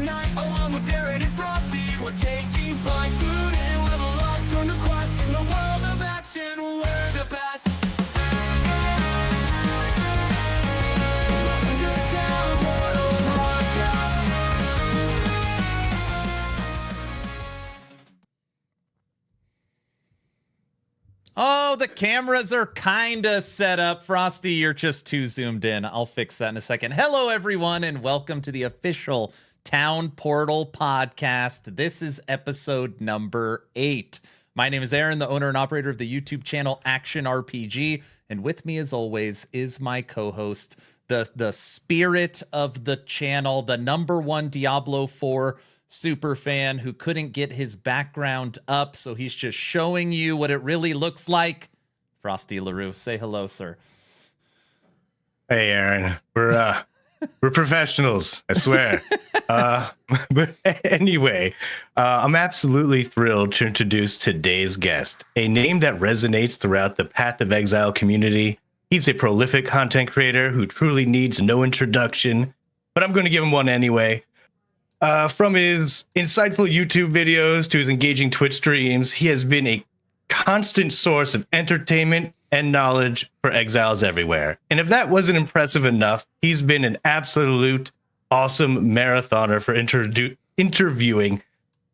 tonight, along with Aaron and Frosty. We're taking flight, tune in, level up, turn the quest. In the world of action, we're the best. Welcome to the Town Portal Podcast. Oh, the cameras are kind of set up. Frosty, you're just too zoomed in. I'll fix that in a second. Hello, everyone, and welcome to the official Town Portal podcast. This is episode number 8. My name is Aaron, the owner and operator of the YouTube channel Action RPG, and with me, as always, is my co-host, the spirit of the channel, the #1 Diablo 4 super fan who couldn't get his background up, so he's just showing you what it really looks like. Frostylaroo, say hello, sir. Hey, Aaron. We're professionals, I swear. But anyway, I'm absolutely thrilled to introduce today's guest, a name that resonates throughout the Path of Exile community. He's a prolific content creator who truly needs no introduction, but I'm going to give him one anyway. From his insightful YouTube videos to his engaging Twitch streams, he has been a constant source of entertainment and knowledge for exiles everywhere. And if that wasn't impressive enough, he's been an absolute awesome marathoner for interviewing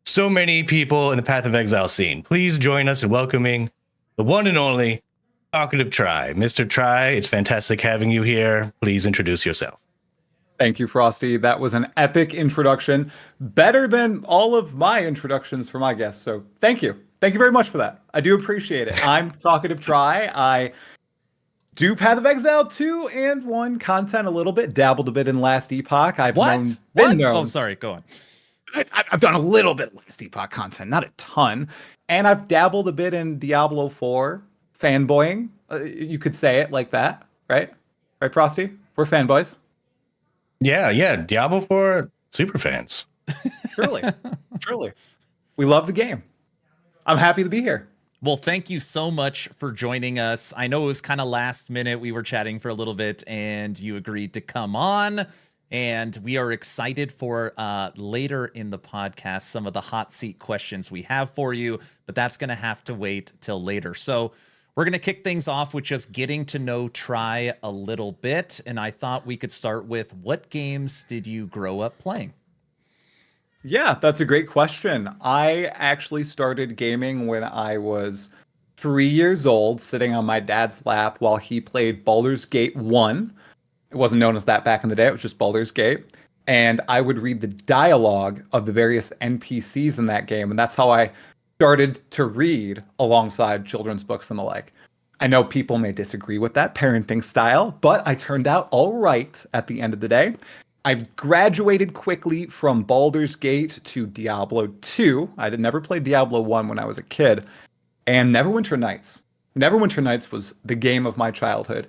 so many people in the Path of Exile scene. Please join us in welcoming the one and only Talkative Try. Mr. Try, it's fantastic having you here. Please introduce yourself. Thank you, Frosty. That was an epic introduction. Better than all of my introductions for my guests. So thank you. Thank you very much for that. I do appreciate it. I'm Talkative Try. I do Path of Exile 2 and 1 content a little bit. Dabbled a bit in Last Epoch. I've What? Oh, sorry. Go on. I've done a little bit Last Epoch content, not a ton. And I've dabbled a bit in Diablo 4 fanboying. You could say it like that, right? Right, Frosty? We're fanboys. Yeah. Diablo 4 super fans. Truly. We love the game. I'm happy to be here. Well, thank you so much for joining us. I know it was kind of last minute. We were chatting for a little bit and you agreed to come on. And we are excited for later in the podcast, some of the hot seat questions we have for you, but that's going to have to wait till later. So we're going to kick things off with just getting to know Try a little bit. And I thought we could start with, what games did you grow up playing? Yeah, that's a great question. I actually started gaming when I was 3 years old, sitting on my dad's lap while he played Baldur's Gate 1. It wasn't known as that back in the day. It was just Baldur's Gate. And I would read the dialogue of the various NPCs in that game. And that's how I started to read alongside children's books and the like. I know people may disagree with that parenting style, but I turned out all right at the end of the day. I graduated quickly from Baldur's Gate to Diablo 2. I had never played Diablo 1 when I was a kid. And Neverwinter Nights. Neverwinter Nights was the game of my childhood.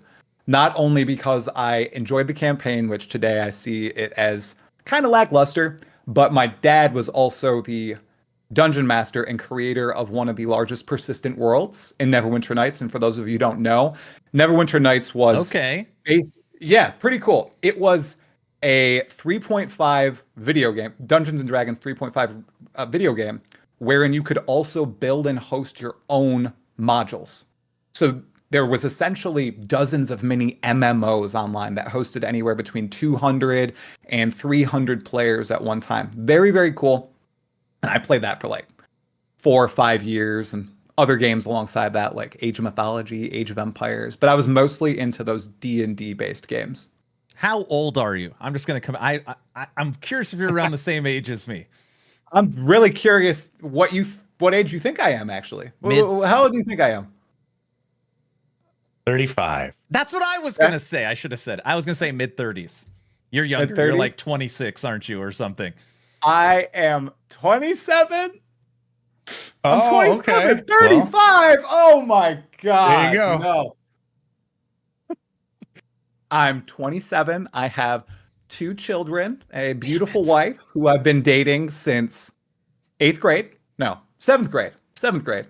Not only because I enjoyed the campaign, which today I see it as kind of lackluster, but my dad was also the dungeon master and creator of one of the largest persistent worlds in Neverwinter Nights. And for those of you who don't know, Neverwinter Nights was pretty cool. It was a 3.5 video game, Dungeons and Dragons 3.5 video game, wherein you could also build and host your own modules. So there was essentially dozens of mini MMOs online that hosted anywhere between 200 and 300 players at one time. Very, very cool. And I played that for like 4 or 5 years, and other games alongside that, like Age of Mythology, Age of Empires. But I was mostly into those D&D based games. How old are you? I'm just going to come. I'm curious if you're around the same age as me. I'm really curious what age you think I am, actually. How old do you think I am? 35. That's what I was going to say. I should have said. I was going to say mid-30s. You're younger. Mid-30s? You're like 26, aren't you, or something? I am 27. I'm 27. Okay. 35. Well, oh my God. There you go. No. I'm 27. I have 2 children, a beautiful wife who I've been dating since 8th grade. No, 7th grade. 7th grade.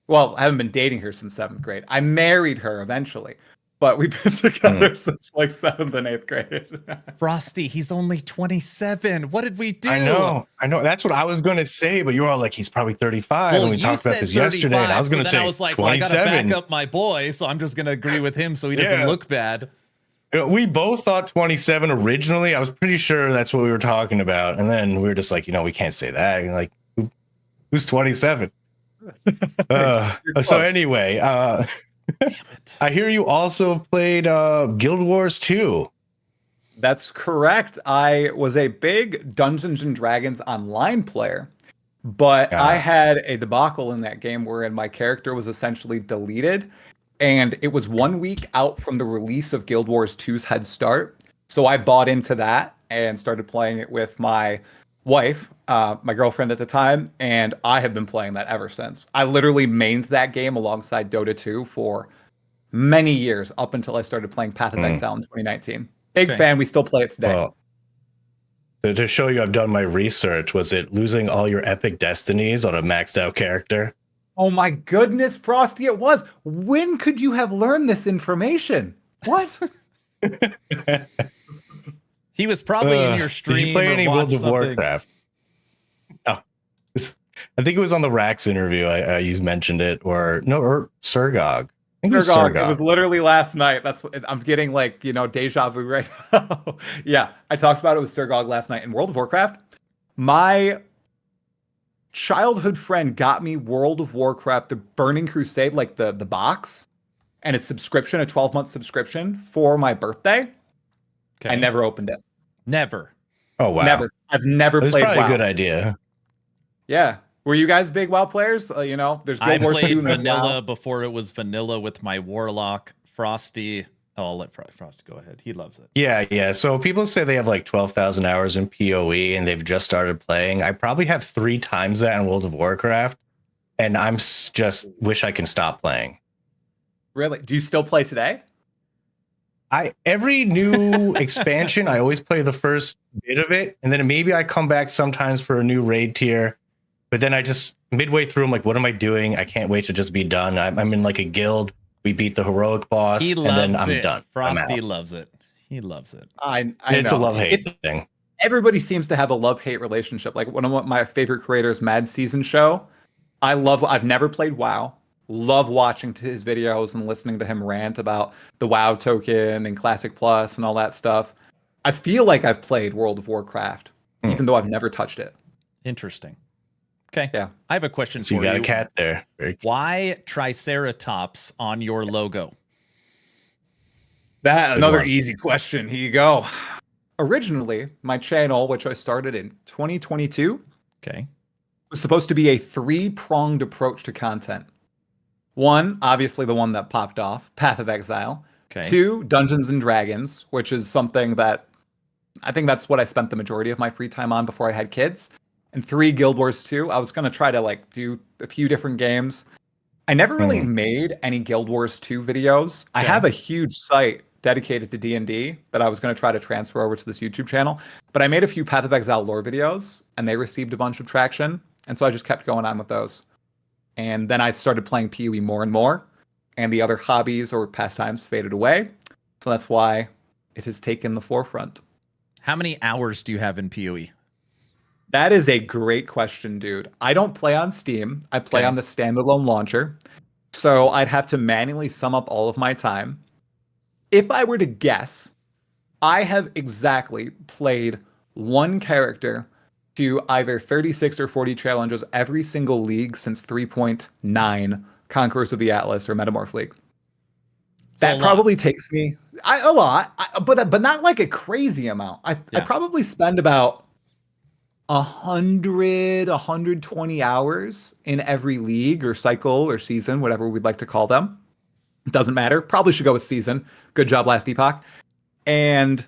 Well, I haven't been dating her since 7th grade. I married her eventually. but we've been together since like 7th and 8th grade. Frosty, he's only 27. What did we do? I know. That's what I was going to say, but you were all like, he's probably 35. Well, and we you talked about said this yesterday, and I was going to so then say I was like, well, I got to 27. back up my boy, so I'm just going to agree with him so he doesn't Yeah. look bad. We both thought 27 originally. I was pretty sure that's what we were talking about. And then we were just like, we can't say that. And like, who's 27? So anyway, Damn it. I hear you also played Guild Wars 2. That's correct. I was a big Dungeons and Dragons online player, but I had a debacle in that game wherein my character was essentially deleted, and it was 1 week out from the release of Guild Wars 2's head start. So I bought into that and started playing it with my wife, my girlfriend at the time, and I have been playing that ever since. I literally mained that game alongside Dota 2 for many years, up until I started playing Path of Exile in 2019. Big fan. We still play it today. Well, to show you I've done my research, was it losing all your epic destinies on a maxed out character? Oh my goodness, Frosty, it was. When could you have learned this information? What? He was probably in your stream. Did you play or any watched World of something. Warcraft? No. I think it was on the Rax interview. You mentioned it, or Surgog. I think it was Surgog. It Surgog. was literally last night. That's what I'm getting, like, deja vu right now. Yeah, I talked about it with Surgog last night in World of Warcraft. My childhood friend got me World of Warcraft, the Burning Crusade, like the box, and a subscription, a 12-month subscription for my birthday. Okay. I never opened it. Never. Oh wow. Never. I've never That's played probably WoW. a good idea. Yeah. Were you guys big WoW players? There's I Guild Wars 2 played and there's vanilla WoW. before it was vanilla with my Warlock, Frosty. Oh, I'll let Frosty go ahead. He loves it. Yeah. So people say they have like 12,000 hours in PoE and they've just started playing. I probably have 3 times that in World of Warcraft, and I'm just wish I can stop playing. Really? Do you still play today? Every new expansion, I always play the first bit of it, and then maybe I come back sometimes for a new raid tier. But then I just midway through, I'm like, what am I doing? I can't wait to just be done. I'm in like a guild. We beat the heroic boss, He and loves then I'm it. done. Frosty loves it. He loves it. I It's know. a love-hate thing. Everybody seems to have a love-hate relationship. Like one of my favorite creators, Mad Season Show. I've never played WoW. Love watching to his videos and listening to him rant about the WoW token and Classic Plus and all that stuff. I feel like I've played World of Warcraft, even though I've never touched it. Interesting. Okay. Yeah. I have a question So for you you. got a cat there. Very Why Triceratops on your logo? Another one. easy question. Here you go. Originally, my channel, which I started in 2022, Okay. was supposed to be a 3-pronged approach to content. 1, obviously the one that popped off, Path of Exile. Okay. 2, Dungeons and Dragons, which is something that I think that's what I spent the majority of my free time on before I had kids. And 3, Guild Wars 2. I was going to try to do a few different games. I never really made any Guild Wars 2 videos. I Okay. have a huge site dedicated to D&D that I was going to try to transfer over to this YouTube channel. But I made a few Path of Exile lore videos, and they received a bunch of traction. And so I just kept going on with those. And then I started playing PoE more and more, and the other hobbies or pastimes faded away. So that's why it has taken the forefront. How many hours do you have in PoE? That is a great question, dude. I don't play on Steam. I play Okay. on the standalone launcher. So I'd have to manually sum up all of my time. If I were to guess, I have exactly played one character to either 36 or 40 challenges every single league since 3.9 Conquerors of the Atlas or Metamorph League. So That a probably takes me a lot, but not like a crazy amount. I probably spend about 120 hours in every league or cycle or season, whatever we'd like to call them. It doesn't matter. Probably should go with season. Good job, last Epoch. And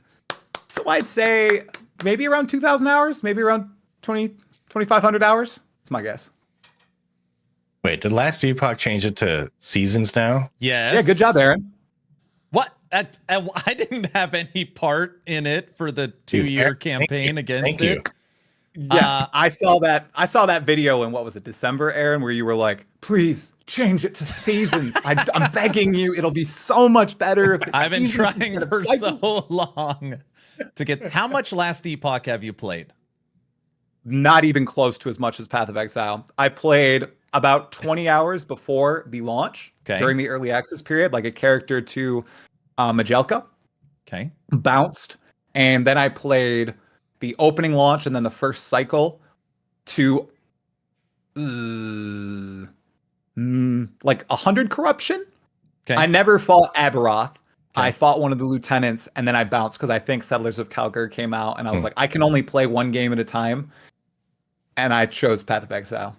so I'd say maybe around 2,000 hours, maybe around 2,500 hours. That's my guess. Wait, did last Epoch change it to seasons now? Yes. Yeah, good job, Aaron. What? I didn't have any part in it for the 2-year campaign against Thank you. it. Yeah, I saw that. I saw that video in what was it, December, Aaron, where you were like, "Please change it to seasons. I'm begging you. It'll be so much better if it's I've been seasons trying instead of for cycles." so long to get. How much Last Epoch have you played? Not even close to as much as Path of Exile. I played about 20 hours before the launch, Okay. during the early access period, like a character to Majelka. Okay. Bounced, and then I played the opening launch and then the first cycle to like 100 corruption. Okay. I never fought Aberoth. Okay. I fought one of the lieutenants, and then I bounced because I think Settlers of Calgary came out, and I was like, I can only play one game at a time, and I chose Path of Exile.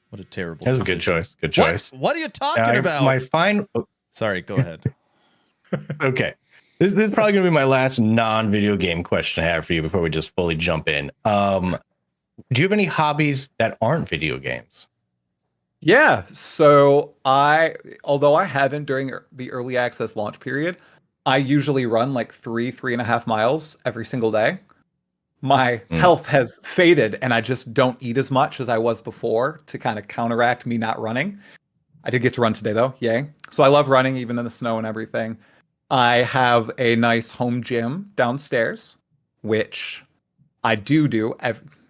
What a terrible. That's a good choice. Good choice. What are you talking about? My fine. Sorry, go ahead. Okay. This is probably going to be my last non-video game question I have for you before we just fully jump in. Do you have any hobbies that aren't video games? Yeah, so although I haven't during the early access launch period, I usually run like 3.5 miles every single day. My health has faded and I just don't eat as much as I was before to kind of counteract me not running. I did get to run today though, yay. So I love running even in the snow and everything. I have a nice home gym downstairs, which I do.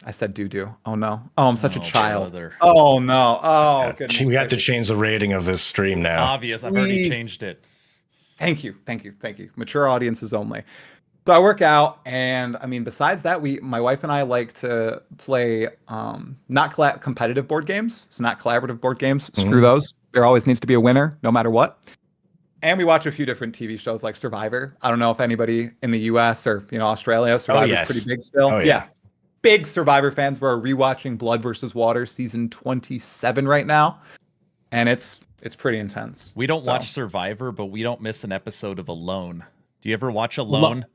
I said do. Oh no. Oh, I'm such a child. Brother. Oh no. Oh, goodness. We got to gracious. change the rating of this stream now. Obvious. I've already Please. changed it. Thank you. Mature audiences only. So I work out, and I mean, besides that, my wife and I like to play not competitive board games, so not collaborative board games. Screw those. There always needs to be a winner, no matter what. And we watch a few different TV shows like Survivor. I don't know if anybody in the U.S. or Australia, Survivor's pretty big still. Oh, yeah. Big Survivor fans. We're rewatching Blood versus Water season 27 right now, and it's pretty intense. We don't watch Survivor, but we don't miss an episode of Alone. Do you ever watch Alone?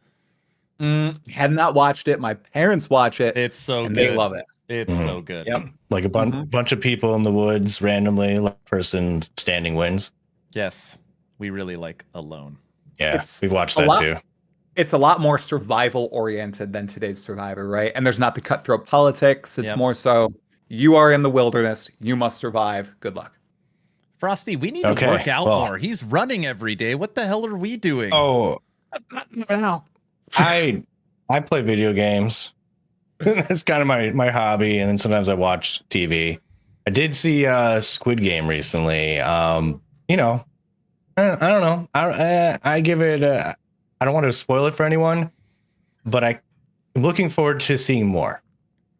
Have not watched it. My parents watch it. It's so and good. they love it. It's so good. Yep. Like a bunch of people in the woods randomly, like person standing wins. Yes, we really like Alone. Yeah, we've watched that too. It's a lot more survival oriented than today's Survivor, right? And there's not the cutthroat politics. It's more so you are in the wilderness, you must survive. Good luck. Frosty, we need to work out more. He's running every day. What the hell are we doing? Oh, Now. I play video games. That's kind of my hobby, and then sometimes I watch TV. I did see Squid Game recently. I don't know. I give it. I don't want to spoil it for anyone, but I'm looking forward to seeing more.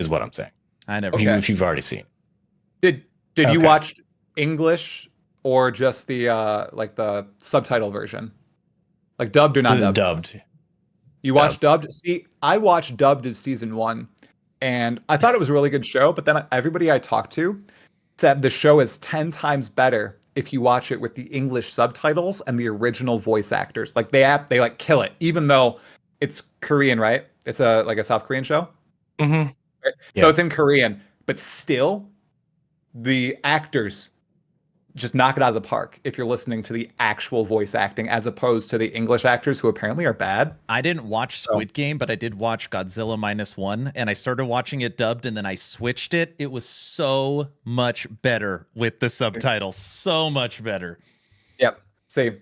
Is what I'm saying. I never. If you've already seen. Did you watch English or just the like the subtitle version, like dubbed or not dubbed? Dubbed. You watched dubbed? See, I watched dubbed of season 1, and I thought it was a really good show. But then everybody I talked to said the show is 10 times better if you watch it with the English subtitles and the original voice actors. Like they like kill it, even though it's Korean, right? It's like a South Korean show. Mm-hmm. Right? Yeah. So it's in Korean, but still, the actors just knock it out of the park if you're listening to the actual voice acting as opposed to the English actors who apparently are bad. I didn't watch Squid Game, but I did watch Godzilla -1, and I started watching it dubbed, and then I switched it. It was so much better with the subtitles. So much better. Yep. See,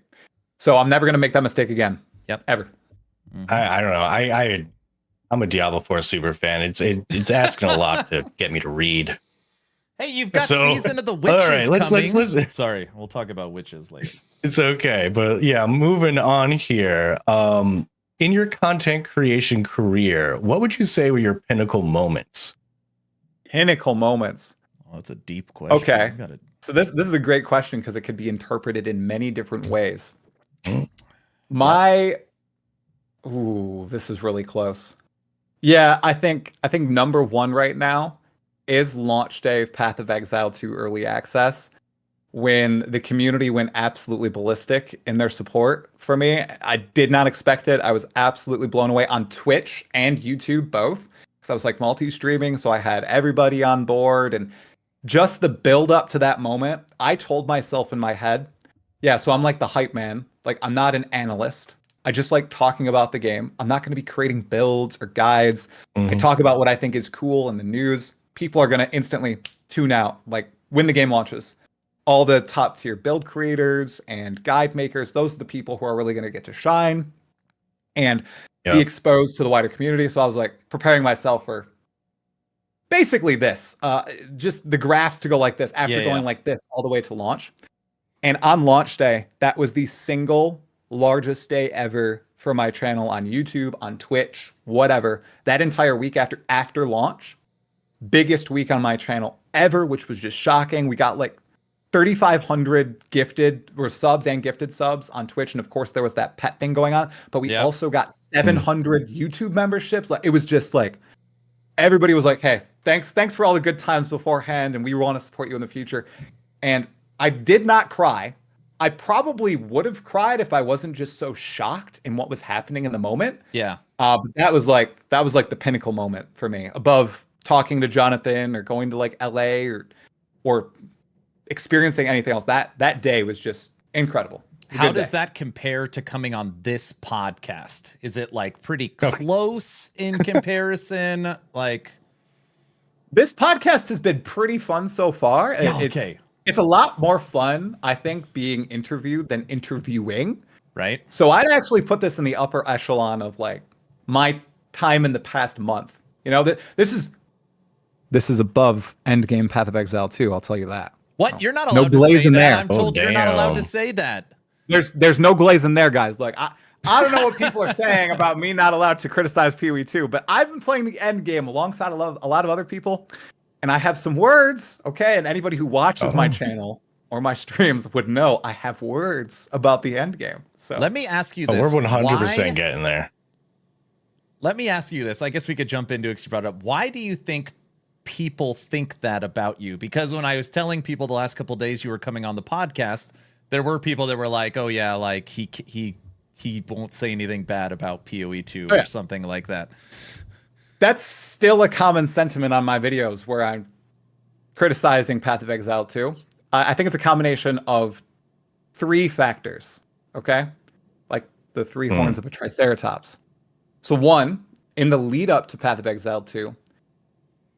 so I'm never going to make that mistake again. Yep. Ever. I don't know. I'm a Diablo 4 super fan. It's asking a lot to get me to read. Hey, you've got Season of the Witches coming. Let's Sorry, we'll talk about witches later. It's okay, but yeah, moving on here. In your content creation career, what would you say were your pinnacle moments? Pinnacle moments. Oh, that's a deep question. Okay. So this is a great question because it could be interpreted in many different ways. This is really close. Yeah, I think number one right now is launch day of Path of Exile 2 early access, when the community went absolutely ballistic in their support for me. I did not expect it. I was absolutely blown away on Twitch and YouTube both, because I was like multi-streaming, so I had everybody on board, and just the build up to that moment. I told myself in my head, yeah, so I'm like the hype man. Like, I'm not an analyst. I just like talking about the game. I'm not going to be creating builds or guides. I talk about what I think is cool in the news. People are going to instantly tune out, like when the game launches. All the top tier build creators and guide makers, those are the people who are really going to get to shine and be exposed to the wider community. So I was like preparing myself for basically this, just the graphs to go like this after going like this all the way to launch. And on launch day, that was the single largest day ever for my channel on YouTube, on Twitch, whatever. That entire week after launch, biggest week on my channel ever, which was just shocking. We got like 3,500 gifted or subs and gifted subs on Twitch, and of course there was that pet thing going on. But we also got 700 YouTube memberships. Like, it was just like everybody was like, "Hey, thanks for all the good times beforehand, and we want to support you in the future." And I did not cry. I probably would have cried if I wasn't just so shocked in what was happening in the moment. Yeah. But that was like the pinnacle moment for me, above talking to Jonathan or going to like LA or experiencing anything else. That day was just incredible. How does that compare to coming on this podcast? Is it like pretty close in comparison? Like, this podcast has been pretty fun so far. It's a lot more fun, I think, being interviewed than interviewing. Right. So I'd actually put this in the upper echelon of like my time in the past month. You know, this is above Endgame Path of Exile 2, I'll tell you that. What? You're not allowed to say that. I'm told you're not allowed to say that. There's no glaze in there, guys. Like, I don't know what people are saying about me not allowed to criticize PoE 2, but I've been playing the end game alongside a lot of other people, and I have some words, okay? And anybody who watches my channel or my streams would know I have words about the end game. So let me ask you this. We're 100% getting there. Let me ask you this. I guess we could jump into it because you brought it up. Why do you think people think that about you? Because when I was telling people the last couple of days you were coming on the podcast, there were people that were like, "Oh yeah, like he won't say anything bad about PoE 2 or something like that." That's still a common sentiment on my videos where I'm criticizing Path of Exile 2. I think it's a combination of 3 factors, okay? Like the 3 horns of a triceratops. So 1, in the lead up to Path of Exile 2,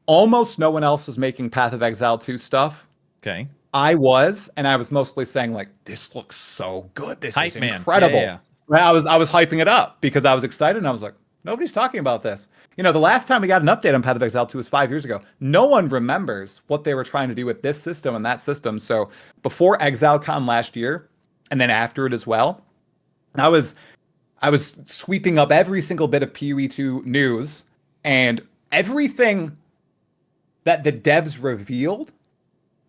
almost no one else was making Path of Exile 2 stuff. Okay. I was mostly saying like, "This looks so good. This is incredible." Yeah. I was hyping it up because I was excited, and I was like, nobody's talking about this. You know, the last time we got an update on Path of Exile 2 was 5 years ago. No one remembers what they were trying to do with this system and that system. So before ExileCon last year, and then after it as well, I was sweeping up every single bit of PoE 2 news, and everything that the devs revealed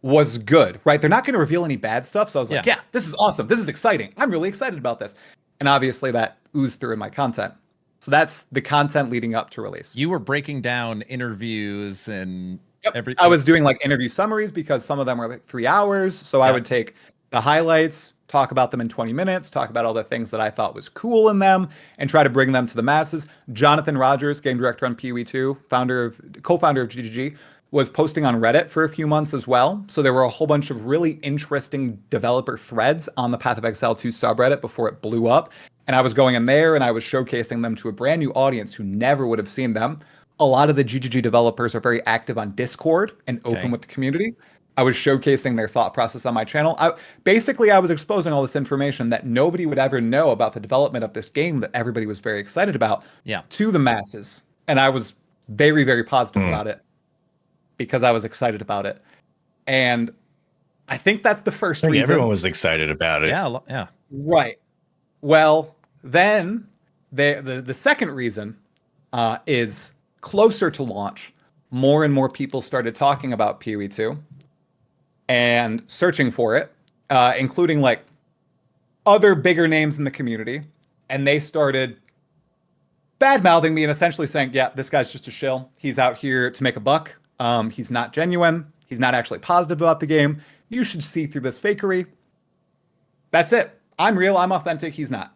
was good, right? They're not going to reveal any bad stuff. So I was like, yeah, this is awesome. This is exciting. I'm really excited about this. And obviously that oozed through in my content. So that's the content leading up to release. You were breaking down interviews and everything. I was doing like interview summaries because some of them were like 3 hours. So I would take the highlights, talk about them in 20 minutes, talk about all the things that I thought was cool in them, and try to bring them to the masses. Jonathan Rogers, game director on PoE 2, co-founder of GGG, was posting on Reddit for a few months as well. So there were a whole bunch of really interesting developer threads on the Path of Exile 2 subreddit before it blew up. And I was going in there and I was showcasing them to a brand new audience who never would have seen them. A lot of the GGG developers are very active on Discord and open with the community. I was showcasing their thought process on my channel. I was exposing all this information that nobody would ever know about the development of this game that everybody was very excited about to the masses. And I was very, very positive about it, because I was excited about it. And I think that's the first reason. Everyone was excited about it. Yeah. Right. Well, then the second reason is closer to launch, more and more people started talking about PoE 2 and searching for it, including like other bigger names in the community. And they started bad-mouthing me and essentially saying, yeah, this guy's just a shill. He's out here to make a buck. He's not genuine. He's not actually positive about the game. You should see through this fakery. That's it. I'm real. I'm authentic. He's not.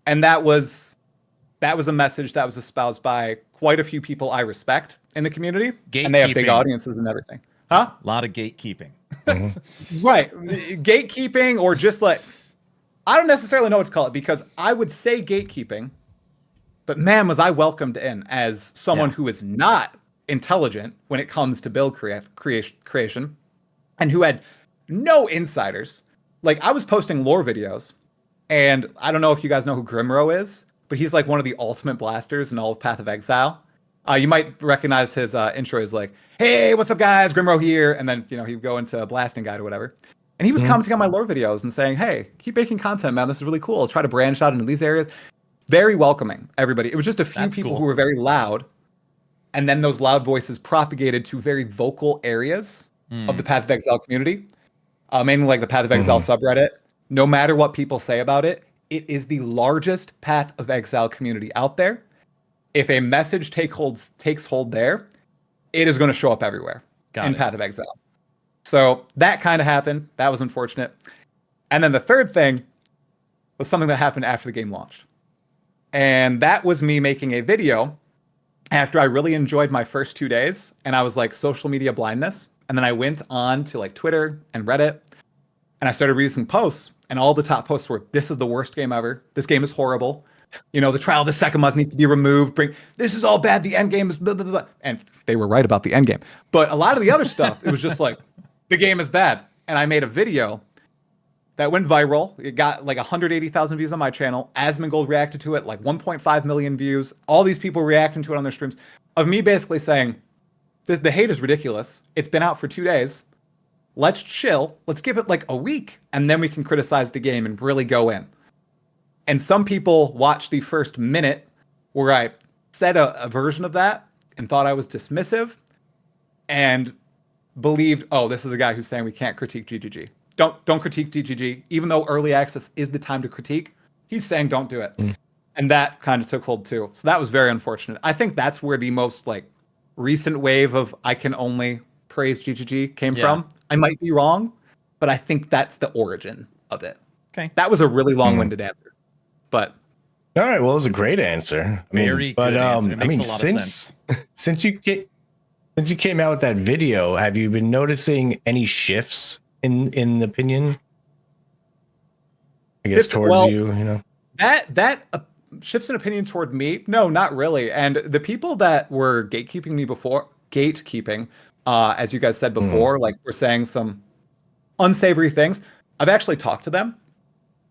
And that was a message that was espoused by quite a few people I respect in the community. And they have big audiences and everything. Huh? A lot of gatekeeping. Right. Gatekeeping, or just like, I don't necessarily know what to call it because I would say gatekeeping, but man, was I welcomed in as someone who is not intelligent when it comes to build creation and who had no insiders. Like, I was posting lore videos, and I don't know if you guys know who Grimro is, but he's like one of the ultimate blasters in all of Path of Exile. You might recognize his intro as like, hey, what's up, guys? Grimro here. And then, he'd go into a blasting guide or whatever. And he was commenting on my lore videos and saying, hey, keep making content, man. This is really cool. Try to branch out into these areas. Very welcoming, everybody. It was just a few people who were very loud. And then those loud voices propagated to very vocal areas of the Path of Exile community, mainly like the Path of Exile subreddit. No matter what people say about it, it is the largest Path of Exile community out there. If a message takes hold there, it is going to show up everywhere in Path of Exile. So that kind of happened. That was unfortunate. And then the third thing was something that happened after the game launched. And that was me making a video after I really enjoyed my first 2 days. And I was like, social media blindness. And then I went on to like Twitter and Reddit. And I started reading some posts. And all the top posts were, this is the worst game ever. This game is horrible. The trial of the second must needs to be removed. This is all bad. The end game is blah, blah, blah. And they were right about the end game. But a lot of the other stuff, it was just like, the game is bad. And I made a video that went viral. It got like 180,000 views on my channel. Asmongold reacted to it, like 1.5 million views. All these people reacting to it on their streams of me basically saying, the hate is ridiculous. It's been out for 2 days. Let's chill. Let's give it like a week. And then we can criticize the game and really go in. And some people watched the first minute where I said a version of that and thought I was dismissive and believed, oh, this is a guy who's saying we can't critique GGG. Don't critique GGG. Even though early access is the time to critique, he's saying don't do it. And that kind of took hold too. So that was very unfortunate. I think that's where the most like recent wave of I can only praise GGG came from. I might be wrong, but I think that's the origin of it. Okay. That was a really long-winded answer. But all right, well, it was a great answer. Very good answer. It makes a lot of sense. Since you came out with that video, have you been noticing any shifts in opinion? I guess towards you. That shifts in opinion toward me. No, not really. And the people that were gatekeeping me before, as you guys said before, like were saying some unsavory things. I've actually talked to them,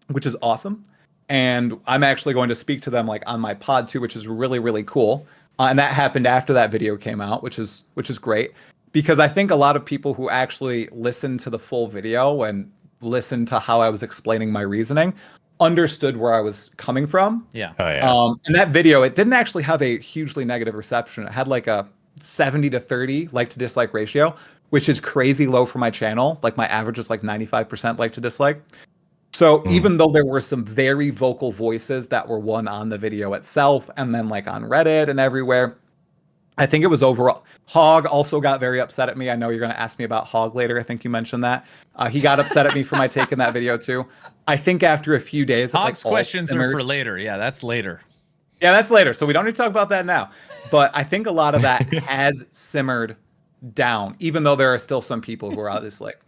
which is awesome. And I'm actually going to speak to them like on my pod too, which is really, really cool. And that happened after that video came out, which is great. Because I think a lot of people who actually listened to the full video and listened to how I was explaining my reasoning understood where I was coming from. Yeah. Oh, yeah. And that video, it didn't actually have a hugely negative reception. It had like a 70-30 like to dislike ratio, which is crazy low for my channel. Like my average is like 95% like to dislike. So even though there were some very vocal voices that were one on the video itself and then like on Reddit and everywhere, I think it was overall. Hog also got very upset at me. I know you're going to ask me about Hog later. I think you mentioned that. He got upset at me for my take in that video too. I think after a few days, Hog's questions are for later. Yeah, that's later. Yeah, that's later. So we don't need to talk about that now. But I think a lot of that has simmered down, even though there are still some people who are just like,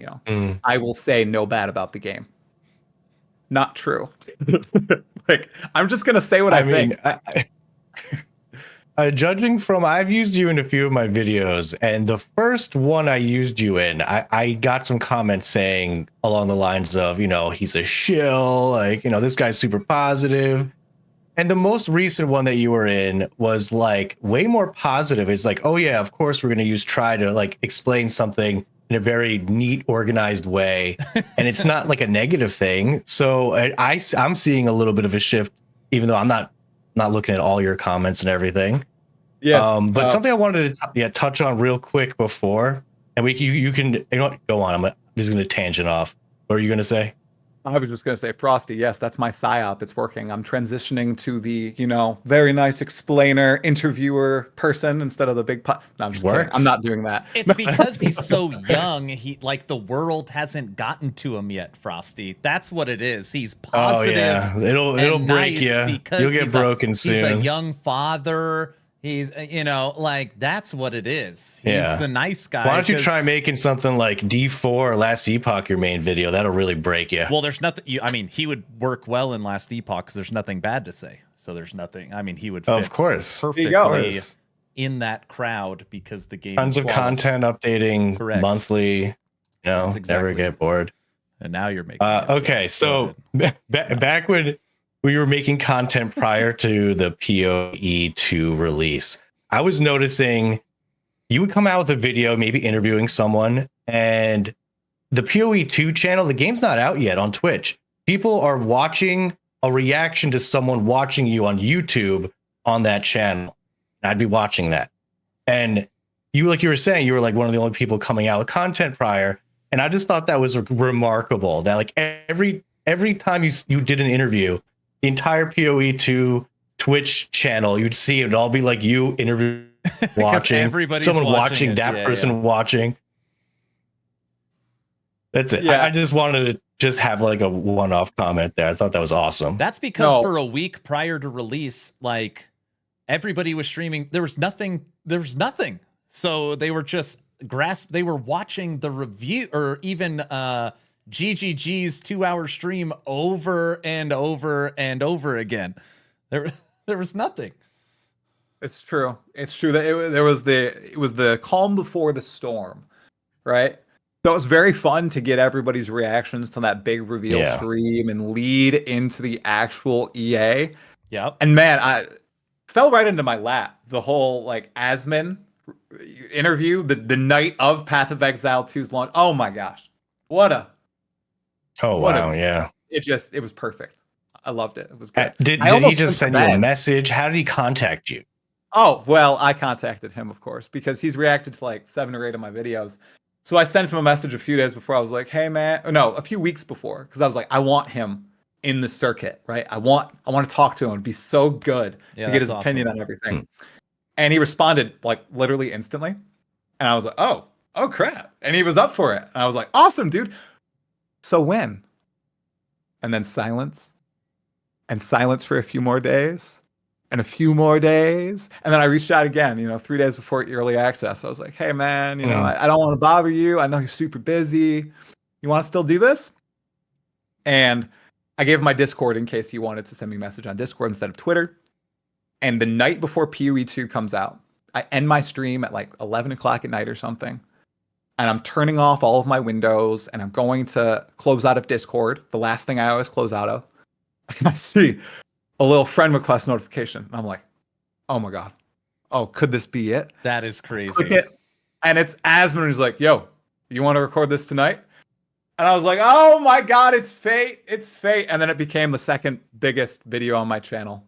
I will say no bad about the game. Not true. Like, I'm just going to say what I think. Judging from, I've used you in a few of my videos, and the first one I used you in, I got some comments saying along the lines of, he's a shill, like, this guy's super positive. And the most recent one that you were in was like way more positive. It's like, oh yeah, of course we're going to use try to like explain something in a very neat, organized way. And it's not like a negative thing. So I'm seeing a little bit of a shift, even though I'm not looking at all your comments and everything. Yes. But something I wanted to touch on real quick before, and you can go on. I'm just going to tangent off. What are you going to say? I was just going to say, Frosty, yes, that's my psyop. It's working. I'm transitioning to the, very nice explainer, interviewer person instead of the big No, I'm just kidding. I'm not doing that. It's because he's so young. The world hasn't gotten to him yet, Frosty. That's what it is. He's positive. Oh, yeah. It'll break you. You'll get broken soon. He's a young father. He's, like that's what it is. He's Yeah. the nice guy. Why don't you 'cause- try making something like D4 or Last Epoch your main video? That'll really break you. Well, there's nothing. He would work well in Last Epoch because there's nothing bad to say. So there's nothing. He would fit Of course. perfectly in that crowd because the game Tons is of flawless. content updating Correct. monthly. That's Never exactly get bored. And now you're making. me upset. Okay, so Go back when we were making content prior to the PoE2 release, I was noticing you would come out with a video, maybe interviewing someone, and the PoE2 channel, the game's not out yet on Twitch. People are watching a reaction to someone watching you on YouTube on that channel. And I'd be watching that. And you, like you were saying, you were like one of the only people coming out with content prior. And I just thought that was remarkable that like every time you did an interview, the entire PoE2 Twitch channel, you'd see it would all be like you interviewing, watching, everybody's someone watching watching, it. that Yeah, person watching. That's it. Yeah. I just wanted to just have like a one-off comment there. I thought that was awesome. That's because No. for a week prior to release, like everybody was streaming. There was nothing. So they were just they were watching the review or even GGG's 2-hour stream over and over and over again. There was nothing. It's true. It's true that it was the calm before the storm, right? So it was very fun to get everybody's reactions to that big reveal stream and lead into the actual EA. Yep. And man, I fell right into my lap. The whole like Asmin interview, the night of Path of Exile 2's launch. Oh my gosh. What a it was perfect. I loved it. It was good. Did I he almost just went send to you a bed. message? How did he contact you? Oh, well, I contacted him, of course, because he's reacted to like 7 or 8 of my videos. So I sent him a message a few days before. I was like, hey, man. Or no, a few weeks before, because I was like, I want him in the circuit, right? I want to talk to him. It'd be so good to get his opinion on everything. And he responded like literally instantly. And I was like, oh crap. And he was up for it. And I was like, awesome, dude. So when? And then silence. And silence for a few more days. And a few more days. And then I reached out again, 3 days before early access. I was like, hey, man, I don't want to bother you. I know you're super busy. You want to still do this? And I gave him my Discord in case he wanted to send me a message on Discord instead of Twitter. And the night before PoE2 comes out, I end my stream at like 11 o'clock at night or something. And I'm turning off all of my windows and I'm going to close out of Discord, the last thing I always close out of. And I see a little friend request notification. And I'm like, oh my God. Oh, could this be it? That is crazy. Click it. And it's Asmin who's like, yo, you want to record this tonight? And I was like, oh my God, it's fate. It's fate. And then it became the second biggest video on my channel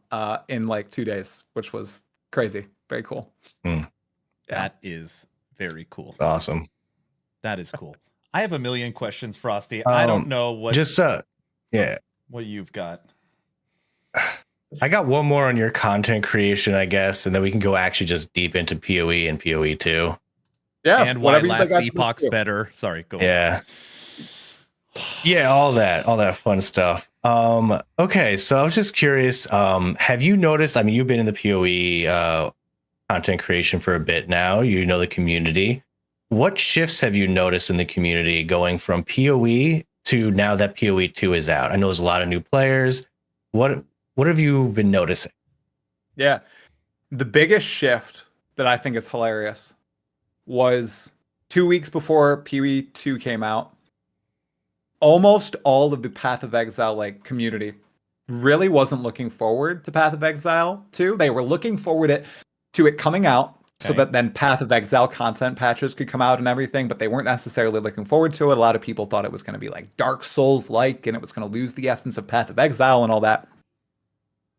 in like 2 days, which was crazy. Very cool. That is very cool. Awesome. That is cool. I have a million questions, Frosty. I don't know what what you've got. I got one more on your content creation, I guess, and then we can go actually just deep into PoE and PoE2. Yeah. And why whatever you Last think I should Epoch's do. better. Sorry, go on. Yeah, all that fun stuff. Okay, so I was just curious. Have you noticed? I mean, you've been in the PoE content creation for a bit now. You know the community. What shifts have you noticed in the community going from PoE to now that PoE2 is out? I know there's a lot of new players. What have you been noticing? Yeah. The biggest shift that I think is hilarious was 2 weeks before PoE2 came out. Almost all of the Path of Exile like community really wasn't looking forward to Path of Exile 2. They were looking forward to it coming out so that then Path of Exile content patches could come out and everything, but they weren't necessarily looking forward to it. A lot of people thought it was going to be like Dark Souls-like and it was going to lose the essence of Path of Exile and all that.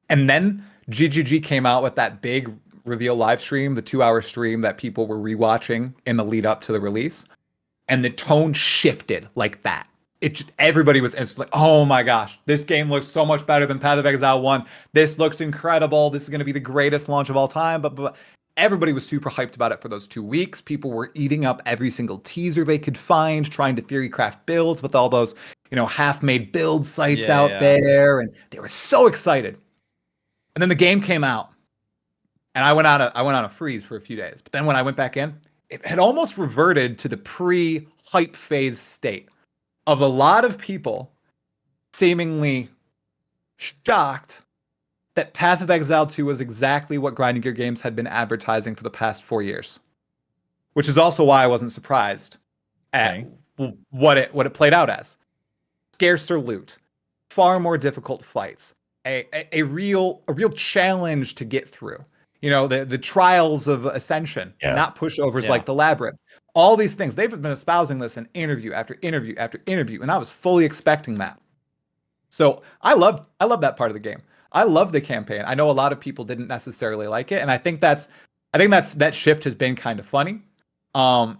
And then GGG came out with that big reveal live stream, the 2-hour stream that people were rewatching in the lead up to the release. And the tone shifted like that. Everybody was like, oh my gosh, this game looks so much better than Path of Exile 1. This looks incredible. This is going to be the greatest launch of all time. But everybody was super hyped about it for those 2 weeks. People were eating up every single teaser they could find, trying to theory craft builds with all those, half-made build sites there. And they were so excited. And then the game came out. and I went on a freeze for a few days. But then when I went back in, it had almost reverted to the pre-hype phase state of a lot of people seemingly shocked that Path of Exile 2 was exactly what Grinding Gear Games had been advertising for the past 4 years. Which is also why I wasn't surprised at what it played out as. Scarcer loot, far more difficult fights, a real challenge to get through. You know, the trials of ascension, not pushovers like the Labyrinth. All these things, they've been espousing this in interview after interview after interview, and I was fully expecting that. So I love that part of the game. I love the campaign. I know a lot of people didn't necessarily like it, and I think that shift has been kind of funny. And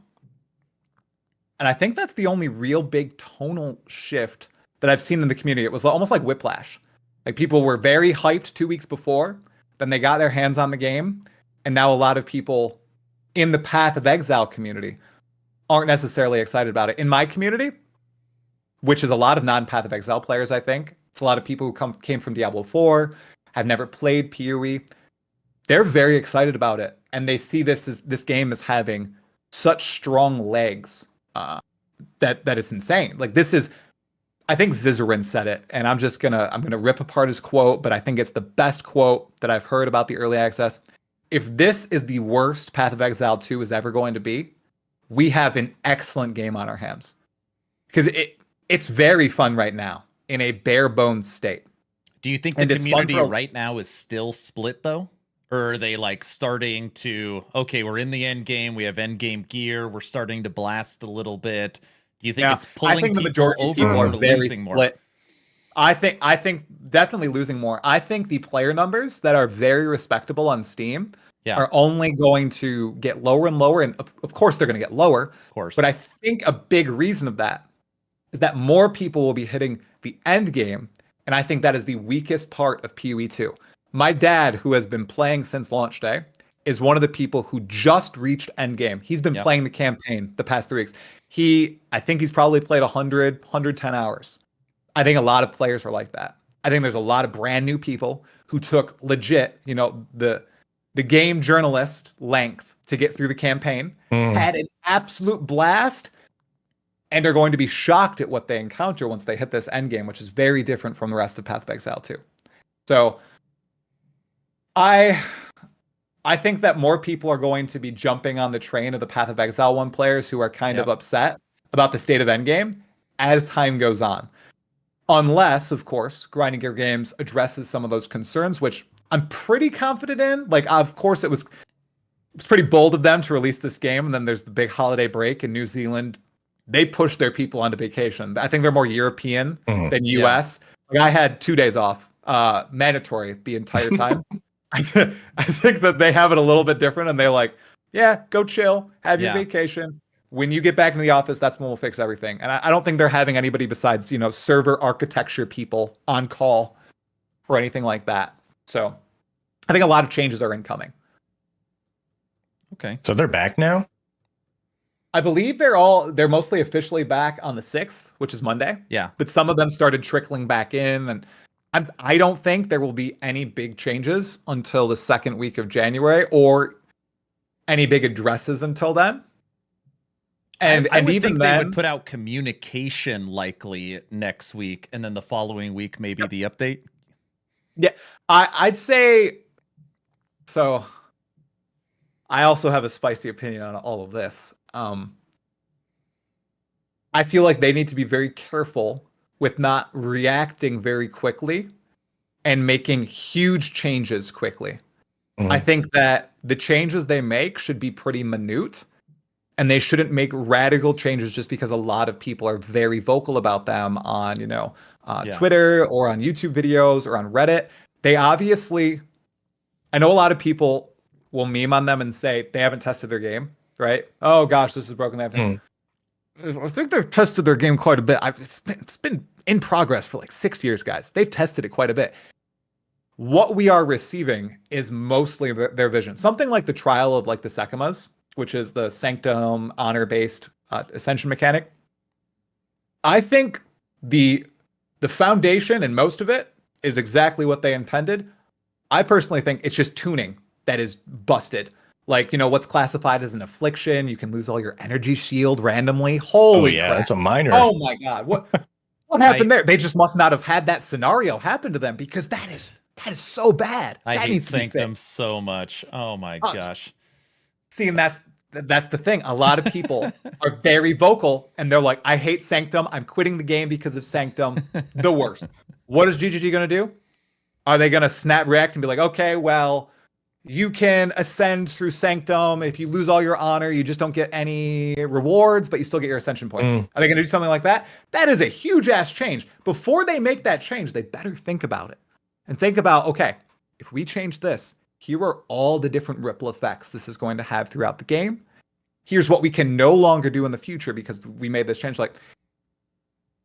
I think that's the only real big tonal shift that I've seen in the community. It was almost like Whiplash. Like people were very hyped 2 weeks before, then they got their hands on the game, and now a lot of people in the Path of Exile community aren't necessarily excited about it. In my community, which is a lot of non-Path of Exile players, I think, it's a lot of people who came from Diablo 4, have never played PoE. They're very excited about it, and they see this game as having such strong legs that it's insane. Like this is, I think Zizarin said it, and I'm gonna rip apart his quote, but I think it's the best quote that I've heard about the early access. If this is the worst Path of Exile 2 is ever going to be, we have an excellent game on our hands. Because it's very fun right now in a bare bones state. Do you think the community right now is still split though? Or are they like starting to, okay, we're in the end game, we have end game gear, we're starting to blast a little bit. Do you think it's pulling people over or losing more? I think definitely losing more. I think the player numbers that are very respectable on Steam are only going to get lower and lower. And of course they're going to get lower. Of course. But I think a big reason of that is that more people will be hitting the end game. And I think that is the weakest part of PoE 2. My dad, who has been playing since launch day, is one of the people who just reached endgame. He's been playing the campaign the past 3 weeks. I think he's probably played 110 hours. I think a lot of players are like that. I think there's a lot of brand new people who took legit, the game journalist length to get through the campaign, had an absolute blast, and are going to be shocked at what they encounter once they hit this endgame, which is very different from the rest of Path of Exile 2. So I think that more people are going to be jumping on the train of the Path of Exile 1 players who are kind of upset about the state of endgame as time goes on. Unless, of course, Grinding Gear Games addresses some of those concerns, which I'm pretty confident in. Like, of course, it was pretty bold of them to release this game, and then there's the big holiday break in New Zealand. They push their people onto vacation. I think they're more European than US. Like, I had 2 days off, mandatory the entire time. I think that they have it a little bit different, and they're like, yeah, go chill, have your vacation. When you get back in the office, that's when we'll fix everything. And I don't think they're having anybody besides, server architecture people on call or anything like that. So I think a lot of changes are incoming. Okay. So they're back now? I believe they're mostly officially back on the 6th, which is Monday. Yeah. But some of them started trickling back in, and I don't think there will be any big changes until the second week of January, or any big addresses until then. And I would even think then, they would put out communication likely next week, and then the following week maybe the update. Yeah, I'd say so. I also have a spicy opinion on all of this. I feel like they need to be very careful with not reacting very quickly and making huge changes quickly. I think that the changes they make should be pretty minute, and they shouldn't make radical changes just because a lot of people are very vocal about them on, Twitter or on YouTube videos or on Reddit. They obviously, I know a lot of people will meme on them and say they haven't tested their game, right? Oh gosh, this is broken. They haven't. I think they've tested their game quite a bit. It's been in progress for like 6 years, guys. They've tested it quite a bit. What we are receiving is mostly their vision. Something like the trial of like the Sekimas, which is the Sanctum honor-based ascension mechanic. I think the foundation and most of it is exactly what they intended. I personally think it's just tuning that is busted. Like, what's classified as an affliction. You can lose all your energy shield randomly. Holy crap. That's a minor. Oh my God. What happened there? They just must not have had that scenario happen to them, because that is so bad. I that hate needs to be Sanctum fixed. so much. Oh my gosh. See, and that's the thing. A lot of people are very vocal, and they're like, I hate Sanctum. I'm quitting the game because of Sanctum. The worst. What is GGG going to do? Are they going to snap react and be like, okay, well, you can ascend through Sanctum. If you lose all your honor, you just don't get any rewards, but you still get your ascension points. Are they going to do something like that? That is a huge ass change. Before they make that change, they better think about it. And think about, okay, if we change this, here are all the different ripple effects this is going to have throughout the game. Here's what we can no longer do in the future because we made this change. Like,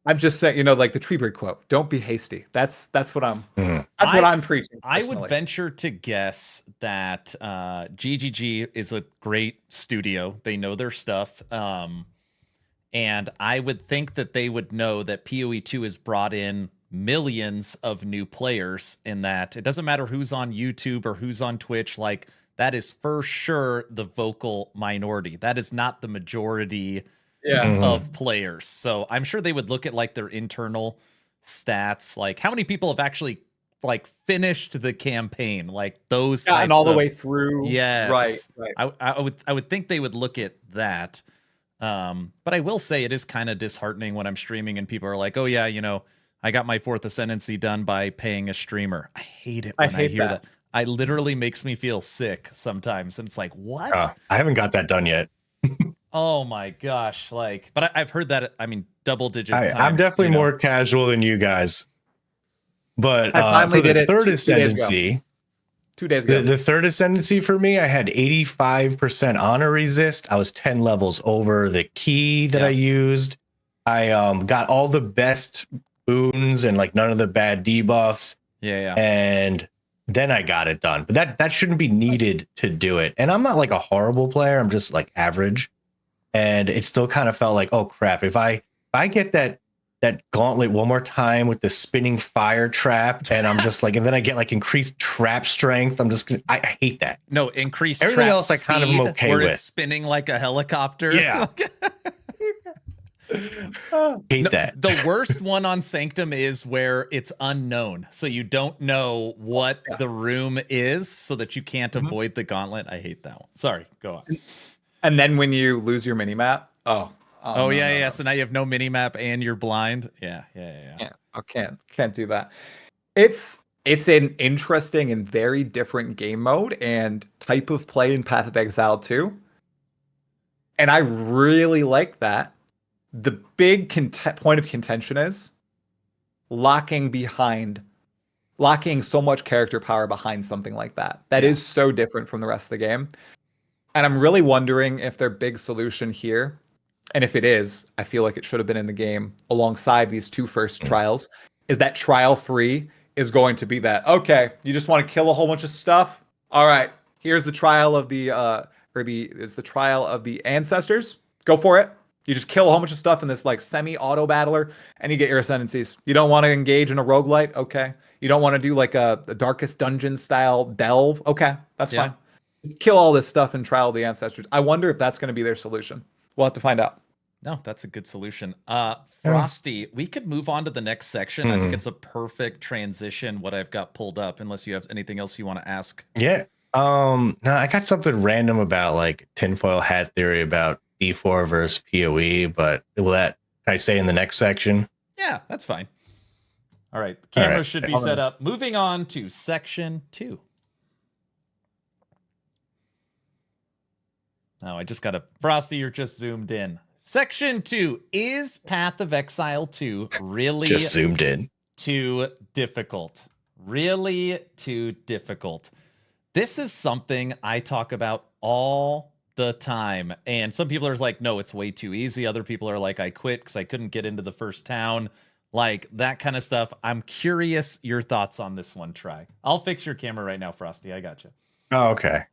I'm just saying, like the Treebird quote, don't be hasty. That's what I'm what I'm preaching. I would venture to guess that GGG is a great studio. They know their stuff. And I would think that they would know that PoE 2 has brought in millions of new players, in that it doesn't matter who's on YouTube or who's on Twitch. Like, that is for sure the vocal minority. That is not the majority of players. So I'm sure they would look at like their internal stats, like how many people have actually like finished the campaign, like those types and all the way through. Yes. Right. I would think they would look at that. But I will say it is kind of disheartening when I'm streaming and people are like, oh yeah, I got my 4th Ascendancy done by paying a streamer. I hate it when I hear that. I literally makes me feel sick sometimes. And it's like, what? I haven't got that done yet. Oh my gosh. But I've heard that, double digit times. I'm definitely more casual than you guys. But I finally for the did it 3rd Ascendancy, 2 days ago. The 3rd Ascendancy for me, I had 85% honor resist. I was 10 levels over the key that I used. I got all the best boons and like none of the bad debuffs. Yeah. And then I got it done. But that shouldn't be needed to do it. And I'm not like a horrible player. I'm just like average. And it still kind of felt like, oh crap, if I get that gauntlet one more time with the spinning fire trap, and I'm just like, and then I get like increased trap strength, I'm just gonna, I hate that. No, increased everything trap else I kind of am okay where with. It's spinning like a helicopter. Yeah. Hate that. The worst one on Sanctum is where it's unknown. So you don't know what the room is, so that you can't avoid the gauntlet. I hate that one. Sorry, go on. And then when you lose your mini map, so now you have no mini map and you're blind. Yeah. I can't do that. It's an interesting and very different game mode and type of play in Path of Exile 2. And I really like that. The big point of contention is locking so much character power behind something like that. That is so different from the rest of the game. And I'm really wondering if their big solution here, and if it is, I feel like it should have been in the game alongside these 2 first trials, is that trial 3 is going to be that, okay, you just want to kill a whole bunch of stuff? All right, here's the trial of the trial of the ancestors. Go for it. You just kill a whole bunch of stuff in this like semi-auto battler, and you get your ascendancies. You don't want to engage in a roguelite? Okay. You don't want to do like a Darkest Dungeon style delve? Okay, that's fine. Just kill all this stuff and trial the ancestors. I wonder if that's going to be their solution. We'll have to find out. No, that's a good solution. Frosty, we could move on to the next section. I think it's a perfect transition, what I've got pulled up, unless you have anything else you want to ask. Yeah. No, I got something random about like tinfoil hat theory about D4 versus PoE, but can I say in the next section? Yeah, that's fine. All right. The camera should be set up. Moving on to section 2. Oh, I just got a Frosty, you're just zoomed in. Section 2, is Path of Exile 2 really just zoomed in? Too difficult? Really too difficult? This is something I talk about all the time. And some people are like, no, it's way too easy. Other people are like, I quit because I couldn't get into the first town. Like that kind of stuff. I'm curious your thoughts on this one. I'll fix your camera right now, Frosty. I got you. Oh, okay.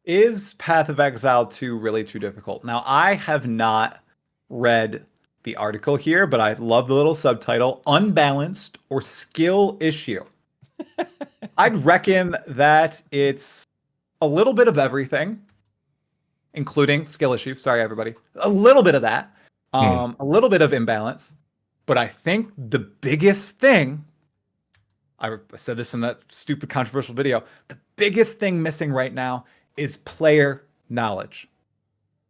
Is Path of Exile 2 really too difficult? Now, I have not read the article here, but I love the little subtitle, Unbalanced or Skill Issue. I'd reckon that it's a little bit of everything, including skill issue. Sorry, everybody. A little bit of that. A little bit of imbalance. But I think the biggest thing, I said this in that stupid controversial video, the biggest thing missing right now is player knowledge.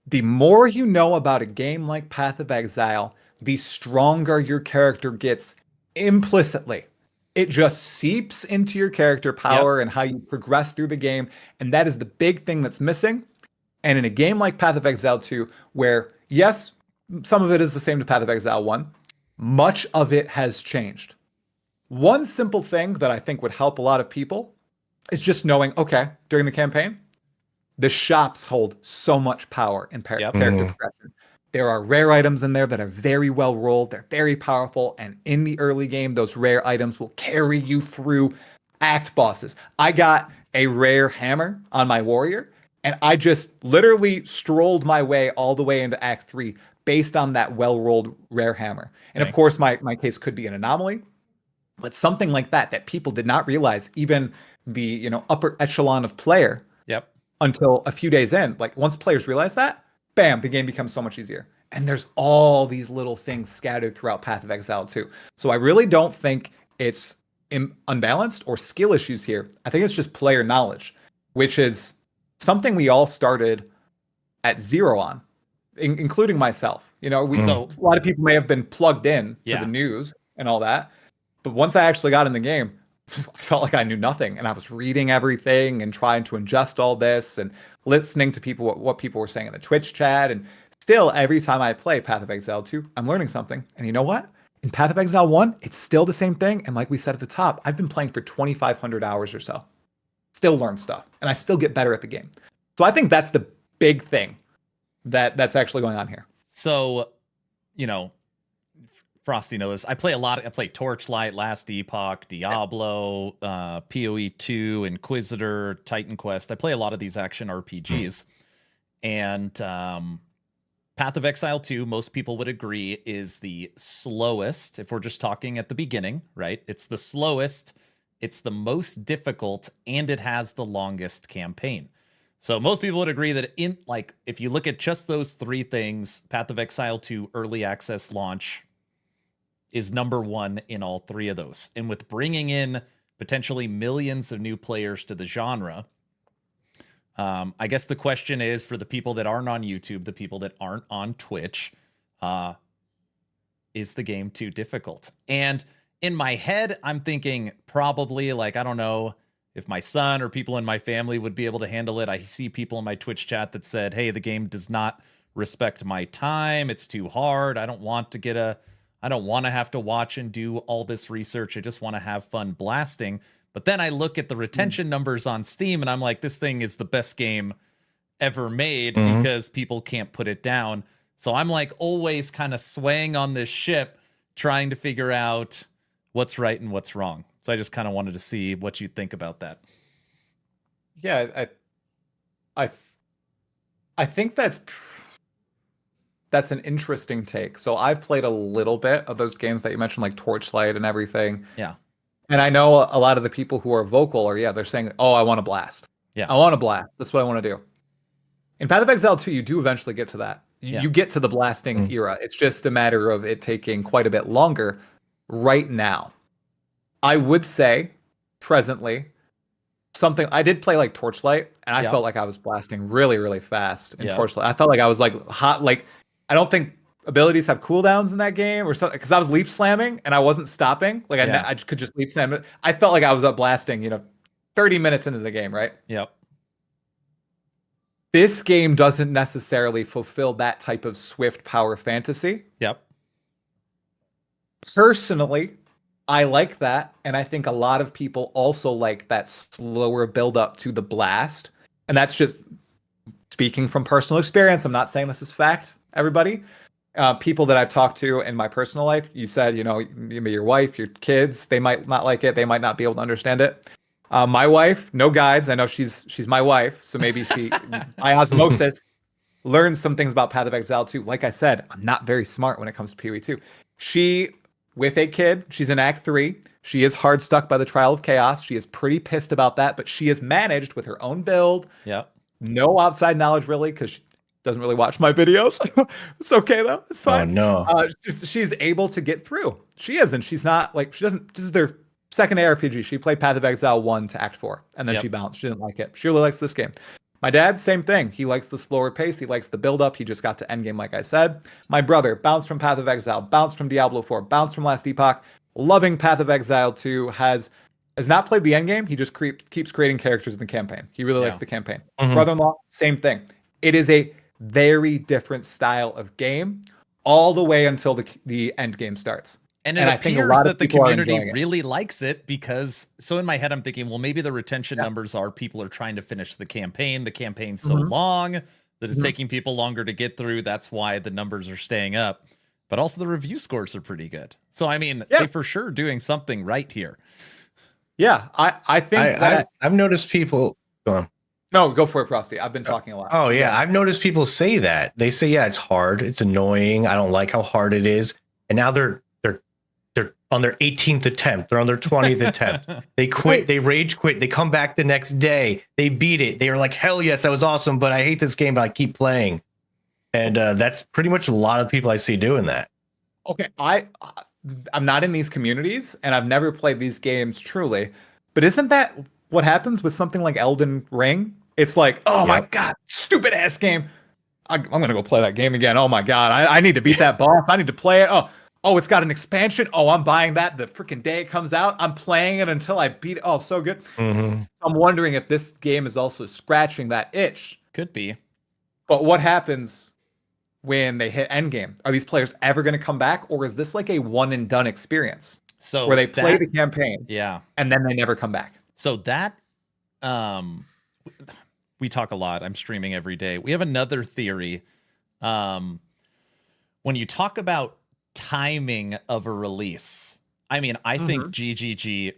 The more you know about a game like Path of Exile, the stronger your character gets implicitly. It just seeps into your character power and how you progress through the game. And that is the big thing that's missing. And in a game like Path of Exile 2, where, yes, some of it is the same to Path of Exile 1, much of it has changed. One simple thing that I think would help a lot of people is just knowing, okay, during the campaign, the shops hold so much power in character progression. There are rare items in there that are very well rolled. They're very powerful. And in the early game, those rare items will carry you through act bosses. I got a rare hammer on my warrior, and I just literally strolled my way all the way into Act 3 based on that well-rolled rare hammer. And of course, my case could be an anomaly, but something like that people did not realize, even the upper echelon of player, until a few days in. Like once players realize that, bam, the game becomes so much easier. And there's all these little things scattered throughout Path of Exile 2. So I really don't think it's unbalanced or skill issues here. I think it's just player knowledge, which is something we all started at zero on, including myself. A lot of people may have been plugged in to the news and all that. But once I actually got in the game, I felt like I knew nothing, and I was reading everything and trying to ingest all this and listening to people, what people were saying in the Twitch chat. And still, every time I play Path of Exile 2, I'm learning something. And you know what? In Path of Exile 1, it's still the same thing. And like we said at the top, I've been playing for 2,500 hours or so. Still learn stuff, and I still get better at the game. So I think that's the big thing that's actually going on here. So, Frosty knows I play a lot. I play Torchlight, Last Epoch, Diablo, PoE 2, Inquisitor, Titan Quest. I play a lot of these action RPGs. And Path of Exile 2, most people would agree, is the slowest, if we're just talking at the beginning, right? It's the slowest, it's the most difficult, and it has the longest campaign. So most people would agree that if you look at just those three things, Path of Exile 2 early access launch is number one in all three of those. And with bringing in potentially millions of new players to the genre, I guess the question is, for the people that aren't on YouTube, the people that aren't on Twitch, is the game too difficult? And in my head, I'm thinking probably, I don't know if my son or people in my family would be able to handle it. I see people in my Twitch chat that said, hey, the game does not respect my time. It's too hard. I don't want to have to watch and do all this research. I just want to have fun blasting. But then I look at the retention numbers on Steam and I'm like, this thing is the best game ever made because people can't put it down. So I'm always kind of swaying on this ship, trying to figure out what's right and what's wrong. So I just kind of wanted to see what you think about that. Yeah, I think that's an interesting take. So I've played a little bit of those games that you mentioned, like Torchlight and everything. Yeah. And I know a lot of the people who are vocal they're saying, oh, I want to blast. Yeah. I want to blast. That's what I want to do. In Path of Exile 2, you do eventually get to that. You get to the blasting era. It's just a matter of it taking quite a bit longer right now. I would say, presently, I did play like Torchlight, and I felt like I was blasting really, really fast in Torchlight. I felt like I was hot. I don't think abilities have cooldowns in that game or something, because I was leap slamming and I wasn't stopping. I could just leap slam it. I felt like I was up blasting, 30 minutes into the game, right? Yep. This game doesn't necessarily fulfill that type of swift power fantasy. Yep. Personally, I like that, and I think a lot of people also like that slower build up to the blast. And that's just speaking from personal experience. I'm not saying this is fact, everybody. People that I've talked to in my personal life, you said, your wife, your kids, they might not like it. They might not be able to understand it. My wife, no guides. I know she's my wife, so maybe she, by osmosis, learns some things about Path of Exile 2. Like I said, I'm not very smart when it comes to PoE 2. She with a kid. She's in Act 3. She is hard stuck by the Trial of Chaos. She is pretty pissed about that, but she has managed with her own build. Yep. No outside knowledge really, because she doesn't really watch my videos. It's okay though. It's fine. Oh no. She's able to get through. She is, and she's not like she doesn't. This is their second ARPG. She played Path of Exile 1 to Act 4, and then she bounced. She didn't like it. She really likes this game. My dad, same thing. He likes the slower pace. He likes the build up. He just got to endgame, like I said. My brother bounced from Path of Exile, bounced from Diablo 4, bounced from Last Epoch. Loving Path of Exile 2. Has not played the endgame. He just keeps creating characters in the campaign. He really likes the campaign. Brother-in-law, same thing. It is a very different style of game all the way until the end game starts. And it appears that the community really likes it because, so in my head, I'm thinking, well, maybe the retention numbers are people are trying to finish the campaign. The campaign's so long that it's taking people longer to get through. That's why the numbers are staying up. But also the review scores are pretty good. So, I mean, they for sure doing something right here. Yeah, I think I've noticed people... Go on. No, go for it, Frosty. I've been talking a lot. Oh, yeah. I've noticed people say that. They say, yeah, it's hard. It's annoying. I don't like how hard it is. And now they're on their 18th attempt. They're on their 20th attempt. They quit. They rage quit. They come back the next day. They beat it. They were like, hell yes, that was awesome, but I hate this game, but I keep playing. And that's pretty much a lot of people I see doing that. Okay, I'm not in these communities, and I've never played these games truly. But isn't that what happens with something like Elden Ring? It's like, oh my God, stupid ass game. I'm going to go play that game again. Oh my God, I need to beat that boss. I need to play it. Oh, it's got an expansion. Oh, I'm buying that the freaking day it comes out. I'm playing it until I beat it. Oh, so good. I'm wondering if this game is also scratching that itch. Could be. But what happens when they hit endgame? Are these players ever going to come back, or is this like a one and done experience? So where they play the campaign, and then they never come back. So that, we talk a lot. I'm streaming every day. We have another theory. When you talk about timing of a release, I mean, I think GGG,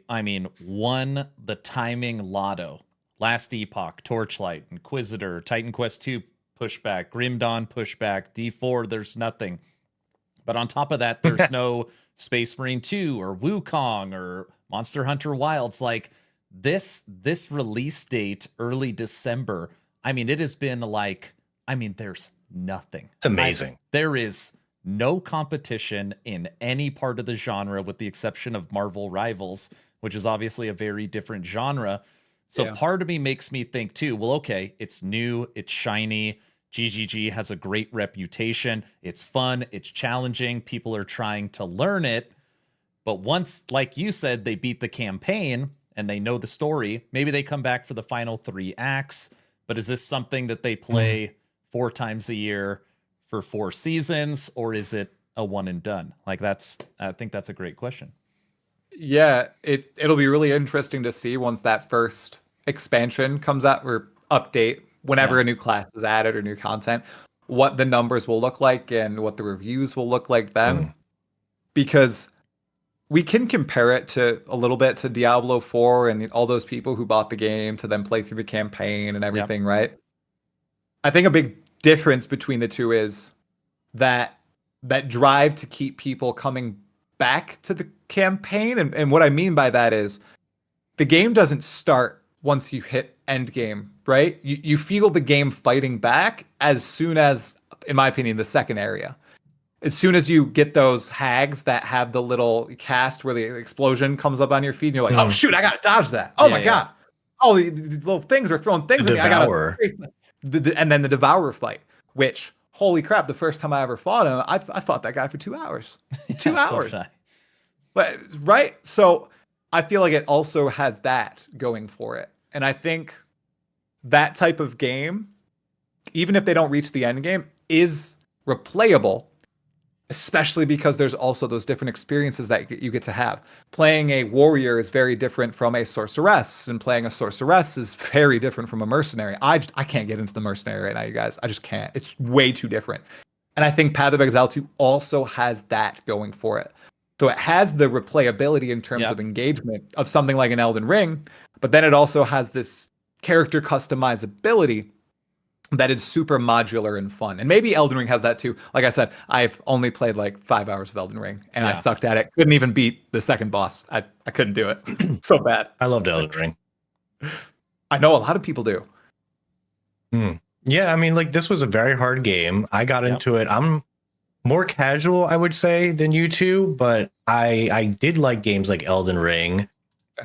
won the timing lotto. Last Epoch, Torchlight, Inquisitor, Titan Quest 2 pushback, Grim Dawn pushback, D4, there's nothing. But on top of that, there's no Space Marine 2 or Wukong or Monster Hunter Wilds. Like this release date, early December, it has been like, there's nothing. It's amazing. There is no competition in any part of the genre with the exception of Marvel Rivals, which is obviously a very different genre. So part of me makes me think too, well, okay, it's new, it's shiny. GGG has a great reputation. It's fun. It's challenging. People are trying to learn it. But once, like you said, they beat the campaign and they know the story, maybe they come back for the final 3 acts. But is this something that they play 4 times a year for 4 seasons, or is it a one and done? Like I think that's a great question. Yeah, it'll be really interesting to see once that first expansion comes out or update, whenever a new class is added or new content, what the numbers will look like and what the reviews will look like then. Because we can compare it to a little bit to Diablo 4 and all those people who bought the game to then play through the campaign and everything, right? I think a big difference between the two is that drive to keep people coming back to the campaign. And what I mean by that is the game doesn't start once you hit end game, right? You feel the game fighting back as soon as, in my opinion, the second area. As soon as you get those hags that have the little cast where the explosion comes up on your feet and you're like, oh shoot, I gotta dodge that. Oh my God. Oh, these little things are throwing things at me. I gotta. And then the Devourer fight, which, holy crap, the first time I ever fought him, I fought that guy for 2 hours. 2 hours. But right? So I feel like it also has that going for it. And I think that type of game, even if they don't reach the end game, is replayable, especially because there's also those different experiences that you get to have. Playing a warrior is very different from a sorceress, and playing a sorceress is very different from a mercenary. I can't get into the mercenary right now, you guys. I just can't. It's way too different. And I think Path of Exile 2 also has that going for it. So it has the replayability in terms of engagement of something like an Elden Ring, but then it also has this character customizability that is super modular and fun. And maybe Elden Ring has that too. Like I said, I've only played like 5 hours of Elden Ring, and I sucked at it. Couldn't even beat the second boss. I couldn't do it. So bad. I loved Elden Ring. I know a lot of people do. Yeah, I mean, like, this was a very hard game. I got into it. I'm more casual, I would say, than you two, but I did like games like Elden Ring.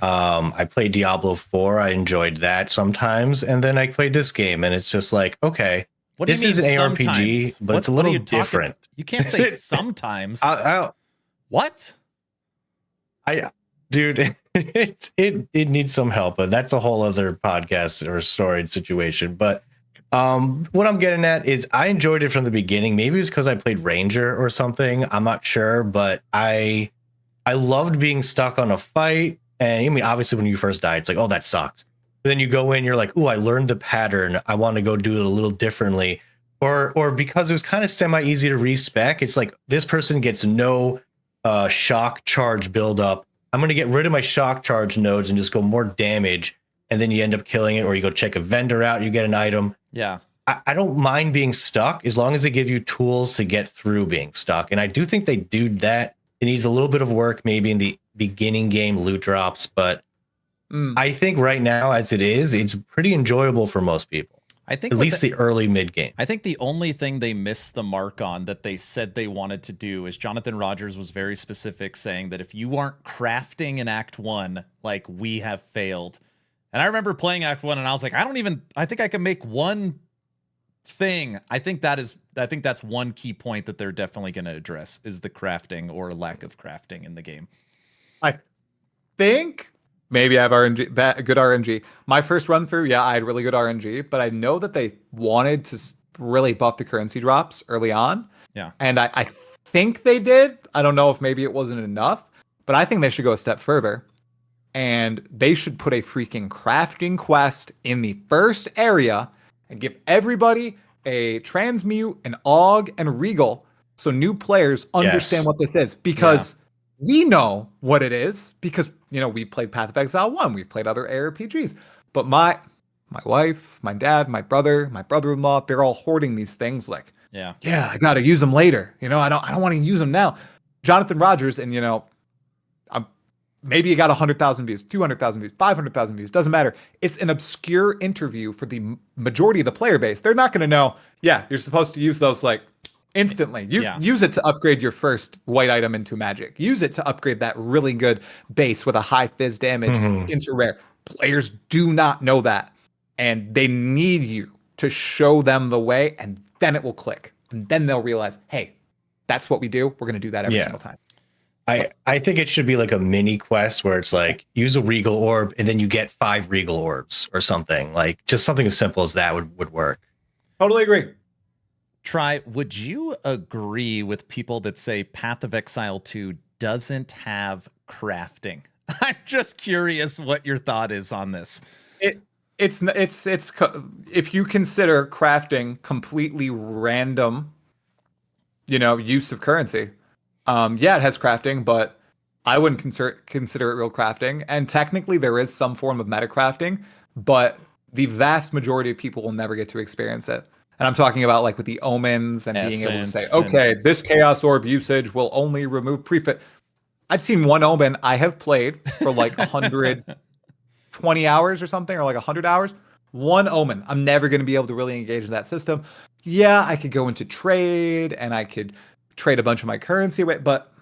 I played Diablo 4. I enjoyed that sometimes, and then I played this game, and it's just like, okay, this is an ARPG, but it's a little different. You can't say sometimes. What? Dude, it needs some help, but that's a whole other podcast or story situation. But what I'm getting at is I enjoyed it from the beginning. Maybe it's because I played Ranger or something. I'm not sure, but I loved being stuck on a fight. And I mean, obviously, when you first die, it's like, oh, that sucks. But then you go in, you're like, oh, I learned the pattern. I want to go do it a little differently. Or because it was kind of semi-easy to respec, it's like this person gets no shock charge buildup. I'm going to get rid of my shock charge nodes and just go more damage. And then you end up killing it, or you go check a vendor out, you get an item. Yeah. I don't mind being stuck as long as they give you tools to get through being stuck. And I do think they do that. It needs a little bit of work maybe in the beginning game loot drops, but I think right now as it is, it's pretty enjoyable for most people. I think at least the early mid game. I think the only thing they missed the mark on that they said they wanted to do is Jonathan Rogers was very specific, saying that if you aren't crafting in Act 1, like, we have failed. And I remember playing Act 1 and I was like, I think I can make one thing. I think that's one key point that they're definitely going to address is the crafting or lack of crafting in the game. I think maybe I have good RNG. My first run through, I had really good RNG, but I know that they wanted to really buff the currency drops early on. Yeah. And I think they did. I don't know if maybe it wasn't enough, but I think they should go a step further. And they should put a freaking crafting quest in the first area and give everybody a transmute, an aug, and regal so new players understand what this is. Because we know what it is because, we played Path of Exile 1. We've played other ARPGs. But my wife, my dad, my brother, my brother-in-law, they're all hoarding these things like, I got to use them later. I don't want to use them now. Jonathan Rogers, and, maybe you got 100,000 views, 200,000 views, 500,000 views. Doesn't matter. It's an obscure interview for the majority of the player base. They're not going to know, you're supposed to use those like instantly. Use it to upgrade your first white item into magic. Use it to upgrade that really good base with a high fizz damage into rare. Players do not know that. And they need you to show them the way, and then it will click. And then they'll realize, hey, that's what we do. We're going to do that every single time. I think it should be like a mini quest where it's like use a regal orb and then you get 5 regal orbs or something. Like just something as simple as that would work. Totally agree. Would you agree with people that say Path of Exile 2 doesn't have crafting? I'm just curious what your thought is on this. It's if you consider crafting completely random, use of currency. It has crafting, but I wouldn't consider it real crafting. And technically, there is some form of meta crafting, but the vast majority of people will never get to experience it. And I'm talking about like with the omens and being able to say, okay, this chaos orb usage will only remove prefit. I've seen one omen I have played for like 120 hours or something, or like 100 hours. One omen. I'm never going to be able to really engage in that system. Yeah, I could go into trade and I could trade a bunch of my currency away, but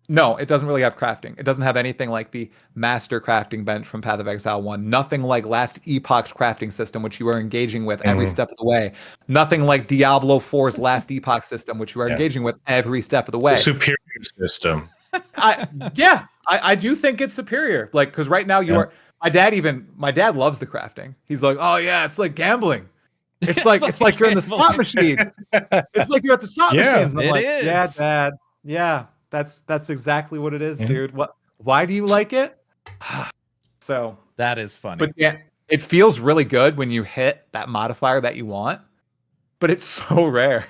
no, it doesn't really have crafting. It doesn't have anything like the master crafting bench from Path of Exile 1. Nothing like last Epoch's crafting system, which you are engaging with every step of the way. Nothing like Diablo 4's last Epoch system, which you are engaging with every step of the way. The superior system. I do think it's superior. Like, because right now you are. My dad loves the crafting. He's like, oh yeah, it's like gambling. It's like you're in the slot machine. It's like you're at the slot machines. And I'm like, is. Yeah, Dad. Yeah, that's exactly what it is, dude. Why do you like it? So that is funny. But yeah, it feels really good when you hit that modifier that you want. But it's so rare.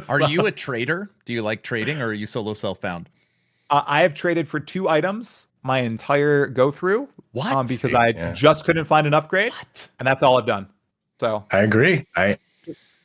Are you a trader? Do you like trading, or are you solo self-found? I have traded for 2 items my entire go through. What? Because I just couldn't find an upgrade, and that's all I've done. So I agree.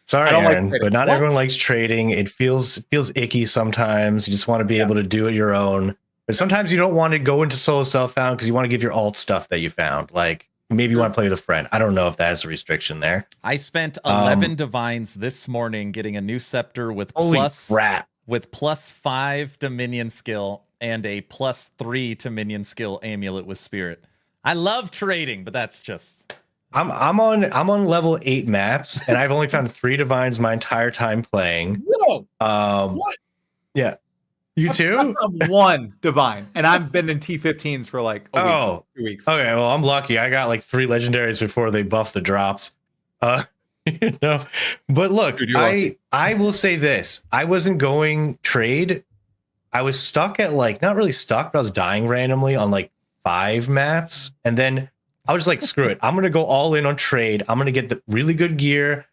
Sorry, I don't like Aaron, trading. but not What? everyone likes trading. It feels icky sometimes. You just want to be able to do it your own. But sometimes you don't want to go into solo self-found because you want to give your alt stuff that you found. Like maybe you want to play with a friend. I don't know if that's a restriction there. I spent 11 divines this morning getting a new scepter with +5 to minion skill and a +3 to minion skill amulet with spirit. I love trading, but that's just. I'm on level 8 maps, and I've only found 3 divines my entire time playing. Whoa! What? Yeah. You too? I found 1 divine, and I've been in T15s for like a week, 2 weeks. Okay, well, I'm lucky. I got like 3 legendaries before they buff the drops. You know, but look, Dude, I will say this. I wasn't going trade. I was stuck at like, not really stuck, but I was dying randomly on like 5 maps. And then I was like, screw it. I'm going to go all in on trade. I'm going to get the really good gear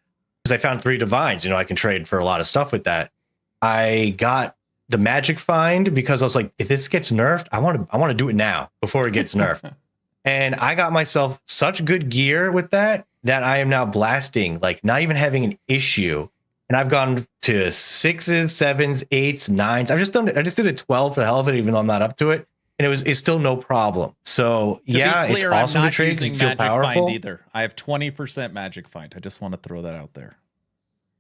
because I found 3 divines. You know, I can trade for a lot of stuff with that. I got the magic find because I was like, if this gets nerfed, I want to do it now before it gets nerfed. And I got myself such good gear with that I am now blasting, like not even having an issue. And I've gone to 6s, 7s, 8s, 9s. I just did a 12 for the hell of it, even though I'm not up to it. And it's still no problem. So To be clear, it's awesome I'm not to trade using because you feel magic powerful. find either. I have 20% magic find. I just want to throw that out there.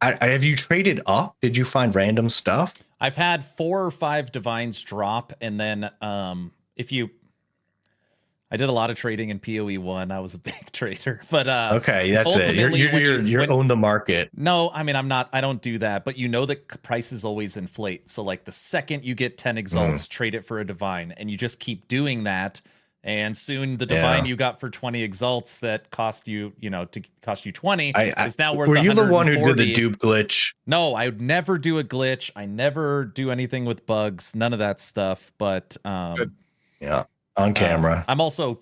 Have you traded up? Did you find random stuff? I've had 4 or 5 divines drop, and then I did a lot of trading in PoE 1. I was a big trader, but okay, that's it. You're own the market. No, I mean I'm not. I don't do that. But you know that prices always inflate. So like the second you get 10 exalts, trade it for a divine, and you just keep doing that. And soon the divine you got for 20 exalts that cost you, to cost you 20 is now worth. Were you the one who did the dupe glitch? No, I would never do a glitch. I never do anything with bugs. None of that stuff. But yeah. On camera. I'm also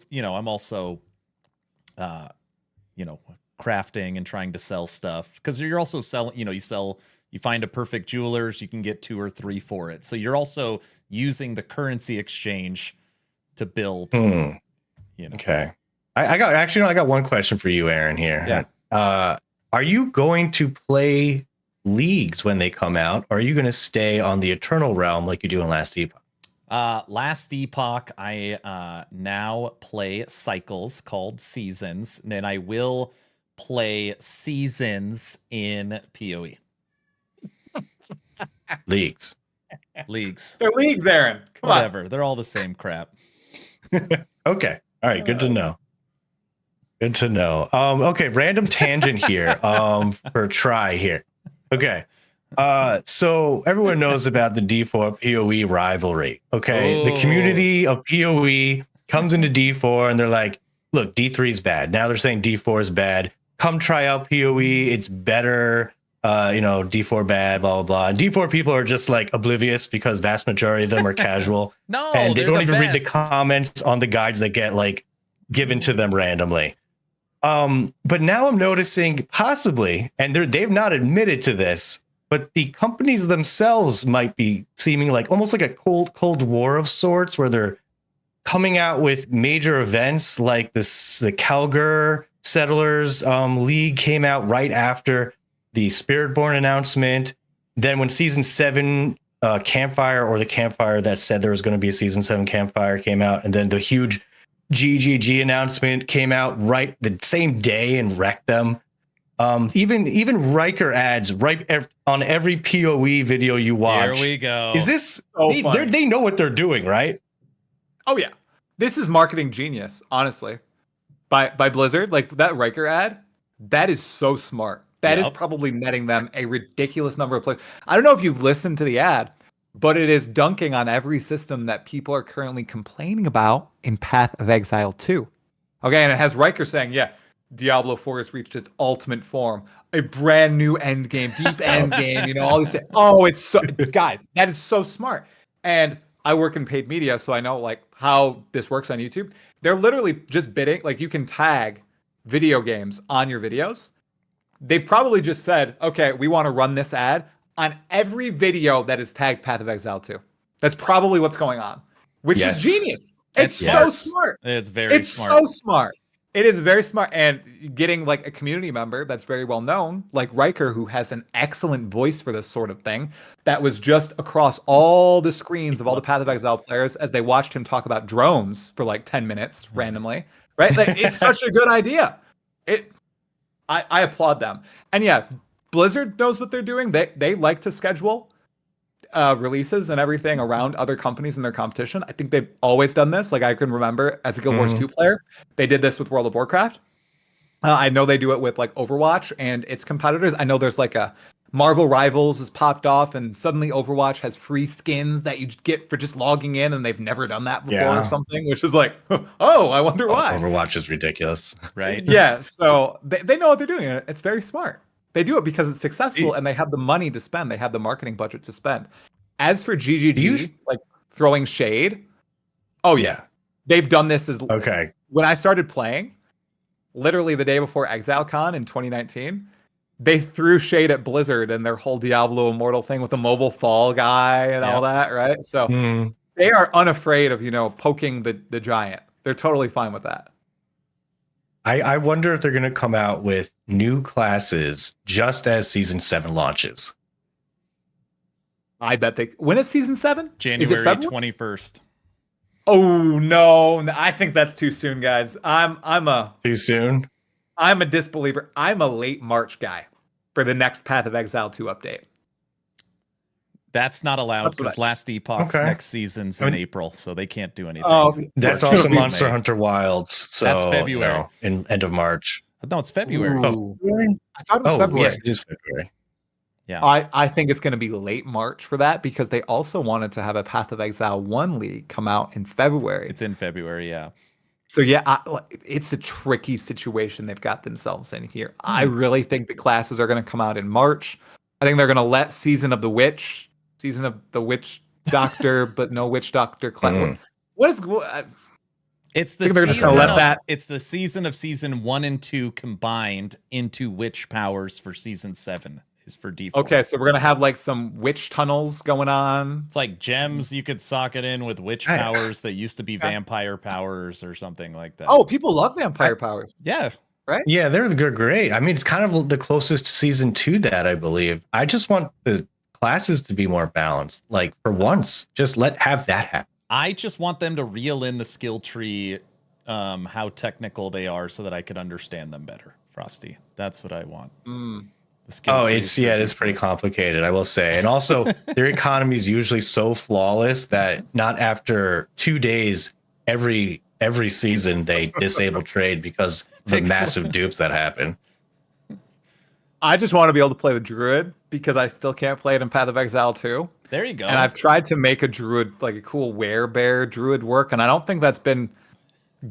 crafting and trying to sell stuff because you're also selling, you find a perfect jewelers, you can get 2 or 3 for it. So you're also using the currency exchange to build. Okay. I got one question for you, Aaron, here. Yeah. Are you going to play leagues when they come out, or are you going to stay on the Eternal Realm like you do in Last Epoch? Last Epoch, I now play cycles called seasons, and then I will play seasons in PoE. Leagues. They're leagues, Aaron. Come Whatever. They're all the same crap. Okay. All right. Good to know. Good to know. Okay. Random tangent here. For a try here. Okay. So everyone knows about the D4 PoE rivalry. Okay. The community of PoE comes into D4 and they're like, look, D3 is bad. Now they're saying D4 is bad. Come try out PoE. It's better. D4 bad, blah, blah, blah. And D4 people are just like oblivious because vast majority of them are casual. No, and they don't even read the best. comments on the guides that get like given to them randomly. But now I'm noticing possibly, and they've not admitted to this, but the companies themselves might be seeming like almost like a cold war of sorts, where they're coming out with major events like the Calgar Settlers League came out right after the Spiritborn announcement. Then when Season 7 Campfire, or the Campfire that said there was going to be a Season 7 Campfire, came out, and then the huge GGG announcement came out right the same day and wrecked them. Even Riker ads right on every PoE video you watch. Here we go. Is this they know what they're doing, right? Oh yeah, this is marketing genius, honestly, by Blizzard. Like that Riker ad, that is so smart. That is probably netting them a ridiculous number of players. I don't know if you've listened to the ad, but it is dunking on every system that people are currently complaining about in Path of Exile 2. Okay, and it has Riker saying, yeah, Diablo 4 has reached its ultimate form, a brand new end game, deep end game, all these things. Oh, it's so, guys, that is so smart. And I work in paid media, so I know like how this works on YouTube. They're literally just bidding, like you can tag video games on your videos. They've probably just said, okay, we want to run this ad on every video that is tagged Path of Exile 2. That's probably what's going on, which is genius. It's so smart. It's very smart. It's so smart. It is very smart, and getting like a community member that's very well known, like Riker, who has an excellent voice for this sort of thing, that was just across all the screens of all the Path of Exile players as they watched him talk about drones for like 10 minutes randomly, right? Like, it's such a good idea. I applaud them. And yeah, Blizzard knows what they're doing. They like to schedule releases and everything around other companies in their competition. I think they've always done this. Like, I can remember as a Guild Wars 2 player, they did this with World of Warcraft. I know they do it with like Overwatch and its competitors. I know there's like a Marvel Rivals has popped off, and suddenly Overwatch has free skins that you get for just logging in, and they've never done that before or something, which is like, oh, I wonder why. Overwatch is ridiculous. Right? Yeah, so they know what they're doing. It's very smart. They do it because it's successful and they have the money to spend. They have the marketing budget to spend. As for GGG, like throwing shade, oh yeah, they've done this as okay. When I started playing, literally the day before ExileCon in 2019, they threw shade at Blizzard and their whole Diablo Immortal thing with the mobile fall guy and all that, right? So they are unafraid of, poking the giant. They're totally fine with that. I wonder if they're going to come out with new classes just as Season 7 launches. I bet they... When is Season 7? January 21st. Oh, no. I think that's too soon, guys. Too soon? I'm a disbeliever. I'm a late March guy for the next Path of Exile 2 update. That's not allowed because Last Epoch's next season's in April, so they can't do anything. Oh, that's also Monster Hunter Wilds. So that's February. In end of March. No, it's February. I thought it was February. Yes, it is February. Yeah. I think it's going to be late March for that because they also wanted to have a Path of Exile 1 League come out in February. It's in February, yeah. So yeah, it's a tricky situation they've got themselves in here. I really think the classes are going to come out in March. I think they're going to let Season of the Witch Doctor, but no Witch Doctor class. It's the season of season 1 and 2 combined into witch powers for season 7 is for default. Okay, so we're gonna have like some witch tunnels going on. It's like gems you could socket in with witch powers that used to be vampire powers or something like that. Oh, people love vampire powers. Yeah. Right? Yeah, they're great. I mean, it's kind of the closest season to that, I believe. I just want the classes to be more balanced. Like, for once, just have that happen. I just want them to reel in the skill tree, how technical they are, so that I could understand them better. Frosty, that's what I want. The skill tree it's pretty complicated, I will say. And also, their economy is usually so flawless that not after 2 days every season they disable trade because of the massive dupes that happen. I just want to be able to play the Druid because I still can't play it in Path of Exile 2. There you go. And I've tried to make a Druid, like a cool werebear Druid work, and I don't think that's been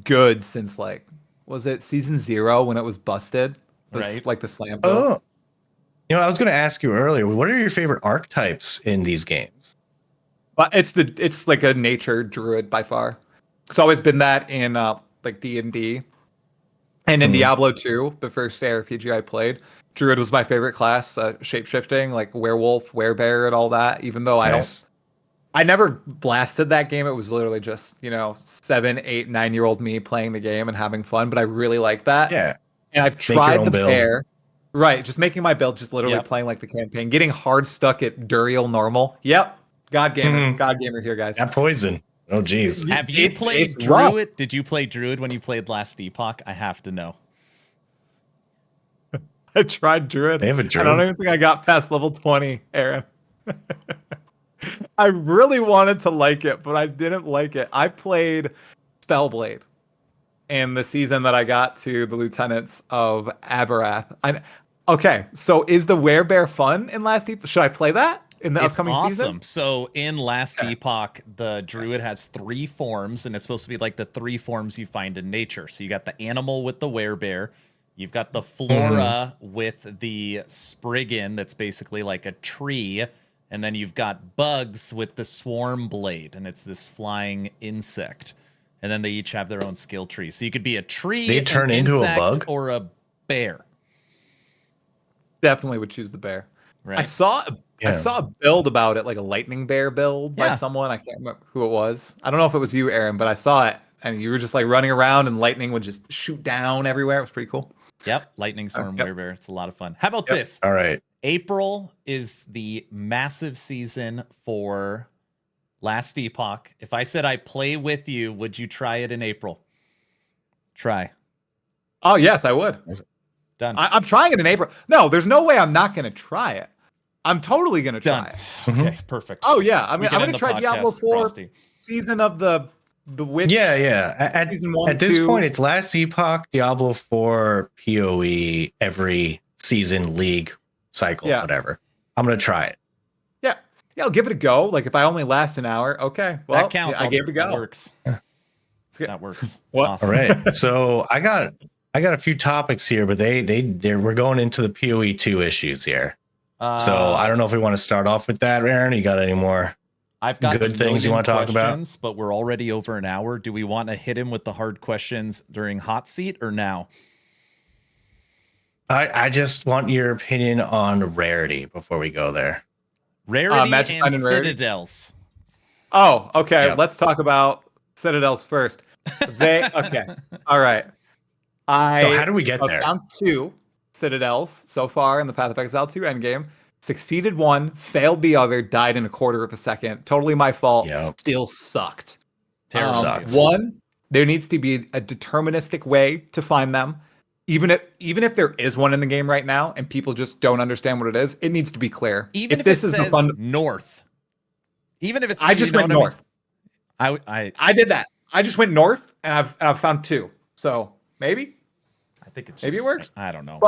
good since, like, was it Season 0 when it was busted? Right. Like the slam build. Oh. I was going to ask you earlier, what are your favorite archetypes in these games? But it's like a nature Druid by far. It's always been that in like D&D. And in Diablo 2, the first ARPG I played, Druid was my favorite class, shape-shifting, like werewolf, werebear, and all that. Even though I never blasted that game. It was literally just 7, 8, 9-year-old me playing the game and having fun. But I really like that. Yeah. And I've tried the bear. Right, just making my build, just literally playing like the campaign, getting hard stuck at Duriel normal. Yep, God gamer here, guys. That poison. Oh, geez. Have you played Druid? Rough. Did you play Druid when you played Last Epoch? I have to know. I tried Druid. They have a Druid. I don't even think I got past level 20, Aaron. I really wanted to like it, but I didn't like it. I played Spellblade in the season that I got to the Lieutenants of Aberath. Okay, so is the werebear fun in Last Epoch? Should I play that in the upcoming season? So in Last Epoch, the Druid has 3 forms, and it's supposed to be like the 3 forms you find in nature. So you got the animal with the werebear. You've got the flora with the Spriggan, that's basically like a tree. And then you've got bugs with the swarm blade, and it's this flying insect. And then they each have their own skill tree. So you could be a tree, they turn into a bug, or a bear. Definitely would choose the bear. Right. I saw a build about it, like a lightning bear build by someone. I can't remember who it was. I don't know if it was you, Aaron, but I saw it. and you were just like running around, and lightning would just shoot down everywhere. It was pretty cool. Yep, Lightning Storm Yep. Werebear. It's a lot of fun. How about this? All right. April is the massive season for Last Epoch. If I said I play with you, would you try it in April? Try. Oh yes, I would. Done. I'm trying it in April. No, there's no way I'm not going to try it. I'm totally going to try Done. it. Okay, perfect. Oh yeah, I mean, We I'm can going end to the try Diablo podcast, 4 Frosty. season of the Witch. Yeah. Season 1, At this 2. point, it's Last Epoch, Diablo 4, PoE, every season, league, cycle, Yeah. whatever. I'm going to try it. Yeah, I'll give it a go. Like if I only last an hour, okay. Well, That counts. I gave it a go. That works. It's good. That works. What? Awesome. All right. So I got a few topics here, but we're going into the PoE 2 issues here. So I don't know if we want to start off with that, Aaron. You got any more? I've got good things you want to talk about? But we're already over an hour. Do we want to hit him with the hard questions during hot seat or now? I just want your opinion on rarity before we go there. Rarity Magic and Find and Rarity? Citadels. Oh, okay. Yep. Let's talk about Citadels first. Okay. All right. So how do we get I've there? found 2 Citadels so far in the Path of Exile 2 endgame. Succeeded one, failed the other, died in a quarter of a second. Totally my fault. Yep. Still sucked. Terrible. Sucks. One, there needs to be a deterministic way to find them. Even if there is one in the game right now and people just don't understand what it is, it needs to be clear. Even if this it is says the north. Even if it's I just you know went what north. I mean? I did that. I just went north and I've found 2. So maybe I think it's Maybe just, it works. I don't know.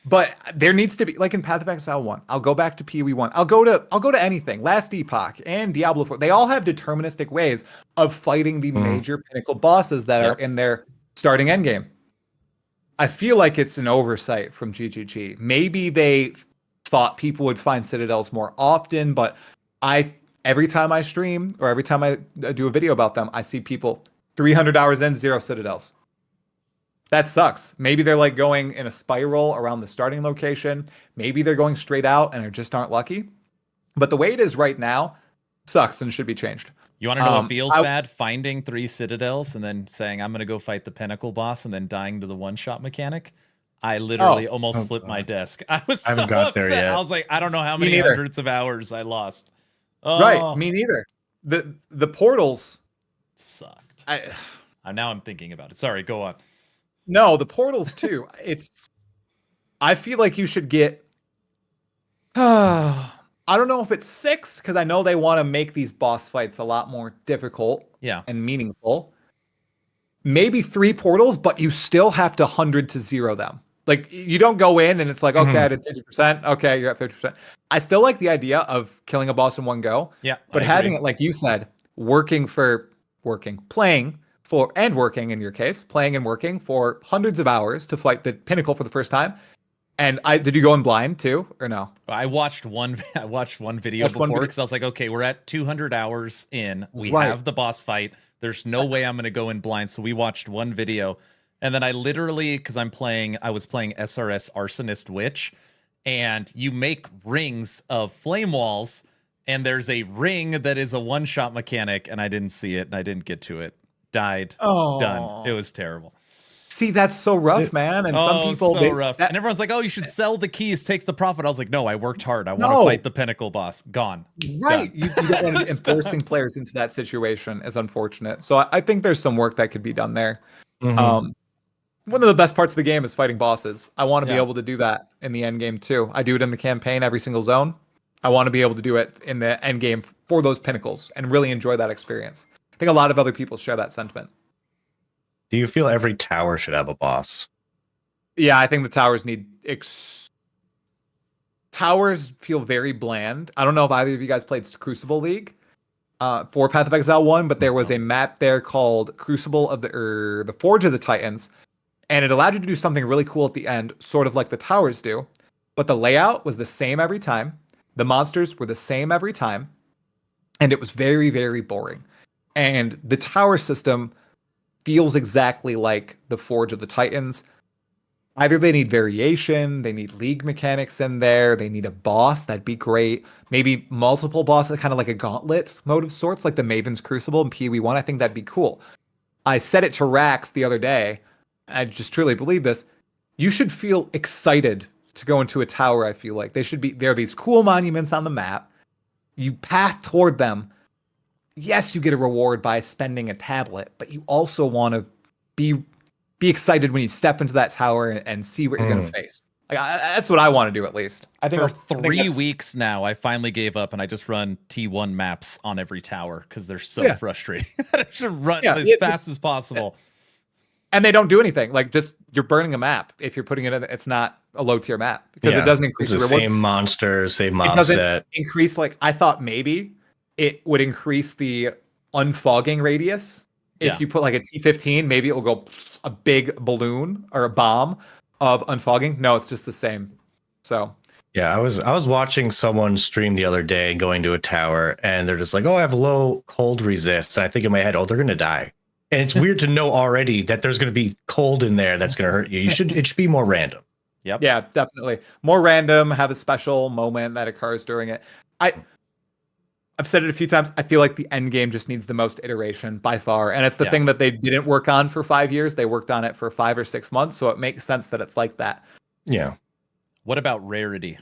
But there needs to be, like in Path of Exile 1, I'll go back to PoE 1. I'll go to anything. Last Epoch and Diablo 4. They all have deterministic ways of fighting the major pinnacle bosses that are in their starting endgame. I feel like it's an oversight from GGG. Maybe they thought people would find Citadels more often, but every time I stream or every time I do a video about them, I see people 300 hours in, 0 Citadels. That sucks. Maybe they're like going in a spiral around the starting location. Maybe they're going straight out and just aren't lucky. But the way it is right now sucks and should be changed. You want to know what feels bad? Finding 3 Citadels and then saying, I'm going to go fight the Pinnacle boss and then dying to the one-shot mechanic. I literally almost flipped my desk. I was so haven't got there upset. yet. I was like, I don't know how many neither. hundreds of hours I lost. Oh, Right. Me neither. The portals sucked. Now I'm thinking about it. Sorry, go on. No, the portals too. I feel like you should get. I don't know if it's 6 because I know they want to make these boss fights a lot more difficult and meaningful. Maybe 3 portals, but you still have to 100 to 0 them. Like you don't go in and it's like, okay, I did 50%. Okay, you're at 50%. I still like the idea of killing a boss in one go. Yeah, But I having agree. it, like you said, playing and working in your case, playing and working for hundreds of hours to fight the pinnacle for the first time. And did you go in blind too, or no? I watched one video before because I was like, okay, we're at 200 hours in. We have the boss fight. There's no way I'm going to go in blind. So we watched one video. And then I literally, because I was playing SRS Arsonist Witch, and you make rings of flame walls, and there's a ring that is a one-shot mechanic, and I didn't see it, and I didn't get to it. Died. Done. It was terrible. See, that's so rough, man. And some people, rough. And everyone's like, "Oh, you should sell the keys, takes the profit." I was like, "No, I worked hard. I want to fight the pinnacle boss." Gone. Right. Done. You don't want to enforcing players into that situation is unfortunate. So I think there's some work that could be done there. One of the best parts of the game is fighting bosses. I want to be able to do that in the end game too. I do it in the campaign every single zone. I want to be able to do it in the end game for those pinnacles and really enjoy that experience. I think a lot of other people share that sentiment. Do you feel every tower should have a boss? Yeah, I think the towers need towers feel very bland. I don't know if either of you guys played Crucible League for Path of Exile 1, but there was a map there called Crucible of the Forge of the Titans, and it allowed you to do something really cool at the end, sort of like the towers do. But the layout was the same every time. The monsters were the same every time, and it was very, very boring. And the tower system feels exactly like the Forge of the Titans. Either they need variation, they need league mechanics in there, they need a boss, that'd be great. Maybe multiple bosses, kind of like a gauntlet mode of sorts, like the Maven's Crucible and PoE 1. I think that'd be cool. I said it to Rax the other day. I just truly believe this. You should feel excited to go into a tower. I feel like there are these cool monuments on the map. You path toward them. Yes, you get a reward by spending a tablet, but you also want to be excited when you step into that tower and see what you're going to face. Like that's what I want to do, at least. I think for 3 weeks now, I finally gave up and I just run T1 maps on every tower because they're so frustrating. I should run as fast as possible. And they don't do anything. Like, just you're burning a map if you're putting it in. It's not a low tier map because it doesn't increase the reward. same monster, same mob set. Increase, like, I thought maybe it would increase the unfogging radius. If you put like a T15, maybe it will go a big balloon or a bomb of unfogging. No, it's just the same. So yeah, I was watching someone stream the other day going to a tower, and they're just like, "Oh, I have low cold resist." And I think in my head, "Oh, they're gonna die." And it's weird to know already that there's going to be cold in there that's going to hurt you. It should be more random. Yep. Yeah, definitely. More random, have a special moment that occurs during it. I've said it a few times. I feel like the end game just needs the most iteration by far. And it's the thing that they didn't work on for 5 years. They worked on it for 5 or 6 months. So it makes sense that it's like that. Yeah. What about rarity?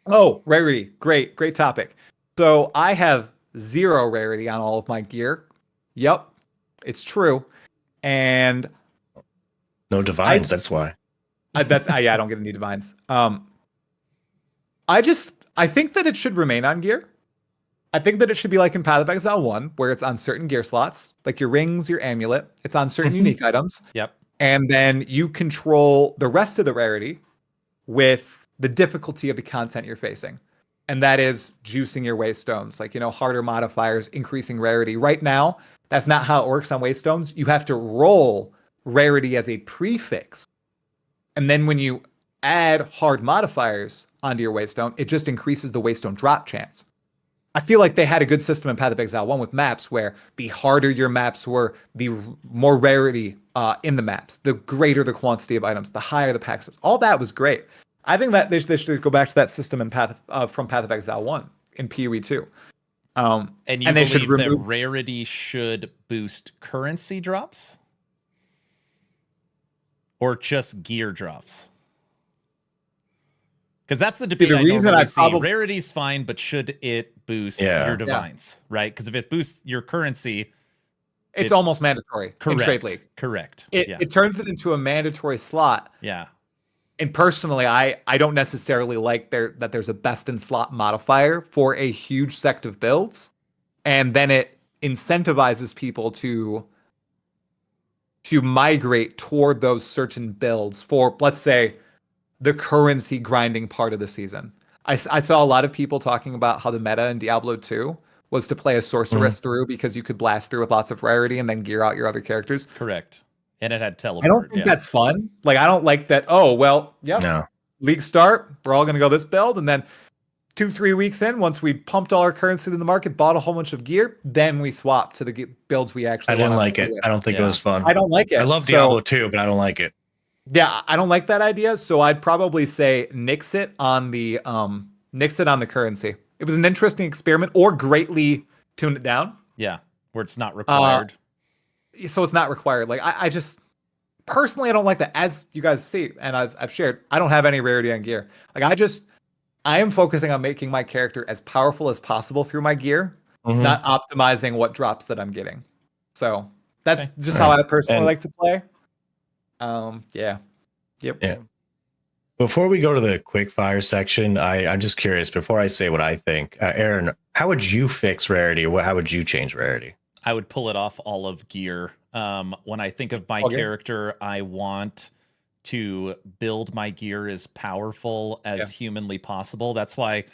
Oh, rarity. Great topic. So I have 0 rarity on all of my gear. Yep. It's true. And no divines, that's why. I don't get any divines. I think that it should remain on gear. I think that it should be like in Path of Exile 1, where it's on certain gear slots, like your rings, your amulet. It's on certain unique items. Yep. And then you control the rest of the rarity with the difficulty of the content you're facing. And that is juicing your waystones, like, harder modifiers, increasing rarity. Right now, that's not how it works on waystones. You have to roll rarity as a prefix. And then when you add hard modifiers onto your waystone, it just increases the waystone drop chance. I feel like they had a good system in Path of Exile 1 with maps where the harder your maps were, the more rarity in the maps, the greater the quantity of items, the higher the pack size. All that was great. I think that they should go back to that system in from Path of Exile 1 in PoE 2. And you believe that rarity should boost currency drops? Or just gear drops? Because that's the debate I normally see. Rarity's fine, but should it boost your divines? Right? Because if it boosts your currency... It's almost mandatory in Trade League. Correct. It turns it into a mandatory slot. Yeah. And personally, I don't necessarily like that there's a best in slot modifier for a huge sect of builds. And then it incentivizes people to migrate toward those certain builds for, let's say, the currency grinding part of the season. I saw a lot of people talking about how the meta in Diablo 2 was to play a sorceress through because you could blast through with lots of rarity and then gear out your other characters. Correct. And it had teleport. I don't think that's fun. Like, I don't like that. Oh, well, No. League start. We're all going to go this build. And then 2-3 weeks in, once we pumped all our currency in the market, bought a whole bunch of gear, then we swapped to the builds we actually I didn't like it. I don't think it was fun. I don't like it. I love Diablo 2, but I don't like it. Yeah, I don't like that idea. So I'd probably say nix it on the currency. It was an interesting experiment, or greatly tune it down. Yeah, where it's not required. So it's not required. Like, I just personally, I don't like that. As you guys see, and I've shared, I don't have any rarity on gear. Like, I am focusing on making my character as powerful as possible through my gear, not optimizing what drops that I'm getting. So that's just how I personally like to play. Yeah. Yep. Yeah. Before we go to the quick fire section, I'm just curious, before I say what I think, Aaron, how would you fix rarity, or how would you change rarity? I would pull it off all of gear. When I think of my character, I want to build my gear as powerful as humanly possible. That's why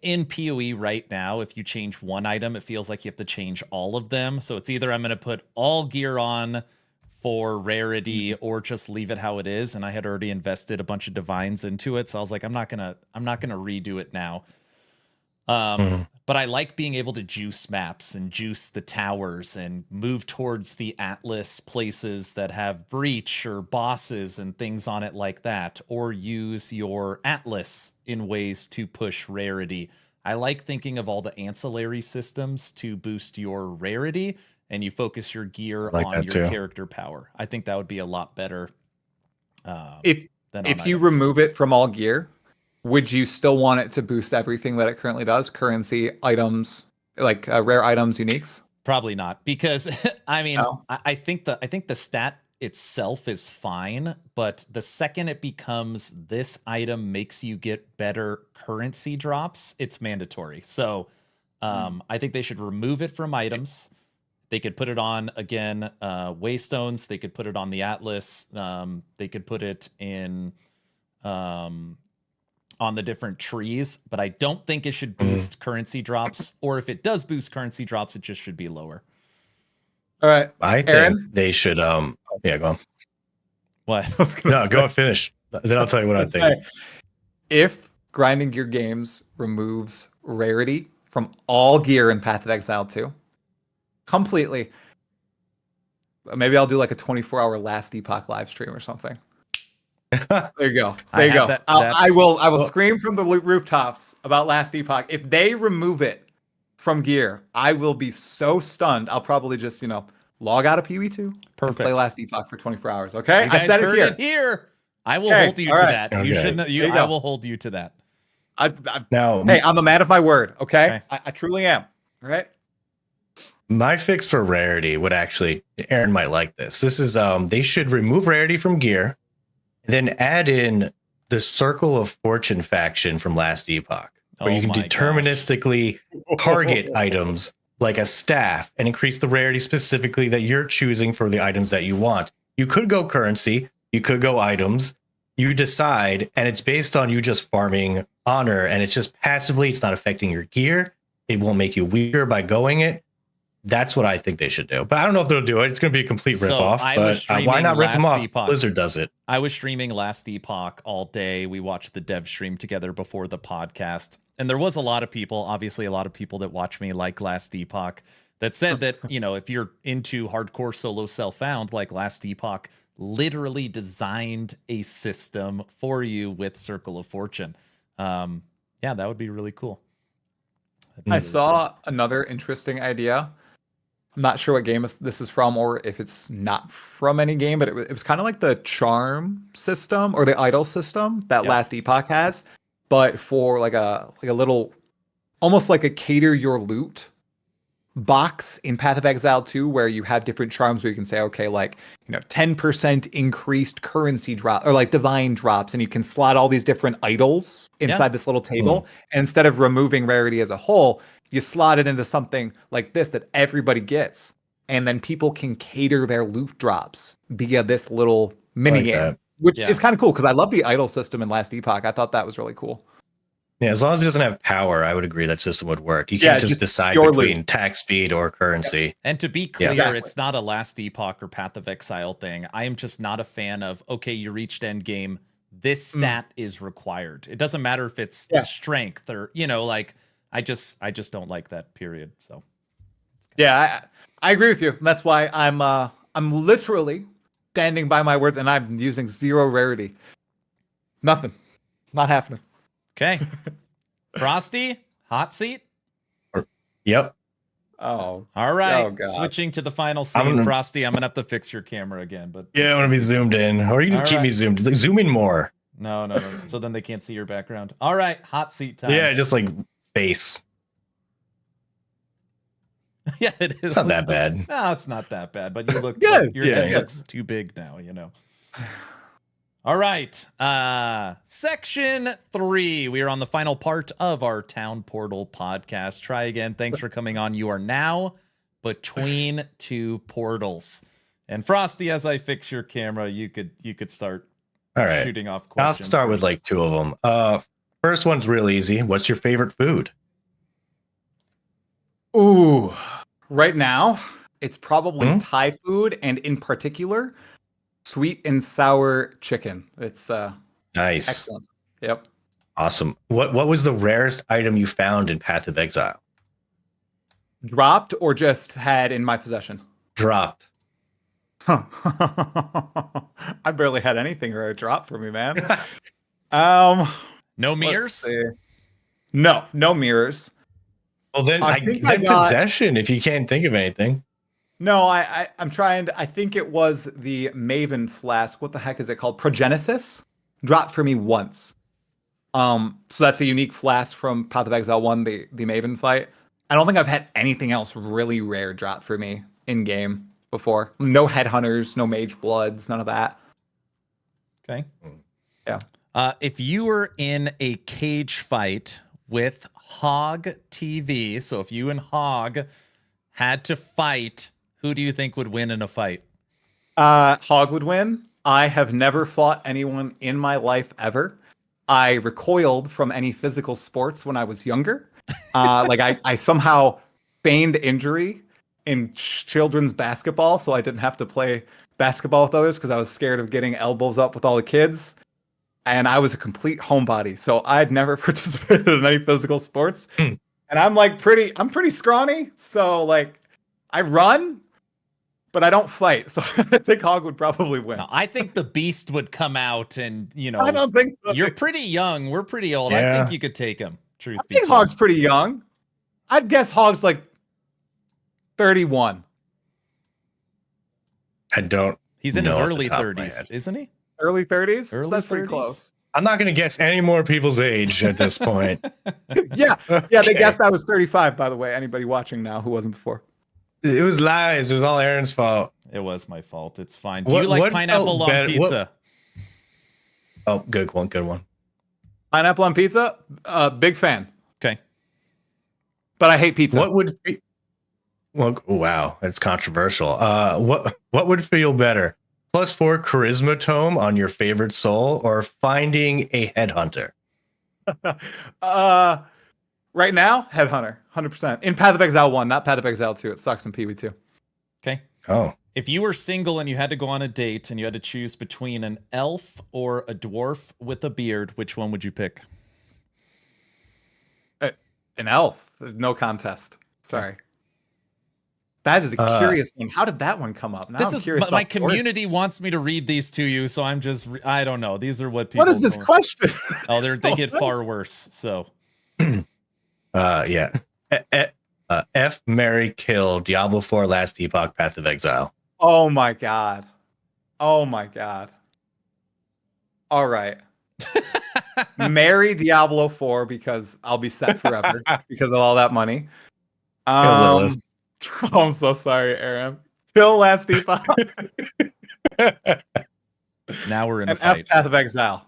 in PoE right now, if you change one item, it feels like you have to change all of them. So it's either I'm going to put all gear on for rarity or just leave it how it is. And I had already invested a bunch of divines into it. So I was like, I'm not gonna redo it now. But I like being able to juice maps and juice the towers and move towards the Atlas places that have breach or bosses and things on it like that, or use your Atlas in ways to push rarity. I like thinking of all the ancillary systems to boost your rarity and you focus your gear like on that your too. character power. I think that would be a lot better. If you remove it from all gear, would you still want it to boost everything that it currently does? Currency, items, like rare items, uniques? Probably not, because I mean, No. I think the stat itself is fine, but the second it becomes this item makes you get better currency drops, it's mandatory. So I think they should remove it from items. They could put it on, again, Waystones. They could put it on the Atlas. They could put it in on the different trees, but I don't think it should boost currency drops. Or if it does boost currency drops, it just should be lower. All right. I think Aaron? they should. Yeah, go on. What? No, go and finish. Then I'll tell you what I think. If Grinding Gear Games removes rarity from all gear in Path of Exile 2, completely, maybe I'll do like a 24-hour Last Epoch live stream or something. There you go. There you go. I will scream from the rooftops about Last Epoch. If they remove it from gear, I will be so stunned. I'll probably just, log out of PV2. Perfect. And play Last Epoch for 24 hours. Okay, You guys I said heard it here. I will hold you to that. Okay. You shouldn't. I will hold you to that. Hey, I'm a man of my word. Okay, I truly am. All right. My fix for rarity would actually, Aaron might like this. This is they should remove rarity from gear, then add in the Circle of Fortune faction from Last Epoch, where you can deterministically target items like a staff and increase the rarity specifically that you're choosing for the items that you want. You could go currency, you could go items, you decide, and it's based on you just farming honor, and it's just passively, it's not affecting your gear. It won't make you weaker by going it. That's what I think they should do. But I don't know if they'll do it. It's going to be a complete ripoff. But why not rip them off? Blizzard does it. I was streaming Last Epoch all day. We watched the dev stream together before the podcast. And there was a lot of people, obviously a lot of people that watch me like Last Epoch, that said that, if you're into hardcore solo self-found, like Last Epoch literally designed a system for you with Circle of Fortune. Yeah, that would be really cool. I saw another interesting idea. I'm not sure what game this is from, or if it's not from any game, but it was kind of like the charm system or the idol system that Last Epoch has, but for like a little, almost like a cater your loot box in Path of Exile 2, where you have different charms where you can say, okay, 10% increased currency drop or like divine drops, and you can slot all these different idols inside this little table. And instead of removing rarity as a whole, you slot it into something like this that everybody gets, and then people can cater their loot drops via this little mini game, which is kind of cool because I love the idol system in Last Epoch. I thought that was really cool. Yeah, as long as it doesn't have power, I would agree that system would work. You can't just decide between attack speed or currency. And to be clear, it's not a Last Epoch or Path of Exile thing. I am just not a fan of, okay, you reached end game, this stat is required. It doesn't matter if it's strength or, I just don't like that, period. So I agree with you. That's why I'm literally standing by my words, and I'm using 0 rarity. Nothing. Not happening. Okay. Frosty, hot seat? Yep. Oh. All right. Oh, God. Switching to the final scene, Frosty. I'm going to have to fix your camera again. But yeah, I want to be zoomed in. Or you can just keep me zoomed. Zoom in more. No. So then they can't see your background. All right. Hot seat time. Yeah, just like face. Yeah, it is. It's not that bad. No, it's not that bad. But you look good. Your head looks too big now, All right. Section 3. We are on the final part of our Town Portal podcast. Try again. Thanks for coming on. You are now between 2 portals. And Frosty, as I fix your camera, you could start shooting off questions. I'll start with like 2 of them. First one's real easy. What's your favorite food? Ooh. Right now, it's probably Thai food, and in particular, sweet and sour chicken. It's nice. Excellent. Yep. Awesome. What was the rarest item you found in Path of Exile? Dropped or just had in my possession? Dropped. Huh. I barely had anything rare drop for me, man. No mirrors? No mirrors. Well, then I think possession if you can't think of anything. No, I'm trying to. I think it was the Maven flask. What the heck is it called? Progenesis dropped for me once. So that's a unique flask from Path of Exile 1, the Maven fight. I don't think I've had anything else really rare drop for me in game before. No headhunters, no mage bloods, none of that. Okay. Yeah. If you were in a cage fight with Hog TV, so if you and Hog had to fight, who do you think would win in a fight? Hog would win. I have never fought anyone in my life ever. I recoiled from any physical sports when I was younger. Like I somehow feigned injury in children's basketball, so I didn't have to play basketball with others because I was scared of getting elbows up with all the kids. And I was a complete homebody, so I'd never participated in any physical sports. And I'm pretty scrawny, so like I run, but I don't fight. So I think Hog would probably win. No, I think the beast would come out, and I don't think so. You're pretty young. We're pretty old. Yeah. I think you could take him. Truth I be think told. Hog's pretty young. I'd guess Hog's like 31. I don't. He's in his know off the top of my 30s, head. isn't he? Early 30s? Early That's pretty 30s? close. I'm not going to guess any more people's age at this point. Yeah. Yeah, they Okay. guessed I was 35, by the way. Anybody watching now who wasn't before. It was lies. It was all Aaron's fault. It was my fault. It's fine. Do What- you like what pineapple felt on better- pizza? Oh, good one. Good one. Pineapple on pizza? Big fan. Okay. But I hate pizza. What would be? Well, wow, that's controversial. What would feel better? +4 charisma tome on your favorite soul, or finding a headhunter? Right now, Headhunter, 100%. In Path of Exile 1, not Path of Exile 2. It sucks in PV2. Okay. Oh, If you were single and you had to go on a date and you had to choose between an elf or a dwarf with a beard, which one would you pick? An elf. No contest. Sorry. That is a curious one. How did that one come up? Now This I'm is curious my about the community wants me to read these to you, so I'm just I don't know. These are what people. What is this question? Oh, they get far worse. So yeah. F, Mary, Kill, Diablo 4, Last Epoch, Path of Exile. Oh my god. Oh my god. All right. Marry Diablo 4 because I'll be set forever because of all that money. Lilith. Oh, I'm so sorry, Aaron. Kill Last Epoch. now we're in a And fight. F Path of Exile.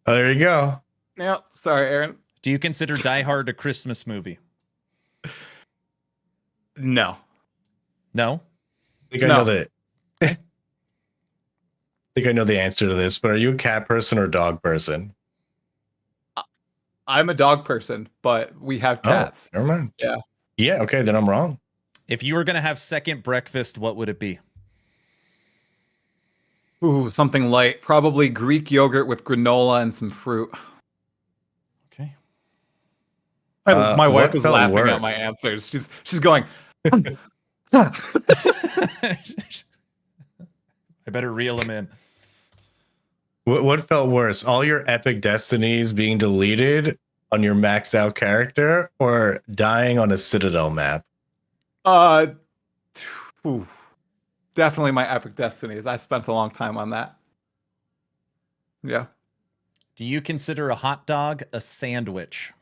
Oh, there you go. Yep. Sorry, Aaron. Do you consider Die Hard a Christmas movie? No. No. I think I know the. I think I know the answer to this, but are you a cat person or a dog person? I'm a dog person, but we have cats. Oh, never mind. Yeah. Yeah. Okay, then I'm wrong. If you were gonna have second breakfast, what would it be? Ooh, something light. Probably Greek yogurt with granola and some fruit. Okay. My wife what is felt laughing worse? at my answers. She's going. I better reel him in. What felt worse? All your epic destinies being deleted on your maxed out character, or dying on a Citadel map? Ooh, definitely my epic destinies. I spent a long time on that. Yeah. Do you consider a hot dog a sandwich?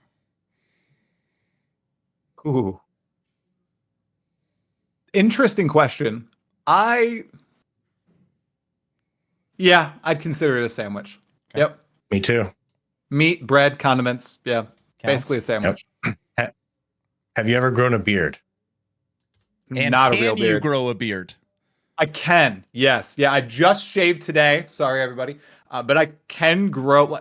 Ooh. Interesting question. Yeah, I'd consider it a sandwich. Okay. Yep. Me too. Meat, bread, condiments. Yeah. Counts. Basically a sandwich. Have you ever grown a beard? And Not a can real you beard. grow a beard? I can. Yes. Yeah, I just shaved today. Sorry, everybody. But I can grow.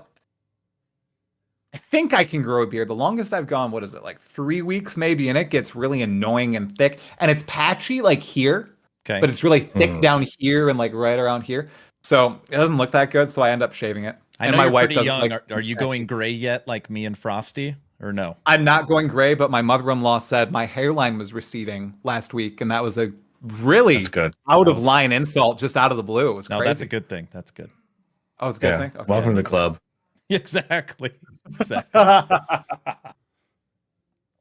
I think I can grow a beard. The longest I've gone, what is it, like 3 weeks maybe? And it gets really annoying and thick. And it's patchy like here, Okay. but it's really thick down here and like right around here. So it doesn't look that good. So I end up shaving it. I and know my you're wife pretty doesn't young. like Are you scratchy. going gray yet, like me and Frosty, or no? I'm not going gray, but my mother-in-law said my hairline was receding last week, and that was a really That's good. out That of was- line insult just out of the blue. It was No, crazy. that's a good thing. That's good. Oh, it's a good Yeah. thing. Okay. Welcome to the club. Exactly. Exactly.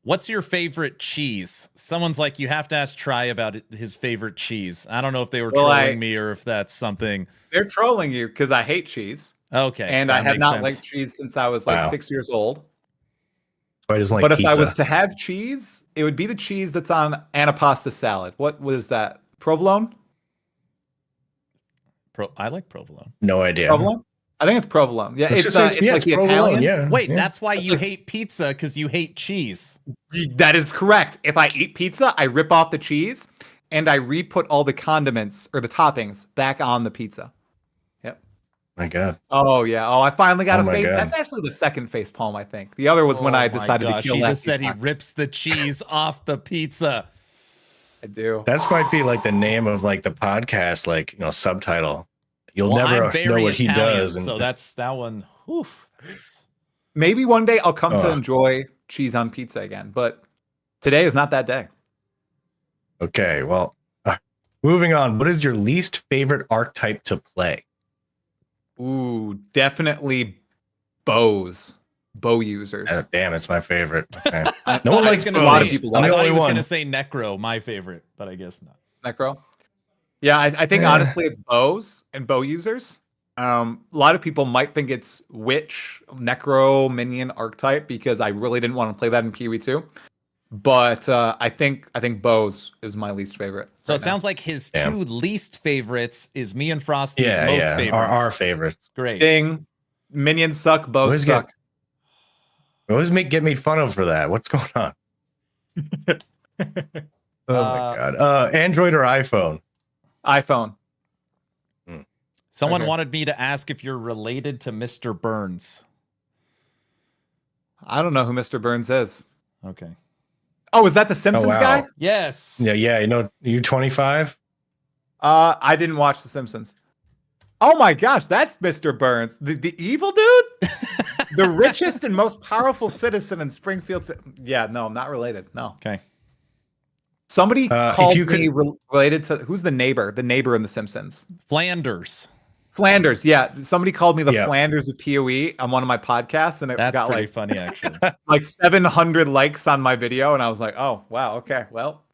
What's your favorite cheese? Someone's like, you have to ask Try about his favorite cheese. I don't know if they were trolling me or if that's something. They're trolling you because I hate cheese. Okay. And I have not liked cheese since I was like 6 years old. Why doesn't like but pizza? If I was to have cheese, it would be the cheese that's on antipasta salad. What was that? Provolone? I like provolone. No idea. Provolone? I think it's provolone. Yeah, it's like the Italian. Yeah. Wait, that's why you hate pizza, because you hate cheese. That is correct. If I eat pizza, I rip off the cheese and I re-put all the condiments or the toppings back on the pizza. Yep. My God. Oh yeah. Oh, I finally got a face. God. That's actually the second face palm, I think. The other was when I decided to kill. He just said he rips the cheese off the pizza. I do. That might be like the name of like the podcast, like, you know, subtitle. You'll never know what he does. And so that's that one. Oof. Maybe one day I'll come to enjoy cheese on pizza again, but today is not that day. Okay, well, moving on. What is your least favorite archetype to play? Ooh, definitely bows. Bow users. Damn, it's my favorite. Okay. No one likes a lot of people. I thought he was going to say Necro, my favorite, but I guess not. Necro? Yeah, I think honestly it's bows and bow users. A lot of people might think it's Witch, Necro, Minion archetype because I really didn't want to play that in PoE 2. But I think bows is my least favorite. So it sounds like his two least favorites is me and Frosty's most favorites. Our favorites. Great. Ding. Minions suck, bows suck. Always get made fun of for that. What's going on? Oh my God. Android or iPhone? iPhone. Someone wanted me to ask if you're related to Mr. Burns. I don't know who Mr. Burns is. Okay. Oh, is that the Simpsons guy? Yes. Yeah. You know, you 25? I didn't watch The Simpsons. Oh my gosh, that's Mr. Burns. The evil dude? The richest and most powerful citizen in Springfield. Yeah, no, I'm not related. No. Okay. Somebody called me related to who's the neighbor? The neighbor in The Simpsons. Flanders. Flanders, yeah. Somebody called me the Flanders of PoE on one of my podcasts, and it got pretty like funny, actually. Like 700 likes on my video, and I was like, oh wow, okay, well,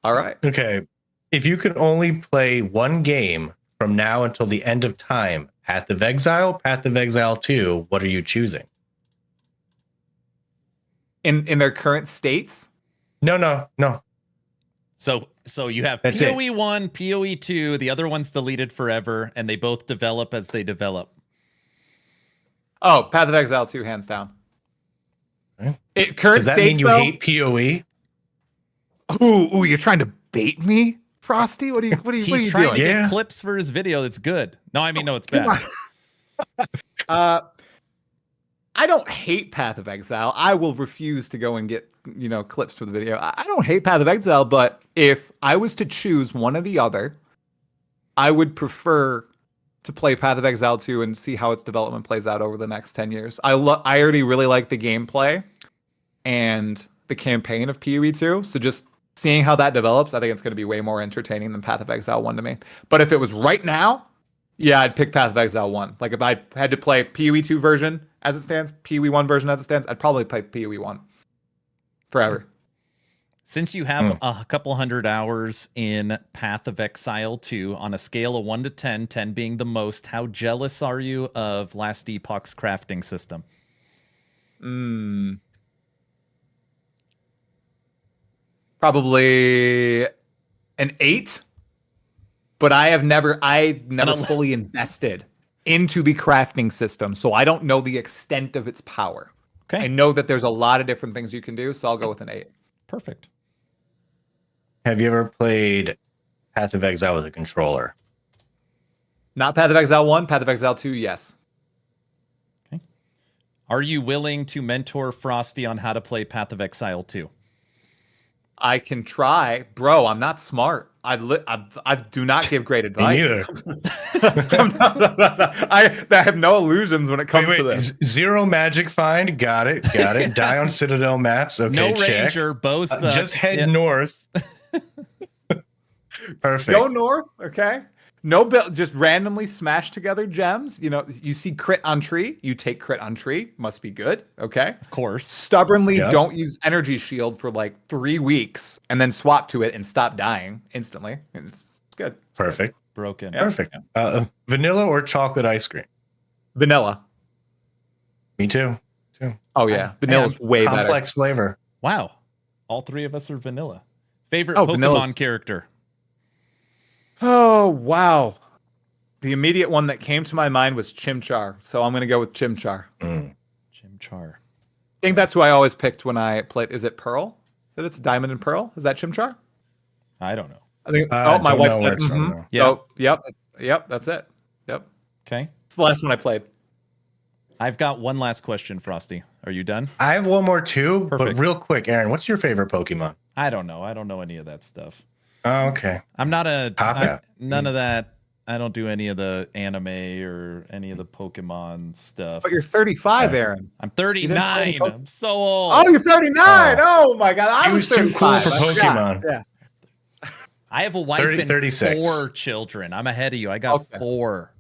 all right. Okay, if you could only play one game from now until the end of time, Path of Exile, Path of Exile 2, what are you choosing? In their current states? No. So you have PoE 1, PoE 2, the other one's deleted forever, and they both develop as they develop. Oh, Path of Exile 2, hands down. Okay. Current Does that states, mean you hate PoE? Ooh, you're trying to bait me, Frosty? What are you He's trying to get clips for his video that's good. No, I mean, no, it's bad. I don't hate Path of Exile. I will refuse to go and get, clips for the video. I don't hate Path of Exile, but if I was to choose one or the other, I would prefer to play Path of Exile 2 and see how its development plays out over the next 10 years. I already really like the gameplay and the campaign of PoE 2, so just seeing how that develops, I think it's going to be way more entertaining than Path of Exile 1 to me. But if it was right now, yeah, I'd pick Path of Exile 1. Like if I had to play PoE 2 version as it stands, PoE 1 version as it stands, I'd probably play PoE 1 forever. Since you have a couple hundred hours in Path of Exile 2, on a scale of 1 to 10, 10 being the most, how jealous are you of Last Epoch's crafting system? Probably an 8. But I never fully invested into the crafting system, so I don't know the extent of its power. Okay. I know that there's a lot of different things you can do, so I'll go with an 8. Perfect. Have you ever played Path of Exile with a controller? Not Path of Exile 1, Path of Exile 2, yes. Okay. Are you willing to mentor Frosty on how to play Path of Exile 2? I can try. Bro, I'm not smart. I do not give great advice. Me neither. I have no illusions when it comes to this. 0 magic find. Got it. Die on Citadel maps. Okay, no check. ranger. Both just head north. Perfect. Go north. Okay. No build, just randomly smash together gems. You know, you see crit on tree, you take crit on tree. Must be good. Okay. Of course. Stubbornly don't use energy shield for like 3 weeks and then swap to it and stop dying instantly. It's good. It's Perfect. Good. Broken. Yeah. Perfect. Vanilla or chocolate ice cream? Vanilla. Me too. Oh yeah, vanilla's way complex better. flavor. Wow. All three of us are vanilla. Favorite Oh, Pokemon vanilla's- character? Oh wow. The immediate one that came to my mind was Chimchar, so I'm gonna go with Chimchar. Chimchar. I think that's who I always picked when I played. Is it Pearl? That it's Diamond and Pearl? Is that Chimchar? I don't know. I think. I My don't wife know said. where it's from, mhm. though. Yeah. So, yep. That's it. Yep. Okay. It's the last one I played. I've got one last question, Frosty. Are you done? I have one more too, Perfect. but real quick, Aaron, what's your favorite Pokemon? I don't know. I don't know any of that stuff. Oh, okay. I'm not a Top none of that. I don't do any of the anime or any of the Pokemon stuff. But you're 35, Aaron. I'm You didn't play 39. Pokemon? I'm so old. Oh, you're 39. Oh, my God. I He was was too cool 35. for I forgot. Pokemon. Yeah. I have a wife 30, and 36. 4 children. I'm ahead of you. I got Okay. 4.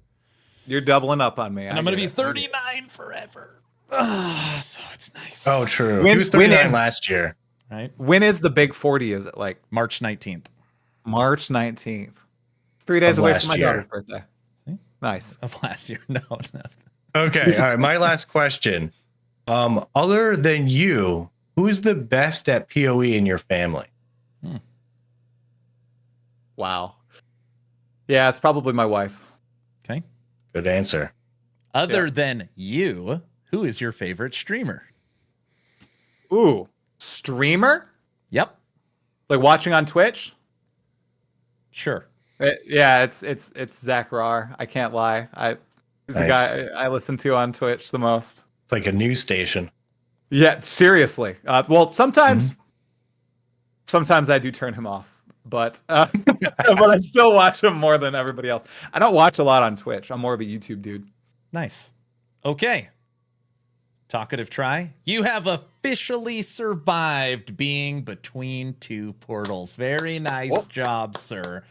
You're doubling up on me. And I'm going to be 39 forever. So it's nice. Oh, true. When- he was when 39 is- last year. Right? When is the big 40? Is it like March 19th March 19th? It's 3 days Of away last from my year. daughter's birthday. See? Nice. of last year. No. Okay. All right. My last question. Other than you, who's the best at PoE in your family? Wow. Yeah, it's probably my wife. Okay. Good answer. Other than you, who is your favorite streamer? Ooh, streamer? Yep. Like watching on Twitch? Sure. Yeah, it's Zach Rar. I can't lie. He's the Nice. guy I listen to on Twitch the most. It's like a news station. Yeah, seriously. Well, sometimes I do turn him off, but but I still watch him more than everybody else. I don't watch a lot on Twitch. I'm more of a YouTube dude. Nice. Okay. Talkative try. You have officially survived being between 2 portals. Very nice job, sir.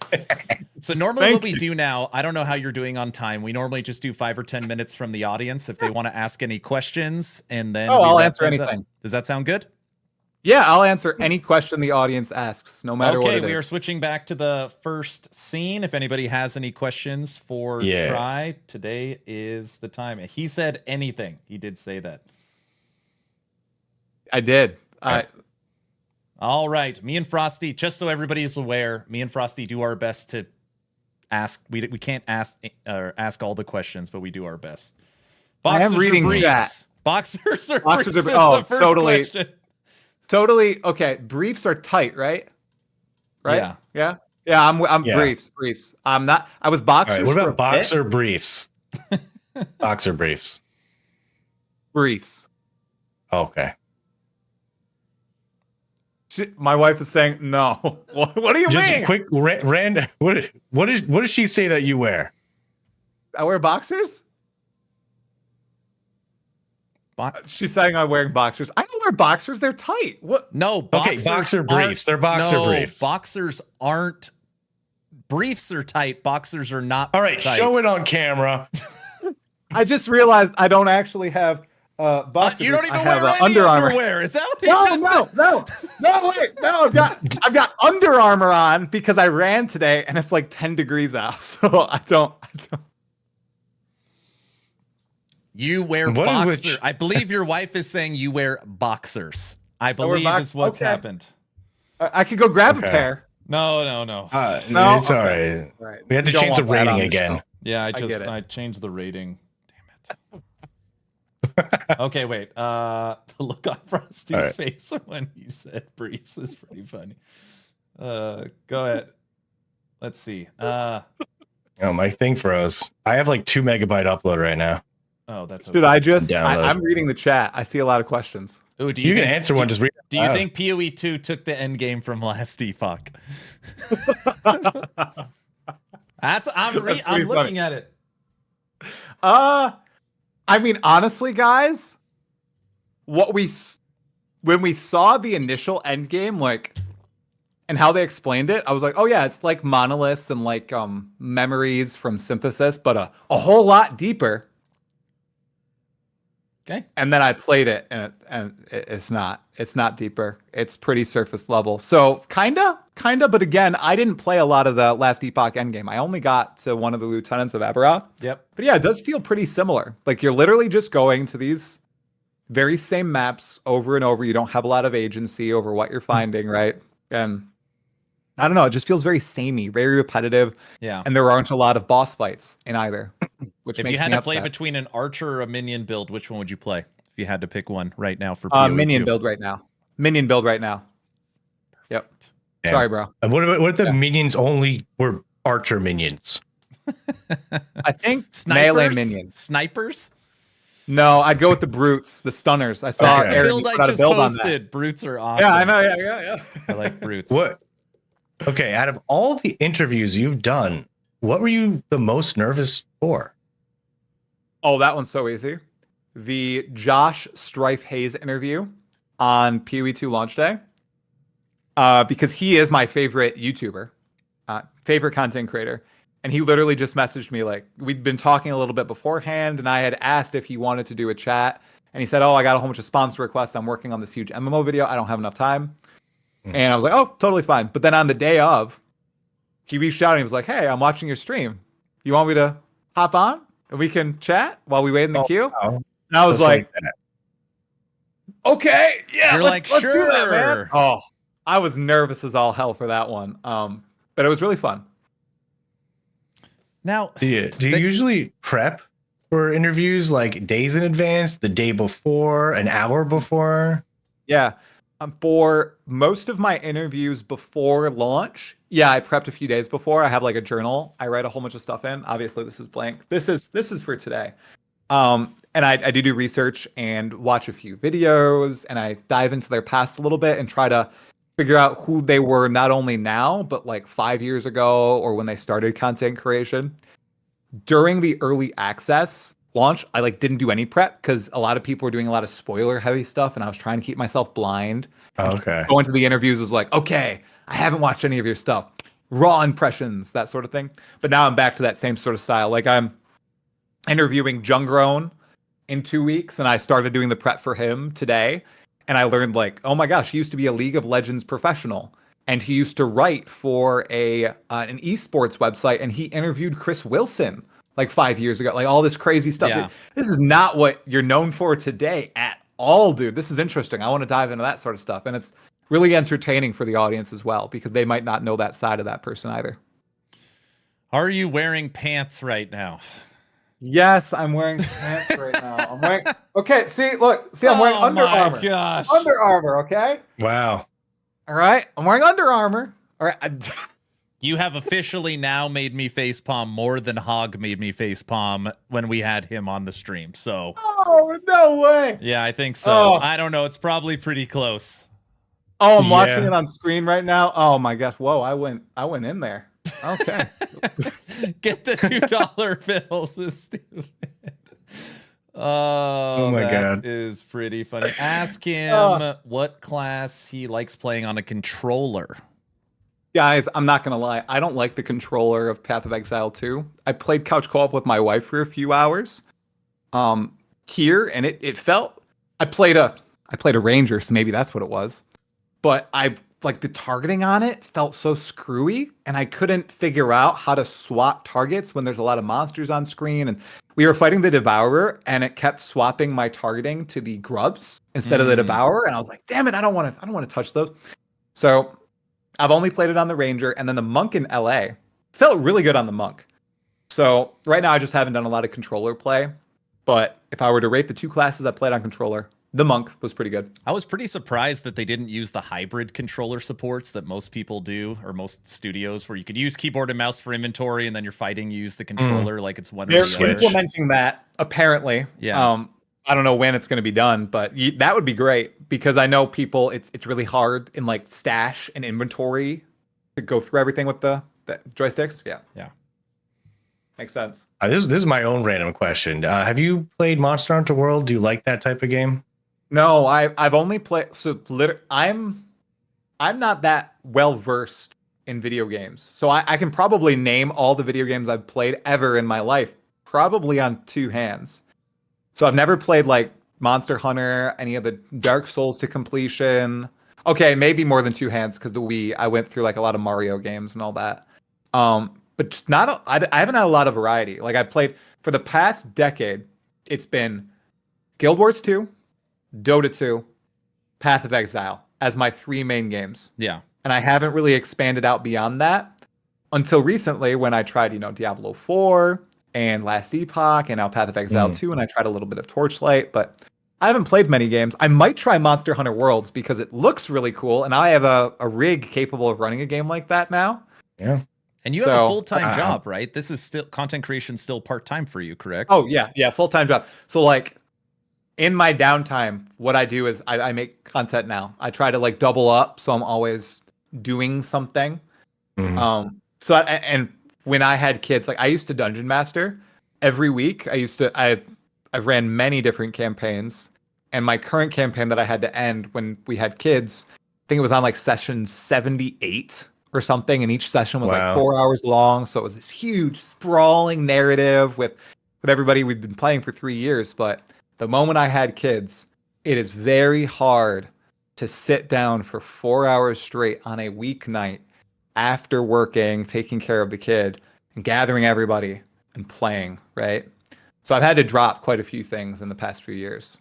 So normally what we do now, I don't know how you're doing on time. We normally just do 5 or 10 minutes from the audience if they want to ask any questions, and then I'll wrap answer things up. anything. Does that sound good? Yeah, I'll answer any question the audience asks, no matter what Okay, it we is. are switching back to the first scene. If anybody has any questions for Yeah. Try, today is the time. He said anything. He did say that. I did. All right. Me and Frosty, just so everybody is aware, me and Frosty do our best to ask. We can't ask all the questions, but we do our best. I am Boxers reading or briefs? chat. Boxers or Boxers briefs are- is oh, the first totally. question. Totally. Okay, briefs are tight, right? Right? Yeah. Yeah, I'm Yeah. briefs. I'm not. I was All boxers. right. What for a about bit. boxer briefs? Boxer briefs. Briefs. Okay. My wife is saying no. What do you Just mean? a quick random. What does she say that you wear? I wear boxers. She's saying I'm wearing boxers. I don't wear boxers. They're tight. What? No, boxers boxer briefs. aren't- They're boxer no, briefs. Boxers aren't. Briefs are tight. Boxers are not. All right, tight. show it on camera. I just realized I don't actually have boxers. You don't even I have wear any Under Armour. underwear. Is that what he No, just said? no, wait, no. I've got Under Armour on because I ran today and it's like 10 degrees out. So I don't. You wear What is boxers. which? I believe your wife is saying you wear boxers. I believe is what's okay. happened. I could go grab a Okay. pair. No. No? It's all Okay. right. All right. We had to You don't change the want that on rating the again. show. Yeah, I get it. changed the rating. Damn it. Okay, wait. The look on Frosty's All right. face when he said briefs is pretty funny. Go ahead. Let's see. Oh, my thing froze. I have like 2 megabyte upload right now. Oh, that's Should I just? Download. I'm reading the chat. I see a lot of questions. Ooh, do You can think- answer do- one. Just read. it Do you out. think PoE 2 took the end game from last Epoch? I'm pretty looking funny. at it. I mean, honestly, guys, when we saw the initial end game, like and how they explained it, I was like, oh yeah, it's like monoliths and like memories from synthesis, but a whole lot deeper. Okay. And then I played it, and it's not deeper. It's pretty surface level. So kinda, but again, I didn't play a lot of the last Epoch endgame. I only got to one of the lieutenants of Aberoth. Yep. But yeah, it does feel pretty similar. Like you're literally just going to these very same maps over and over. You don't have a lot of agency over what you're finding, right? And I don't know, it just feels very samey, very repetitive. Yeah. And there aren't a lot of boss fights in either. Which If makes you had me to play upset. between an archer or a minion build, which one would you play? If you had to pick one right now for PoE2. Minion build right now. Yep. Yeah. Sorry, bro. And what if the minions only were archer minions? I think Snipers? melee minions. Snipers? No, I'd go with the brutes, the stunners. I saw That's the Okay. Aaron build put I out a just build on that. posted. Brutes are awesome. Yeah, I know. Yeah. I like brutes. What? Okay, out of all the interviews you've done, what were you the most nervous for? Oh, that one's so easy. The Josh Strife Hayes interview on PoE2 launch day. Because he is my favorite YouTuber, favorite content creator. And he literally just messaged me like, we'd been talking a little bit beforehand, and I had asked if he wanted to do a chat. And he said, oh, I got a whole bunch of sponsor requests. I'm working on this huge MMO video. I don't have enough time. And I was like, oh, totally fine. But then on the day of, he reached out and he was like, hey, I'm watching your stream. You want me to hop on and we can chat while we wait in the queue? Wow. And I was Just like, that. okay, yeah, You're let's like, do that, man. sure. Oh, I was nervous as all hell for that one. But it was really fun. Now, Do you usually prep for interviews like days in advance, the day before, an hour before? Yeah. For most of my interviews before launch, yeah, I prepped a few days before. I have like a journal. I write a whole bunch of stuff in. Obviously, this is blank. This is for today. And I do research and watch a few videos, and I dive into their past a little bit and try to figure out who they were not only now, but like 5 years ago or when they started content creation. During the early access launch, I like didn't do any prep because a lot of people were doing a lot of spoiler heavy stuff, and I was trying to keep myself blind. Okay. Going to the interviews was like, okay, I haven't watched any of your stuff. Raw impressions, that sort of thing. But now I'm back to that same sort of style. Like I'm interviewing Jungrown in 2 weeks, and I started doing the prep for him today. And I learned like, oh my gosh, he used to be a League of Legends professional. And he used to write for an esports website, and he interviewed Chris Wilson like 5 years ago. Like all this crazy stuff. Yeah. This is not what you're known for today at all, dude. This is interesting. I want to dive into that sort of stuff. And it's really entertaining for the audience as well, because they might not know that side of that person either. are you wearing pants right now? Yes, I'm wearing pants right now. I'm wearing. Okay, I'm wearing Under Armour. Gosh. Under Armour, okay? Wow. All right, I'm wearing Under Armour. All right. You have officially now made me facepalm more than Hog made me facepalm when we had him on the stream. So, Oh, no way. yeah, I think so. Oh. I don't know. It's probably pretty close. Oh, I'm watching Yeah. it on screen right now. Oh my gosh. Whoa, I went in there. Okay. Get the $2 bills. Is stupid. Oh my that God. is pretty funny. Ask him what class he likes playing on a controller. Guys, I'm not gonna lie. I don't like the controller of Path of Exile 2. I played couch co-op with my wife for a few hours. Here, and it felt I played a ranger, so maybe that's what it was. But I like the targeting on it felt so screwy, and I couldn't figure out how to swap targets when there's a lot of monsters on screen. And we were fighting the Devourer, and it kept swapping my targeting to the grubs instead of the Devourer, and I was like, damn it, I don't want to touch those. So I've only played it on the Ranger, and then the Monk in LA felt really good on the Monk. So right now I just haven't done a lot of controller play, but if I were to rate the two classes I played on controller, the Monk was pretty good. I was pretty surprised that they didn't use the hybrid controller supports that most people do, or most studios, where you could use keyboard and mouse for inventory, and then you're fighting, you use the controller like it's one or They're the other. implementing that apparently. Yeah. I don't know when it's going to be done, but that would be great, because I know people. It's really hard in like stash and inventory to go through everything with the joysticks. Yeah. Yeah. Makes sense. This is my own random question. Have you played Monster Hunter World? Do you like that type of game? No, I've only played. So I'm not that well versed in video games. So I can probably name all the video games I've played ever in my life, probably on 2 hands. So I've never played like Monster Hunter, any of the Dark Souls to completion. Okay, maybe more than 2 hands because the Wii, I went through like a lot of Mario games and all that. But just I haven't had a lot of variety. Like I played for the past decade, it's been Guild Wars 2, Dota 2, Path of Exile as my 3 main games. Yeah. And I haven't really expanded out beyond that until recently when I tried, Diablo 4 and Last Epoch and now Path of Exile 2, and I tried a little bit of Torchlight, but I haven't played many games. I might try Monster Hunter Worlds because it looks really cool, and I have a rig capable of running a game like that now. Yeah. And you have a full-time job, right? This is still content creation, still part-time for you, correct? Oh, yeah, full-time job. So, like, in my downtime, what I do is I make content now. I try to, like, double up, so I'm always doing something. Mm-hmm. And when I had kids, like, I used to Dungeon Master every week. I've ran many different campaigns, and my current campaign that I had to end when we had kids, I think it was on, like, session 78 or something, and each session was like 4 hours long. So it was this huge sprawling narrative with everybody we'd been playing for 3 years. But the moment I had kids, it is very hard to sit down for 4 hours straight on a weeknight after working, taking care of the kid, and gathering everybody and playing, right? So I've had to drop quite a few things in the past few years.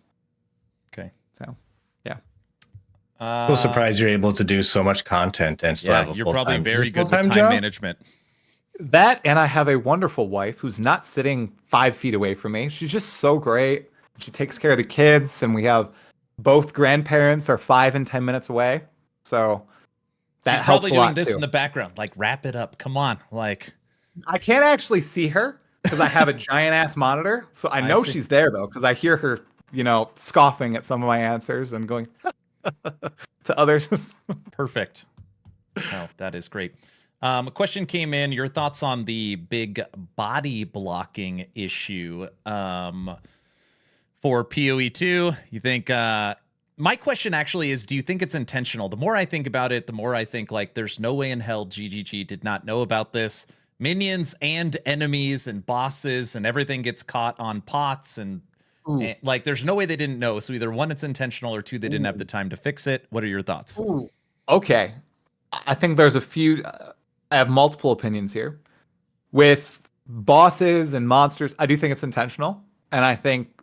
Okay. So, yeah. I'm surprised you're able to do so much content and still have a you're full-time. probably very good with time job? management. That, and I have a wonderful wife who's not sitting 5 feet away from me. She's just so great. She takes care of the kids, and we have both grandparents are 5 and 10 minutes away. So that she's probably helps a lot doing this too. in the background. Like, wrap it up. Come on. Like, I can't actually see her because I have a giant ass monitor. So I know she's there though, because I hear her, scoffing at some of my answers and going to others. Perfect. Oh, that is great. A question came in. Your thoughts on the big body blocking issue for PoE2? You think... my question actually is, do you think it's intentional? The more I think about it, the more I think, like, there's no way in hell GGG did not know about this. Minions and enemies and bosses and everything gets caught on pots and like, there's no way they didn't know. So either 1, it's intentional, or 2, they didn't have the time to fix it. What are your thoughts? Okay. I think there's a few... I have multiple opinions here. With bosses and monsters, I do think it's intentional. And I think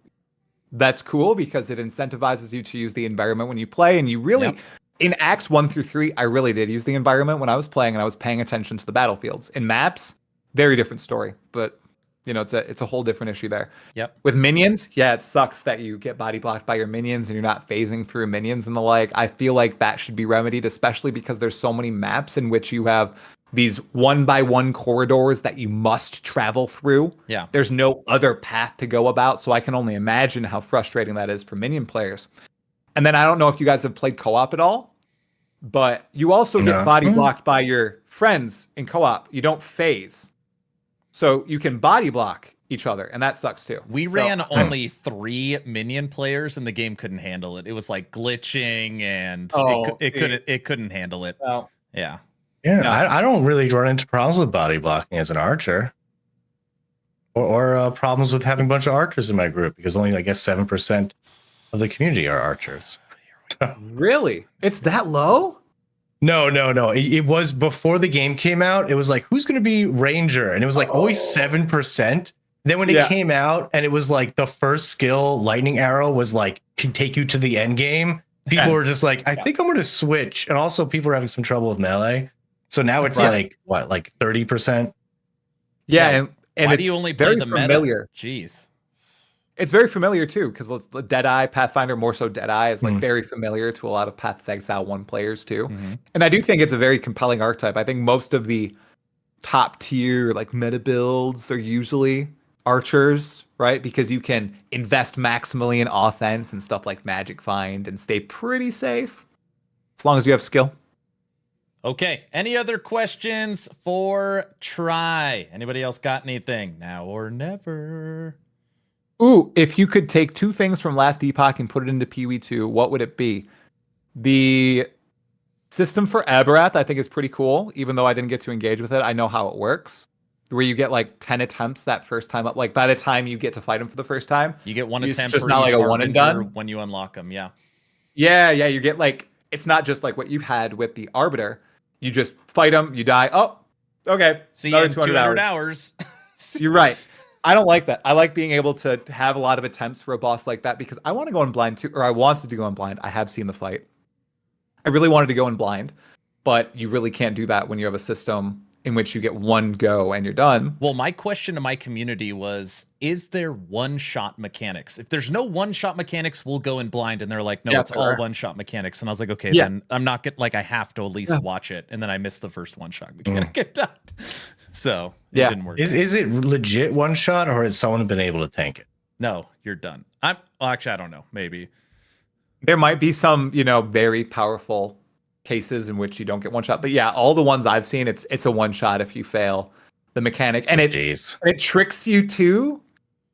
that's cool because it incentivizes you to use the environment when you play. And you really, in Acts 1 through 3, I really did use the environment when I was playing, and I was paying attention to the battlefields. In maps, very different story. But, it's a whole different issue there. Yep. With minions, it sucks that you get body blocked by your minions and you're not phasing through minions and the like. I feel like that should be remedied, especially because there's so many maps in which you have these 1-by-1 corridors that you must travel through. Yeah. There's no other path to go about, so I can only imagine how frustrating that is for minion players. And then I don't know if you guys have played co-op at all, but you also get body blocked by your friends in co-op. You don't phase. So you can body block each other, and that sucks too. We ran only 3 minion players, and the game couldn't handle it. It was like glitching, and it couldn't handle it. Well, yeah. Yeah, I don't really run into problems with body blocking as an archer, or problems with having a bunch of archers in my group, because only, I guess, 7% of the community are archers. Really? It's that low? No. It was before the game came out. It was like, who's going to be ranger? And it was like always 7%. Then when it came out, and it was like the first skill, lightning arrow, was like, can take you to the end game. People were just like, I think I'm going to switch. And also, people are having some trouble with melee. So now it's like 30%? Yeah, and why do you only play the familiar. Meta? Jeez. It's very familiar too, because Deadeye, Pathfinder, more so Deadeye, is like very familiar to a lot of Path of Exile 1 players too. And I do think it's a very compelling archetype. I think most of the top tier like meta builds are usually archers, right? Because you can invest maximally in offense and stuff like Magic Find and stay pretty safe as long as you have skill. Okay. Any other questions for Try? Anybody else got anything? Now or never. Ooh, if you could take 2 things from Last Epoch and put it into PoE2, what would it be? The system for Aberrath, I think, is pretty cool. Even though I didn't get to engage with it, I know how it works. Where you get like 10 attempts that first time up. Like by the time you get to fight him for the first time, You get one it's attempt just for not each like a one and Harbinger done. when you unlock them. Yeah. Yeah. You get like, it's not just like what you had with the Arbiter. You just fight him, you die. Oh, okay. See you another in 200 hours. You're right. I don't like that. I like being able to have a lot of attempts for a boss like that because I want to go in blind too, or I wanted to go in blind. I have seen the fight. I really wanted to go in blind, but you really can't do that when you have a system in which you get one go and you're done. Well, my question to my community was, is there one-shot mechanics? If there's no one-shot mechanics, we'll go in blind. And they're like, no, it's all one-shot mechanics. And I was like, okay, then I'm not getting, like, I have to at least watch it. And then I missed the first one-shot mechanic. It died. So it didn't work. Is it legit one shot, or has someone been able to tank it? No, you're done. Well, actually, I don't know. Maybe. There might be some, very powerful cases in which you don't get one shot. But yeah, all the ones I've seen, it's a one shot if you fail the mechanic. And it tricks you too,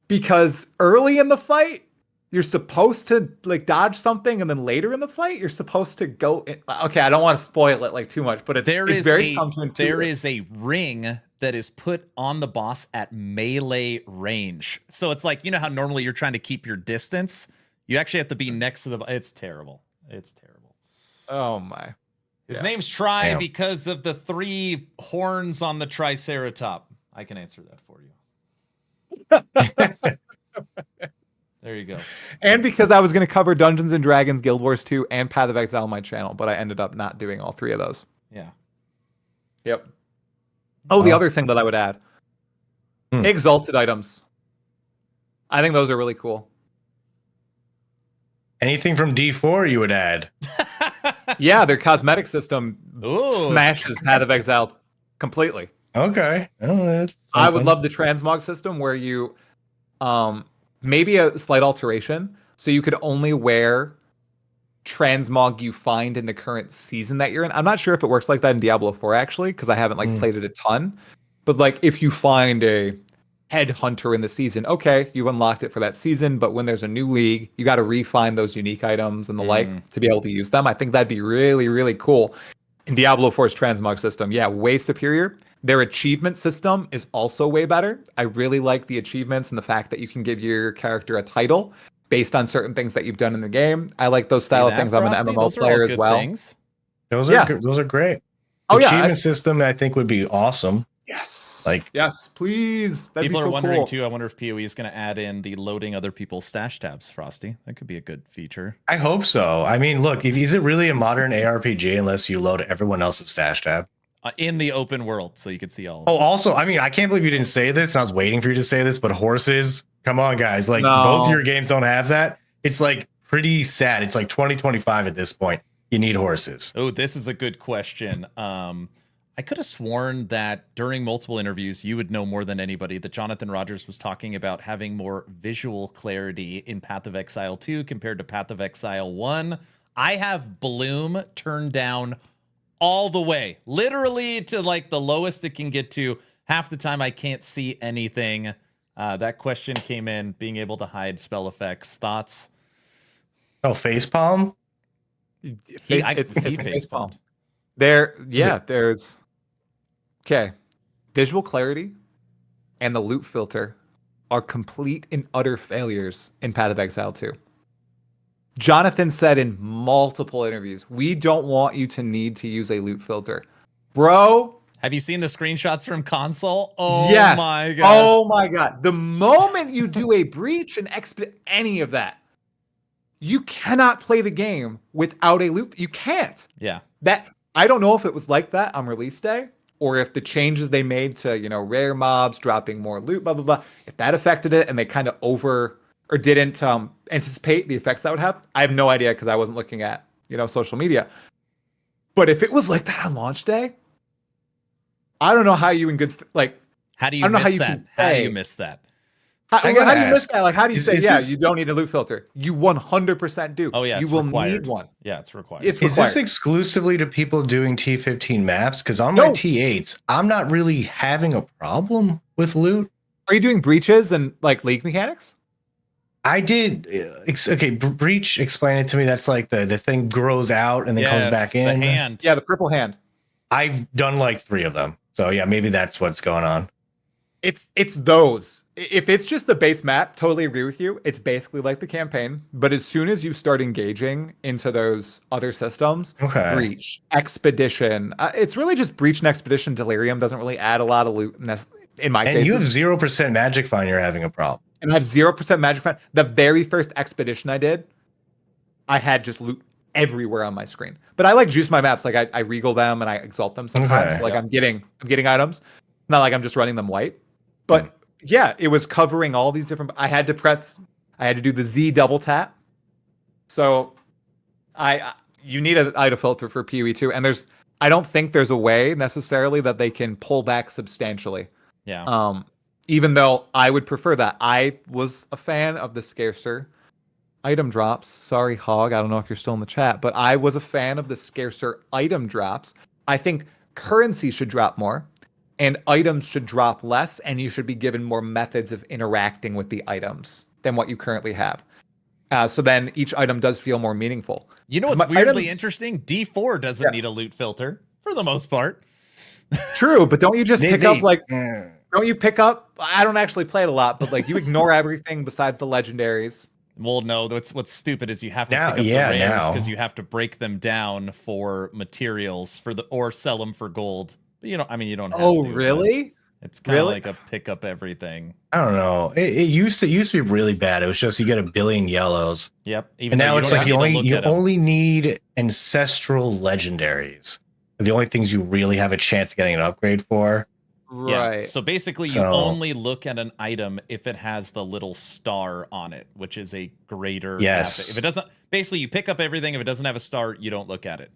because early in the fight, you're supposed to like dodge something, and then later in the fight, you're supposed to go in. Okay, I don't want to spoil it like too much, but it's very counterintuitive. There is a ring that is put on the boss at melee range. So it's like, you know how normally you're trying to keep your distance? You actually have to be next to the... It's terrible. It's terrible. Oh, my. His name's Tri because of the 3 horns on the Triceratop. I can answer that for you. There you go. And because I was going to cover Dungeons & Dragons, Guild Wars 2, and Path of Exile on my channel, but I ended up not doing all 3 of those. Yeah. Yep. Oh, the other thing that I would add. Exalted items. I think those are really cool. Anything from D4 you would add? Yeah, their cosmetic system smashes Path of Exile completely. Okay. Oh, I would love the transmog system where you maybe a slight alteration. So you could only wear transmog you find in the current season that you're in. I'm not sure if it works like that in Diablo 4 actually, because I haven't played it a ton. But like if you find a headhunter in the season, okay, you've unlocked it for that season, but when there's a new league, you got to refine those unique items and the like to be able to use them. I think that'd be really, really cool. In Diablo 4's transmog system, way superior. Their achievement system is also way better. I really like the achievements and the fact that you can give your character a title based on certain things that you've done in the game. I like those style of things. I'm an MMO player as well. Those are great. Achievement system, I think, would be awesome. Yes. Yes, please. That'd People be so are wondering cool. too. I wonder if PoE is going to add in the loading other people's stash tabs, Frosty. That could be a good feature. I hope so. I mean, look, is it really a modern ARPG unless you load everyone else's stash tab? In the open world, so you could see all of them. Also, I mean, I can't believe you didn't say this, and I was waiting for you to say this, but horses, come on, guys. Like, both of your games don't have that. It's, like, pretty sad. It's, like, 2025 at this point. You need horses. Oh, this is a good question. I could have sworn that during multiple interviews, you would know more than anybody, that Jonathan Rogers was talking about having more visual clarity in Path of Exile 2 compared to Path of Exile 1. I have Bloom turned down all the way, literally to like the lowest it can get to. Half the time I can't see anything. That question came in, being able to hide spell effects. Thoughts? Oh, facepalm? He facepalmed. There's... Okay. Visual clarity and the loot filter are complete and utter failures in Path of Exile 2. Jonathan said in multiple interviews, we don't want you to need to use a loot filter. Bro. Have you seen the screenshots from console? Oh, yes. my gosh. Oh, my God. The moment you do a breach and any of that, you cannot play the game without a loot. You can't. Yeah. I don't know if it was like that on release day, or if the changes they made to, rare mobs, dropping more loot, blah, blah, blah, if that affected it and they kind of didn't anticipate the effects that would have. I have no idea because I wasn't looking at, social media. But if it was like that on launch day, I don't know how you how do you miss that? How do you miss that? How do you miss that? Like, how do you say, you don't need a loot filter? You 100% do. Oh, yeah, you will need one. Yeah, it's required. Is this exclusively to people doing T15 maps? Because on my T8s, I'm not really having a problem with loot. Are you doing breaches and like league mechanics? I did. Okay, Breach explained it to me. That's like the thing grows out and then comes back in. The hand. Yeah, the purple hand. I've done like 3 of them. So yeah, maybe that's what's going on. It's those. If it's just the base map, totally agree with you. It's basically like the campaign. But as soon as you start engaging into those other systems, Breach, Expedition, it's really just Breach and Expedition. Delirium doesn't really add a lot of loot in my case. And you have 0% Magic Find, you're having a problem. And I have 0% Magic Find. The very first Expedition I did, I had just loot everywhere on my screen. But I like juice my maps. Like I regal them and I exalt them sometimes. So like I'm getting items. Not like I'm just running them white. But yeah, it was covering all these different. I had to do the Z double tap. So you need an item filter for PoE too. And I don't think there's a way necessarily that they can pull back substantially. Yeah. Even though I would prefer that. I was a fan of the scarcer item drops. Sorry, Hog. I don't know if you're still in the chat, but I was a fan of the scarcer item drops. I think currency should drop more. And items should drop less, and you should be given more methods of interacting with the items than what you currently have. So then each item does feel more meaningful. You know what's weirdly interesting? D4 doesn't need a loot filter for the most part. True, but don't you just pick up like... Don't you pick up... I don't actually play it a lot, but like you ignore everything besides the legendaries. Well, no, what's stupid is you have to pick up the rares because you have to break them down for materials or sell them for gold. But you don't have to. Oh, really? It's kind of like a pick up everything. I don't know. It used to be really bad. It was just you get a billion yellows. Yep. And now it's like you only need ancestral legendaries. They're the only things you really have a chance of getting an upgrade for. Right. Yeah. So basically, you only look at an item if it has the little star on it, which is a greater. Yes. If it doesn't, basically, you pick up everything. If it doesn't have a star, you don't look at it.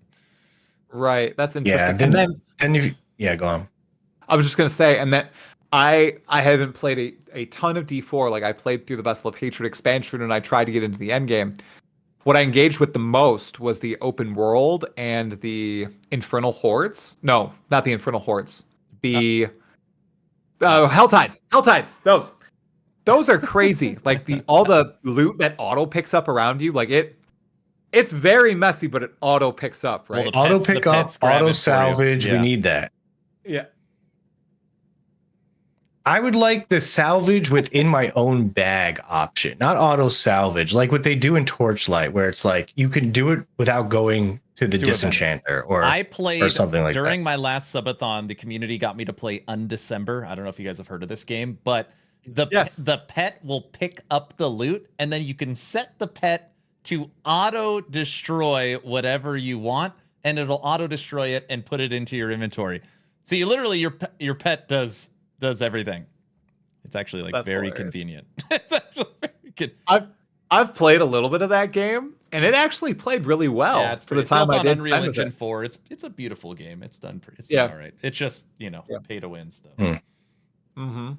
Right. That's interesting. Go on. I was just gonna say, and that I haven't played a ton of D4. Like I played through the Vessel of Hatred expansion, and I tried to get into the end game. What I engaged with the most was the open world and the Infernal Hordes. No, not the Infernal Hordes. The Helltides. Helltides. Those are crazy. Like all the loot that auto picks up around you. Like it's very messy, but it auto picks up, right? Well, auto pick up, auto salvage. We need that. Yeah. I would like the salvage within my own bag option, not auto salvage, like what they do in Torchlight, where it's like you can do it without going to the disenchanter or I played or something like during that. my last subathon. The community got me to play Undecember. I don't know if you guys have heard of this game, but the pet will pick up the loot, and then you can set the pet to auto destroy whatever you want, and it'll auto destroy it and put it into your inventory. So you literally your pet does everything. It's actually like very convenient. It's actually very good. I've played a little bit of that game, and it actually played really well. Yeah, it's for the time I did. Unreal Engine 4. It's a beautiful game. It's done done all right. It's just pay to win stuff. Mm-hmm.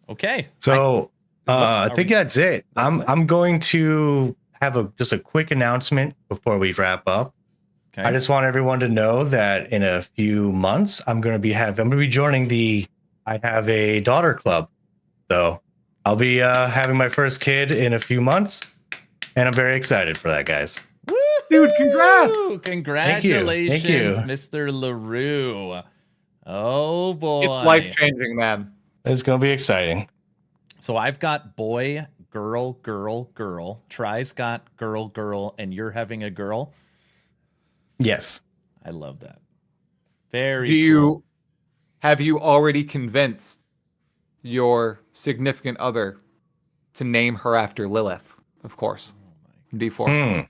Okay. So I think that's it. I'm going to have just a quick announcement before we wrap up. Okay. I just want everyone to know that in a few months I'm going to be joining I have a daughter club. So I'll be having my first kid in a few months, and I'm very excited for that, guys. Woo! Dude, congrats! Congratulations, Thank you. Mr. LaRue. Oh boy. It's life-changing, man. It's going to be exciting. So I've got boy, girl, girl, girl. Try's got girl, girl, and you're having a girl. Yes. I love that. Very cool. Have you already convinced your significant other to name her after Lilith? Of course. D4.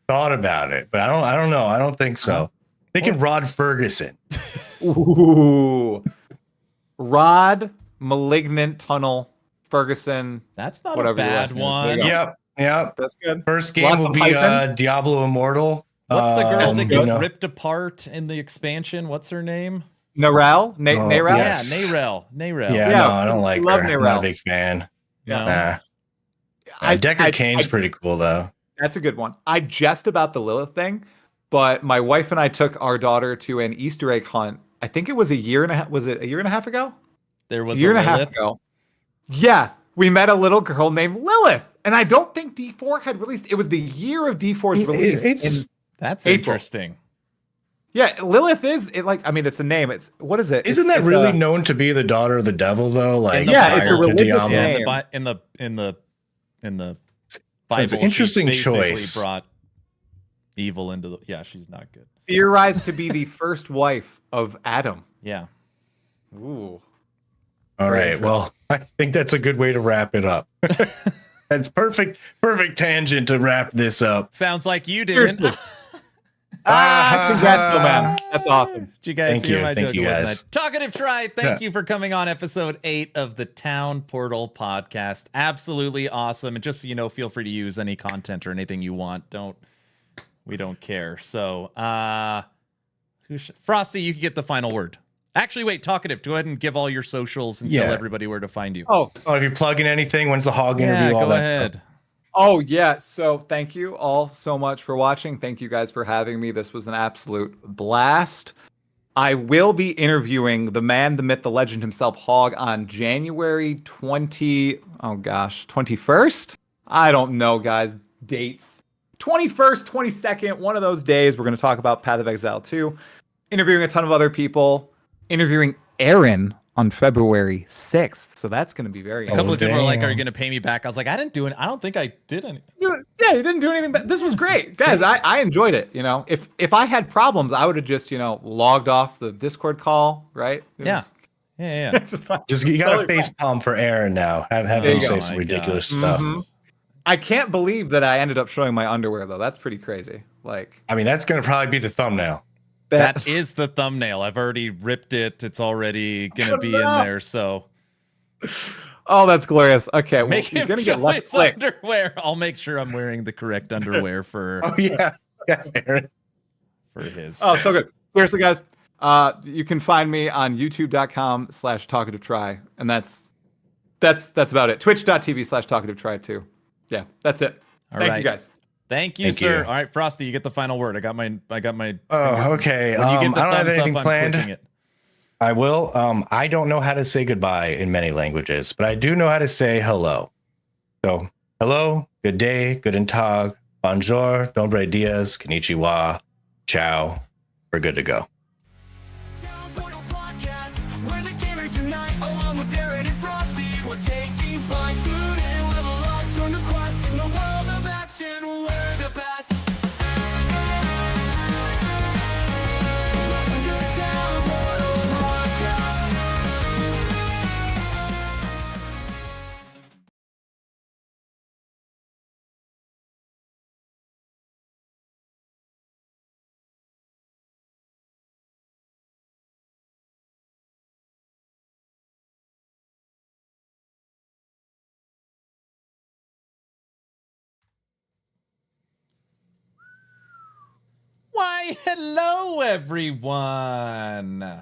Thought about it, but I don't know. I don't think so. Thinking Rod Ferguson. Ooh. Rod, Malignant Tunnel, Ferguson. That's not a bad one. Yep. That's good. First game will be Diablo Immortal. What's the girl that gets ripped apart in the expansion? What's her name? Narelle? Narelle? Yes. Yeah, Narelle. Yeah, no, I don't like her. Narelle. I'm not a big fan. No. Decker Kane's pretty cool, though. That's a good one. I jest about the Lilith thing, but my wife and I took our daughter to an Easter egg hunt. I think it was a year and a half. Was it a year and a half ago? There was a year and a half ago. Yeah, we met a little girl named Lilith, And I don't think D4 had released. It was the year of D4's release. That's April. Interesting. Yeah, Lilith is it like I mean it's a name. It's what is it? Isn't that really known to be the daughter of the devil though? Like yeah, it's a prior to religious Diablo? name. In the Bible, it's an interesting she basically choice. brought evil into the. Yeah, she's not good. Theorized to be the first wife of Adam. Yeah. Ooh. All right. Well, I think that's a good way to wrap it up. That's perfect tangent to wrap this up. Sounds like you didn't. Congrats, man. That's awesome. Did you guys hear my joke? You guys. Talkative Try, thank you for coming on episode 8 of the Town Portal podcast. Absolutely awesome. And just so you know, feel free to use any content or anything you want. We don't care. So, Frosty, you can get the final word. Actually, wait, Talkative, go ahead and give all your socials and tell everybody where to find you. Oh, if you're plugging anything, when's the hog interview? All go that ahead. Stuff. Oh, yeah. So thank you all so much for watching. Thank you guys for having me. This was an absolute blast. I will be interviewing the man, the myth, the legend himself, Hog, on January 21st? I don't know, guys. Dates. 21st, 22nd, one of those days. We're going to talk about Path of Exile 2. Interviewing a ton of other people. Interviewing Aaron on February 6th. So that's going to be very A couple of people were like, damn. are you going to pay me back? I was like, I didn't think I did anything. Yeah, you didn't do anything. But this was great, guys. I enjoyed it. You know, if I had problems, I would have just logged off the Discord call, right? Yeah. Just you got a face palm for Aaron now. Have him say some ridiculous stuff. Mm-hmm. I can't believe that I ended up showing my underwear though. That's pretty crazy. Like, I mean, that's gonna probably be the thumbnail. That is the thumbnail. I've already ripped it. It's already gonna be in there. So. Oh, that's glorious. Okay, well, Make you're him gonna show get left his click. underwear. I'll make sure I'm wearing the correct underwear for. Oh yeah, Aaron. For his. Oh, so good. Seriously, guys. You can find me on youtube.com/talkativetry, and that's about it. Twitch.tv/talkativetry too. Yeah, that's it. Thank you guys. Thank you, sir. All right, Frosty, you get the final word. I got my. Oh, okay. When you give the I don't have thumbs anything up, planned. I'm clicking it. I will. I don't know how to say goodbye in many languages, but I do know how to say hello. So, hello, good day, guten tag, bonjour, dobre dias, konnichiwa, ciao. We're good to go. Town Portal Podcast, where the gamers unite, along with Aaron and Frosty. We're taking flight, tune in, level up, turn the quest. In the world of action, we're the best. Welcome to the Town Portal Podcast. Why, hello, everyone.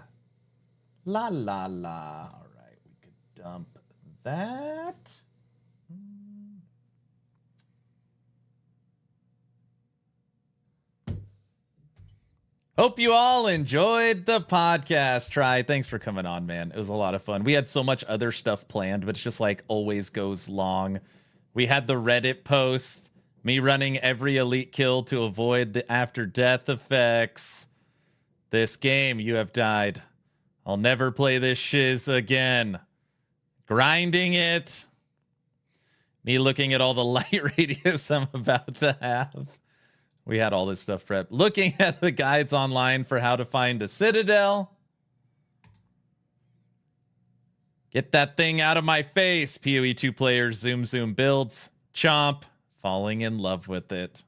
La, la, la. All right, we could dump that. Hope you all enjoyed the podcast. Try. Thanks for coming on, man. It was a lot of fun. We had so much other stuff planned, but it's just like always goes long. We had the Reddit post, me running every elite kill to avoid the after death effects. This game, you have died. I'll never play this shiz again. Grinding it. Me looking at all the light radius I'm about to have. We had all this stuff prepped. Looking at the guides online for how to find a citadel. Get that thing out of my face. PoE 2 players, zoom builds. Chomp. Falling in love with it.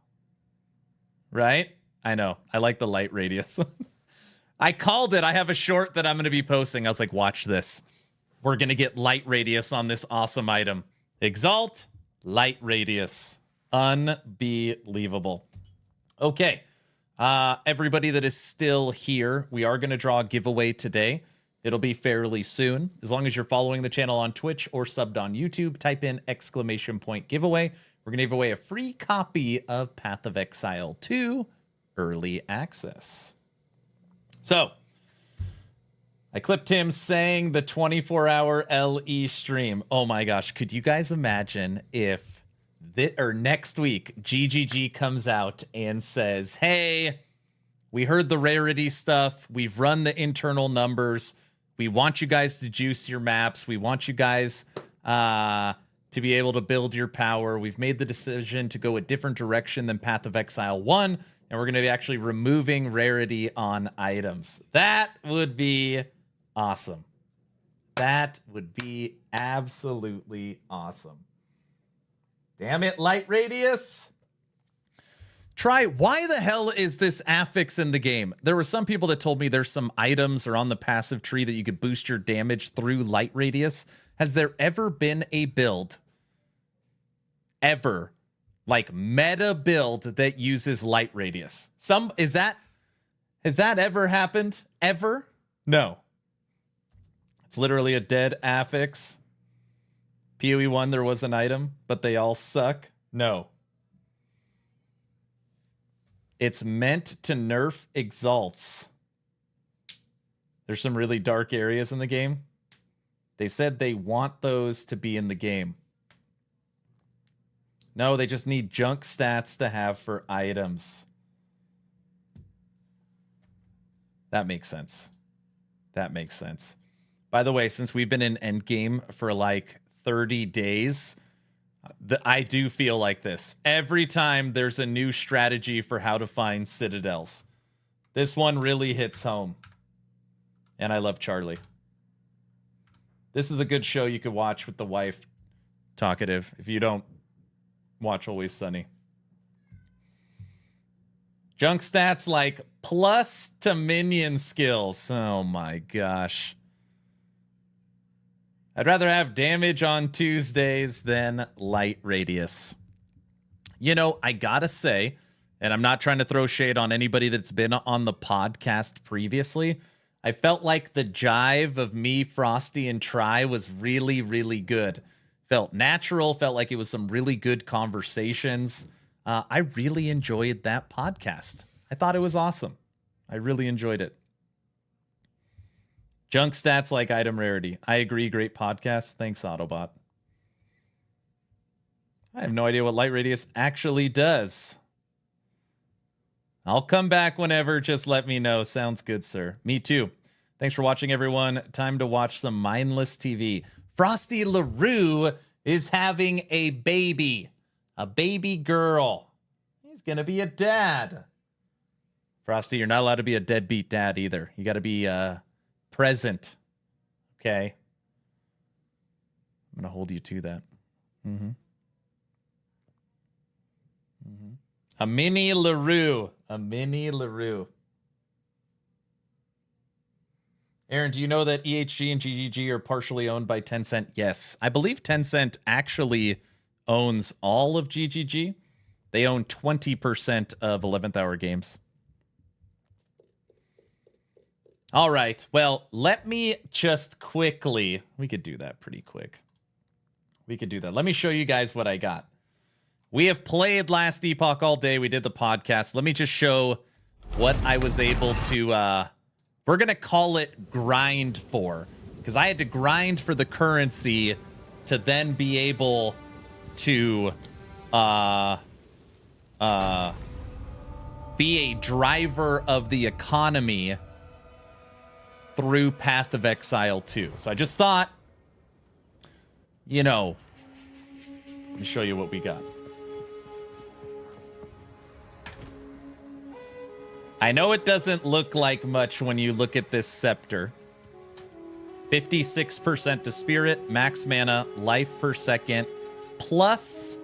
Right? I know. I like the light radius. I called it. I have a short that I'm going to be posting. I was like, watch this. We're going to get light radius on this awesome item. Exalt, light radius. Unbelievable. Okay. Everybody that is still here, we are going to draw a giveaway today. It'll be fairly soon. As long as you're following the channel on Twitch or subbed on YouTube, type in !giveaway. We're going to give away a free copy of Path of Exile 2 Early Access. So, I clipped him saying the 24-hour LE stream. Oh my gosh, could you guys imagine if next week, GGG comes out and says, hey, we heard the rarity stuff. We've run the internal numbers. We want you guys to juice your maps. We want you guys to be able to build your power. We've made the decision to go a different direction than Path of Exile 1, and we're going to be actually removing rarity on items. That would be awesome. That would be absolutely awesome. Damn it, Light Radius. Try, why the hell is this affix in the game? There were some people that told me there's some items or on the passive tree that you could boost your damage through Light Radius. Has there ever been a build, ever, like meta build that uses Light Radius? Has that ever happened? Ever? No. It's literally a dead affix. PoE 1, there was an item, but they all suck. No. It's meant to nerf exalts. There's some really dark areas in the game. They said they want those to be in the game. No, they just need junk stats to have for items. That makes sense. That makes sense. By the way, since we've been in endgame for like 30 days, I do feel like this. Every time there's a new strategy for how to find citadels. This one really hits home. And I love Charlie. This is a good show you could watch with the wife, Talkative, if you don't watch Always Sunny. Junk stats like plus to minion skills. Oh my gosh. I'd rather have damage on Tuesdays than Light Radius. You know, I gotta say, and I'm not trying to throw shade on anybody that's been on the podcast previously, I felt like the jive of me, Frosty, and Try was really, really good. Felt natural, felt like it was some really good conversations. I really enjoyed that podcast. I thought it was awesome. I really enjoyed it. Junk stats like item rarity. I agree. Great podcast. Thanks, Autobot. I have no idea what Light Radius actually does. I'll come back whenever. Just let me know. Sounds good, sir. Me too. Thanks for watching, everyone. Time to watch some mindless TV. Frostylaroo is having a baby. A baby girl. He's going to be a dad. Frosty, you're not allowed to be a deadbeat dad either. You got to be present. Okay. I'm going to hold you to that. A mini LaRue. A mini LaRue. Aaron, do you know that EHG and GGG are partially owned by Tencent? Yes. I believe Tencent actually owns all of GGG. They own 20% of 11th Hour Games. All right. Well, let me just quickly... We could do that pretty quick. We could do that. Let me show you guys what I got. We have played Last Epoch all day. We did the podcast. Let me just show what I was able to... we're going to call it grind for. Because I had to grind for the currency to then be able to... be a driver of the economy through Path of Exile 2. So I just thought, you know, let me show you what we got. I know it doesn't look like much when you look at this scepter. 56% to spirit, max mana, life per second, plus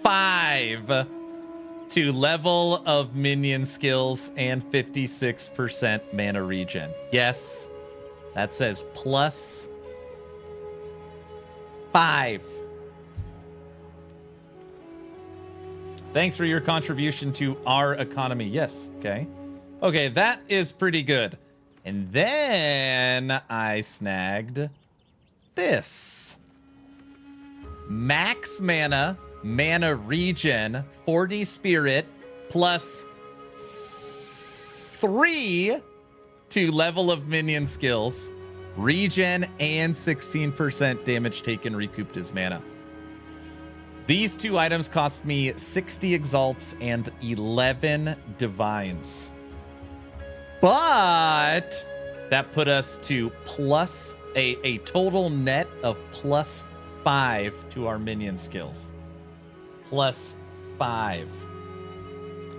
5 to level of minion skills and 56% mana regen. Yes, that says plus 5. Thanks for your contribution to our economy. Yes, okay. Okay, that is pretty good. And then I snagged this. Max mana, mana regen, 40 spirit, plus 3 to level of minion skills, regen, and 16% damage taken recouped as mana. These two items cost me 60 exalts and 11 divines. But that put us to plus a total net of +5 to our minion skills. +5.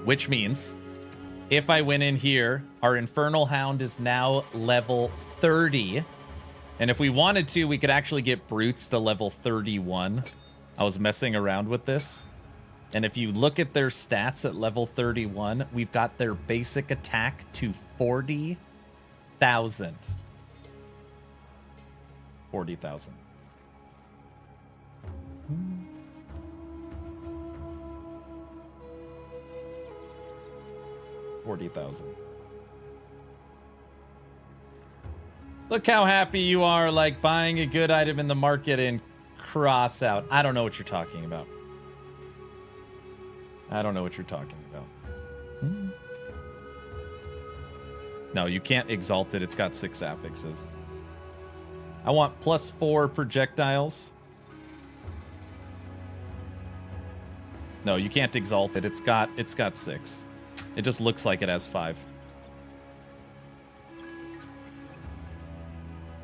Which means if I went in here, our Infernal Hound is now level 30. And if we wanted to, we could actually get Brutes to level 31. I was messing around with this. And if you look at their stats at level 31, we've got their basic attack to 40,000. 40,000. $40,000. Look how happy you are, like buying a good item in the market and cross out. I don't know what you're talking about. I don't know what you're talking about. No, you can't exalt it. It's got 6 affixes. I want +4 projectiles. No, you can't exalt it. It's got 6. It just looks like it has 5.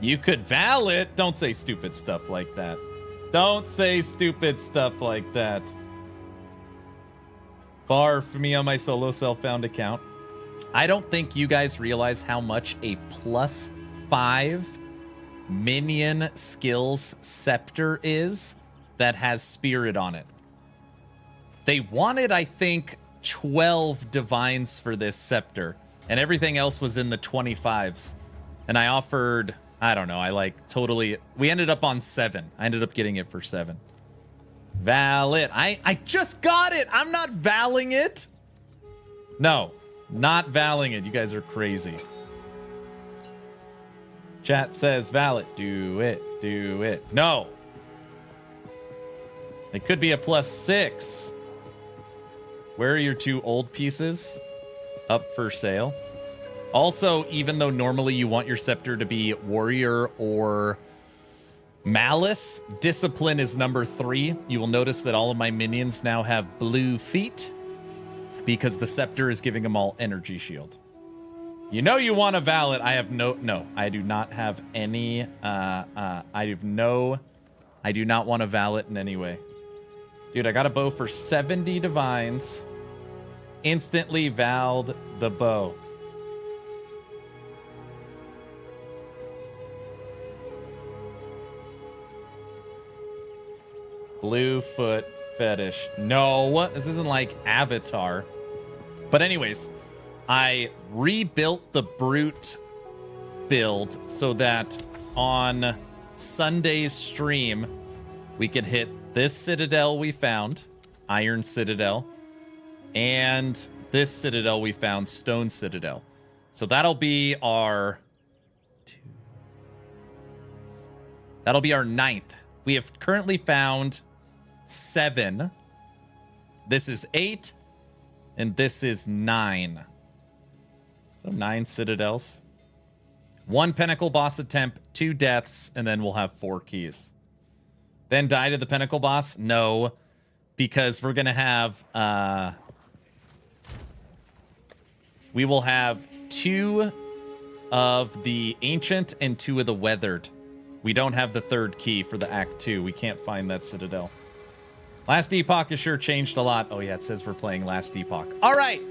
You could val it. Don't say stupid stuff like that. Don't say stupid stuff like that. Bar for me on my solo self-found account. I don't think you guys realize how much a +5 minion skills scepter is that has spirit on it. They wanted, I think, 12 divines for this scepter, and everything else was in the 25s. And I offered, I don't know, we ended up on 7. I ended up getting it for 7. Val it. I just got it. I'm not valing it. No, not valing it. You guys are crazy. Chat says val it. Do it. Do it. No. It could be a +6. Where are your 2 old pieces? Up for sale. Also, even though normally you want your scepter to be warrior or malice, discipline is number 3. You will notice that all of my minions now have blue feet because the scepter is giving them all energy shield. You know you want to val it. I have no, I do not have any, I do not want to val it in any way. Dude, I got a bow for 70 divines. Instantly valed the bow. Blue foot fetish. No, this isn't like Avatar. But anyways, I rebuilt the Brute build so that on Sunday's stream, we could hit this Citadel we found, Iron Citadel, and this Citadel we found, Stone Citadel. So that'll be our 9th. We have currently found 7. This is 8, and this is 9. So 9 Citadels. 1 Pinnacle boss attempt, 2 deaths, and then we'll have 4 keys. Then die to the Pinnacle boss? No, because we're going to have... we will have 2 of the Ancient and 2 of the Weathered. We don't have the 3rd key for the Act 2. We can't find that Citadel. Last Epoch has sure changed a lot. Oh, yeah, it says we're playing Last Epoch. All right,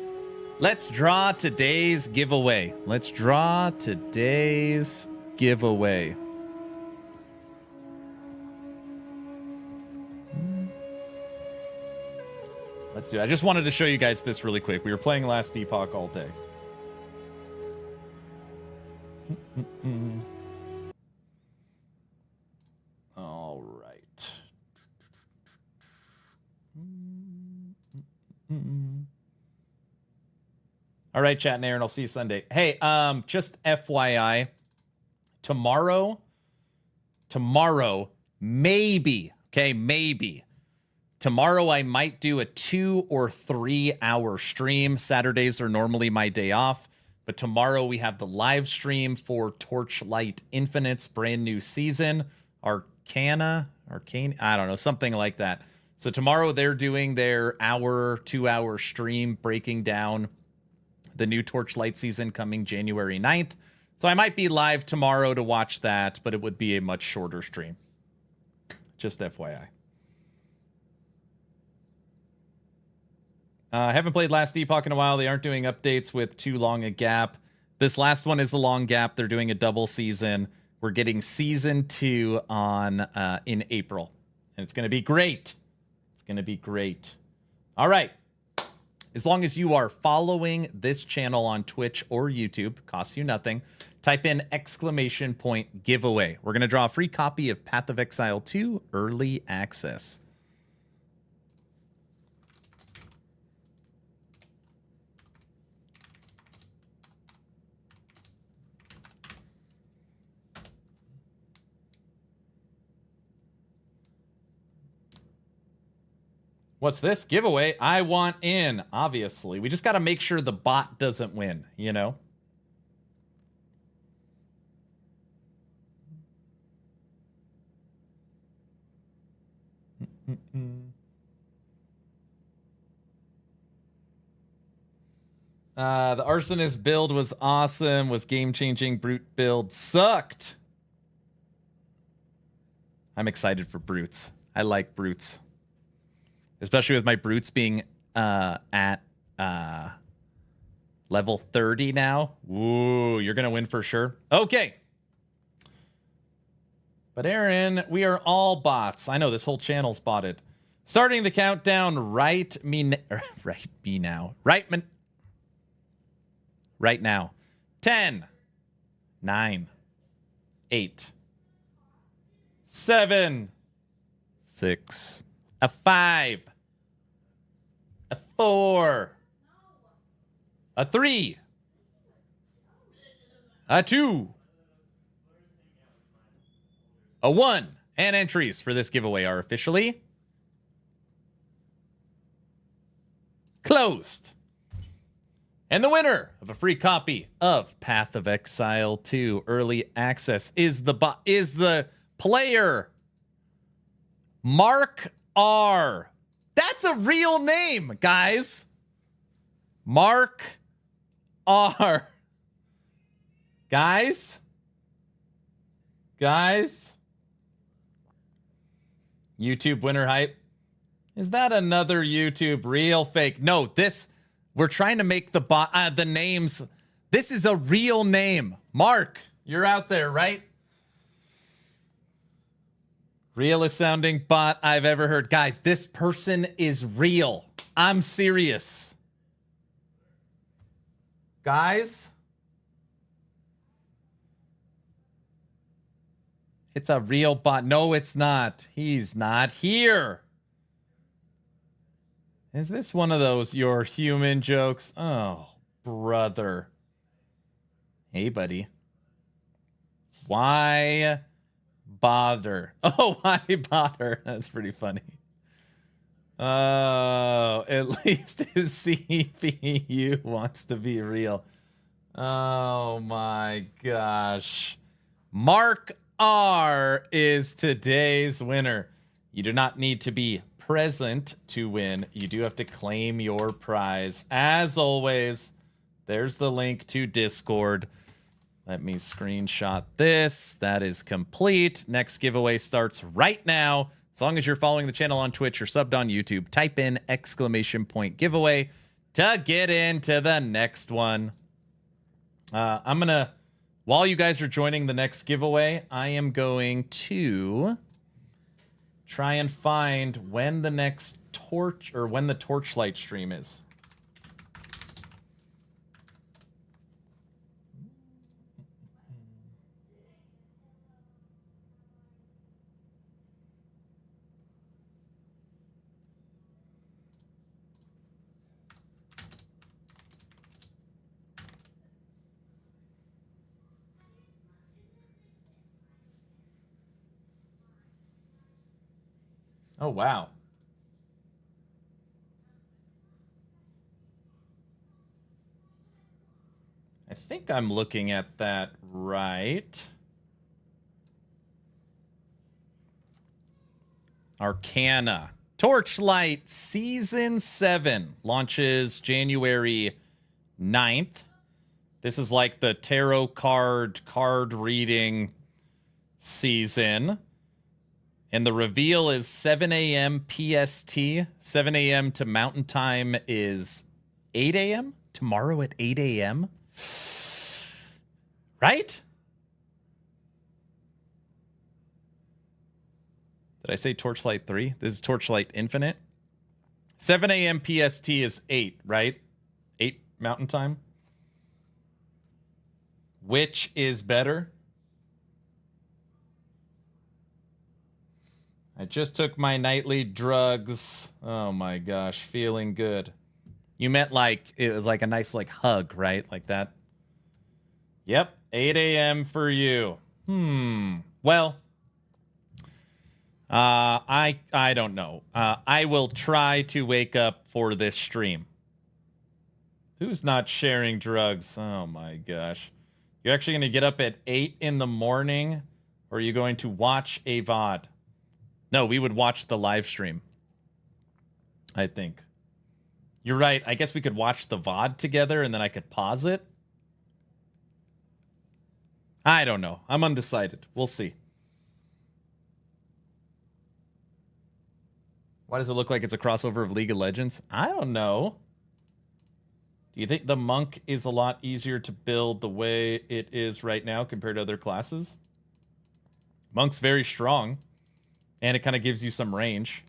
let's draw today's giveaway. Let's do it. I just wanted to show you guys this really quick. We were playing Last Epoch all day. All right. All right, chat and Aaron, I'll see you Sunday. Hey, just FYI, tomorrow, maybe, tomorrow I might do a 2 or 3 hour stream. Saturdays are normally my day off, but tomorrow we have the live stream for Torchlight Infinite's brand new season, Arcane, I don't know, something like that. So tomorrow they're doing their 2-hour stream breaking down the new Torchlight season coming January 9th. So I might be live tomorrow to watch that, but it would be a much shorter stream. Just FYI. I haven't played Last Epoch in a while. They aren't doing updates with too long a gap. This last one is a long gap. They're doing a double season. We're getting season 2 on in April. And it's going to be great. It's going to be great. All right. As long as you are following this channel on Twitch or YouTube, costs you nothing, type in !giveaway. We're going to draw a free copy of Path of Exile 2 Early Access. What's this? Giveaway? I want in, obviously. We just got to make sure the bot doesn't win, you know? The Arsonist build was awesome, was game-changing. Brute build sucked. I'm excited for Brutes. I like Brutes. Especially with my Brutes being at level 30 now. Ooh, you're going to win for sure. Okay. But Aaron, we are all bots. I know this whole channel's botted. Starting the countdown right now. 10, 9, 8, 7, 6, a 5, a 4, a 3, a 2, a 1. And entries for this giveaway are officially closed. And the winner of a free copy of Path of Exile 2 Early Access is the player Mark R. That's a real name, guys. Mark R. Guys. YouTube winner hype. Is that another YouTube real fake? No, we're trying to make the names. This is a real name. Mark, you're out there, right? Realest sounding bot I've ever heard. Guys, this person is real. I'm serious. Guys? It's a real bot. No, it's not. He's not here. Is this one of those your human jokes? Oh, brother. Hey, buddy. Why bother? Oh, why bother? That's pretty funny. Oh, at least his CPU wants to be real. Oh my gosh. Mark R is today's winner. You do not need to be present to win. You do have to claim your prize. As always, there's the link to Discord. Let me screenshot this. That is complete. Next giveaway starts right now. As long as you're following the channel on Twitch or subbed on YouTube, type in !giveaway to get into the next one. I'm going to, while you guys are joining the next giveaway, I am going to try and find when the next when the Torchlight stream is. Oh, wow. I think I'm looking at that right. Arcana. Torchlight Season 7 launches January 9th. This is like the tarot card reading season. And the reveal is 7 a.m. PST. 7 a.m. to Mountain Time is 8 a.m. Tomorrow at 8 a.m. Right? Did I say Torchlight 3? This is Torchlight Infinite. 7 a.m. PST is 8, right? 8 Mountain Time. Which is better? I just took my nightly drugs. Oh my gosh, feeling good. You meant like, it was like a nice like hug, right? Like that. Yep, 8 a.m. for you. Well, I don't know. I will try to wake up for this stream. Who's not sharing drugs? Oh my gosh. You're actually going to get up at 8 in the morning, or are you going to watch a VOD? No, we would watch the live stream. I think. You're right. I guess we could watch the VOD together and then I could pause it. I don't know. I'm undecided. We'll see. Why does it look like it's a crossover of League of Legends? I don't know. Do you think the monk is a lot easier to build the way it is right now compared to other classes? Monk's very strong. And it kind of gives you some range.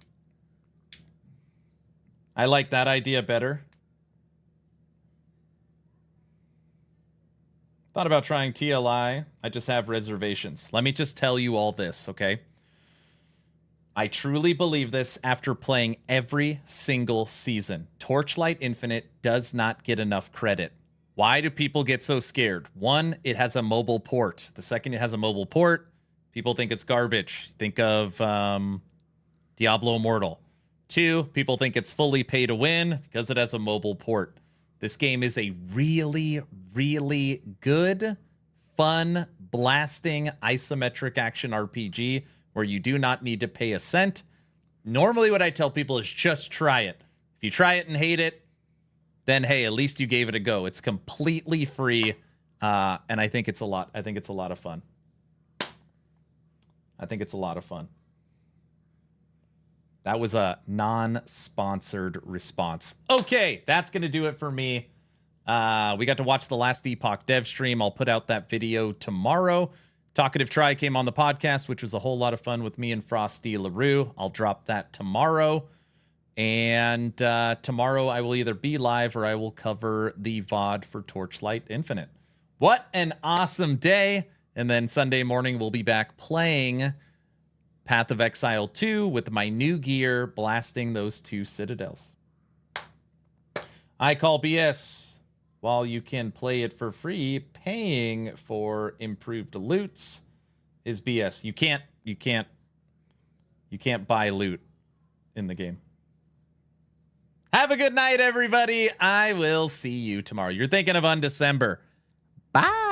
I like that idea better. Thought about trying TLI. I just have reservations. Let me just tell you all this, okay? I truly believe this after playing every single season. Torchlight Infinite does not get enough credit. Why do people get so scared? One, it has a mobile port. The second it has a mobile port, people think it's garbage. Think of Diablo Immortal. Two, people think it's fully pay to win because it has a mobile port. This game is a really, really good, fun, blasting, isometric action RPG where you do not need to pay a cent. Normally what I tell people is just try it. If you try it and hate it, then hey, at least you gave it a go. It's completely free, and I think it's a lot. I think it's a lot of fun. I think it's a lot of fun. That was a non-sponsored response. Okay, that's going to do it for me. We got to watch the last Epoch dev stream. I'll put out that video tomorrow. Talkative Try came on the podcast, which was a whole lot of fun with me and Frostylaroo. I'll drop that tomorrow. And tomorrow I will either be live or I will cover the VOD for Torchlight Infinite. What an awesome day. And then Sunday morning, we'll be back playing Path of Exile 2 with my new gear, blasting those 2 citadels. I call BS. While you can play it for free, paying for improved loots is BS. You can't buy loot in the game. Have a good night, everybody. I will see you tomorrow. You're thinking of Undecember. Bye.